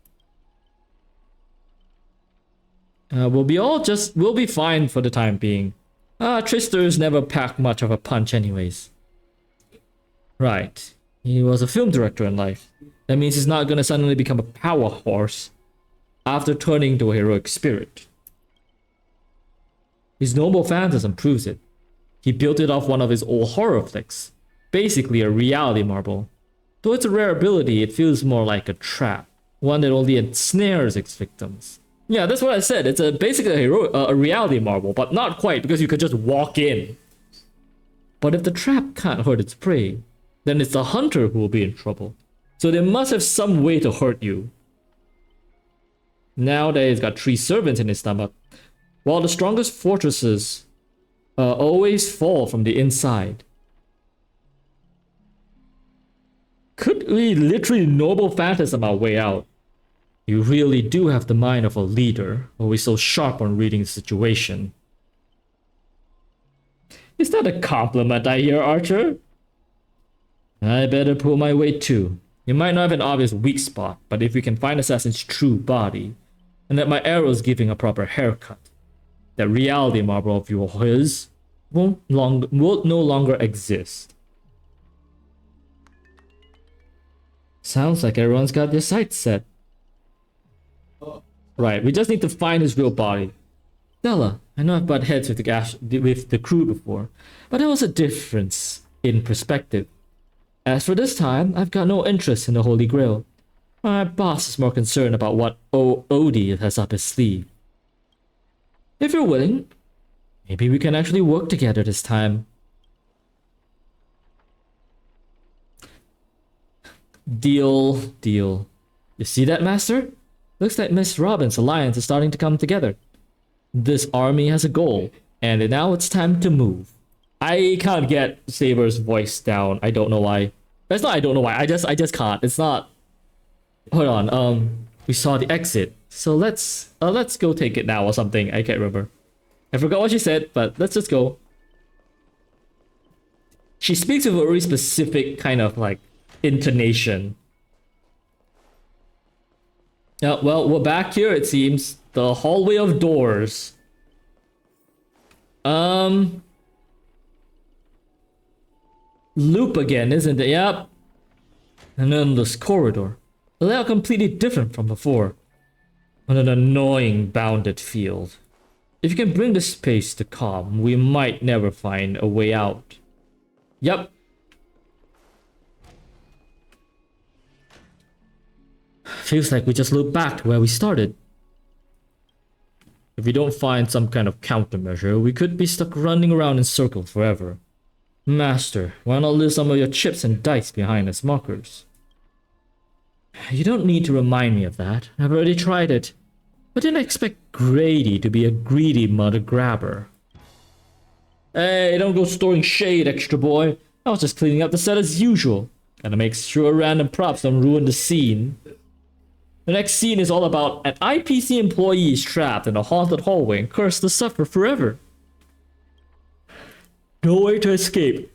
We'll be fine for the time being. Tristers never pack much of a punch anyways. Right. He was a film director in life. That means he's not gonna suddenly become a power horse after turning into a heroic spirit. His noble phantasm proves it. He built it off one of his old horror flicks. Basically a reality marble. Though it's a rare ability, it feels more like a trap. One that only ensnares its victims. Yeah, that's what I said. It's basically a reality marble, but not quite, because you could just walk in. But if the trap can't hurt its prey, then it's the hunter who will be in trouble. So they must have some way to hurt you. Now that he's got 3 servants in his stomach, while the strongest fortresses always fall from the inside. Could we literally noble phantasm our way out? You really do have the mind of a leader, always so sharp on reading the situation. Is that a compliment I hear, Archer? I better pull my weight too. You might not have an obvious weak spot, but if we can find Assassin's true body, and that my arrow's giving a proper haircut, that reality marble of yours will no longer exist. Sounds like everyone's got their sights set. Right, we just need to find his real body. Stella, I know I've butted heads with the crew before, but there was a difference in perspective. As for this time, I've got no interest in the Holy Grail. My boss is more concerned about what Odie has up his sleeve. If you're willing, maybe we can actually work together this time. Deal. You see that, Master? Looks like Miss Robin's alliance is starting to come together. This army has a goal, and now it's time to move. I can't get Saber's voice down. I don't know why. That's not I don't know why. I just can't. It's not. Hold on. We saw the exit. So let's go take it now or something. I can't remember. I forgot what she said, but let's just go. She speaks with a very specific kind of like intonation. Well, we're back here, it seems. The hallway of doors. Loop again, isn't it? Yep. An endless corridor. A layout completely different from before. On an annoying bounded field. If you can bring the space to calm, we might never find a way out. Yep. Feels like we just looped back to where we started. If we don't find some kind of countermeasure, we could be stuck running around in circles forever. Master, why not leave some of your chips and dice behind as markers? You don't need to remind me of that. I've already tried it. I didn't expect Grady to be a greedy mother grabber. Hey, don't go storing shade, extra boy. I was just cleaning up the set as usual. Gotta make sure random props don't ruin the scene. The next scene is all about an IPC employee is trapped in a haunted hallway and cursed to suffer forever. No way to escape.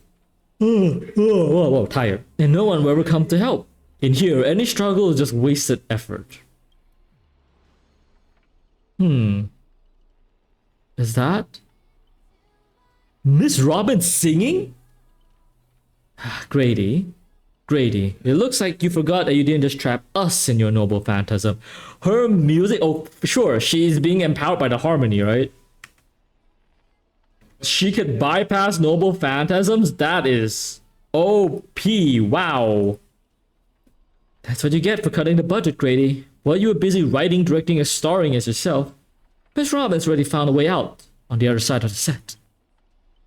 Tired. And no one will ever come to help. In here, any struggle is just wasted effort. Is that Miss Robin singing? Grady, it looks like you forgot that you didn't just trap us in your noble phantasm. Her music, oh sure, she's being empowered by the harmony, right? She could bypass noble phantasms? That is OP, wow. That's what you get for cutting the budget, Grady. While you were busy writing, directing, and starring as yourself, Miss Robin's already found a way out on the other side of the set.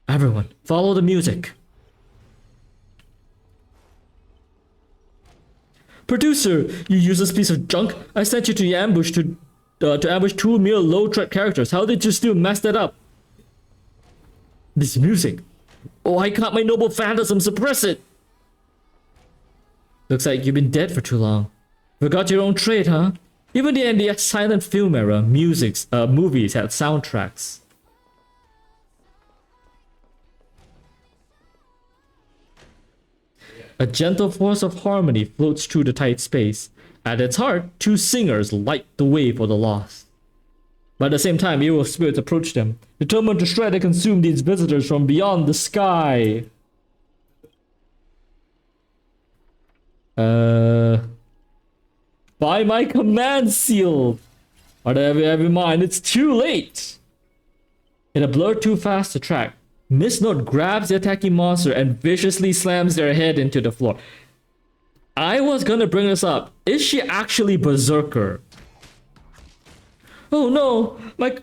Everyone, follow the music. Producer, you useless piece of junk. I sent you to the ambush to ambush 2 mere low-threat characters. How did you still mess that up? This music. Oh, I can't my noble phantasm suppress it. Looks like you've been dead for too long. Forgot your own trade, huh? Even in the silent film era, movies had soundtracks. A gentle force of harmony floats through the tight space. At its heart, 2 singers light the way for the lost. But at the same time, evil spirits approach them, determined to shred and consume these visitors from beyond the sky. By my command sealed. Whatever, have in mind, it's too late. In a blur too fast to track, Miss Note grabs the attacking monster and viciously slams their head into the floor. I was gonna bring this up. Is she actually Berserker? Oh no, my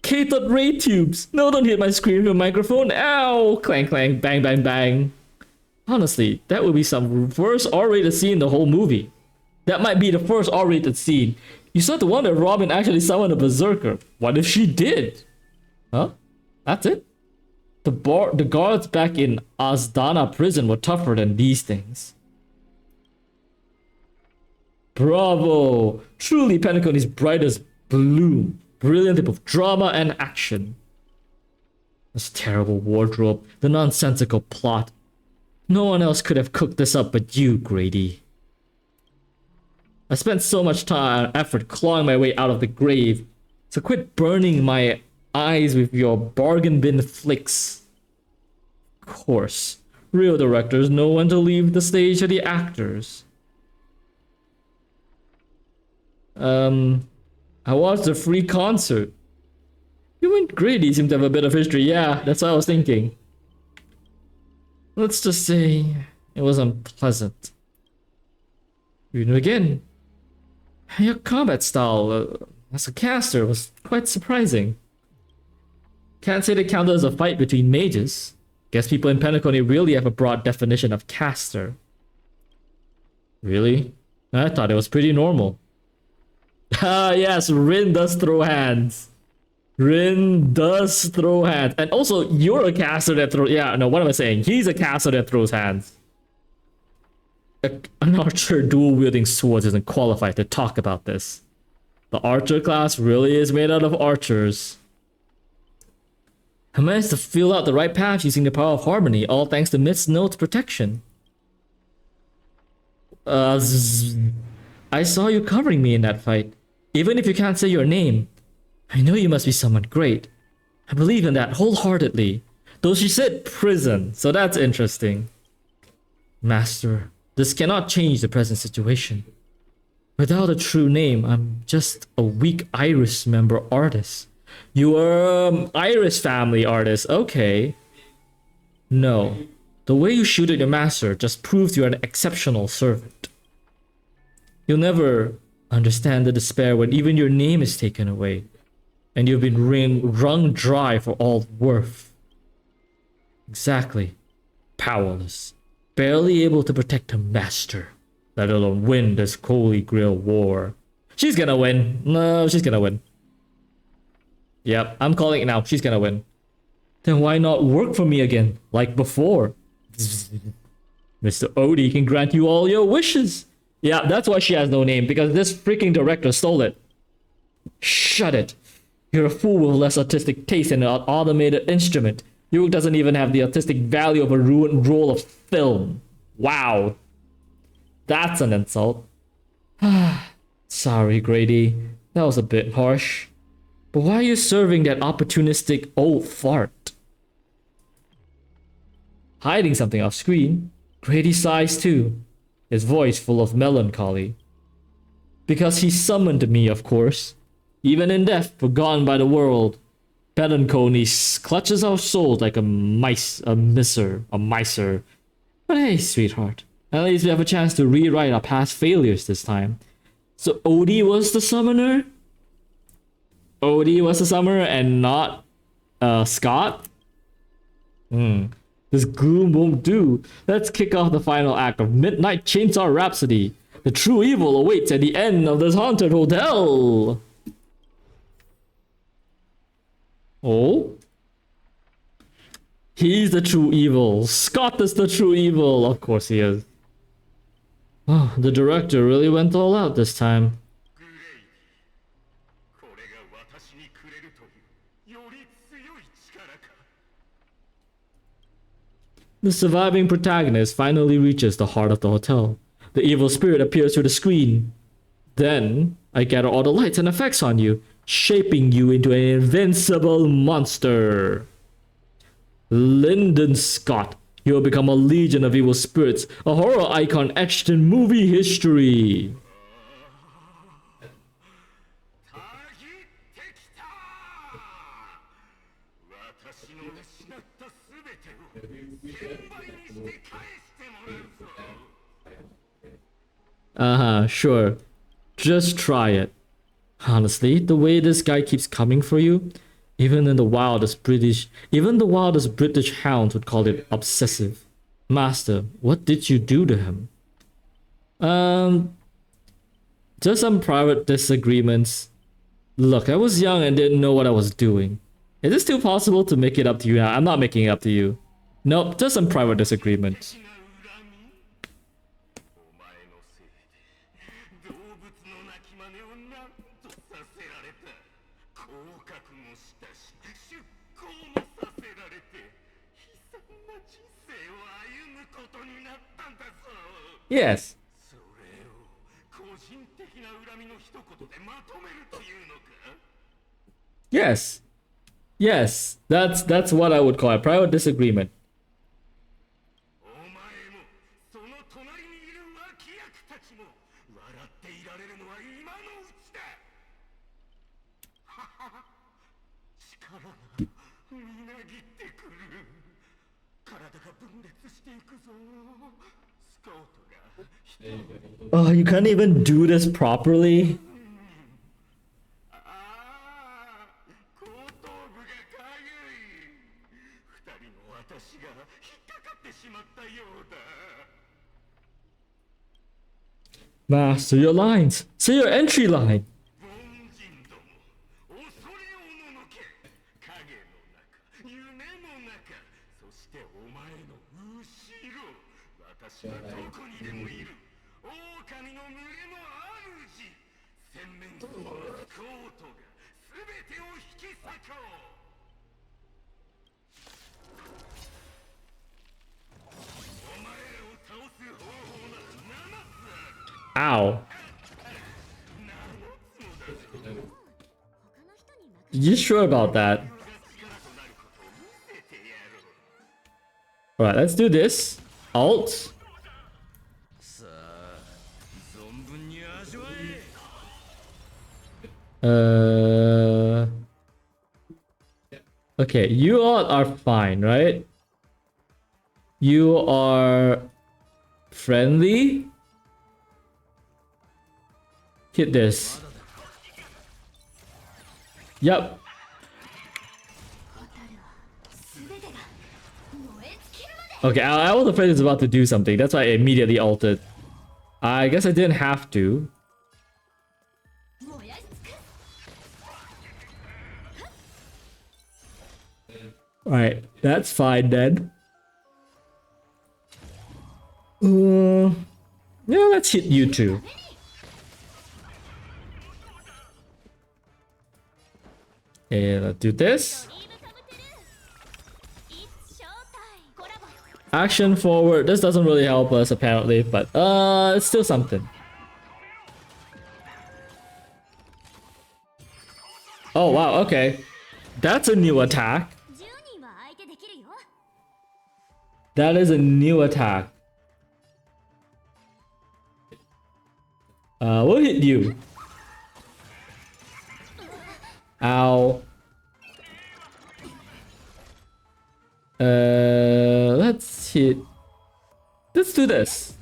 K-Dot ray tubes. No, don't hit my screen with your microphone. Ow! Clang clang, bang bang bang. Honestly, that would be some worst R-rated scene in the whole movie. That might be the first R-rated scene. You start to wonder if Robin actually summoned a Berserker. What if she did? Huh? That's it? The guards back in Asdana prison were tougher than these things. Bravo! Truly Penacony's brightest bloom. Brilliant of drama and action. This terrible wardrobe, the nonsensical plot. No one else could have cooked this up but you, Grady. I spent so much time and effort clawing my way out of the grave, so quit burning my eyes with your bargain bin flicks. Of course, real directors know when to leave the stage for the actors. I watched the free concert. You and Grady seem to have a bit of history. Yeah, that's what I was thinking. Let's just say it was unpleasant. You know, again, your combat style as a caster was quite surprising. Can't say they counted as a fight between mages. Guess people in Penacony really have a broad definition of caster. Really? I thought it was pretty normal. Ah yes, Rin does throw hands. Rin does throw hands. And also, you're a caster that throws... Yeah, no, what am I saying? He's a caster that throws hands. An archer dual-wielding swords isn't qualified to talk about this. The archer class really is made out of archers. I managed to feel out the right path using the power of harmony, all thanks to Miss Note's protection. I saw you covering me in that fight. Even if you can't say your name, I know you must be someone great. I believe in that wholeheartedly. Though she said prison, so that's interesting. Master, this cannot change the present situation. Without a true name, I'm just a weak Iris member artist. You are Iris family artist, okay. No, the way you shoot at your master just proves you're an exceptional servant. You'll never understand the despair when even your name is taken away, and you've been wrung dry for all worth. Exactly. Powerless. Barely able to protect her master, let alone win this Holy Grail war. She's gonna win. No, she's gonna win. Yep, I'm calling it now. She's gonna win. Then why not work for me again, like before? Mr. Odie can grant you all your wishes. Yeah, that's why she has no name, because this freaking director stole it. Shut it. You're a fool with less artistic taste in an automated instrument. Your doesn't even have the artistic value of a ruined roll of film. Wow. That's an insult. Sorry, Grady. That was a bit harsh. But why are you serving that opportunistic old fart? Hiding something off screen, Grady sighs too, his voice full of melancholy. Because he summoned me, of course. Even in death, forgotten by the world, Penacony clutches our souls like a miser. But hey, sweetheart, at least we have a chance to rewrite our past failures this time. So Odie was the summoner? Odie was the summoner and not Scott? This gloom won't do. Let's kick off the final act of Midnight Chainsaw Rhapsody. The true evil awaits at the end of this haunted hotel. Oh? He's the true evil. Scott is the true evil. Of course he is. Oh, the director really went all out this time. The surviving protagonist finally reaches the heart of the hotel. The evil spirit appears through the screen. Then, I gather all the lights and effects on you, shaping you into an invincible monster. Lyndon Scott, you will become a legion of evil spirits, a horror icon etched in movie history. Sure. Just try it. Honestly, the way this guy keeps coming for you, even the wildest British hound would call it obsessive. Master, what did you do to him? Just some private disagreements. Look, I was young and didn't know what I was doing. Is it still possible to make it up to you now? I'm not making it up to you. Nope, just some private disagreements. Yes. Yes. Yes. That's what I would call a private disagreement. Oh, you can't even do this properly? Master your lines. Say your entry line. Ow. You sure about that? Alright, let's do this. Alt. Okay, you all are fine, right? You are friendly. Hit this. Yep. Okay, I was afraid it's about to do something. That's why I immediately altered. I guess I didn't have to. Alright, that's fine then. Yeah, let's hit you too. Okay, let's do this. Action forward. This doesn't really help us apparently, but it's still something. Oh wow, okay. That's a new attack. That is a new attack. We'll hit you. Ow. Let's hit. Let's do this.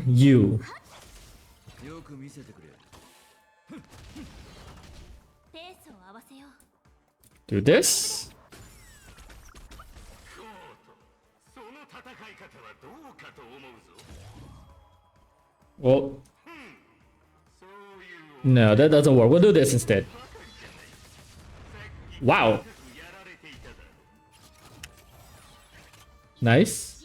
You. Do this. Well, no, that doesn't work. We'll do this instead. Wow. Nice.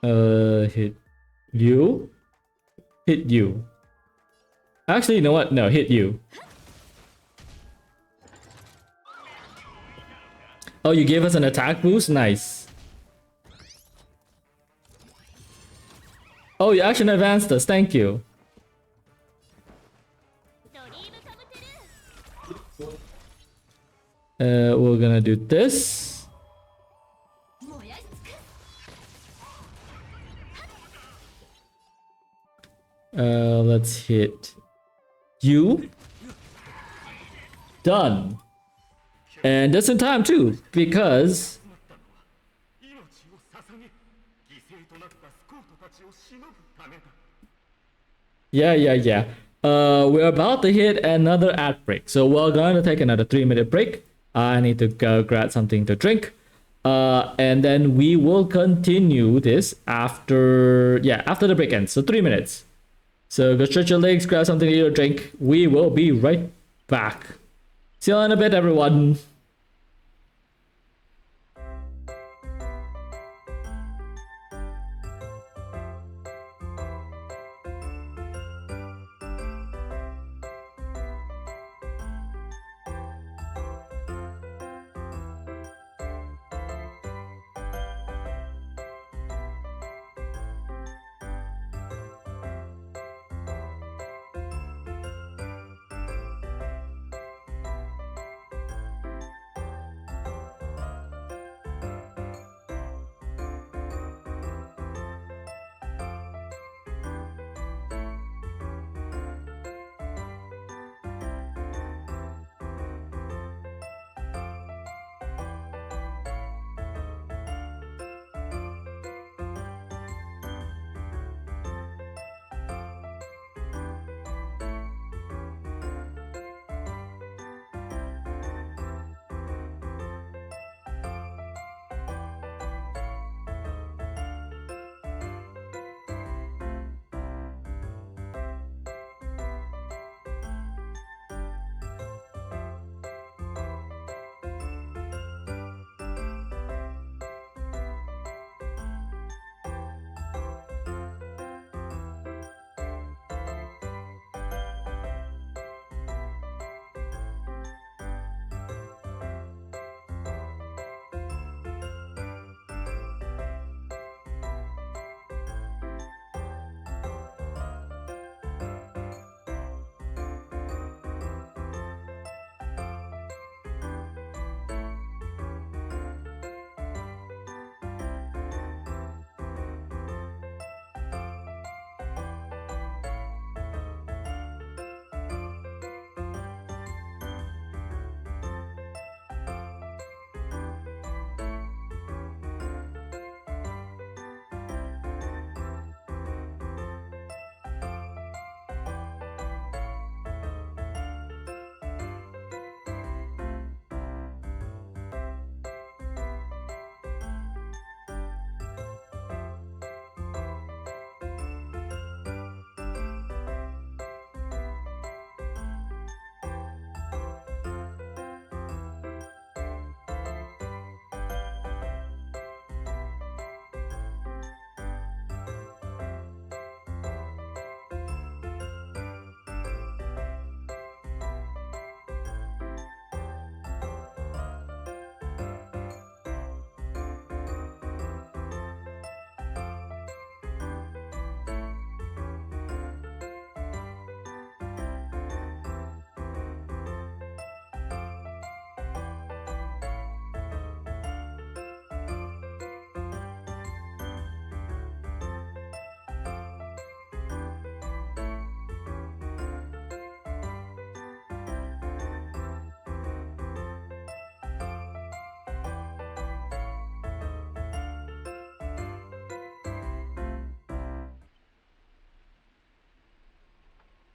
Hit you. Hit you. Actually, you know what? No, hit you. Oh, you gave us an attack boost? Nice. Oh, you action advanced us. Thank you. We're gonna do this. Let's hit you. Done. And just in time too, because yeah. We're about to hit another ad break, so we're going to take another 3-minute break. I need to go grab something to drink, and then we will continue this after the break ends. So 3 minutes. So go stretch your legs, grab something to eat or drink. We will be right back. See you in a bit, everyone.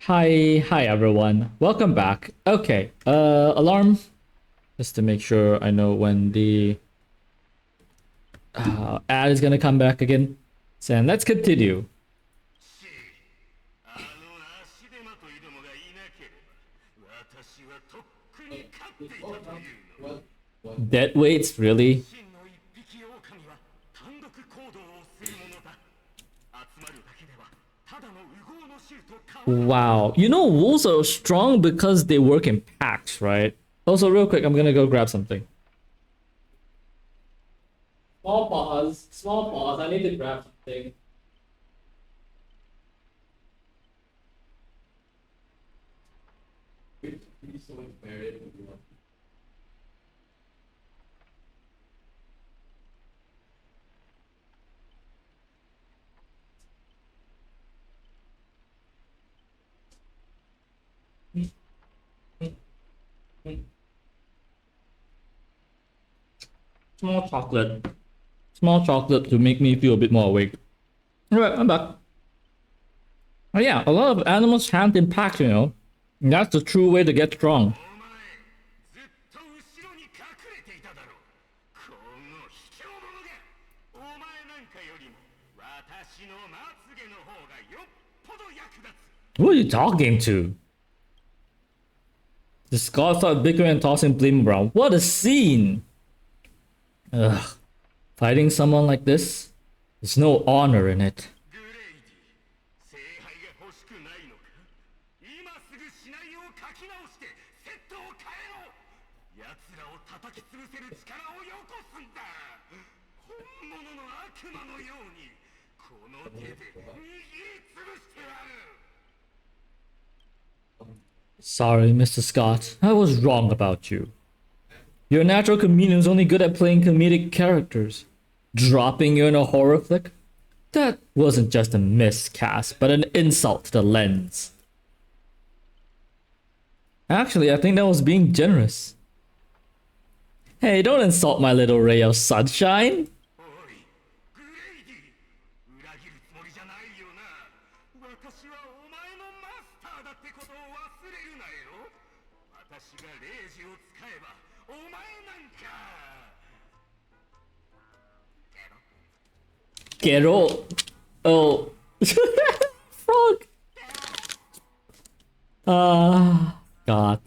Hi everyone. Welcome back. Okay, alarm. Just to make sure I know when the ad is gonna come back again. So and let's continue. Dead weights, really? Wow. You know, wolves are strong because they work in packs, right? Also, real quick, I'm gonna go grab something. Small pause. I need to grab something. Small chocolate. Small chocolate to make me feel a bit more awake. Alright, I'm back. Oh yeah, a lot of animals hand in packs, you know. And that's the true way to get strong. ずっと後ろに隠れていただろう。この卑怯者が。お前なんかよりも私のまつげの方がよっぽど役立つ。 Who are you talking to? The Scott start bickering and tossing blame around. What a scene! Ugh. Fighting someone like this? There's no honor in it. グレイディ、聖杯が欲しくないのか。今すぐシナリオを書き直してセットを変えろ。奴らを叩き潰せる力をよこすんだ。本物の悪魔のようにこの手で握りつぶしてやる。 Sorry, Mr. Scott. I was wrong about you. Your natural comedian is only good at playing comedic characters. Dropping you in a horror flick? That wasn't just a miscast, but an insult to the lens. Actually, I think that was being generous. Hey, don't insult my little ray of sunshine. おい、グレイディ、裏切るつもりじゃないよな。私はお前のマスターだってことを忘れるなよ。私がレイジを使えばお前なんか。 Get old. Oh. Frog. God.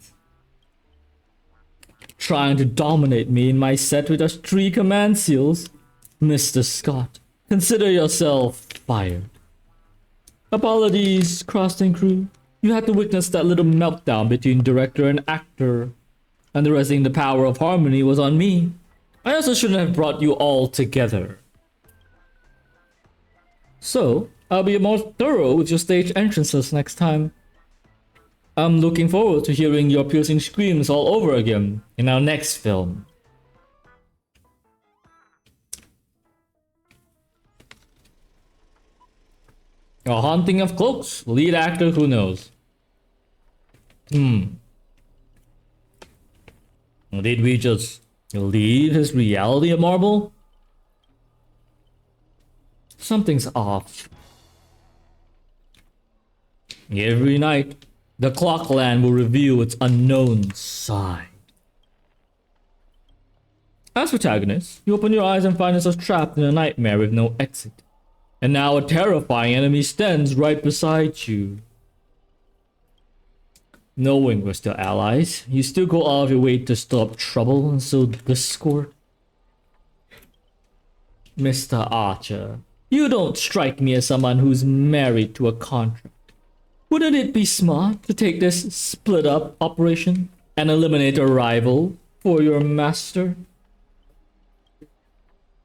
Trying to dominate me in my set with just 3 command seals? Mr. Scott, consider yourself fired. Apologies, casting crew. You had to witness that little meltdown between director and actor. Underestimating the power of harmony was on me. I also shouldn't have brought you all together. So, I'll be more thorough with your stage entrances next time. I'm looking forward to hearing your piercing screams all over again in our next film. A Haunting of Cloaks, lead actor, who knows? Did we just leave his reality a marble? Something's off. Every night, the Clockland will reveal its unknown side. As protagonist, you open your eyes and find yourself trapped in a nightmare with no exit. And now a terrifying enemy stands right beside you. Knowing we're still allies, you still go out of your way to stir up trouble and sow discord. Mr. Archer, you don't strike me as someone who's married to a contract. Wouldn't it be smart to take this split-up operation and eliminate a rival for your master?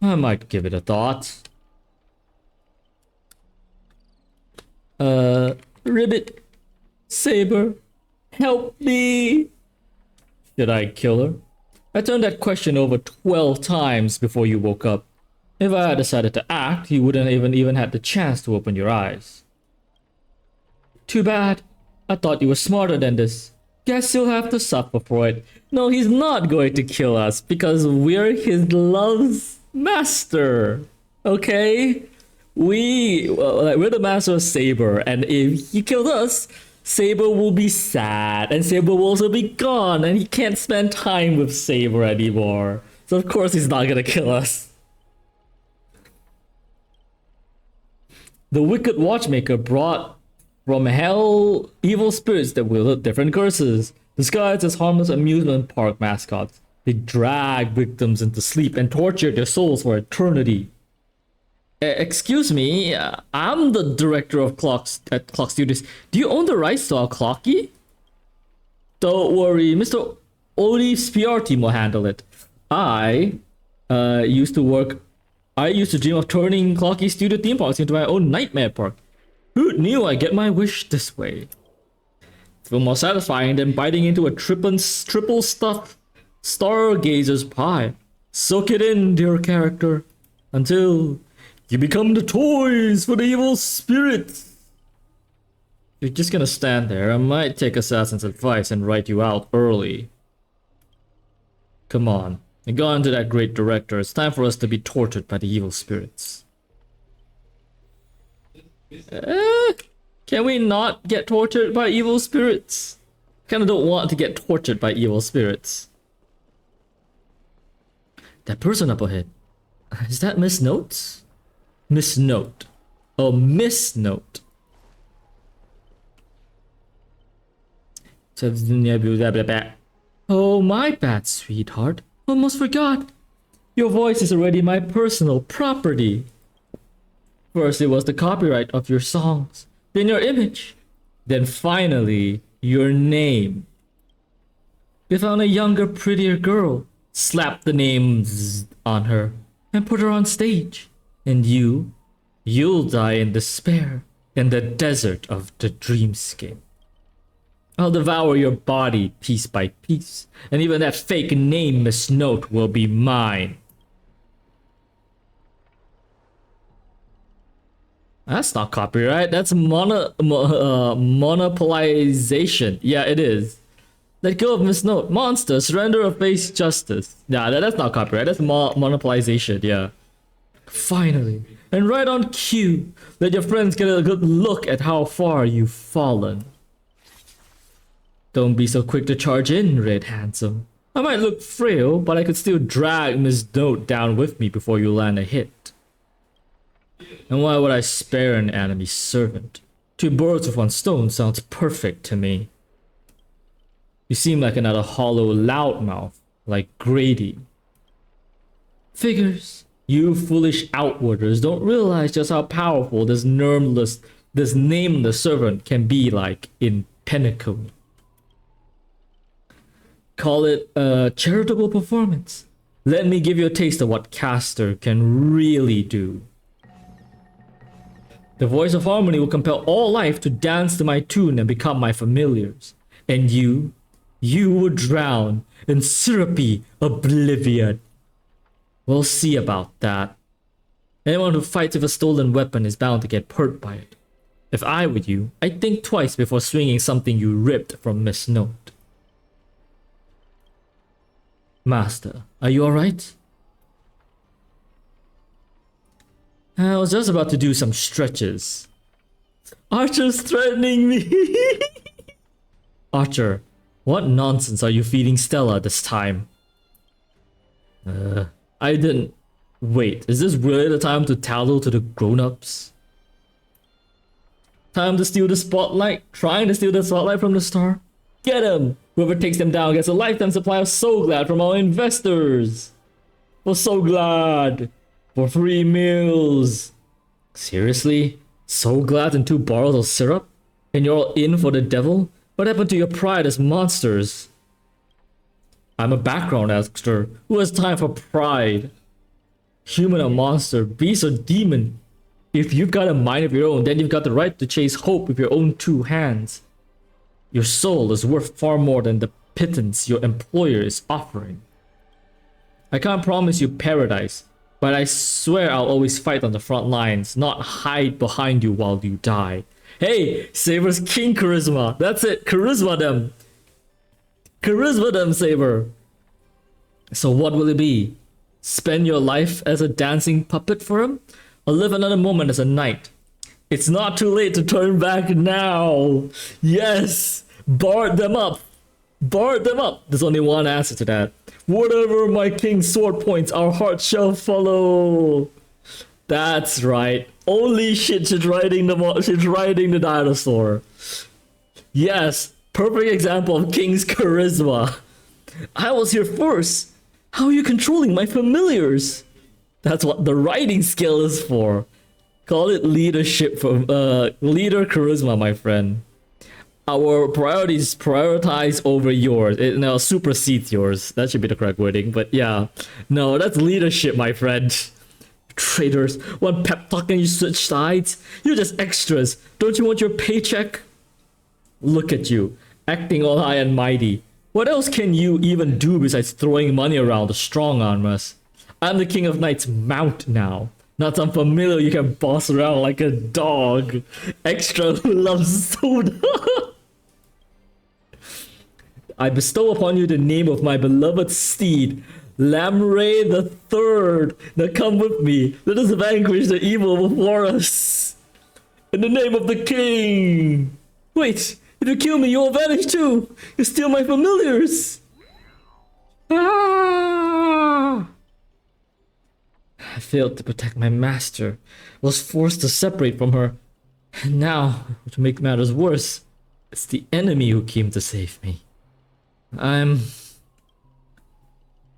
I might give it a thought. Ribbit, Saber, help me! Should I kill her? I turned that question over 12 times before you woke up. If I had decided to act, you wouldn't even had the chance to open your eyes. Too bad. I thought you were smarter than this. Guess you'll have to suffer for it. No, he's not going to kill us because we're his love's master. Okay? We're the master of Saber, and if he killed us, Saber will be sad, and Saber will also be gone, and he can't spend time with Saber anymore. So of course he's not gonna kill us. The wicked watchmaker brought from hell evil spirits that wielded different curses, disguised as harmless amusement park mascots. They drag victims into sleep and torture their souls for eternity. Excuse me, I'm the director of Clock Studios. Do you own the rights to our Clocky? Don't worry, Mr. Olive's PR team will handle it. I used to dream of turning Clocky Studio theme parks into my own nightmare park. Who knew I'd get my wish this way? Feel more satisfying than biting into a triple stuffed stargazer's pie. Soak it in, dear character, until you become the toys for the evil spirits. If you're just gonna stand there, I might take Assassin's advice and write you out early. Come on, And go on to that great director. It's time for us to be tortured by the evil spirits. Can we not get tortured by evil spirits? Kinda don't want to get tortured by evil spirits. That person up ahead. Is that Miss Notes? Miss Note. Oh, Miss Note. Oh, my bad, sweetheart. Almost forgot. Your voice is already my personal property. First it was the copyright of your songs, then your image, then finally your name. We found a younger, prettier girl, slapped the names on her, and put her on stage. And you'll die in despair in the desert of the dreamscape. I'll devour your body piece by piece, and even that fake name, Miss Note, will be mine. That's not copyright, that's monopolization. Yeah, it is. Let go of Miss Note. Monster, surrender or face justice. Nah, that's not copyright, that's monopolization, yeah. Finally, and right on cue, let your friends get a good look at how far you've fallen. Don't be so quick to charge in, Red Handsome. I might look frail, but I could still drag Miss Note down with me before you land a hit. And why would I spare an enemy servant? 2 birds with 1 stone sounds perfect to me. You seem like another hollow loudmouth, like Grady. Figures. You foolish outwarders don't realize just how powerful this nameless servant can be like in Pinnacle. Call it a charitable performance. Let me give you a taste of what Caster can really do. The voice of harmony will compel all life to dance to my tune and become my familiars. And you would drown in syrupy oblivion. We'll see about that. Anyone who fights with a stolen weapon is bound to get hurt by it. If I were you, I'd think twice before swinging something you ripped from Miss Note. Master, are you alright? I was just about to do some stretches. Archer's threatening me! Archer, what nonsense are you feeding Stella this time? I didn't... Wait, is this really the time to tattle to the grown-ups? Time to steal the spotlight? Trying to steal the spotlight from the star? Get him! Whoever takes them down gets a lifetime supply of So Glad from our investors! For So Glad! For free meals! Seriously? So Glad and 2 bottles of syrup? And you're all in for the devil? What happened to your pride as monsters? I'm a background actor. Who has time for pride? Human or monster, beast or demon? If you've got a mind of your own, then you've got the right to chase hope with your own 2 hands. Your soul is worth far more than the pittance your employer is offering. I can't promise you paradise, but I swear I'll always fight on the front lines, not hide behind you while you die. Hey, Saber's King Charisma. That's it, charisma them. Charisma them, Saber. So what will it be? Spend your life as a dancing puppet for him? Or live another moment as a knight? It's not too late to turn back now. Yes, bard them up. Bard them up. There's only one answer to that. Whatever my king's sword points, our hearts shall follow. That's right. Only shit she's riding the dinosaur. Yes, perfect example of king's charisma. I was here first. How are you controlling my familiars? That's what the riding skill is for. Call it leadership from leader charisma, my friend. Our priorities prioritize over yours. It now supersedes yours. That should be the correct wording, but yeah. No, that's leadership, my friend. Traitors, one pep talk and you switch sides? You're just extras. Don't you want your paycheck? Look at you, acting all high and mighty. What else can you even do besides throwing money around to strong arm us? I'm the king of knights mount now. Not some familiar you can boss around like a dog. Extra who loves soda. I bestow upon you the name of my beloved steed, Lamray the Third, now come with me. Let us vanquish the evil before us. In the name of the king. Wait, if you kill me, you'll vanish too. You steal my familiars. Ah! I failed to protect my master. Was forced to separate from her. And now, to make matters worse, it's the enemy who came to save me.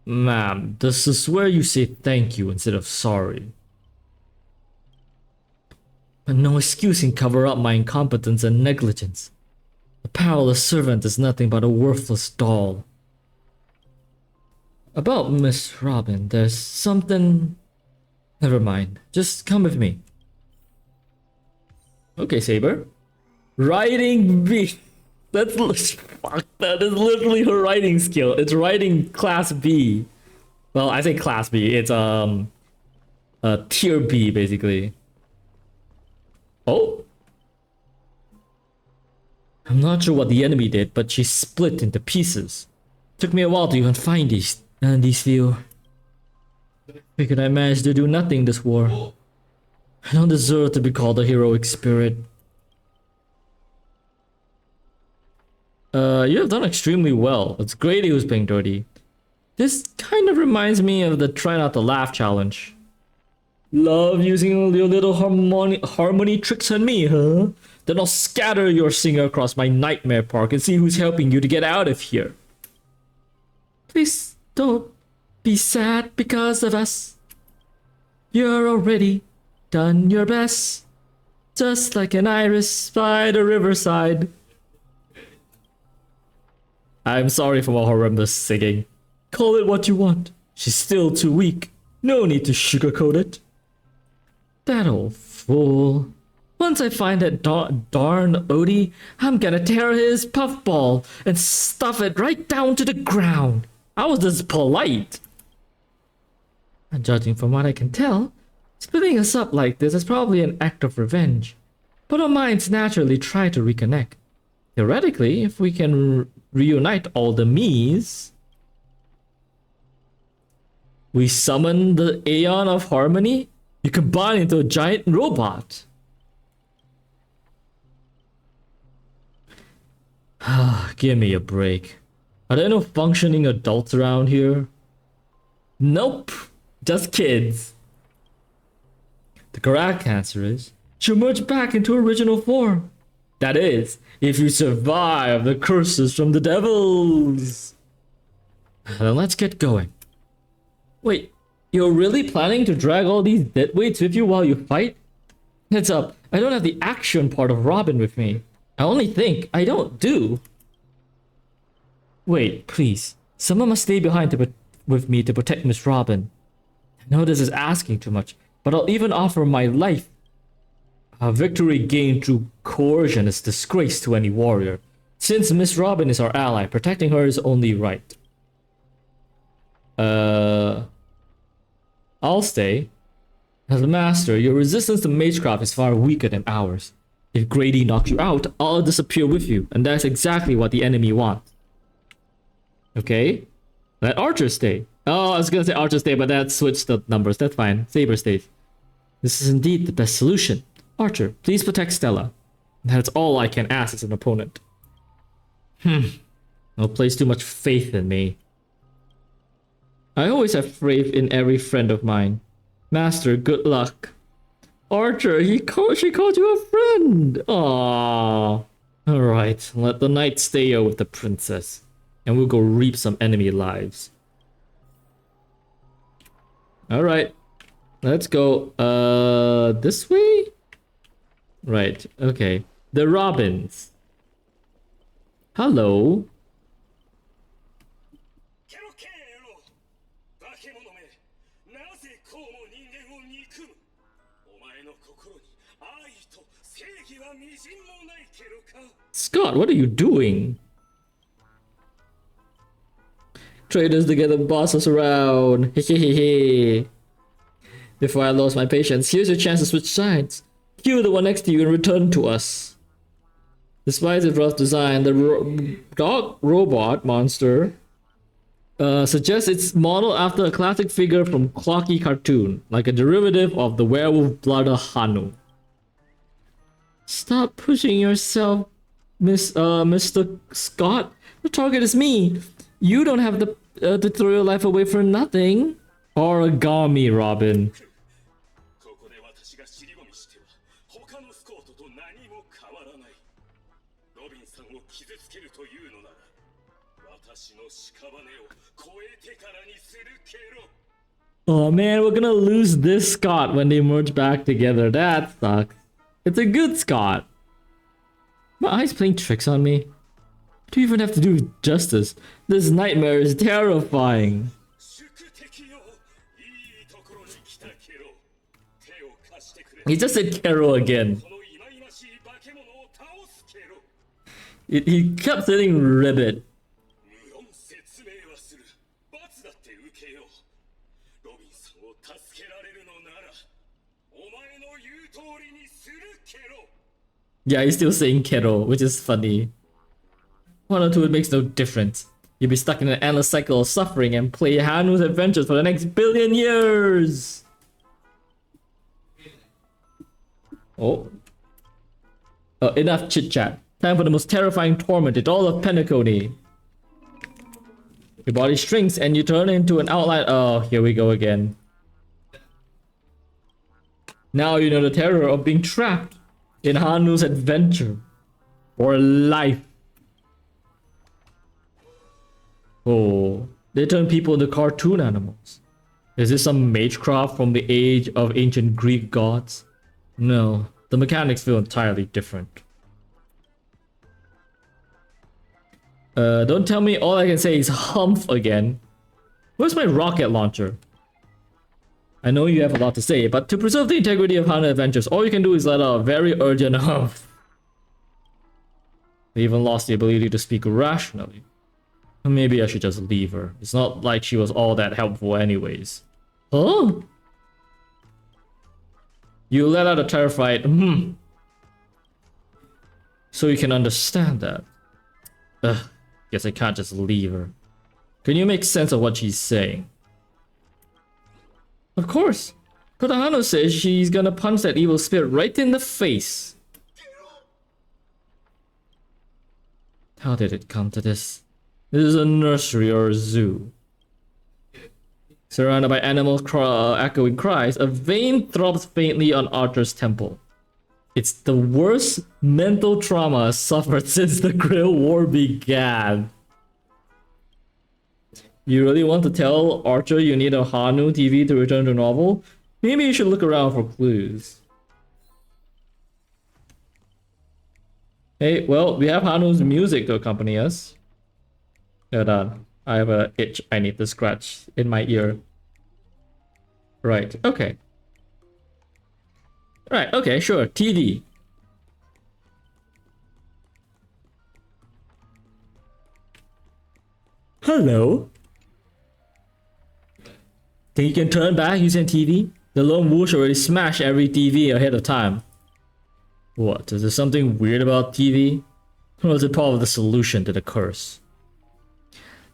Ma'am, does I swear you say thank you instead of sorry? But no excuse can cover up my incompetence and negligence. A powerless servant is nothing but a worthless doll. About Miss Robin, there's something... Never mind, just come with me. Okay, Saber. Riding B. Fuck, that is literally her riding skill. It's riding class B. Well, I say class B. It's a tier B basically. Oh. I'm not sure what the enemy did, but she split into pieces. Took me a while to even find these few. Figured I managed to do nothing this war. I don't deserve to be called a heroic spirit. You have done extremely well. It's Grady who's being dirty. This kind of reminds me of the try not to laugh challenge. Love using your little harmony tricks on me, huh? Then I'll scatter your singer across my nightmare park and see who's helping you to get out of here. Please don't be sad because of us. You're already done your best. Just like an iris by the riverside. I'm sorry for my horrendous singing. Call it what you want. She's still too weak. No need to sugarcoat it. That old fool. Once I find that darn Odie, I'm gonna tear his puffball and stuff it right down to the ground. I was just polite. And judging from what I can tell, splitting us up like this is probably an act of revenge. But our minds naturally try to reconnect. Theoretically, if we can reunite all the me's, we summon the Aeon of Harmony, you combine into a giant robot. Give me a break. Are there no functioning adults around here? Nope, just kids. The correct answer is, she'll merge back into original form. That is, if you survive the curses from the devils. Then let's get going. Wait, you're really planning to drag all these deadweights with you while you fight? Heads up, I don't have the action part of Robin with me. I only think, I don't do. Wait, please. Someone must stay behind with me to protect Miss Robin. I know this is asking too much, but I'll even offer my life. A victory gained through coercion is disgrace to any warrior. Since Miss Robin is our ally, protecting her is only right. I'll stay. As a master, your resistance to magecraft is far weaker than ours. If Grady knocks you out, I'll disappear with you, and that's exactly what the enemy wants. Okay? Let Archer stay. Oh, I was gonna say Archer stay, but that switched the numbers. That's fine. Saber stays. This is indeed the best solution. Archer, please protect Stella. That's all I can ask as an opponent. Don't place too much faith in me. I always have faith in every friend of mine. Master, good luck. Archer, she called you a friend. Aww. Alright, let the knight stay with the princess. And we'll go reap some enemy lives. Alright. Let's go, this way? Right, okay. The Robins. Hello. Scott, what are you doing? Traders together, boss us around. Hehehe. Before I lost my patience, here's your chance to switch sides. Kill the one next to you and return to us. Despite its rough design, the dog robot monster Suggests it's modeled after a classic figure from Clocky cartoon, like a derivative of the werewolf blooder Hanu. Stop pushing yourself, Mr. Scott. The target is me. You don't have to throw your life away for nothing. Origami Robin. ここで私が尻込みしては他のスコートと何も変わらない。ロビンさんを傷つけるというのなら私の屍を超えてからにするけろ。 Oh man, we're gonna lose this Scott when they merge back together. That sucks. It's a good Scott. My eye's playing tricks on me. I don't even have to do justice. This nightmare is terrifying. 宿敵よ、いいところに来たけろ。手を貸してくれ。 He just said Carol again. この忌々しい化け物を倒すけろ。 He kept saying ribbit. 無論説明はする。罰だって受けよう。ロビンさんを助けられるのなら、お前の言う通りにするけろ。 Yeah, he's still saying Kero, which is funny. One or two, it makes no difference. You'll be stuck in an endless cycle of suffering and play Hanu's adventures for the next billion years! Oh. Enough chit-chat. Time for the most terrifying torment in all of Penacony. Your body shrinks and you turn into an outline. Oh, here we go again. Now you know the terror of being trapped in Hanu's adventure for life. Oh, they turn people into cartoon animals. Is this some magecraft from the age of ancient Greek gods? No, the mechanics feel entirely different. Don't tell me all I can say is humph again. Where's my rocket launcher? I know you have a lot to say, but to preserve the integrity of Hana Adventures, all you can do is let out a very urgent humph. They even lost the ability to speak rationally. Maybe I should just leave her. It's not like she was all that helpful anyways. Huh? You let out a terrified so you can understand that. Ugh, guess I can't just leave her. Can you make sense of what she's saying? Of course. Kodahano says she's gonna punch that evil spirit right in the face. How did it come to this? This is a nursery or a zoo. Surrounded by animals echoing cries, a vein throbs faintly on Archer's temple. It's the worst mental trauma suffered since the Grail War began. You really want to tell Archer you need a Hanu TV to return to normal? Maybe you should look around for clues. Hey, well, we have Hanu's music to accompany us. Hold on. I have a itch I need to scratch in my ear. Right, okay. Right, okay, sure. TV. Hello? Think you can turn back using TV? The lone wolf already smashed every TV ahead of time. What, is there something weird about TV? Or is it part of the solution to the curse?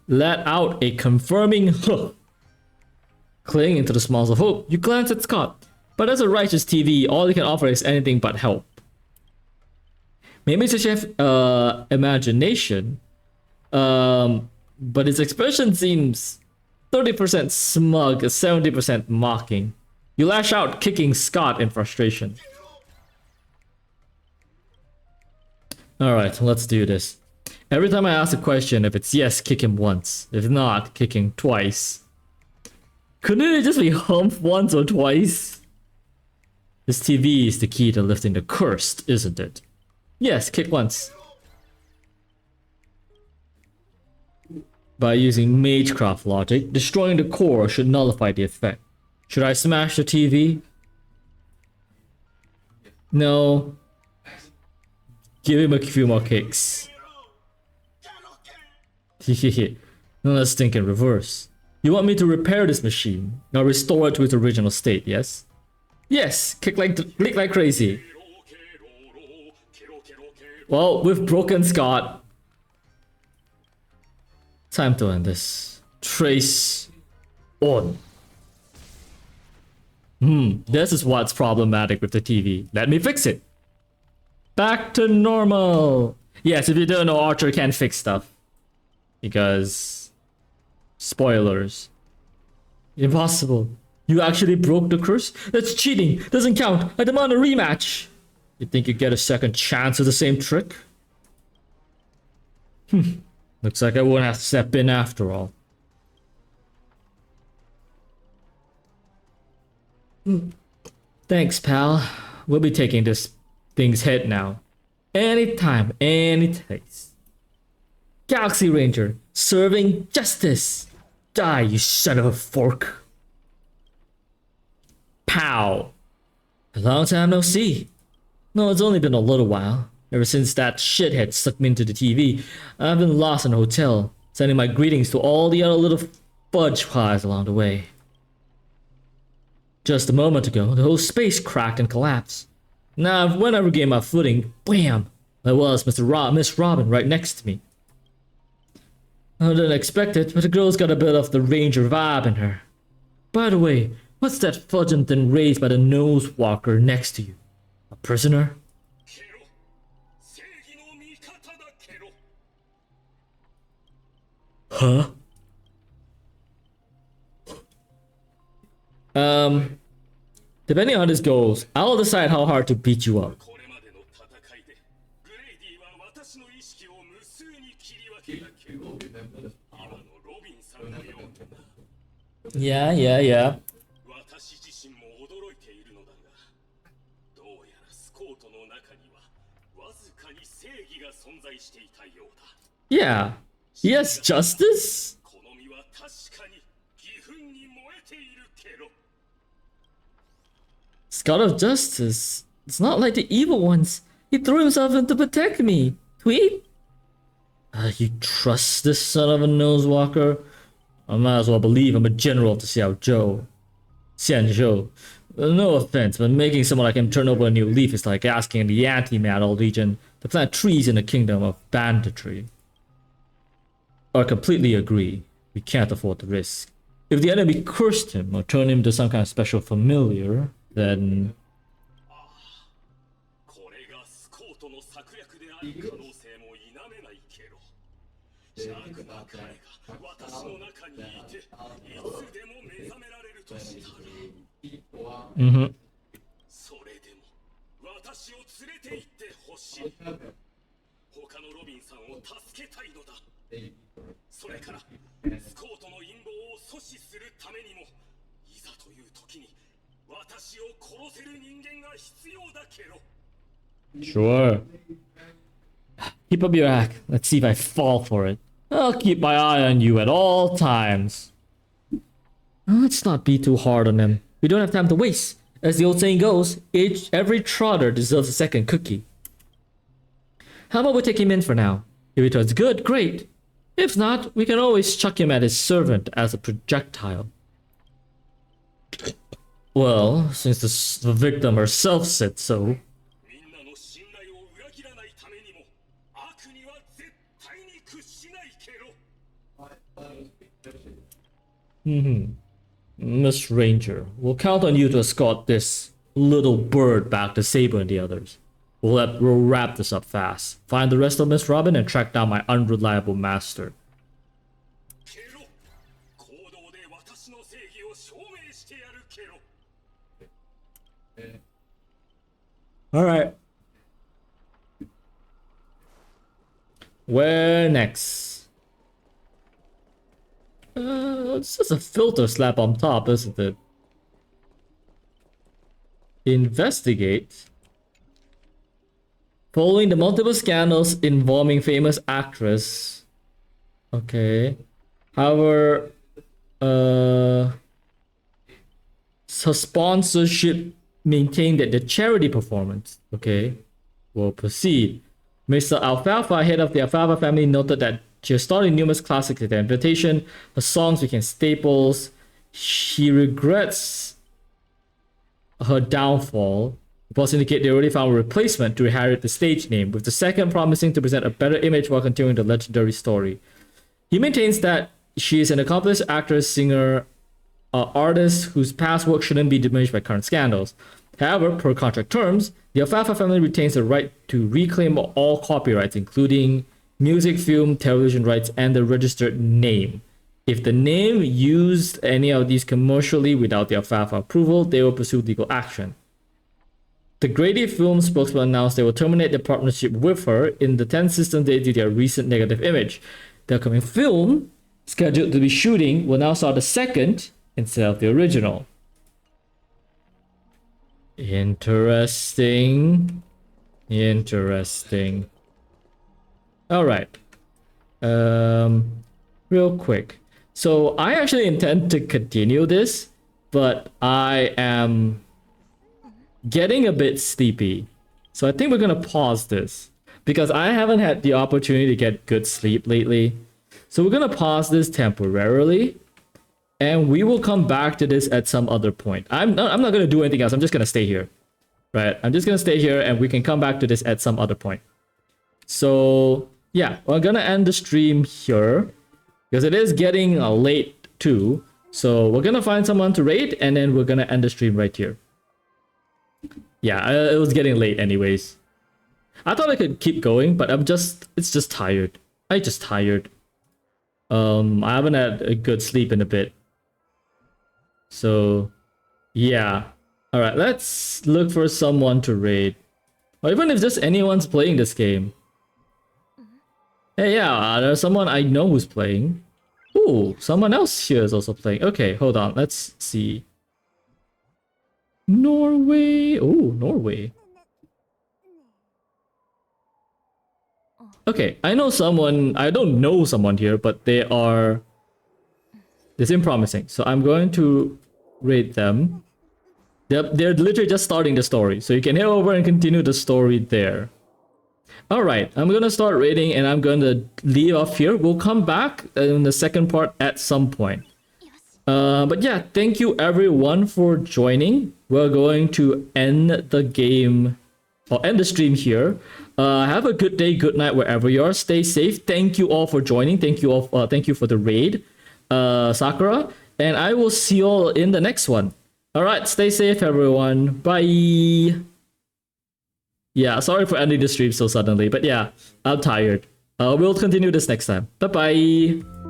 Let out a confirming huh. Clinging into the smiles of hope, you glance at Scott. But as a righteous TV, all he can offer is anything but help. Maybe it's just imagination, but his expression seems 30% smug, 70% mocking. You lash out, kicking Scott in frustration. Alright, let's do this. Every time I ask a question, if it's yes, kick him once. If not, kick him twice. Couldn't it just be humped once or twice? This TV is the key to lifting the cursed, isn't it? Yes, kick once. By using magecraft logic, destroying the core should nullify the effect. Should I smash the TV? No. Give him a few more kicks. Hehehe. Now let's think in reverse. You want me to repair this machine? Now restore it to its original state, yes? Yes! Click like crazy. Well, we've broken Scott. Time to end this. Trace on. This is what's problematic with the TV. Let me fix it. Back to normal. Yes, if you don't know, Archer can't fix stuff. Because... spoilers. Impossible. You actually broke the curse? That's cheating. Doesn't count. I demand a rematch. You think you get a second chance at the same trick? Looks like I won't have to step in after all. Thanks, pal. We'll be taking this thing's head now. Anytime, any place. Galaxy Ranger, serving justice. Die, you son of a fork. Pow. A long time no see. No, it's only been a little while. Ever since that shithead sucked me into the TV, I've been lost in a hotel, sending my greetings to all the other little fudge pies along the way. Just a moment ago, the whole space cracked and collapsed. Now, when I regained my footing, bam! There was Miss Robin right next to me. I didn't expect it, but the girl's got a bit of the Ranger vibe in her. By the way, what's that fudging thing raised by the nose walker next to you? A prisoner? Huh? Depending on how this goes, I'll decide how hard to beat you up. Yeah. Yeah. Yes, justice? God of Justice. It's not like the evil ones. He threw himself in to protect me. Tweet? You trust this son of a nosewalker? I might as well believe I'm a general to Xiao Zhou. No offense, but making someone like him turn over a new leaf is like asking the Anti-Metal Legion to plant trees in the kingdom of banditry. I completely agree. We can't afford the risk. If the enemy cursed him or turned him to some kind of special familiar, then... Sure. Keep up your act. Let's see if I fall for it. I'll keep my eye on you at all times. Let's not be too hard on him. We don't have time to waste. As the old saying goes, every trotter deserves a second cookie. How about we take him in for now? If he turns good, great. If not, we can always chuck him at his servant as a projectile. Well, since the victim herself said so. Miss Ranger, we'll count on you to escort this little bird back to Saber and the others. We'll wrap this up fast. Find the rest of Miss Robin and track down my unreliable master. Alright. Where next? It's just a filter slap on top, isn't it? Investigate. Following the multiple scandals involving famous actress. Okay. However, her sponsorship maintained at the charity performance. Okay. We'll proceed. Mr. Alfalfa, head of the Alfalfa family, noted that she has starred in numerous classics at the invitation. Her songs became staples. She regrets her downfall. Reports indicate they already found a replacement to inherit the stage name, with the second promising to present a better image while continuing the legendary story. He maintains that she is an accomplished actress, singer, artist whose past work shouldn't be diminished by current scandals. However, per contract terms, the Alfalfa family retains the right to reclaim all copyrights, including music, film, television rights, and the registered name. If the name used any of these commercially without the Alfalfa approval, they will pursue legal action. The Grady Film spokesman announced they will terminate their partnership with her in the 10 systems due to their recent negative image. The upcoming film, scheduled to be shooting, will now start the second instead of the original. Interesting. Interesting. Alright. Real quick. So I actually intend to continue this, but I am getting a bit sleepy. So I think we're gonna pause this because I haven't had the opportunity to get good sleep lately. So we're gonna pause this temporarily and we will come back to this at some other point. I'm not gonna do anything else. I'm just gonna stay here. Right? I'm just gonna stay here and we can come back to this at some other point. So yeah, we're gonna end the stream here because it is getting late too. So we're gonna find someone to raid and then we're gonna end the stream right here. Yeah, it was getting late anyways. I thought I could keep going, but it's just tired. I just tired. I haven't had a good sleep in a bit. So yeah. Alright, let's look for someone to raid. Or even if just anyone's playing this game. Hey, yeah, there's someone I know who's playing. Ooh, someone else here is also playing. Okay, hold on, let's see. Norway. Oh, Norway. Okay, I know someone. I don't know someone here, but they seem promising. So I'm going to rate them. They're literally just starting the story. So you can head over and continue the story there. Alright, I'm gonna start rating and I'm gonna leave off here. We'll come back in the second part at some point. But yeah, thank you everyone for joining. We're going to end the game or end the stream here. Have a good day, good night wherever you are. Stay safe. Thank you all for joining. Thank you all. Thank you for the raid, Sakura. And I will see you all in the next one. All right, stay safe, everyone. Bye. Yeah, sorry for ending the stream so suddenly, but yeah, I'm tired. We'll continue this next time. Bye bye.